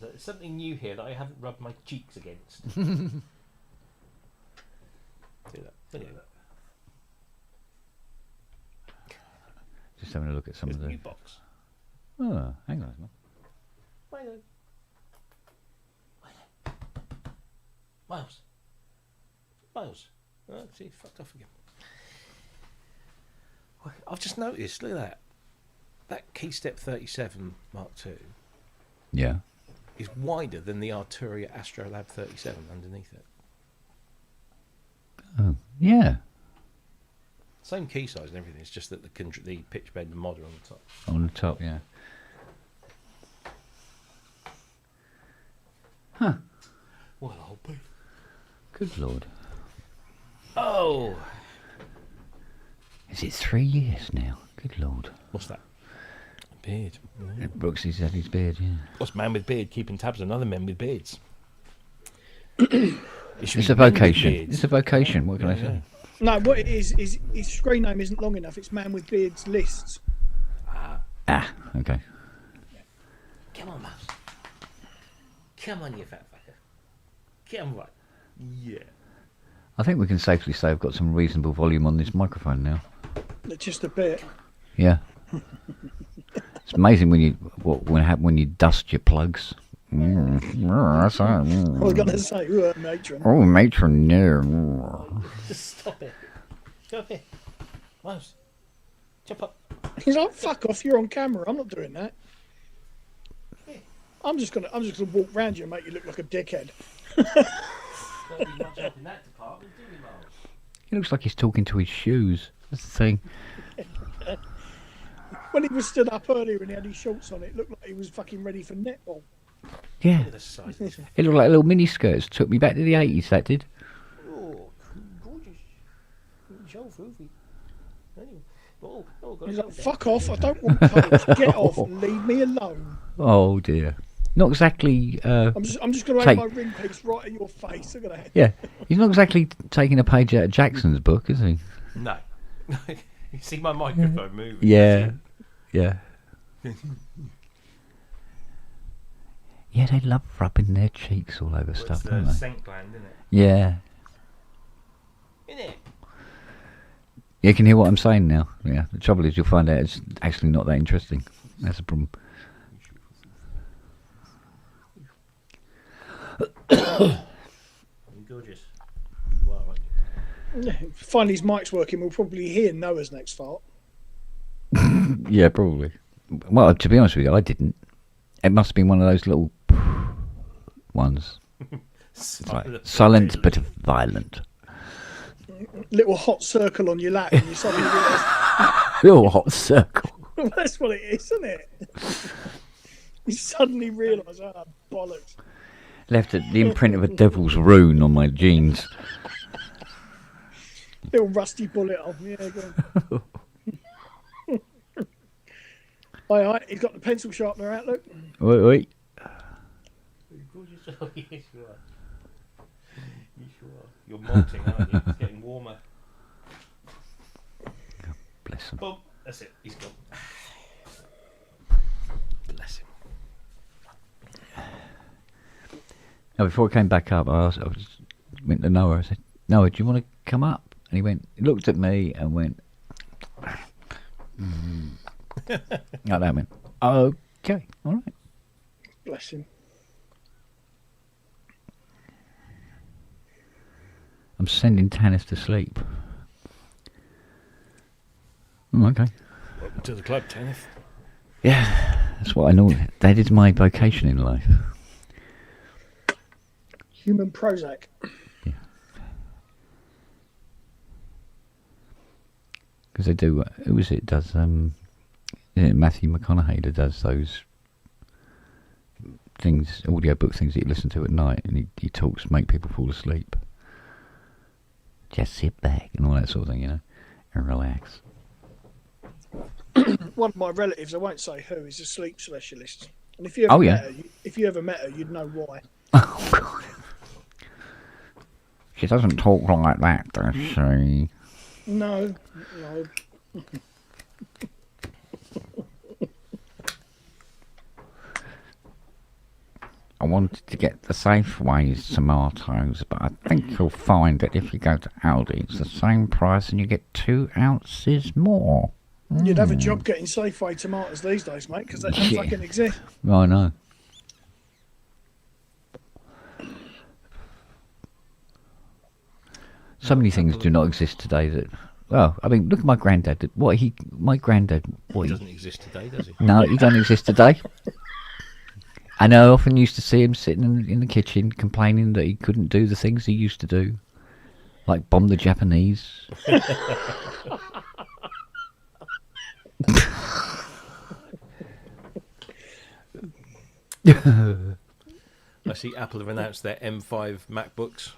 There's something new here that I haven't rubbed my cheeks against. Do that. Do that. Just having a look at some There's of a the... new box. Oh, hang on. Milo. Miles. Miles. Oh, see, he's fucked off again. I've just noticed, look at that. That Keystep 37 Mark II Yeah. is wider than the Arturia Astrolab 37 underneath it. Oh, yeah. Same key size and everything, it's just that the pitch bend and mod are on the top. On the top, yeah. Huh. Well, I'll be. Good Lord. Oh! Is it 3 years now? Good Lord. What's that? Beard. Yeah. Brooksy's had his beard, yeah. What's man with beard keeping tabs on other men with beards? It's a vocation. It's a vocation, what can I say? No, what it is his screen name isn't long enough. It's Man with Beards Lists. Ah, okay. Come on, Mouse. Come on, you fat fucker. Come on. Yeah. I think we can safely say I've got some reasonable volume on this microphone now. Just a bit. Yeah. It's amazing when you dust your plugs. That's right. I was going to say, matron. Oh, matron, no. Just stop it. Stop it. Mouse. Jump up. He's like, fuck off, you're on camera. I'm not doing that. I'm just gonna walk round you and make you look like a dickhead. Don't be much help in that department, do we, Miles? He looks like he's talking to his shoes. That's the thing. When he was stood up earlier and he had his shorts on, it looked like he was fucking ready for netball. Yeah. Look at the size of this. It looked like little mini skirts. Took me back to the 80s, that did. Oh, gorgeous. So floofy. Anyway. Oh, He's like, fuck off, I don't want colours. Get off and leave me alone. Oh, dear. Not exactly... I'm just going to aim my ring piece right in your face. Look at that. Yeah. He's not exactly taking a page out of Jackson's book, is he? No. You see my microphone moving? Yeah. Yeah. Yeah, they love rubbing their cheeks all over stuff, don't they? Scent gland, isn't it? Yeah. Isn't it? You can hear what I'm saying now. Yeah. The trouble is you'll find out it's actually not that interesting. That's the problem. You're gorgeous. You are, aren't you? Finally his mic's working, we'll probably hear Noah's next fart. Yeah, probably. Well, to be honest with you, I didn't. It must have been one of those little ones. Silent but violent. Little hot circle on your lap and you suddenly realise... Little hot circle. That's what it is, isn't it? You suddenly realise, bollocks. Left the imprint of a devil's rune on my jeans. Little rusty bullet on. Yeah, go on. Aye, he's got the pencil sharpener out, look. Wait. You're gorgeous. Oh, yes, you are. Yes, you are. You're molting, aren't you? It's getting warmer. Bless him. Boom. That's it. He's gone. Bless him. Now, before I came back up, I went to Noah. I said, Noah, do you want to come up? And he looked at me and went, like that. I went, okay, all right. Bless him. I'm sending Tannis to sleep. Okay. Welcome to the club, Kenneth. Yeah, that's what I know. That is my vocation in life. Human Prozac. Yeah. Because they do. Who is it? Does is it Matthew McConaughey that does those things, audiobook things that you listen to at night, and he talks, make people fall asleep. Just sit back and all that sort of thing, you know, and relax. One of my relatives, I won't say who, is a sleep specialist. And if you ever met her, you'd know why. Oh God. She doesn't talk like that, does she? No. I wanted to get the Safeways tomatoes, but I think you'll find that if you go to Aldi, it's the same price and you get 2 ounces more. You'd have a job getting Safeway tomatoes these days, mate, because they don't fucking exist. I know. So many things do not exist today that... Well, I mean, look at my granddad. He Doesn't exist today, does he? No, he doesn't exist today. And I often used to see him sitting in the kitchen complaining that he couldn't do the things he used to do. Like bomb the Japanese. I see Apple have announced their M5 MacBooks.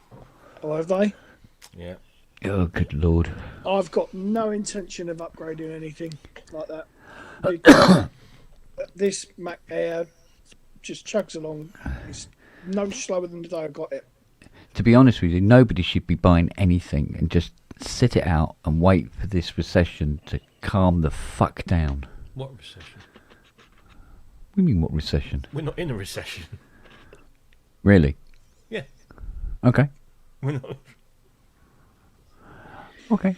Oh, have they? Yeah. Oh, good Lord. I've got no intention of upgrading anything like that. Because this Mac Air just chugs along. It's no slower than the day I got it. To be honest with you, nobody should be buying anything and just sit it out and wait for this recession to calm the fuck down. What recession? What do you mean, what recession? We're not in a recession. Really? Yeah. Okay. We're not. Okay.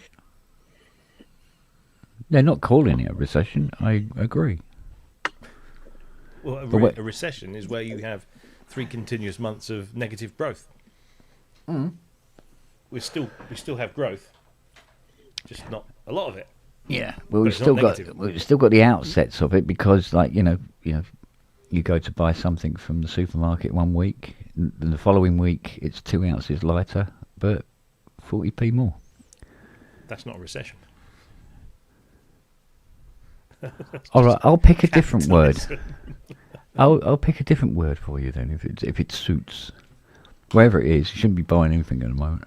They're not calling it a recession. I agree. Well, a recession is where you have 3 continuous months of negative growth. We still have growth, just not a lot of it. Yeah. Well, But we've it's not still got negative. the outsets of it because, like, you know, you go to buy something from the supermarket one week, and the following week it's 2 ounces lighter, but 40p more. That's not a recession. All right, I'll pick a different word. I'll pick a different word for you then, if it suits. Wherever it is, you shouldn't be buying anything at the moment.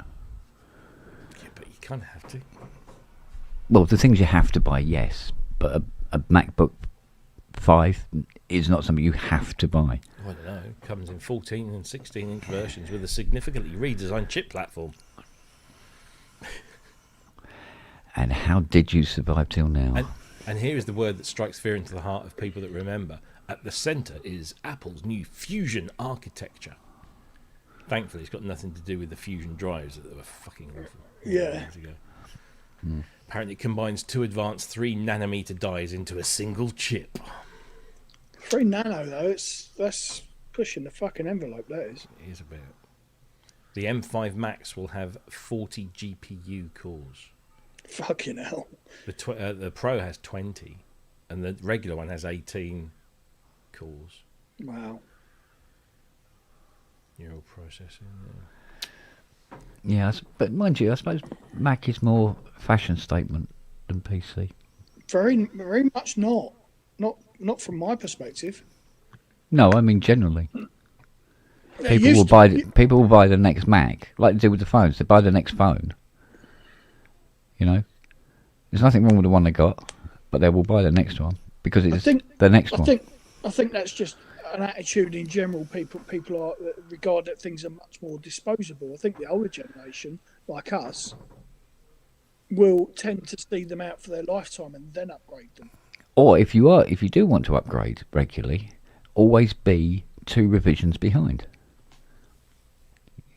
Yeah, but you kind of have to. Well, the things you have to buy, yes, but a MacBook 5 is not something you have to buy. I don't know. It comes in 14 and 16-inch versions with a significantly redesigned chip platform. And how did you survive till now? And here is the word that strikes fear into the heart of people that remember. At the centre is Apple's new Fusion architecture. Thankfully, it's got nothing to do with the Fusion drives that were fucking awful. Yeah. Years ago. Apparently, it combines 2 advanced 3-nanometer dies into a single chip. 3 nano though, that's pushing the fucking envelope. That is. It is a bit. The M5 Max will have 40 GPU cores. Fucking hell. The Pro has 20, and the regular one has 18 cores. Wow. Neural processing. Yeah, but mind you, I suppose Mac is more fashion statement than PC. Very, very much not. Not from my perspective. No, I mean generally. They People used will buy the next Mac, like they do with the phones. They buy the next phone. You know, there's nothing wrong with the one they got, but they will buy the next one because it's the next one. I think that's just an attitude in general. People regard that things are much more disposable. I think the older generation, like us, will tend to see them out for their lifetime and then upgrade them. Or if you do want to upgrade regularly, always be 2 revisions behind.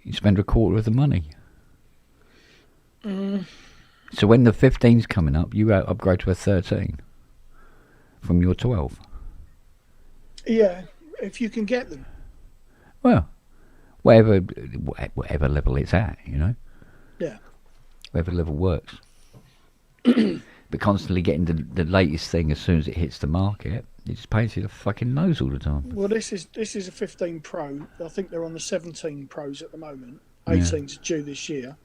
You spend a quarter of the money. So when the 15's coming up, you upgrade to a 13 from your 12. Yeah, if you can get them. Well, whatever level it's at, you know. Yeah. Whatever level works. But constantly getting the latest thing as soon as it hits the market, it just pains you the fucking nose all the time. Well, this is a 15 Pro. I think they're on the 17 Pros at the moment. 18's due this year.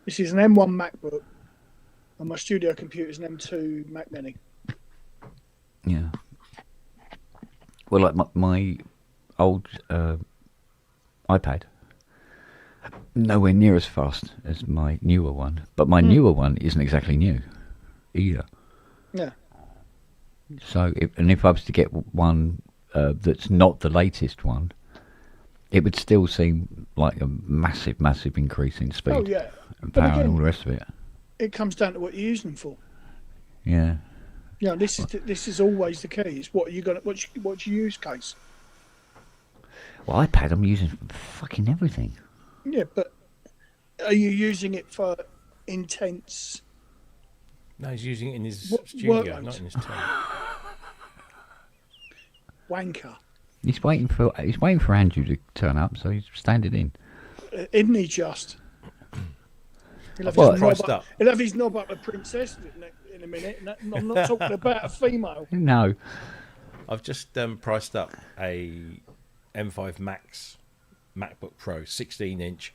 This is an M1 MacBook, and my studio computer is an M2 Mac Mini. Yeah. Well, like my old iPad, nowhere near as fast as my newer one. But my newer one isn't exactly new either. Yeah. So, if I was to get one that's not the latest one, it would still seem like a massive, massive increase in speed Oh yeah. and But power again, and all the rest of it. It comes down to what you're using them for. Yeah. Yeah, this is always the key. It's what you got. What's your use case? Well, iPad I'm using for fucking everything. Yeah, but are you using it for intense? No, he's using it in his What studio, workloads? not in his tent. Wanker. He's waiting for Andrew to turn up, so he's standing in. Isn't he just? He'll have, Well, his priced knob up. He'll have his knob up a princess in a minute. And I'm not talking about a female. No. I've just priced up a M5 Max MacBook Pro, 16-inch,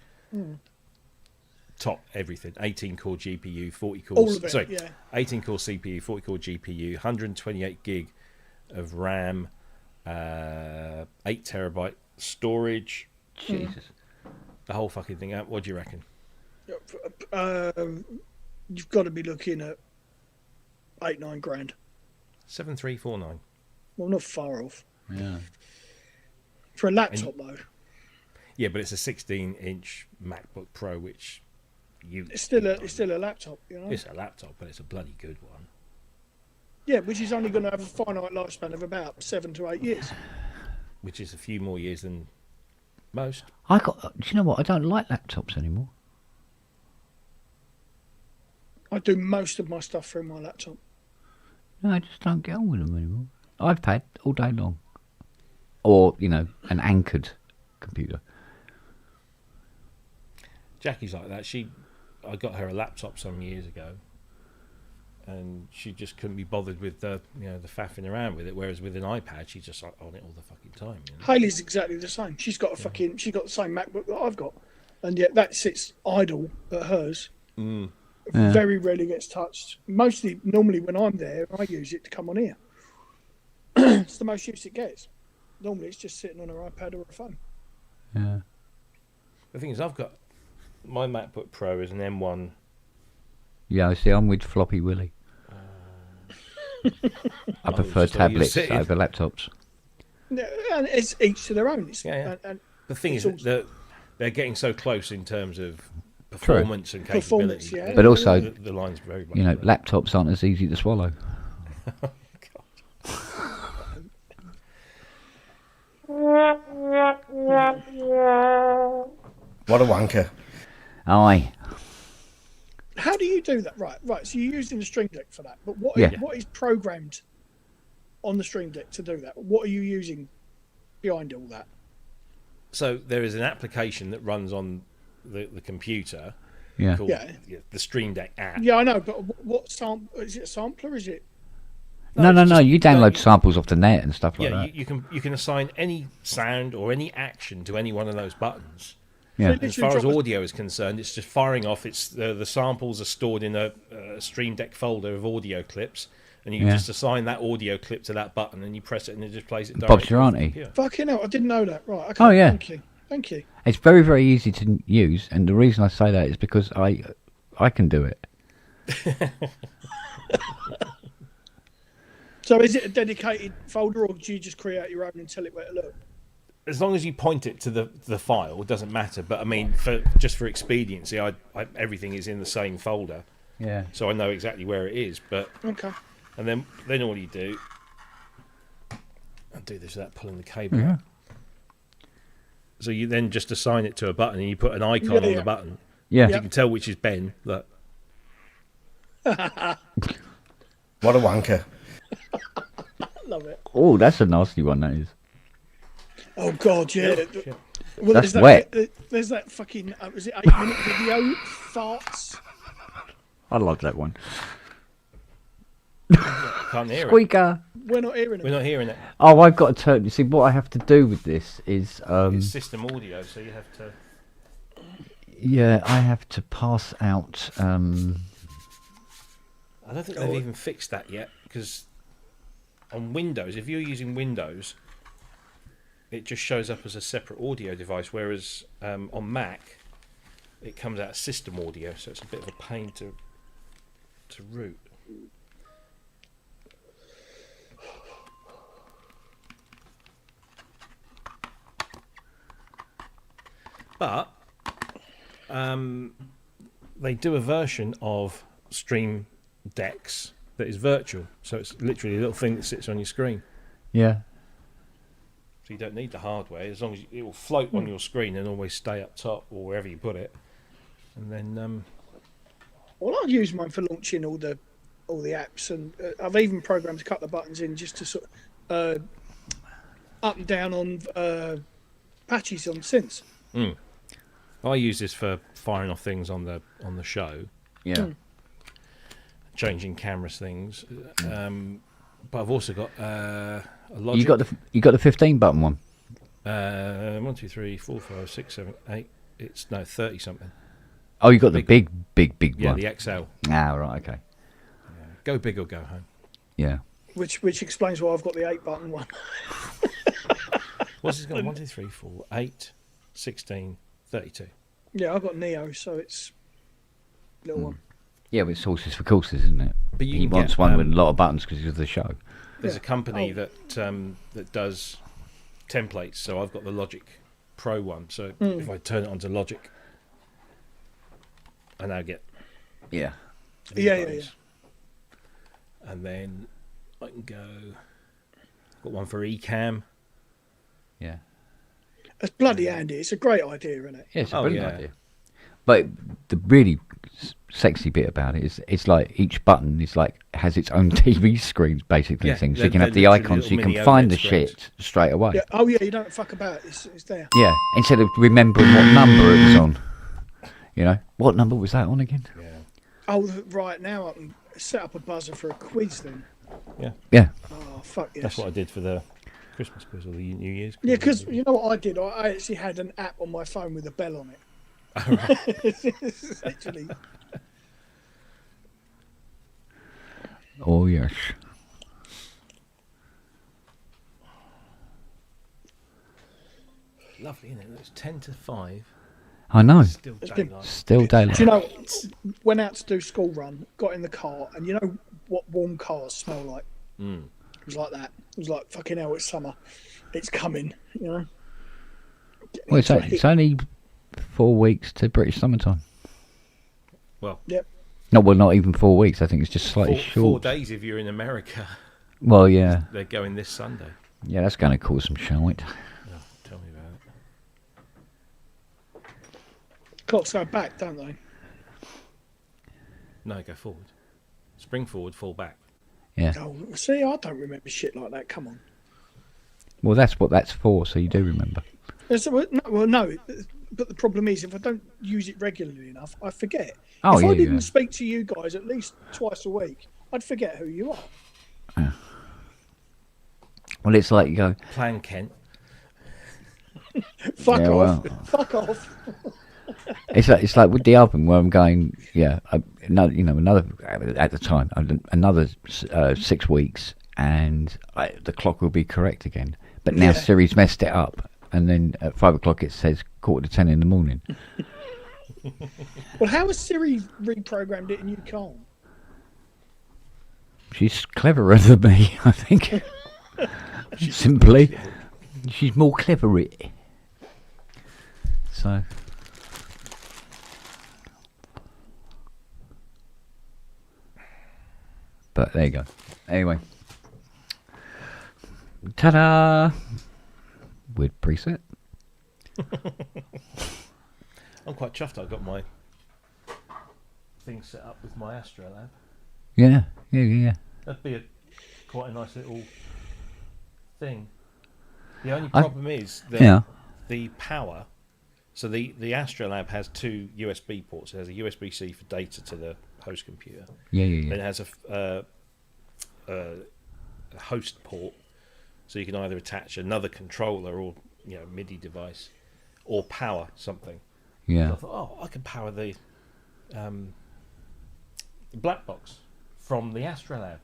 top everything, 18-core GPU, 40 cores. All of it, sorry, yeah. 18-core CPU, 40-core GPU, 128 gig of RAM, 8 terabyte storage, Jesus. the whole fucking thing. What do you reckon? You've got to be looking at 8-9 grand. 7349. Well, not far off. Yeah. For a laptop, though, Yeah, but it's a 16-inch MacBook Pro, which it's still a laptop, you know. It's a laptop, but it's a bloody good one. Yeah, which is only going to have a finite lifespan of about 7 to 8 years. Which is a few more years than most. Do you know what? I don't like laptops anymore. I do most of my stuff through my laptop. No, I just don't get on with them anymore. iPad all day long. Or, an anchored computer. Jackie's like that. I got her a laptop some years ago, and she just couldn't be bothered with the faffing around with it. Whereas with an iPad, she's just like on it all the fucking time. Hayley's exactly the same. She's got she's got the same MacBook that I've got, and yet that sits idle at hers. Yeah. Very rarely gets touched. Normally when I'm there, I use it to come on here. It's the most use it gets. Normally it's just sitting on her iPad or a phone. Yeah. The thing is, I've got my MacBook Pro is an M1. Yeah, see, I'm with Floppy Willy. I prefer just like you tablets said. over laptops. No, and it's each to their own. Yeah. And The thing it's is, also- they're getting so close in terms of performance and Performance, capability. yeah. But also, the line's very much. laptops aren't as easy to swallow. What a wanker. Aye. how do you do that? Right. So you're using the Stream Deck for that, but what Yeah. what is programmed on the Stream Deck to do that? What are you using behind all that? So there is an application that runs on the computer Yeah. called Yeah. the Stream Deck app. Yeah, I know, but what sample is it? A sampler? Is it? No. it's just- You download no, samples off the net and stuff like Yeah, that. you can assign any sound or any action to any one of those buttons. Yeah. So As far as audio is concerned, it's just firing off. It's the samples are stored in a Stream Deck folder of audio clips, and you Yeah. just assign that audio clip to that button, and you press it, and it just plays it directly. Bob's your off the auntie. computer. Fucking hell, I didn't know that. Right. Okay, Oh, yeah. Thank you. It's very, very easy to use, and the reason I say that is because I can do it. So is it a dedicated folder, or do you just create your own and tell it where to look? As long as you point it to the file, it doesn't matter. But I mean, for expediency, I everything is in the same folder, Yeah. so I know exactly where it is. But Okay. and then all you do, I'll do this without pulling the cable Yeah. out. So you then just assign it to a button, and you put an icon Yeah, on yeah. the button. Yeah. You can tell which is Ben. Look, What a wanker. Love it. Oh, that's a nasty one, that is. Oh God, yeah. Shit. Well, That's there's wet. there's that fucking was it 8-minute video farts? I love that one. Can't hear it. Squeaker. We're not hearing We're it. not hearing it. Oh, I've got to turn. You see, what I have to do with this is, It's system audio, so you have to. yeah, I have to pass out. I don't think they've even fixed that yet, because on Windows, if you're using Windows, it just shows up as a separate audio device, whereas on Mac, it comes out as system audio, so it's a bit of a pain to route. But they do a version of Stream Decks that is virtual, so it's literally a little thing that sits on your screen. Yeah. So you don't need the hardware, as long as it will float on your screen and always stay up top or wherever you put it. And then Well, I use mine for launching all the apps, and I've even programmed a couple of buttons in just to sort of up and down on patches on synths. I use this for firing off things on the show, Yeah. changing cameras things. But I've also got a Logic. You got the 15 button one. 1, 2, 3, 4, 5, 6, 7, 8. It's 30 something. Oh, you got the Big big Yeah, one. the XL. Ah, right, okay. Go big or go home. Yeah. Which explains why I've got the 8-button one. What's it got? 1, 2, 3, 4, 8, 16, 32. Yeah, I've got Neo, so it's little one. Yeah, but it's horses for courses, isn't it? But you He can wants get, one with a lot of buttons because he's the show. There's Yeah. a company Oh. that does templates, so I've got the Logic Pro one. So if I turn it onto Logic, I now get Yeah. these Yeah. buttons. And then I can go. Got one for Ecamm. Yeah. It's bloody handy. It's a great idea, isn't it? Yeah, it's a Oh, brilliant yeah. idea. But the really sexy bit about it is it's like each button is like has its own TV screens, basically, Yeah, things. So they're- you can have they're the literally icons, so you little can mini find OLED the screens. shit straight away. Yeah. Oh yeah, you don't fuck about. It's there. Yeah, instead of remembering what number it was on. You know, what number was that on again? Yeah. Oh right, now I can set up a buzzer for a quiz then. Yeah. Oh fuck yes. That's what I did for the Christmas quiz or the New Year's quiz. Yeah, because you know what I did? I actually had an app on my phone with a bell on it. It's actually, Oh yes. Lovely, isn't it? It's 10 to 5. I know. Still It's been- daylight. Still daylight. do you know? Went out to do school run, got in the car, and you know what warm cars smell like? Mm. It was like that. It was like fucking hell. It's summer. It's coming. You know. Well, it's only 4 weeks to British summertime. Well, Yep. No, well, not even 4 weeks. I think it's just slightly 4 short. days if you're in America. Well, yeah. They're going this Sunday. Yeah, that's going to cause some shite. Oh, tell me about it. Clocks go back, don't they? No, go forward. Spring forward, fall back. Yeah. Oh, see, I don't remember shit like that. Come on. Well, that's what that's for, so you do remember. No, but the problem is if I don't use it regularly enough, I forget. Oh, if yeah, I didn't yeah. speak to you guys at least twice a week, I'd forget who you are. Well, it's like you go, Plan Kent. Fuck Yeah, off. well. Fuck off. it's like with the album where I'm going, yeah, another at the time, another 6 weeks, and the clock will be correct again. But now Yeah. Siri's messed it up, and then at 5 o'clock it says 9:45 in the morning. Well, how has Siri reprogrammed it and you can't? She's cleverer than me, I think. Simply, she's more clever. So. But there you go. Anyway. Ta-da! Weird preset. I'm quite chuffed I got my thing set up with my Astrolab. Yeah. That'd be quite a nice little thing. The only problem is that Yeah. the power. So the Astrolab has 2 USB ports. It has a USB-C for data to the host computer. Yeah. Then it has a host port, so you can either attach another controller or MIDI device, or power something. So Yeah. I thought, I can power the black box from the Astrolab.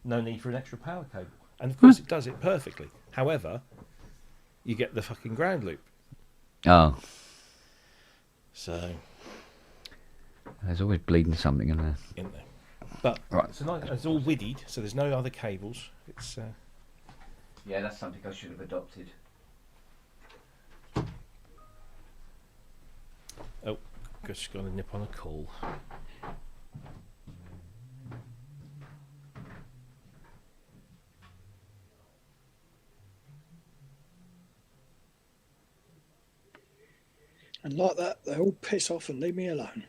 No need for an extra power cable, and of course it does it perfectly. However, you get the fucking ground loop. Oh, So there's always bleeding something in there. in there, but Right. it's all widdied, so there's no other cables. It's Yeah, that's something I should have adopted. just got to nip on a call. And like that, they all piss off and leave me alone.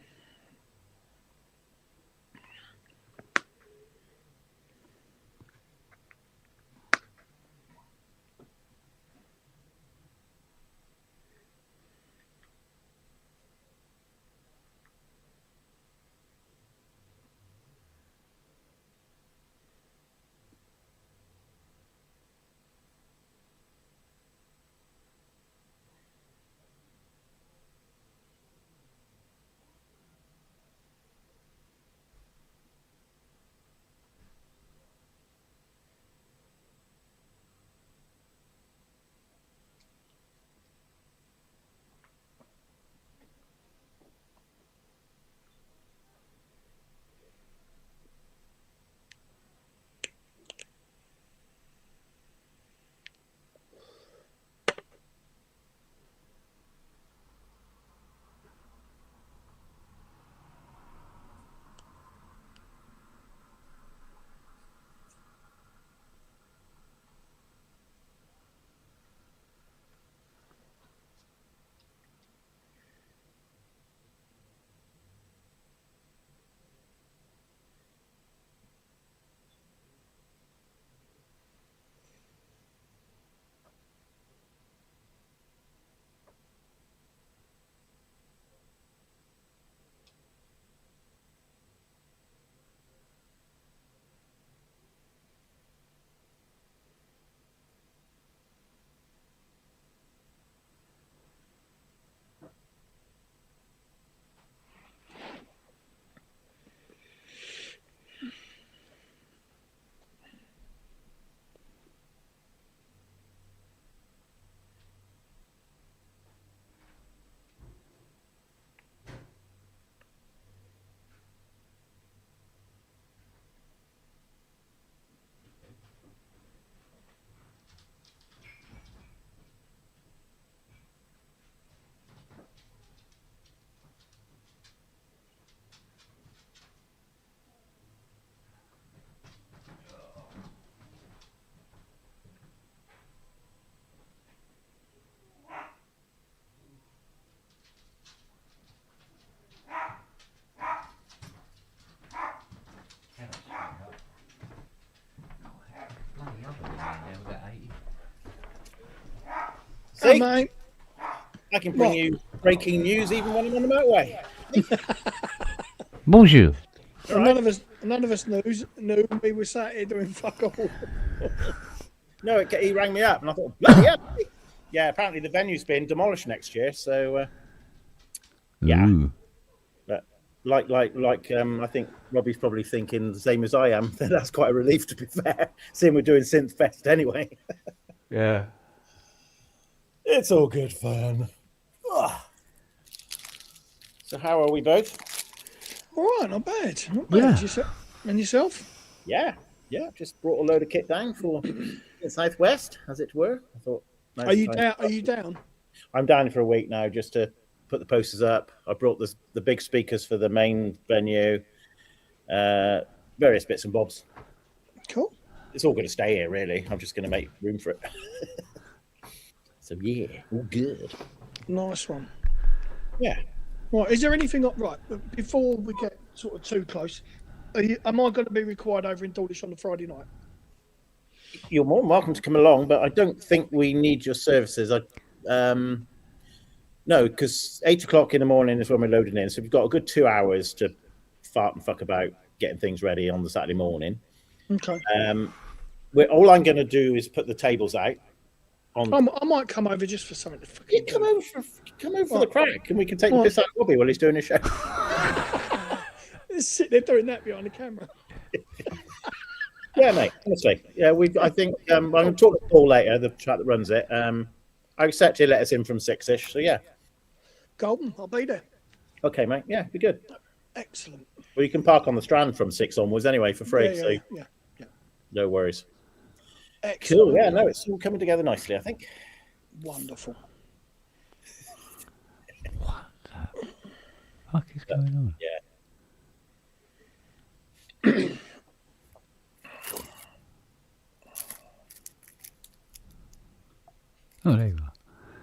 See, mate. I can bring What? you breaking news even when I'm on the motorway. Bonjour. And none of us knew we were sat here doing fuck all. No, he rang me up, and I thought, bloody hell. Yeah, apparently the venue's being demolished next year. So, yeah. Ooh. But like, I think Robbie's probably thinking the same as I am. That's quite a relief, to be fair, seeing we're doing Synth Fest anyway. Yeah. It's all good fun. Ugh. So, how are we both? All right, not bad. Not bad. And yourself? Yeah. Just brought a load of kit down for Southwest, as it were. I thought. Are you down? Are you down? I'm down for a week now, just to put the posters up. I brought the big speakers for the main venue, various bits and bobs. Cool. It's all going to stay here, really. I'm just going to make room for it. So yeah, all good. Nice one. Yeah. Right. Is there anything up? Right. Before we get sort of too close, am I going to be required over in Dawlish on the Friday night? You're more than welcome to come along, but I don't think we need your services. No, because 8 o'clock in the morning is when we're loading in, so we've got a good 2 hours to fart and fuck about getting things ready on the Saturday morning. Okay. All I'm going to do is put the tables out. I might come over just for something to fucking Come over for the crack, and we can take the piss out of Bobby while he's doing his show. Sit there doing that behind the camera. Yeah, mate. Honestly, yeah. I think I'm going to talk to Paul later, the chap that runs it. I accept he let us in from 6ish. So yeah. Golden, I'll be there. Okay, mate. Yeah, be good. Excellent. Well, you can park on the Strand from 6 onwards anyway for free. Yeah. No worries. Excellent. Cool. Yeah, no, it's all coming together nicely, I think. Wonderful. What the fuck is going on? Yeah. Oh, there you are.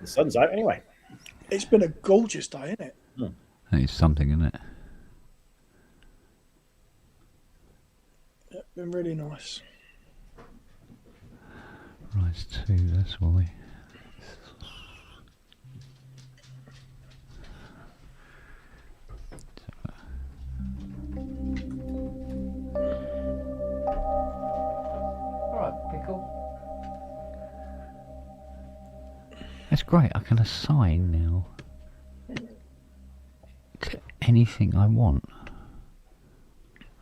The sun's out anyway. It's been a gorgeous day, isn't it? It's something, isn't it? It's been really nice. Rise 2, that's why. Alright, pickle. That's great, I can assign now to anything I want.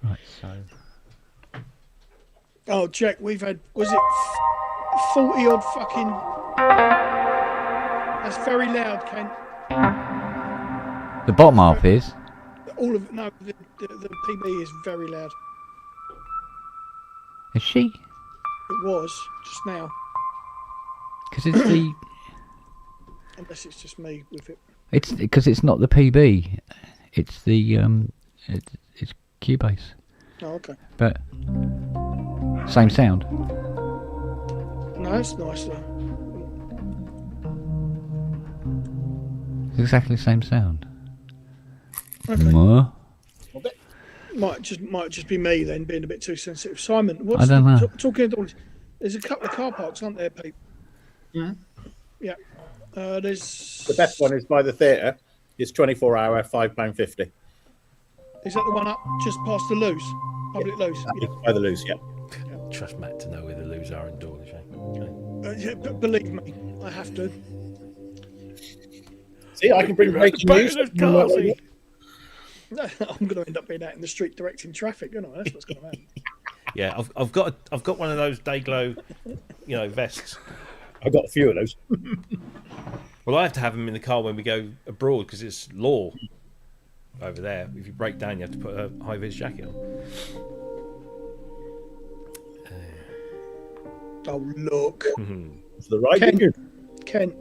Right, so... Oh, Jack, we've had, was it 40 odd fucking... That's very loud, Ken. The bottom half is? All of no, the PB is very loud. Is she? It was, just now. Because it's the... Unless it's just me with it. It's because it's not the PB. It's the it's Cubase. Oh, okay. But same sound. No, it's nice though. It's exactly the same sound. Okay. More? Might just be me then being a bit too sensitive. Simon, what's I don't know. Talking about all this, there's a couple of car parks, aren't there, Pete? Mm-hmm. Yeah. There's The best one is by the theatre. It's 24-hour, £5.50. Is that the one up just past the loos? Public loos? Yeah. By the loose, yeah. Trust Matt to know where the loos are in Dawlish. Yeah, but believe me, I have to. See, I can bring breaking news. I'm going to end up being out in the street directing traffic, aren't I? That's what's going to happen. Yeah, I've got one of those day glow, vests. I've got a few of those. Well, I have to have them in the car when we go abroad because it's law over there. If you break down, you have to put a high vis jacket on. Oh, look. It's the right Ken. thing. Ken.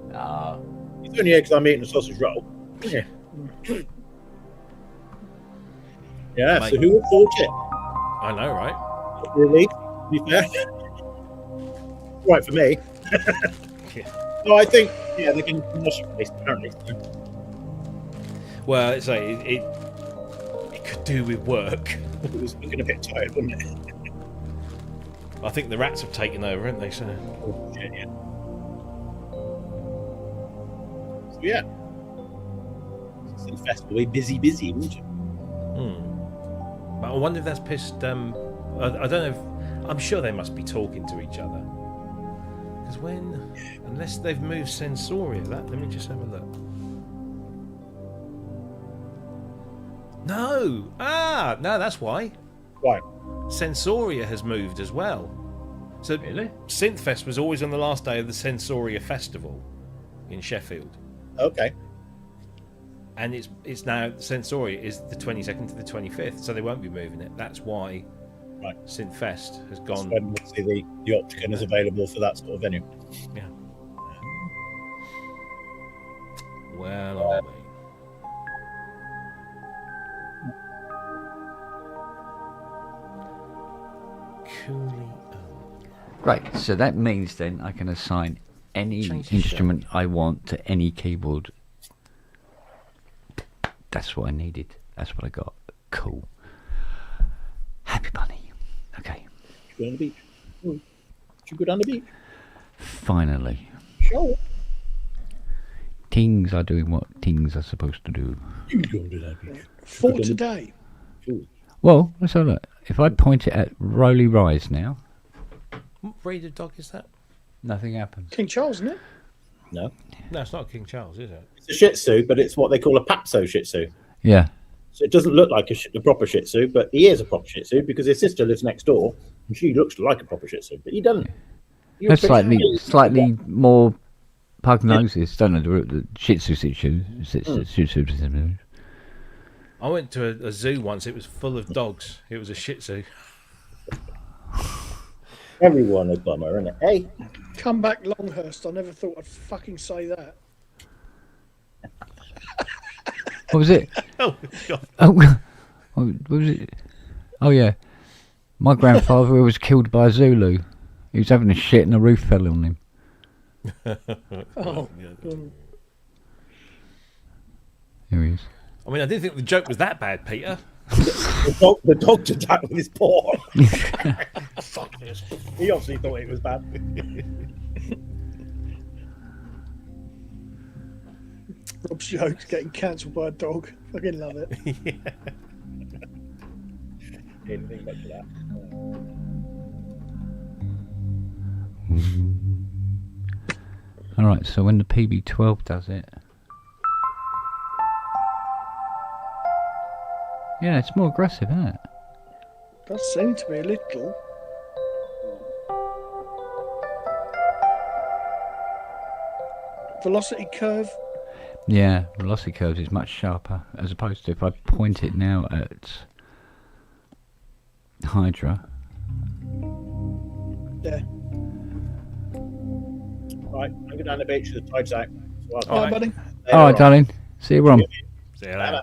It's only here because I'm eating a sausage roll. Yeah. Yeah, Mate. so who would thought it? I know, right? Really? To be fair. Right for me. Yeah. No, I think, yeah, they're getting commercial based apparently. Well, it's like it could do with work. It was looking a bit tired, wasn't it? I think the rats have taken over, haven't they? So Oh, shit, yeah. So, yeah. Since festival, we're busy, wouldn't you? But I wonder if that's pissed. I don't know. I'm sure they must be talking to each other. Because unless they've moved Sensoria, let me just have a look. No, no, that's why. Right. Sensoria has moved as well. So Really? Synthfest was always on the last day of the Sensoria Festival in Sheffield. Okay. And it's now Sensoria is the 22nd to the 25th, so they won't be moving it. That's why Right. Synthfest has That's gone. when obviously the Opticon is available for that sort of venue. Yeah. Well, are we? Coolio. Right, so that means then I can assign any Change the instrument I want to any keyboard. That's what I needed. That's what I got. Cool. Happy bunny. Okay. Go on the beach. Should we go down the beach? Finally. Sure. Things are doing what things are supposed to do. You go to that beach. For today. Well, let's have a look. If I point it at Roly Rise now, What breed of dog is that? nothing happens. King Charles, isn't it? No. No, it's not King Charles, is it? It's a Shih Tzu, but it's what they call a Papso Shih Tzu. Yeah. So it doesn't look like a proper Shih Tzu, but he is a proper Shih Tzu because his sister lives next door and she looks like a proper Shih Tzu, but he doesn't. That's slightly more pug noses, don't they? The Shih Tzu Shih Tzu. I went to a zoo once. It was full of dogs. It was a Shih Tzu. Everyone a bummer, isn't it? Hey, Come back, Longhurst. I never thought I'd fucking say that. What was it? Oh, God. Oh, what was it? Oh yeah, my grandfather was killed by a Zulu. He was having a shit and the roof fell on him. Oh, Here he is. I mean, I didn't think the joke was that bad, Peter. the dog did that with his paw. Fuck this. He obviously thought it was bad. Rob's joke's getting cancelled by a dog. Fucking love it. Didn't think much of that. All right, so when the PB12 does it, yeah, it's more aggressive, isn't it? Does seem to be a little. Velocity curve. Yeah, velocity curves is much sharper as opposed to if I point it now at Hydra. Yeah. Right, I'm going down the beach to the tide's out. So All right, buddy. All right, darling. See you, Ron. See you later.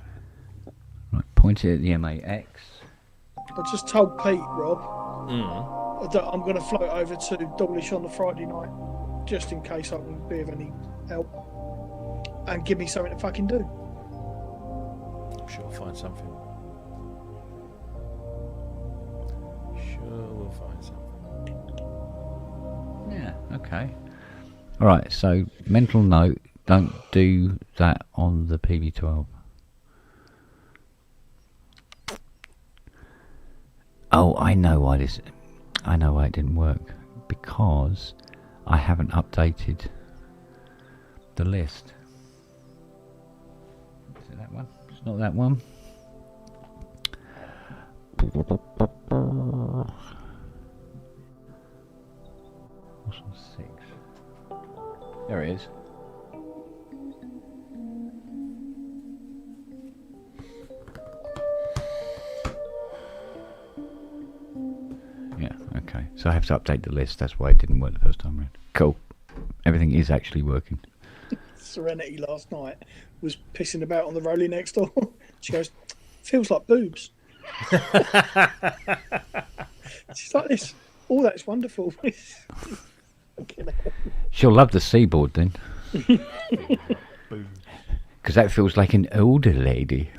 Right, point it at the MAX. I just told Pete, Rob, that I'm going to float over to Doublish on the Friday night, just in case I can be of any help, and give me something to fucking do. I'm sure we'll find something. Sure we'll find something. Yeah, okay. All right, so mental note, don't do that on the PB12. Oh, I know why it didn't work. Because I haven't updated the list. Is it that one? It's not that one. What's on 6? There it is. Yeah, okay. So I have to update the list. That's why it didn't work the first time around. Cool. Everything is actually working. Serenity last night was pissing about on the rolly next door. She goes, feels like boobs. She's like this. Oh, that's wonderful. She'll love the seaboard then. Because that feels like an older lady.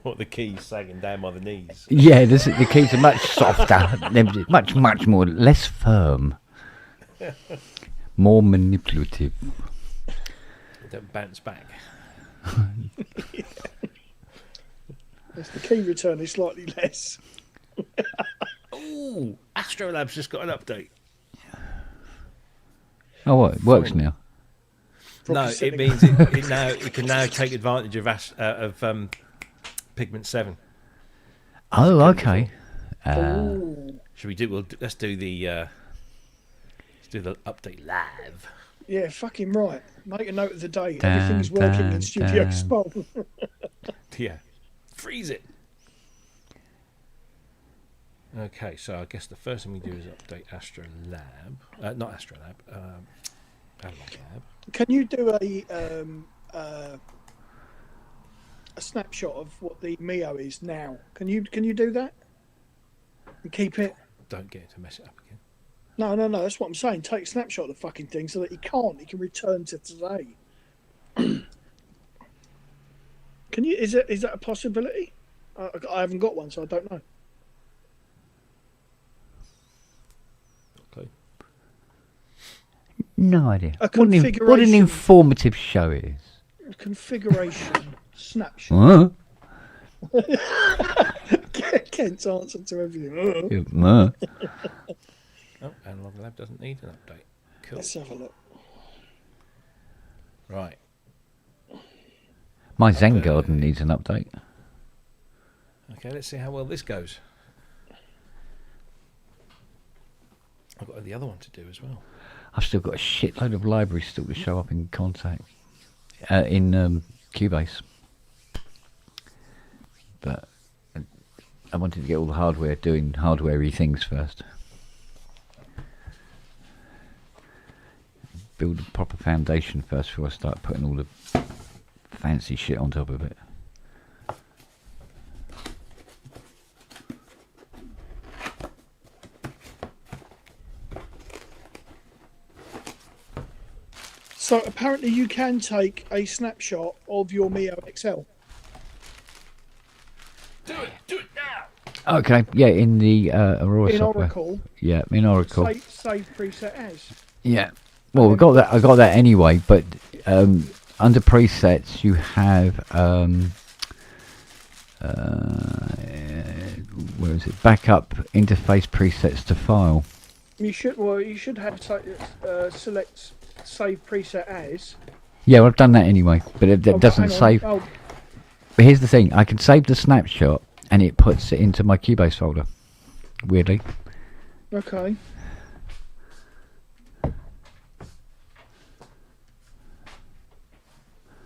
What, the keys sagging down by the knees? Yeah, the keys are much softer. They're much more, less firm. More manipulative. They don't bounce back. Yes, the key return is slightly less. Ooh, Astrolab's just got an update. Oh, what? It works now? No, it means it can now take advantage of Pigment 7. Oh, okay. Should we do? Let's do the update live. Yeah, fucking right. Make a note of the date. Everything is working in Studio Spawn. Yeah, freeze it. Okay, so I guess the first thing we do is update Astrolab. Not Astrolab. Analog Lab. Can you do a snapshot of what the Mio is now? Can you do that? And keep it? Don't get it to mess it up again. No. That's what I'm saying. Take a snapshot of the fucking thing so that he can return to today. Can you? Is that a possibility? I haven't got one, so I don't know. No idea. A What an configuration. informative show it is. Configuration snapshot. Huh? Kent's answer to everything. Huh? Oh, Analog Lab doesn't need an update. Cool. Let's have a look. Right. My Zen garden needs an update. Okay, let's see how well this goes. I've got the other one to do as well. I've still got a shitload of libraries still to show up in Contact, in Cubase. But I wanted to get all the hardware doing hardware-y things first. Build a proper foundation first before I start putting all the fancy shit on top of it. So apparently you can take a snapshot of your Mio XL. Do it now! Okay, yeah, in the Aurora In software. Oracle. Yeah, in Oracle. Save preset as. Yeah. Well, we got that. I got that anyway. But under presets, you have where is it? Backup interface presets to file. You should have select save preset as. Yeah, well, I've done that anyway, but it doesn't hang on. save. Oh, But here's the thing: I can save the snapshot, and it puts it into my Cubase folder. Weirdly. okay.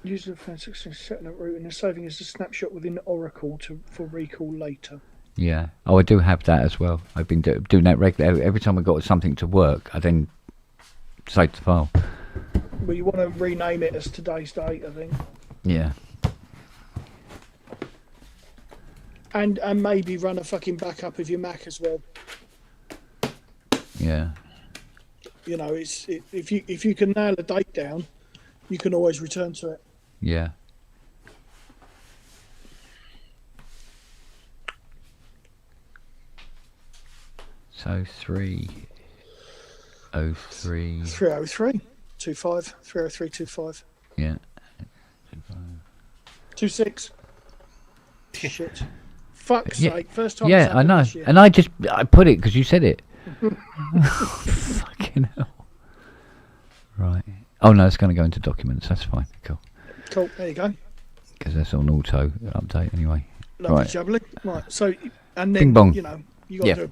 User defense setting up route and then saving as a snapshot within Oracle for recall later. Yeah. Oh, I do have that as well. I've been doing that regularly. Every time I got something to work, I then save the file. Well, you want to rename it as today's date, I think. Yeah. And maybe run a fucking backup of your Mac as well. Yeah. You know, if you can nail a date down, you can always return to it. Yeah. So 303. 303 25 303 25 Yeah. 26. Shit. Fuck's Yeah. sake. First time. it's Yeah, I happened know. this year. And I put it because you said it. Fucking hell. Right. Oh no, it's going to go into documents. That's fine. Cool. Cool. There you go. Because that's on auto update anyway. Lovely Right. jubbly. Right. So, and then Bing bong. you know you got Yeah. to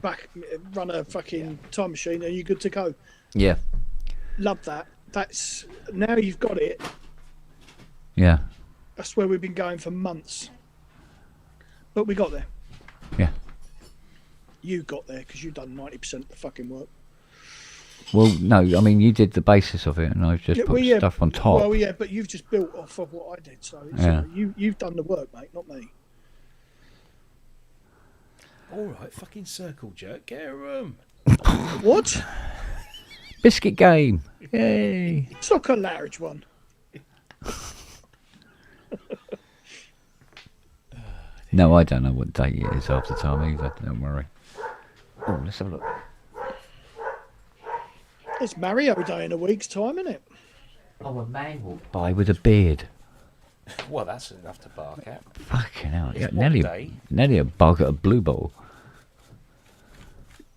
run a fucking time machine, and you're good to go. Yeah. Love that. That's now you've got it. Yeah. That's where we've been going for months. But we got there. Yeah. You got there because you've done 90% of the fucking work. Well, no, I mean you did the basis of it, and I've just put yeah, stuff on top. Well, yeah, but you've just built off of what I did, so it's, Yeah. you've done the work, mate, not me. All right, fucking circle jerk, get a room. What? Biscuit game. Yay. It's like a large one. No, I don't know what date it is half the time either. Don't worry. Oh, let's have a look. It's Mario Day in a week's time, isn't it? Oh, a man walked by with a beard. Well, that's enough to bark at. Fucking hell. It's Yeah, what nearly day? a bug at a blue ball.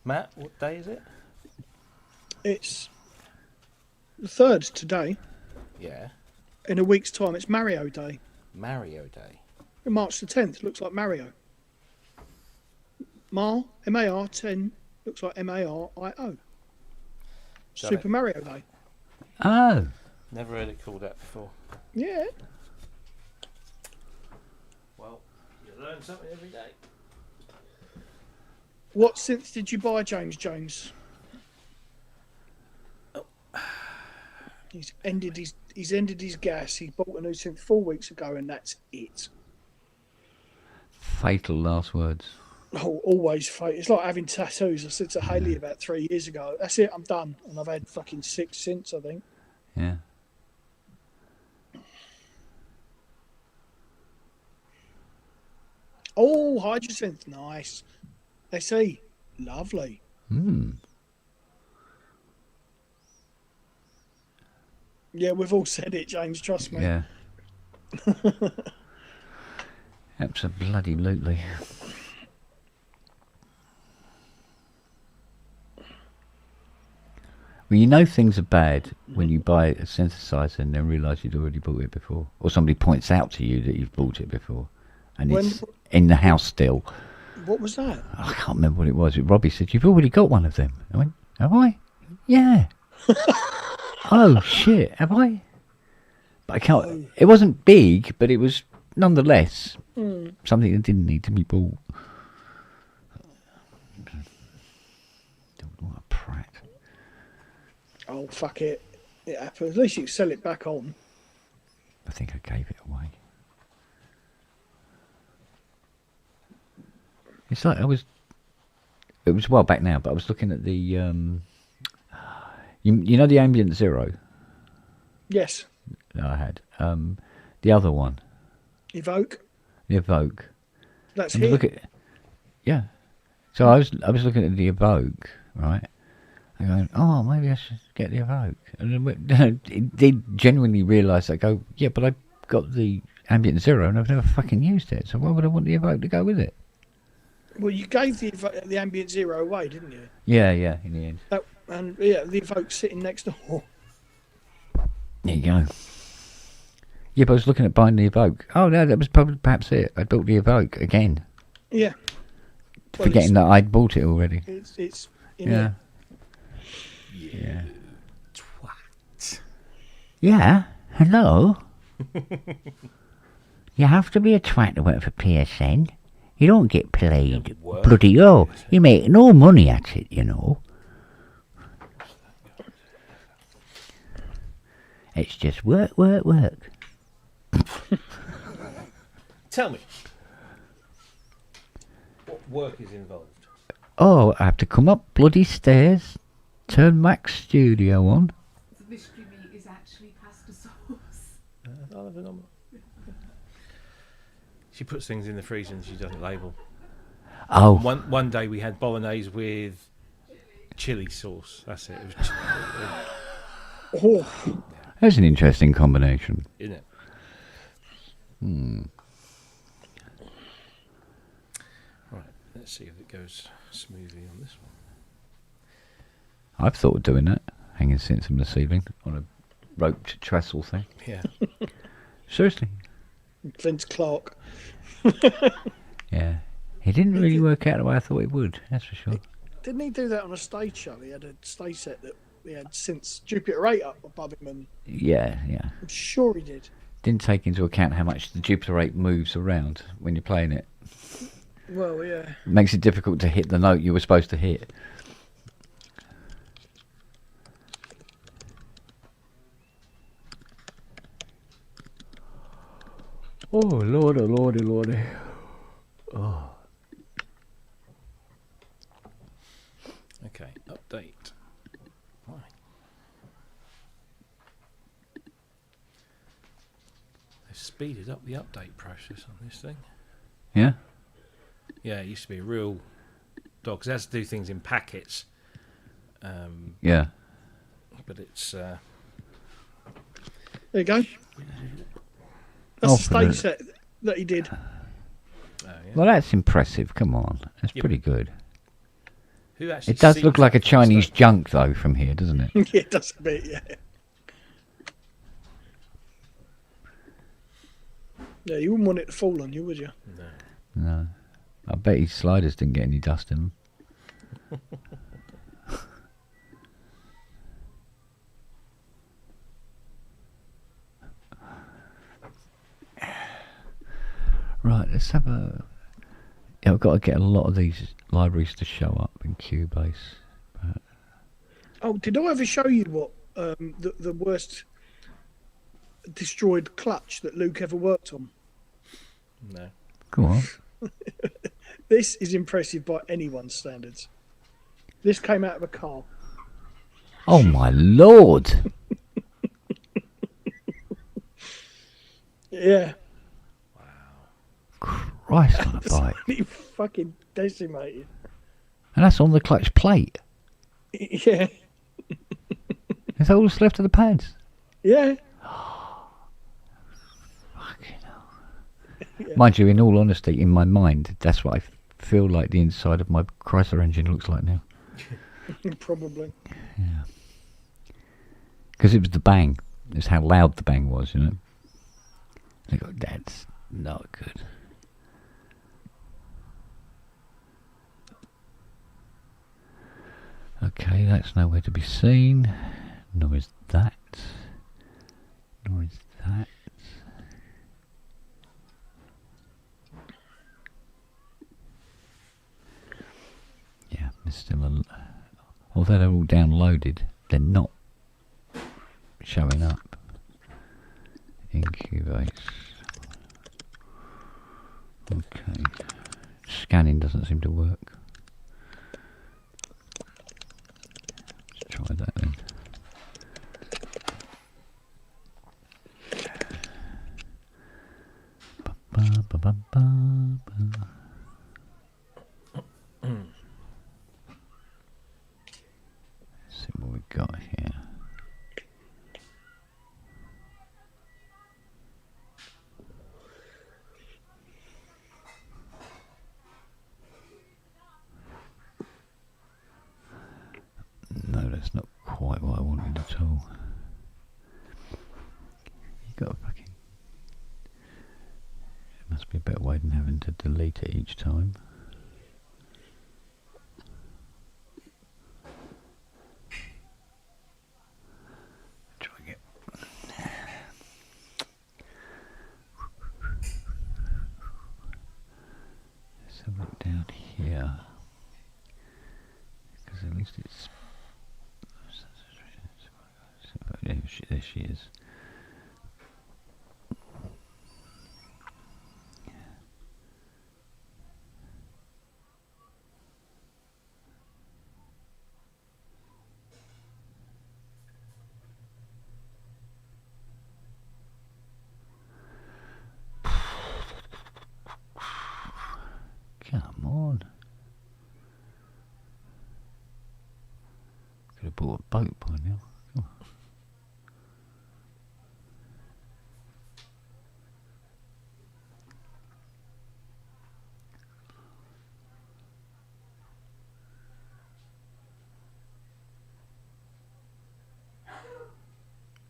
Matt, what day is it? It's the 3rd today. Yeah, In a week's time, it's Mario Day. Mario Day. March the 10th looks like Mario. M-A-R 10 looks like M-A-R-I-O. Got Super it. Mario Day. Oh. Never heard it called that before. Yeah. Well, you learn something every day. What synth did you buy, James? He's ended his gas. He bought a new synth 4 weeks ago, and that's it. Fatal last words. Oh, always fate. It's like having tattoos. I said to Haley about 3 years ago, that's it, I'm done. And I've had fucking 6 since, I think. Yeah. Oh, Hydrosynth, nice. SE, lovely. Hmm. Yeah, we've all said it, James. Trust me. Yeah. Absolutely. Well, you know things are bad when you buy a synthesizer and then realise you'd already bought it before. Or somebody points out to you that you've bought it before. And it's in the house still. What was that? I can't remember what it was. Robbie said, "You've already got one of them." I went, "Have I?" "Yeah." "Oh, shit, have I?" But I can't... It wasn't big, but it was nonetheless something that didn't need to be bought. What a prat. Oh, fuck it. It happens. At least you can sell it back on. I think I gave it away. It's like it was a while back now, but I was looking at the you know the Ambient Zero Yes. that I had, the other one, Evoke. the Evoke. That's And it. look at, yeah. So I was looking at the Evoke, right? And going, oh, maybe I should get the Evoke. And then it did genuinely realise. I go, yeah, but I got the Ambient Zero and I've never fucking used it. So why would I want the Evoke to go with it? Well, you gave the Ambient Zero away, didn't you? Yeah, in the end. And yeah, the Evoke's sitting next door. There you go. Yeah, but I was looking at buying the Evoke. Oh no, that was perhaps it. I bought the Evoke again, Yeah. forgetting that I'd bought it already. It's Yeah. Yeah. Twat. Yeah. Hello. You have to be a twat to work for PSN. You don't get paid. Bloody oh, you make no money at it, you know. It's just work. Tell me, what work is involved? Oh, I have to come up bloody stairs, turn Mac Studio on. The mystery meat is actually pasta sauce. She puts things in the freezer and she doesn't label. Oh, One day we had bolognese with chili sauce. That's it. It was Oh, that's an interesting combination. isn't it? Right. Let's see if it goes smoothly on this one. I've thought of doing that, hanging scents from the ceiling on a roped trestle thing. Yeah. Seriously. Vince Clark. Yeah. It didn't really work out the way I thought it would, that's for sure. Didn't he do that on a stage show? He had a stage set that he had since Jupiter 8 up above him, and Yeah. I'm sure he did. Didn't take into account how much the Jupiter 8 moves around when you're playing it. Well, yeah. It makes it difficult to hit the note you were supposed to hit. Oh, lordy, lordy, lordy. Oh. Okay. Update. Why? They've speeded up the update process on this thing. Yeah? Yeah, it used to be a real dog. 'Cause it has to do things in packets. Yeah. But it's There you go. That's Oh, the stage set that he did. yeah. Well, that's impressive. Come on. That's Yeah, pretty good. Who actually? It does sees look like a that kind of Chinese stuff? junk, though, from here, doesn't it? Yeah, it does a bit, yeah. Yeah, you wouldn't want it to fall on you, would you? No. No. I bet his sliders didn't get any dust in them. Right, let's have a... Yeah, I've got to get a lot of these libraries to show up in Cubase. But... Oh, did I ever show you what the worst destroyed clutch that Luke ever worked on? No. Go on. This is impressive by anyone's standards. This came out of a car. Oh, my Lord! Yeah. Christ on a bike. He fucking decimated. And that's on the clutch plate. Yeah. Is that all that's left of the pads? Yeah. Fucking hell. Yeah. Mind you, in all honesty, in my mind, that's what I feel like the inside of my Chrysler engine looks like now. Probably. Yeah. Because it was the bang. It's how loud the bang was, you know. I go, that's not good. Okay, that's nowhere to be seen. Nor is that. Nor is that. Yeah, there's still a... Although they're all downloaded, they're not showing up. Incubate. Okay. Scanning doesn't seem to work. Let's try that then. Ba-ba-ba-ba-ba. Let's see what we've got here. No, that's not quite what I wanted at all. You got a fucking... There must be a better way than having to delete it each time. Try again. Let's have a look down here. Because at least it's... There she is. Come on. Could have bought a boat by now. Come on.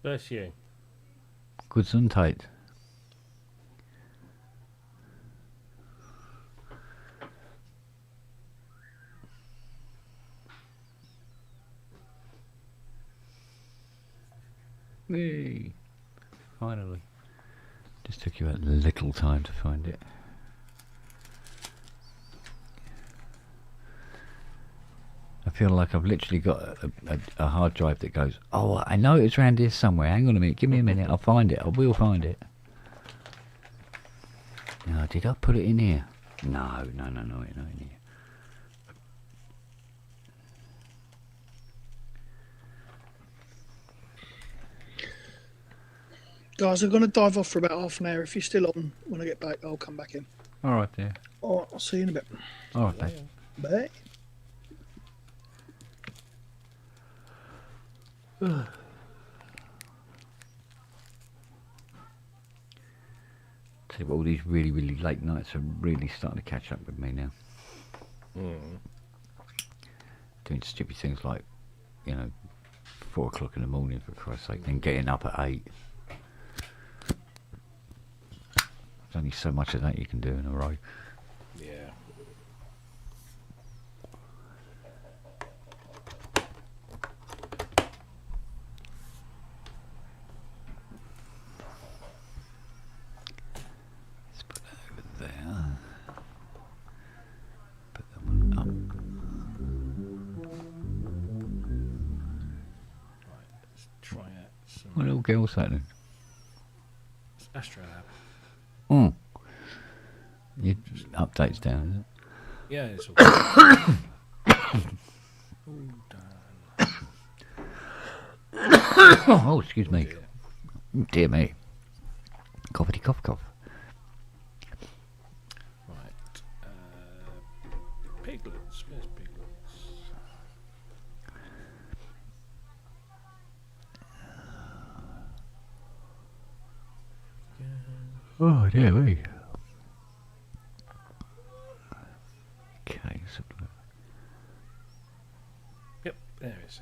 Bless you. Good and tight. Whee! Finally. Just took you a little time to find it. I feel like I've literally got a hard drive that goes, oh, I know it's around here somewhere. Hang on a minute. Give me a minute. I'll find it. I will find it. Now, did I put it in here? No, it's not in here. Guys, I'm going to dive off for about half an hour. If you're still on when I get back, I'll come back in. All right, there. All right, I'll see you in a bit. All right, babe. Bye. See, all these really, really late nights are really starting to catch up with me now. Doing stupid things like, 4 o'clock in the morning, for Christ's sake, then getting up at 8. There's only so much of that you can do in a row. Yeah. Let's put that over there. Put that one up. Right, let's try out some What little girl's that then? Astrolab. Oh. Your update's down, is it? Yeah, it's all Oh, excuse me. Dear me. Coughy cough cough. right. Piglets. Where's piglets? Oh dear me. Okay, so Yep, there it is.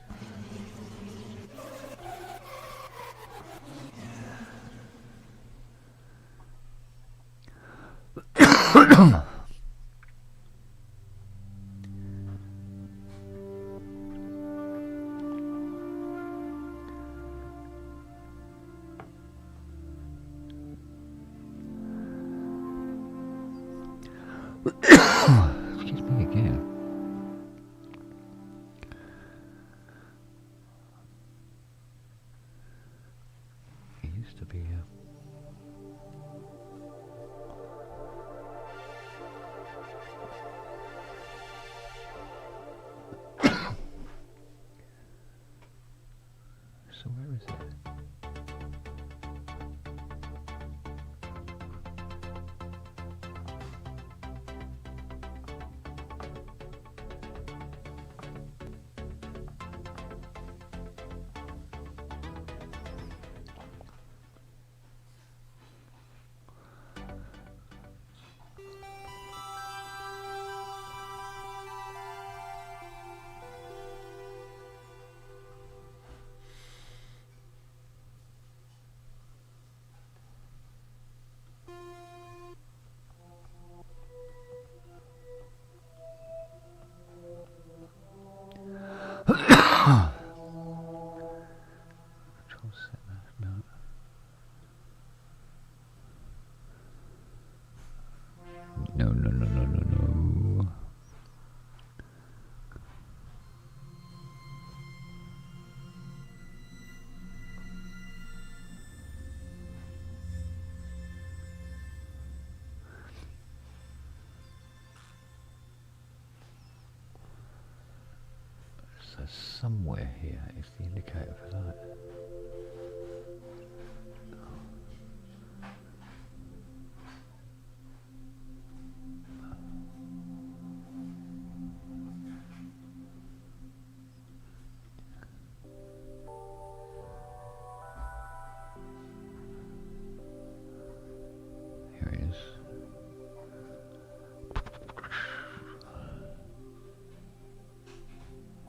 excuse me again. It used to be so where is it? Control set that. No. No, no, no, no, no, no. So somewhere here is the indicator for that. Here it is.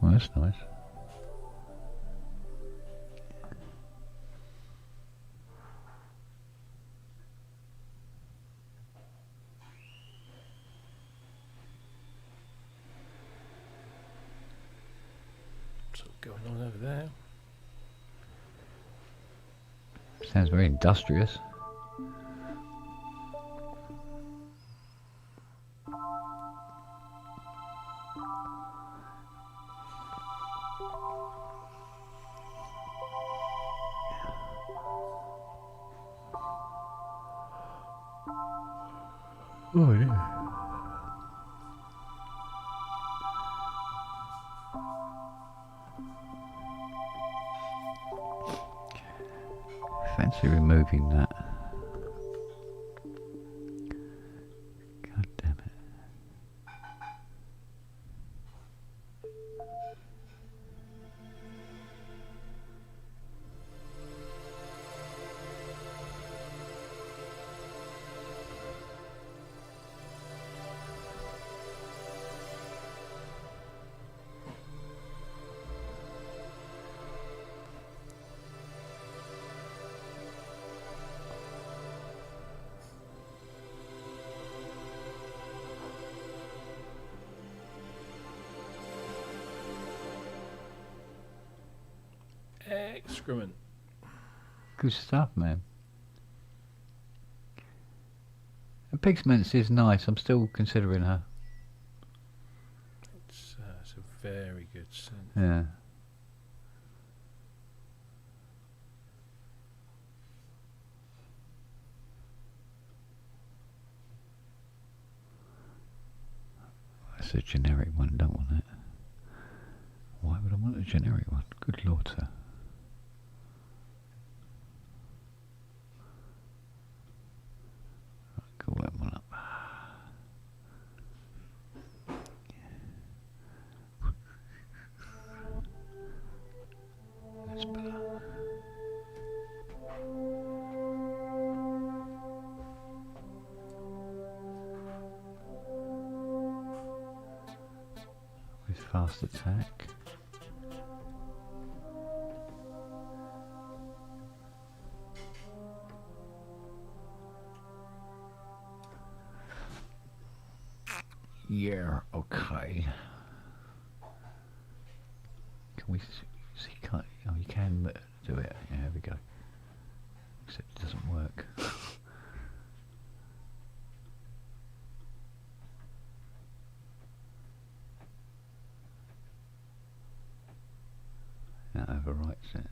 Well, that's nice. What's going on over there? Sounds very industrious. Oh yeah. Fancy removing that. God damn it. Excrement. Good stuff, man. And Pigments is nice. I'm still considering her. It's a very good scent. Yeah. That's a generic one. Don't want it. Why would I want a generic one? Good lord, sir. Call that one up. That's better. fast attack. Yeah, okay. Can we see? Can't, oh, you can do it. Yeah, there we go. Except it doesn't work. That overwrites it.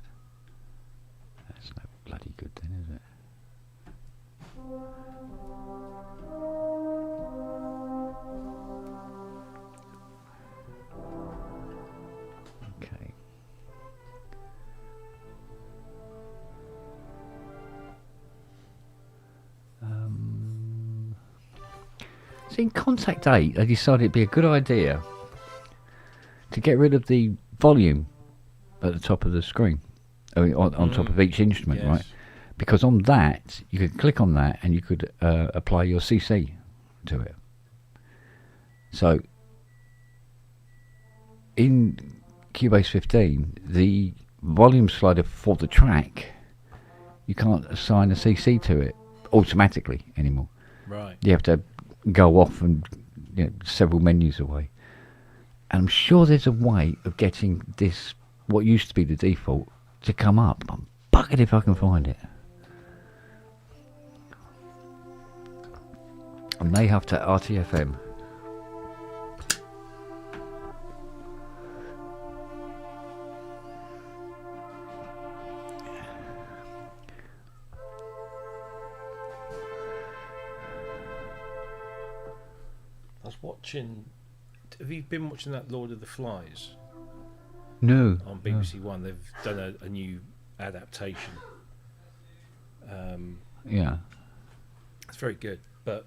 That's no bloody good then, is it? Okay. So in Contact 8, they decided it'd be a good idea to get rid of the volume at the top of the screen, on top of each instrument, yes. right? Because on that, you could click on that and you could apply your CC to it. So in Cubase 15, the volume slider for the track, you can't assign a CC to it automatically anymore. Right. You have to go off and several menus away. And I'm sure there's a way of getting this, what used to be the default, to come up. I'm bugging if I can find it. I may have to RTFM. I was watching. Have you been watching that Lord of the Flies No. on BBC One? They've done a new adaptation. Yeah. It's very good, but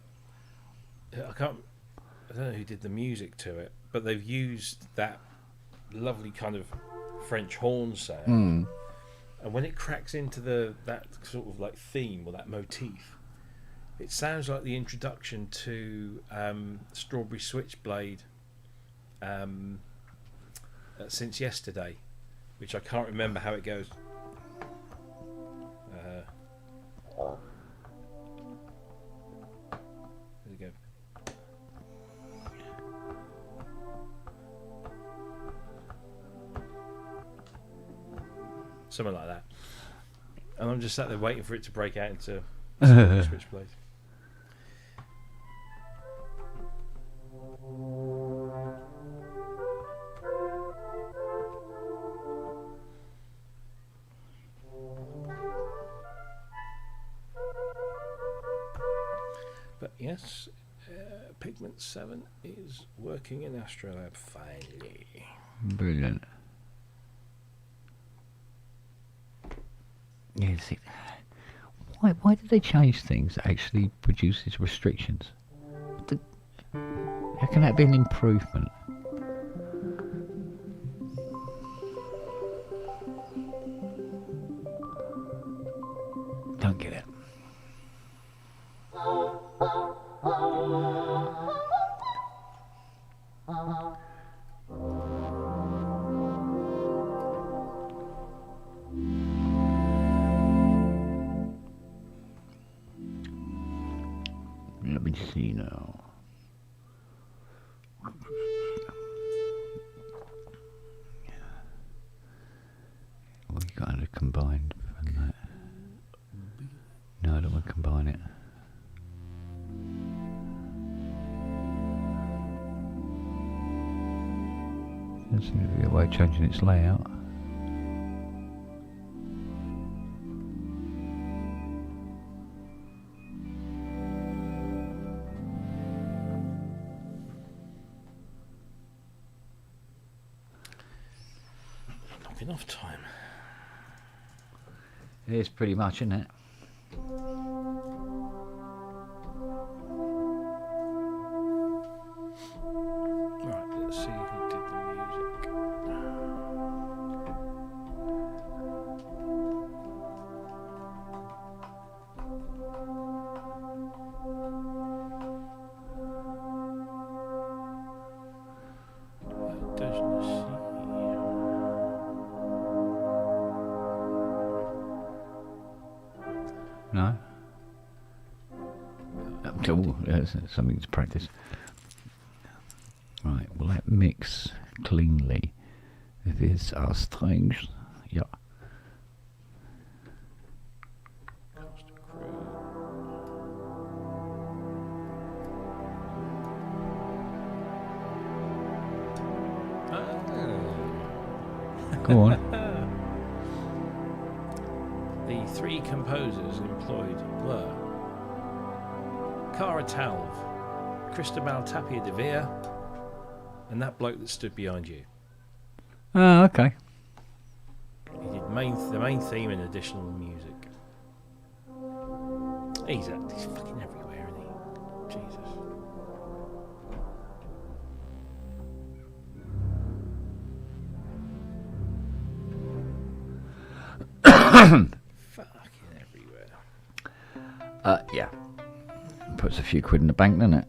I don't know who did the music to it, but they've used that lovely kind of French horn sound, and when it cracks into that sort of like theme or that motif, it sounds like the introduction to Strawberry Switchblade, Since Yesterday, which I can't remember how it goes. There we go. Something like that. And I'm just sat there waiting for it to break out into Switchblade. But yes, Pigment 7 is working in Astrolab finally. Brilliant. Yeah, see, why did they change things that actually produces restrictions? How can that be an improvement? Don't get it. Let me see now. We got to combine from that. No, I don't want to combine it. There seems to be a way of changing its layout. Not enough time. It is pretty much, isn't it? Right, let's see who did the music. There's Oh, that's something to practice. Right, will that mix cleanly? These are strange. Yeah. Go on. The three composers employed were Cara Talv, Cristobal Tapia de Villa, and that bloke that stood behind you. Oh, okay. He did the main theme and additional music. He's fucking everywhere, isn't he? Jesus. Fucking everywhere. Yeah. Puts a few quid in the bank, doesn't it?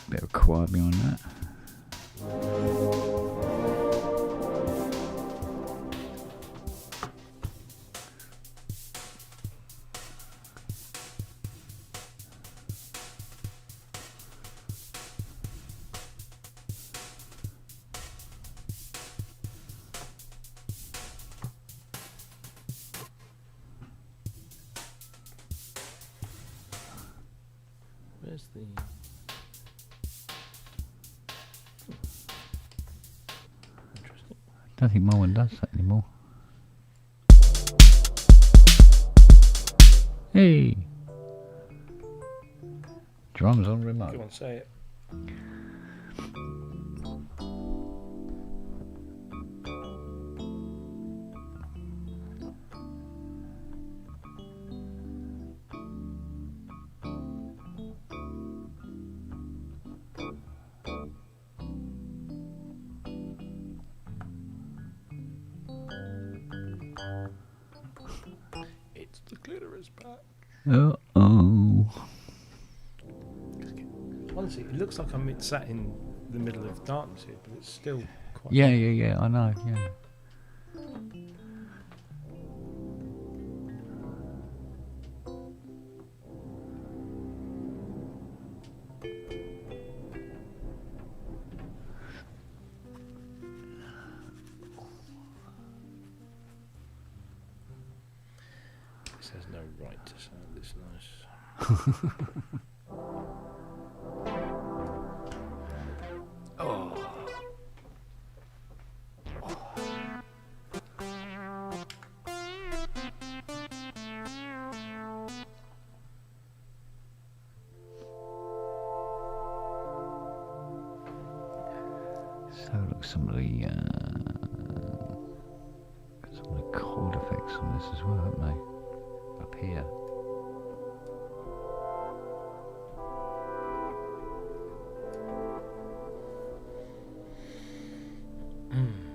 Bit of quiet behind that. Where's the... Interesting. I don't think my one does that anymore. Hey! Drums on remote. Go on, say it. It's the clitoris back. Uh-oh. Honestly, it looks like I'm sat in the middle of darkness here, but it's still quite... Yeah, I know, yeah. This has no right to sound this nice. So look, some of the chord effects on this as well, haven't they? Up here. Ooh.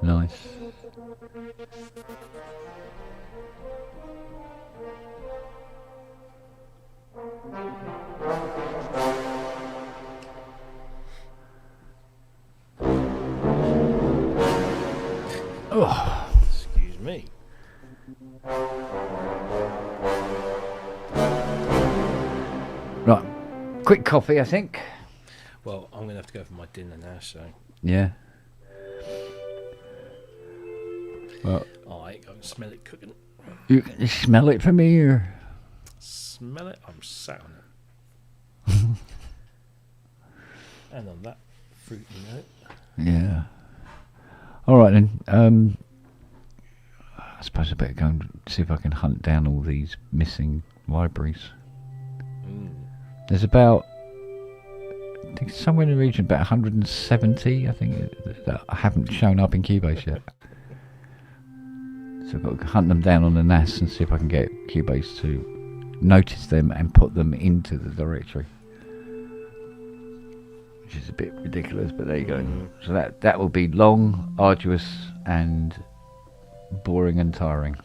Nice. Oh, Excuse me. right. Quick coffee, I think. Well, I'm going to have to go for my dinner now, so... Yeah. Well, I ain't going to smell it cooking. you can smell it from here. Smell it? I'm sat on it. And on that fruity note. Yeah. All right then. I suppose I better go and see if I can hunt down all these missing libraries. There's about, I think somewhere in the region, about 170, I think, that haven't shown up in Cubase yet. So I've got to hunt them down on the NAS and see if I can get Cubase to notice them and put them into the directory. Which is a bit ridiculous, but there you go. So that will be long, arduous, and boring and tiring.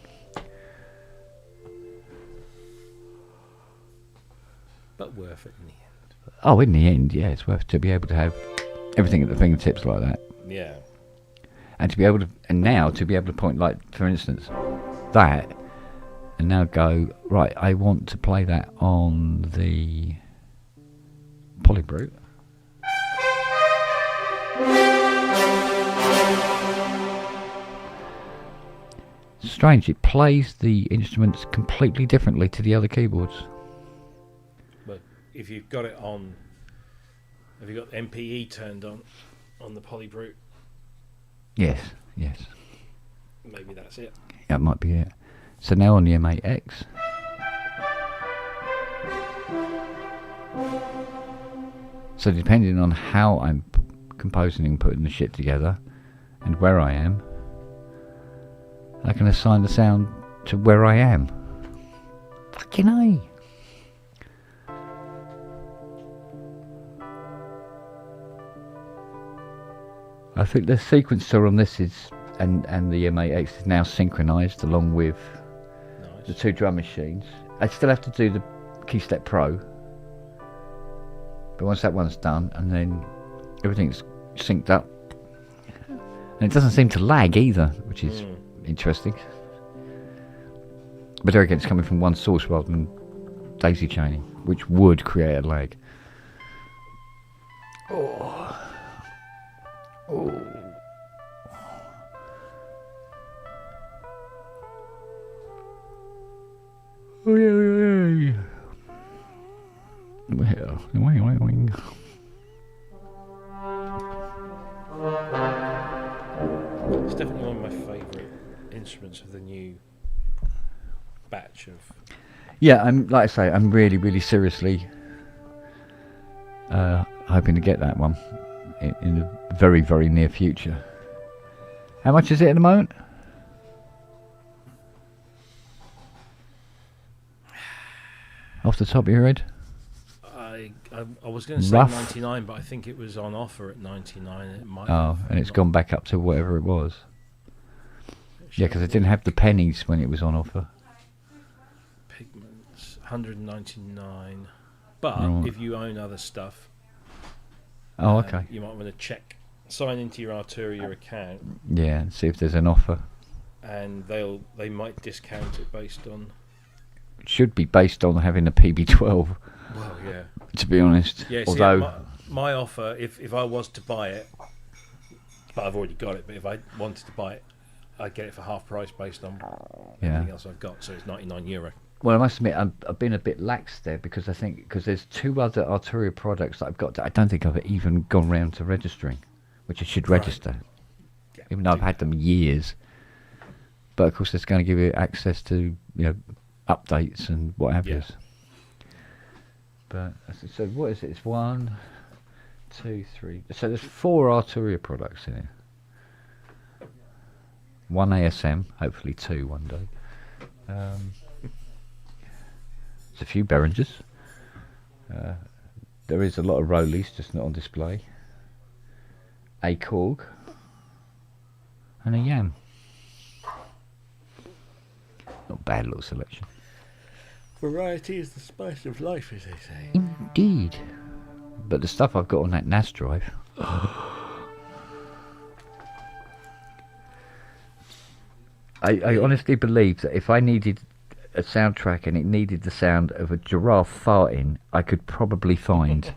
But worth it in the end. Oh, in the end, yeah, it's worth to be able to have everything at the fingertips like that. Yeah. And to be able to, and now to be able to point, like, for instance, that, and now go, right, I want to play that on the Polybrute. Strange, it plays the instruments completely differently to the other keyboards. But if you've got it on, have you got MPE turned on the Polybrute? Yes, yes. Maybe that's it. That might be it. So now on the M8X. So depending on how I'm composing and putting the shit together and where I am, I can assign the sound to where I am. Fucking A. I think the sequencer on this is, and the M8X is now synchronized along with the two drum machines. I still have to do the KeyStep Pro, but once that one's done, and then everything's synced up, and it doesn't seem to lag either, which is interesting. But there again, it's coming from one source rather than daisy chaining, which would create a lag. Oh. Oh. Oh yeah. Wing. It's definitely one of my favourite instruments of the new batch of. Yeah, like I say, I'm really, really seriously hoping to get that one in the very, very near future. How much is it at the moment? Off the top of your head? I was going to say Rough. 99, but I think it was on offer at 99. It might. Oh, and it's gone back up to whatever it was. Yeah, because I didn't have the pennies when it was on offer. Pigments, 199. But Right. if you own other stuff, Oh, okay. you might want to check, sign into your Arturia account, Yeah, and see if there's an offer. and they might discount it based on. It should be based on having a PB12, Well, yeah. to be honest. Yeah. Although, See, my offer, if I was to buy it, but I've already got it. But if I wanted to buy it, I'd get it for half price based on everything else I've got. So it's €99. well, I must admit, I've been a bit lax there because I think there's two other Arturia products that I've got that I don't think I've even gone round to registering, which I should register, Yeah, even though I've had them years. But of course, it's going to give you access to updates and what have you. Yeah. But so what is it? It's 1, 2, 3. So there's 4 Arturia products in it. 1 ASM, hopefully 2 one day. There's a few Behringers. There is a lot of Rollies, just not on display. A Korg. And a Yam. Not a bad little selection. Variety is the spice of life, as they say. Indeed. But the stuff I've got on that NAS drive. I honestly believe that if I needed a soundtrack and it needed the sound of a giraffe farting, I could probably find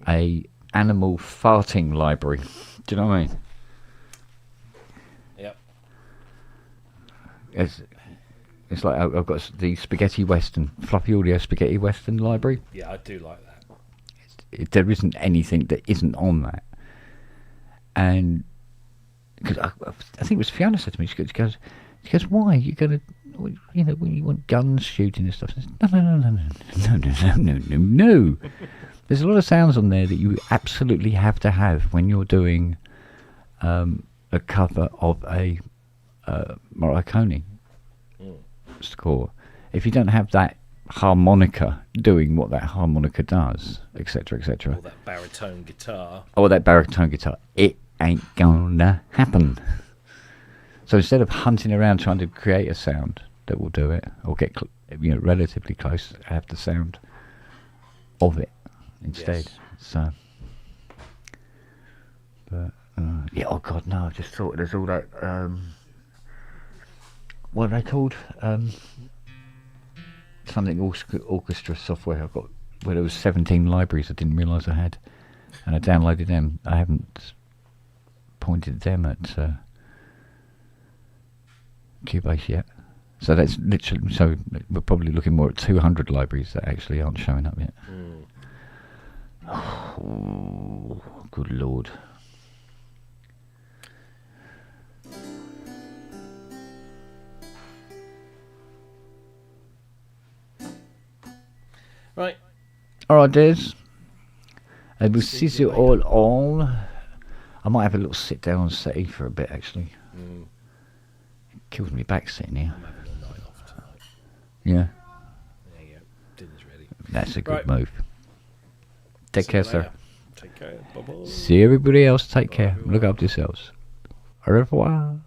a animal farting library. Do you know what I mean? Yep. It's like I've got the Spaghetti Western, Floppy Audio Spaghetti Western library. Yeah, I do like that. There isn't anything that isn't on that. And because I think it was Fiona said to me, she goes, why you gonna, you know, when you want guns shooting and stuff? No. There's a lot of sounds on there that you absolutely have to have when you're doing a cover of a Morricone score. If you don't have that harmonica doing what that harmonica does, etc., etc., Or that baritone guitar. or that baritone guitar, it ain't gonna happen. So instead of hunting around trying to create a sound that will do it, or get relatively close, have the sound of it instead. Yes. So, but yeah, oh god, no! I just thought there's all that. What are they called? Something orchestra software. I've got where there was 17 libraries I didn't realise I had, and I downloaded them. I haven't pointed them at Cubase yet. So that's literally. So we're probably looking more at 200 libraries that actually aren't showing up yet. Oh, good lord. Right. Alright, Des. And we'll see you all on. I might have a little sit down and settee for a bit, actually. Kills me back sitting here. I'm having a night off tonight. Yeah, There you go. Dinner's ready. that's a good Right. move. Take See care, you sir. later. Take care. Bye-bye. See everybody else. Take care. Look after yourselves. Au revoir.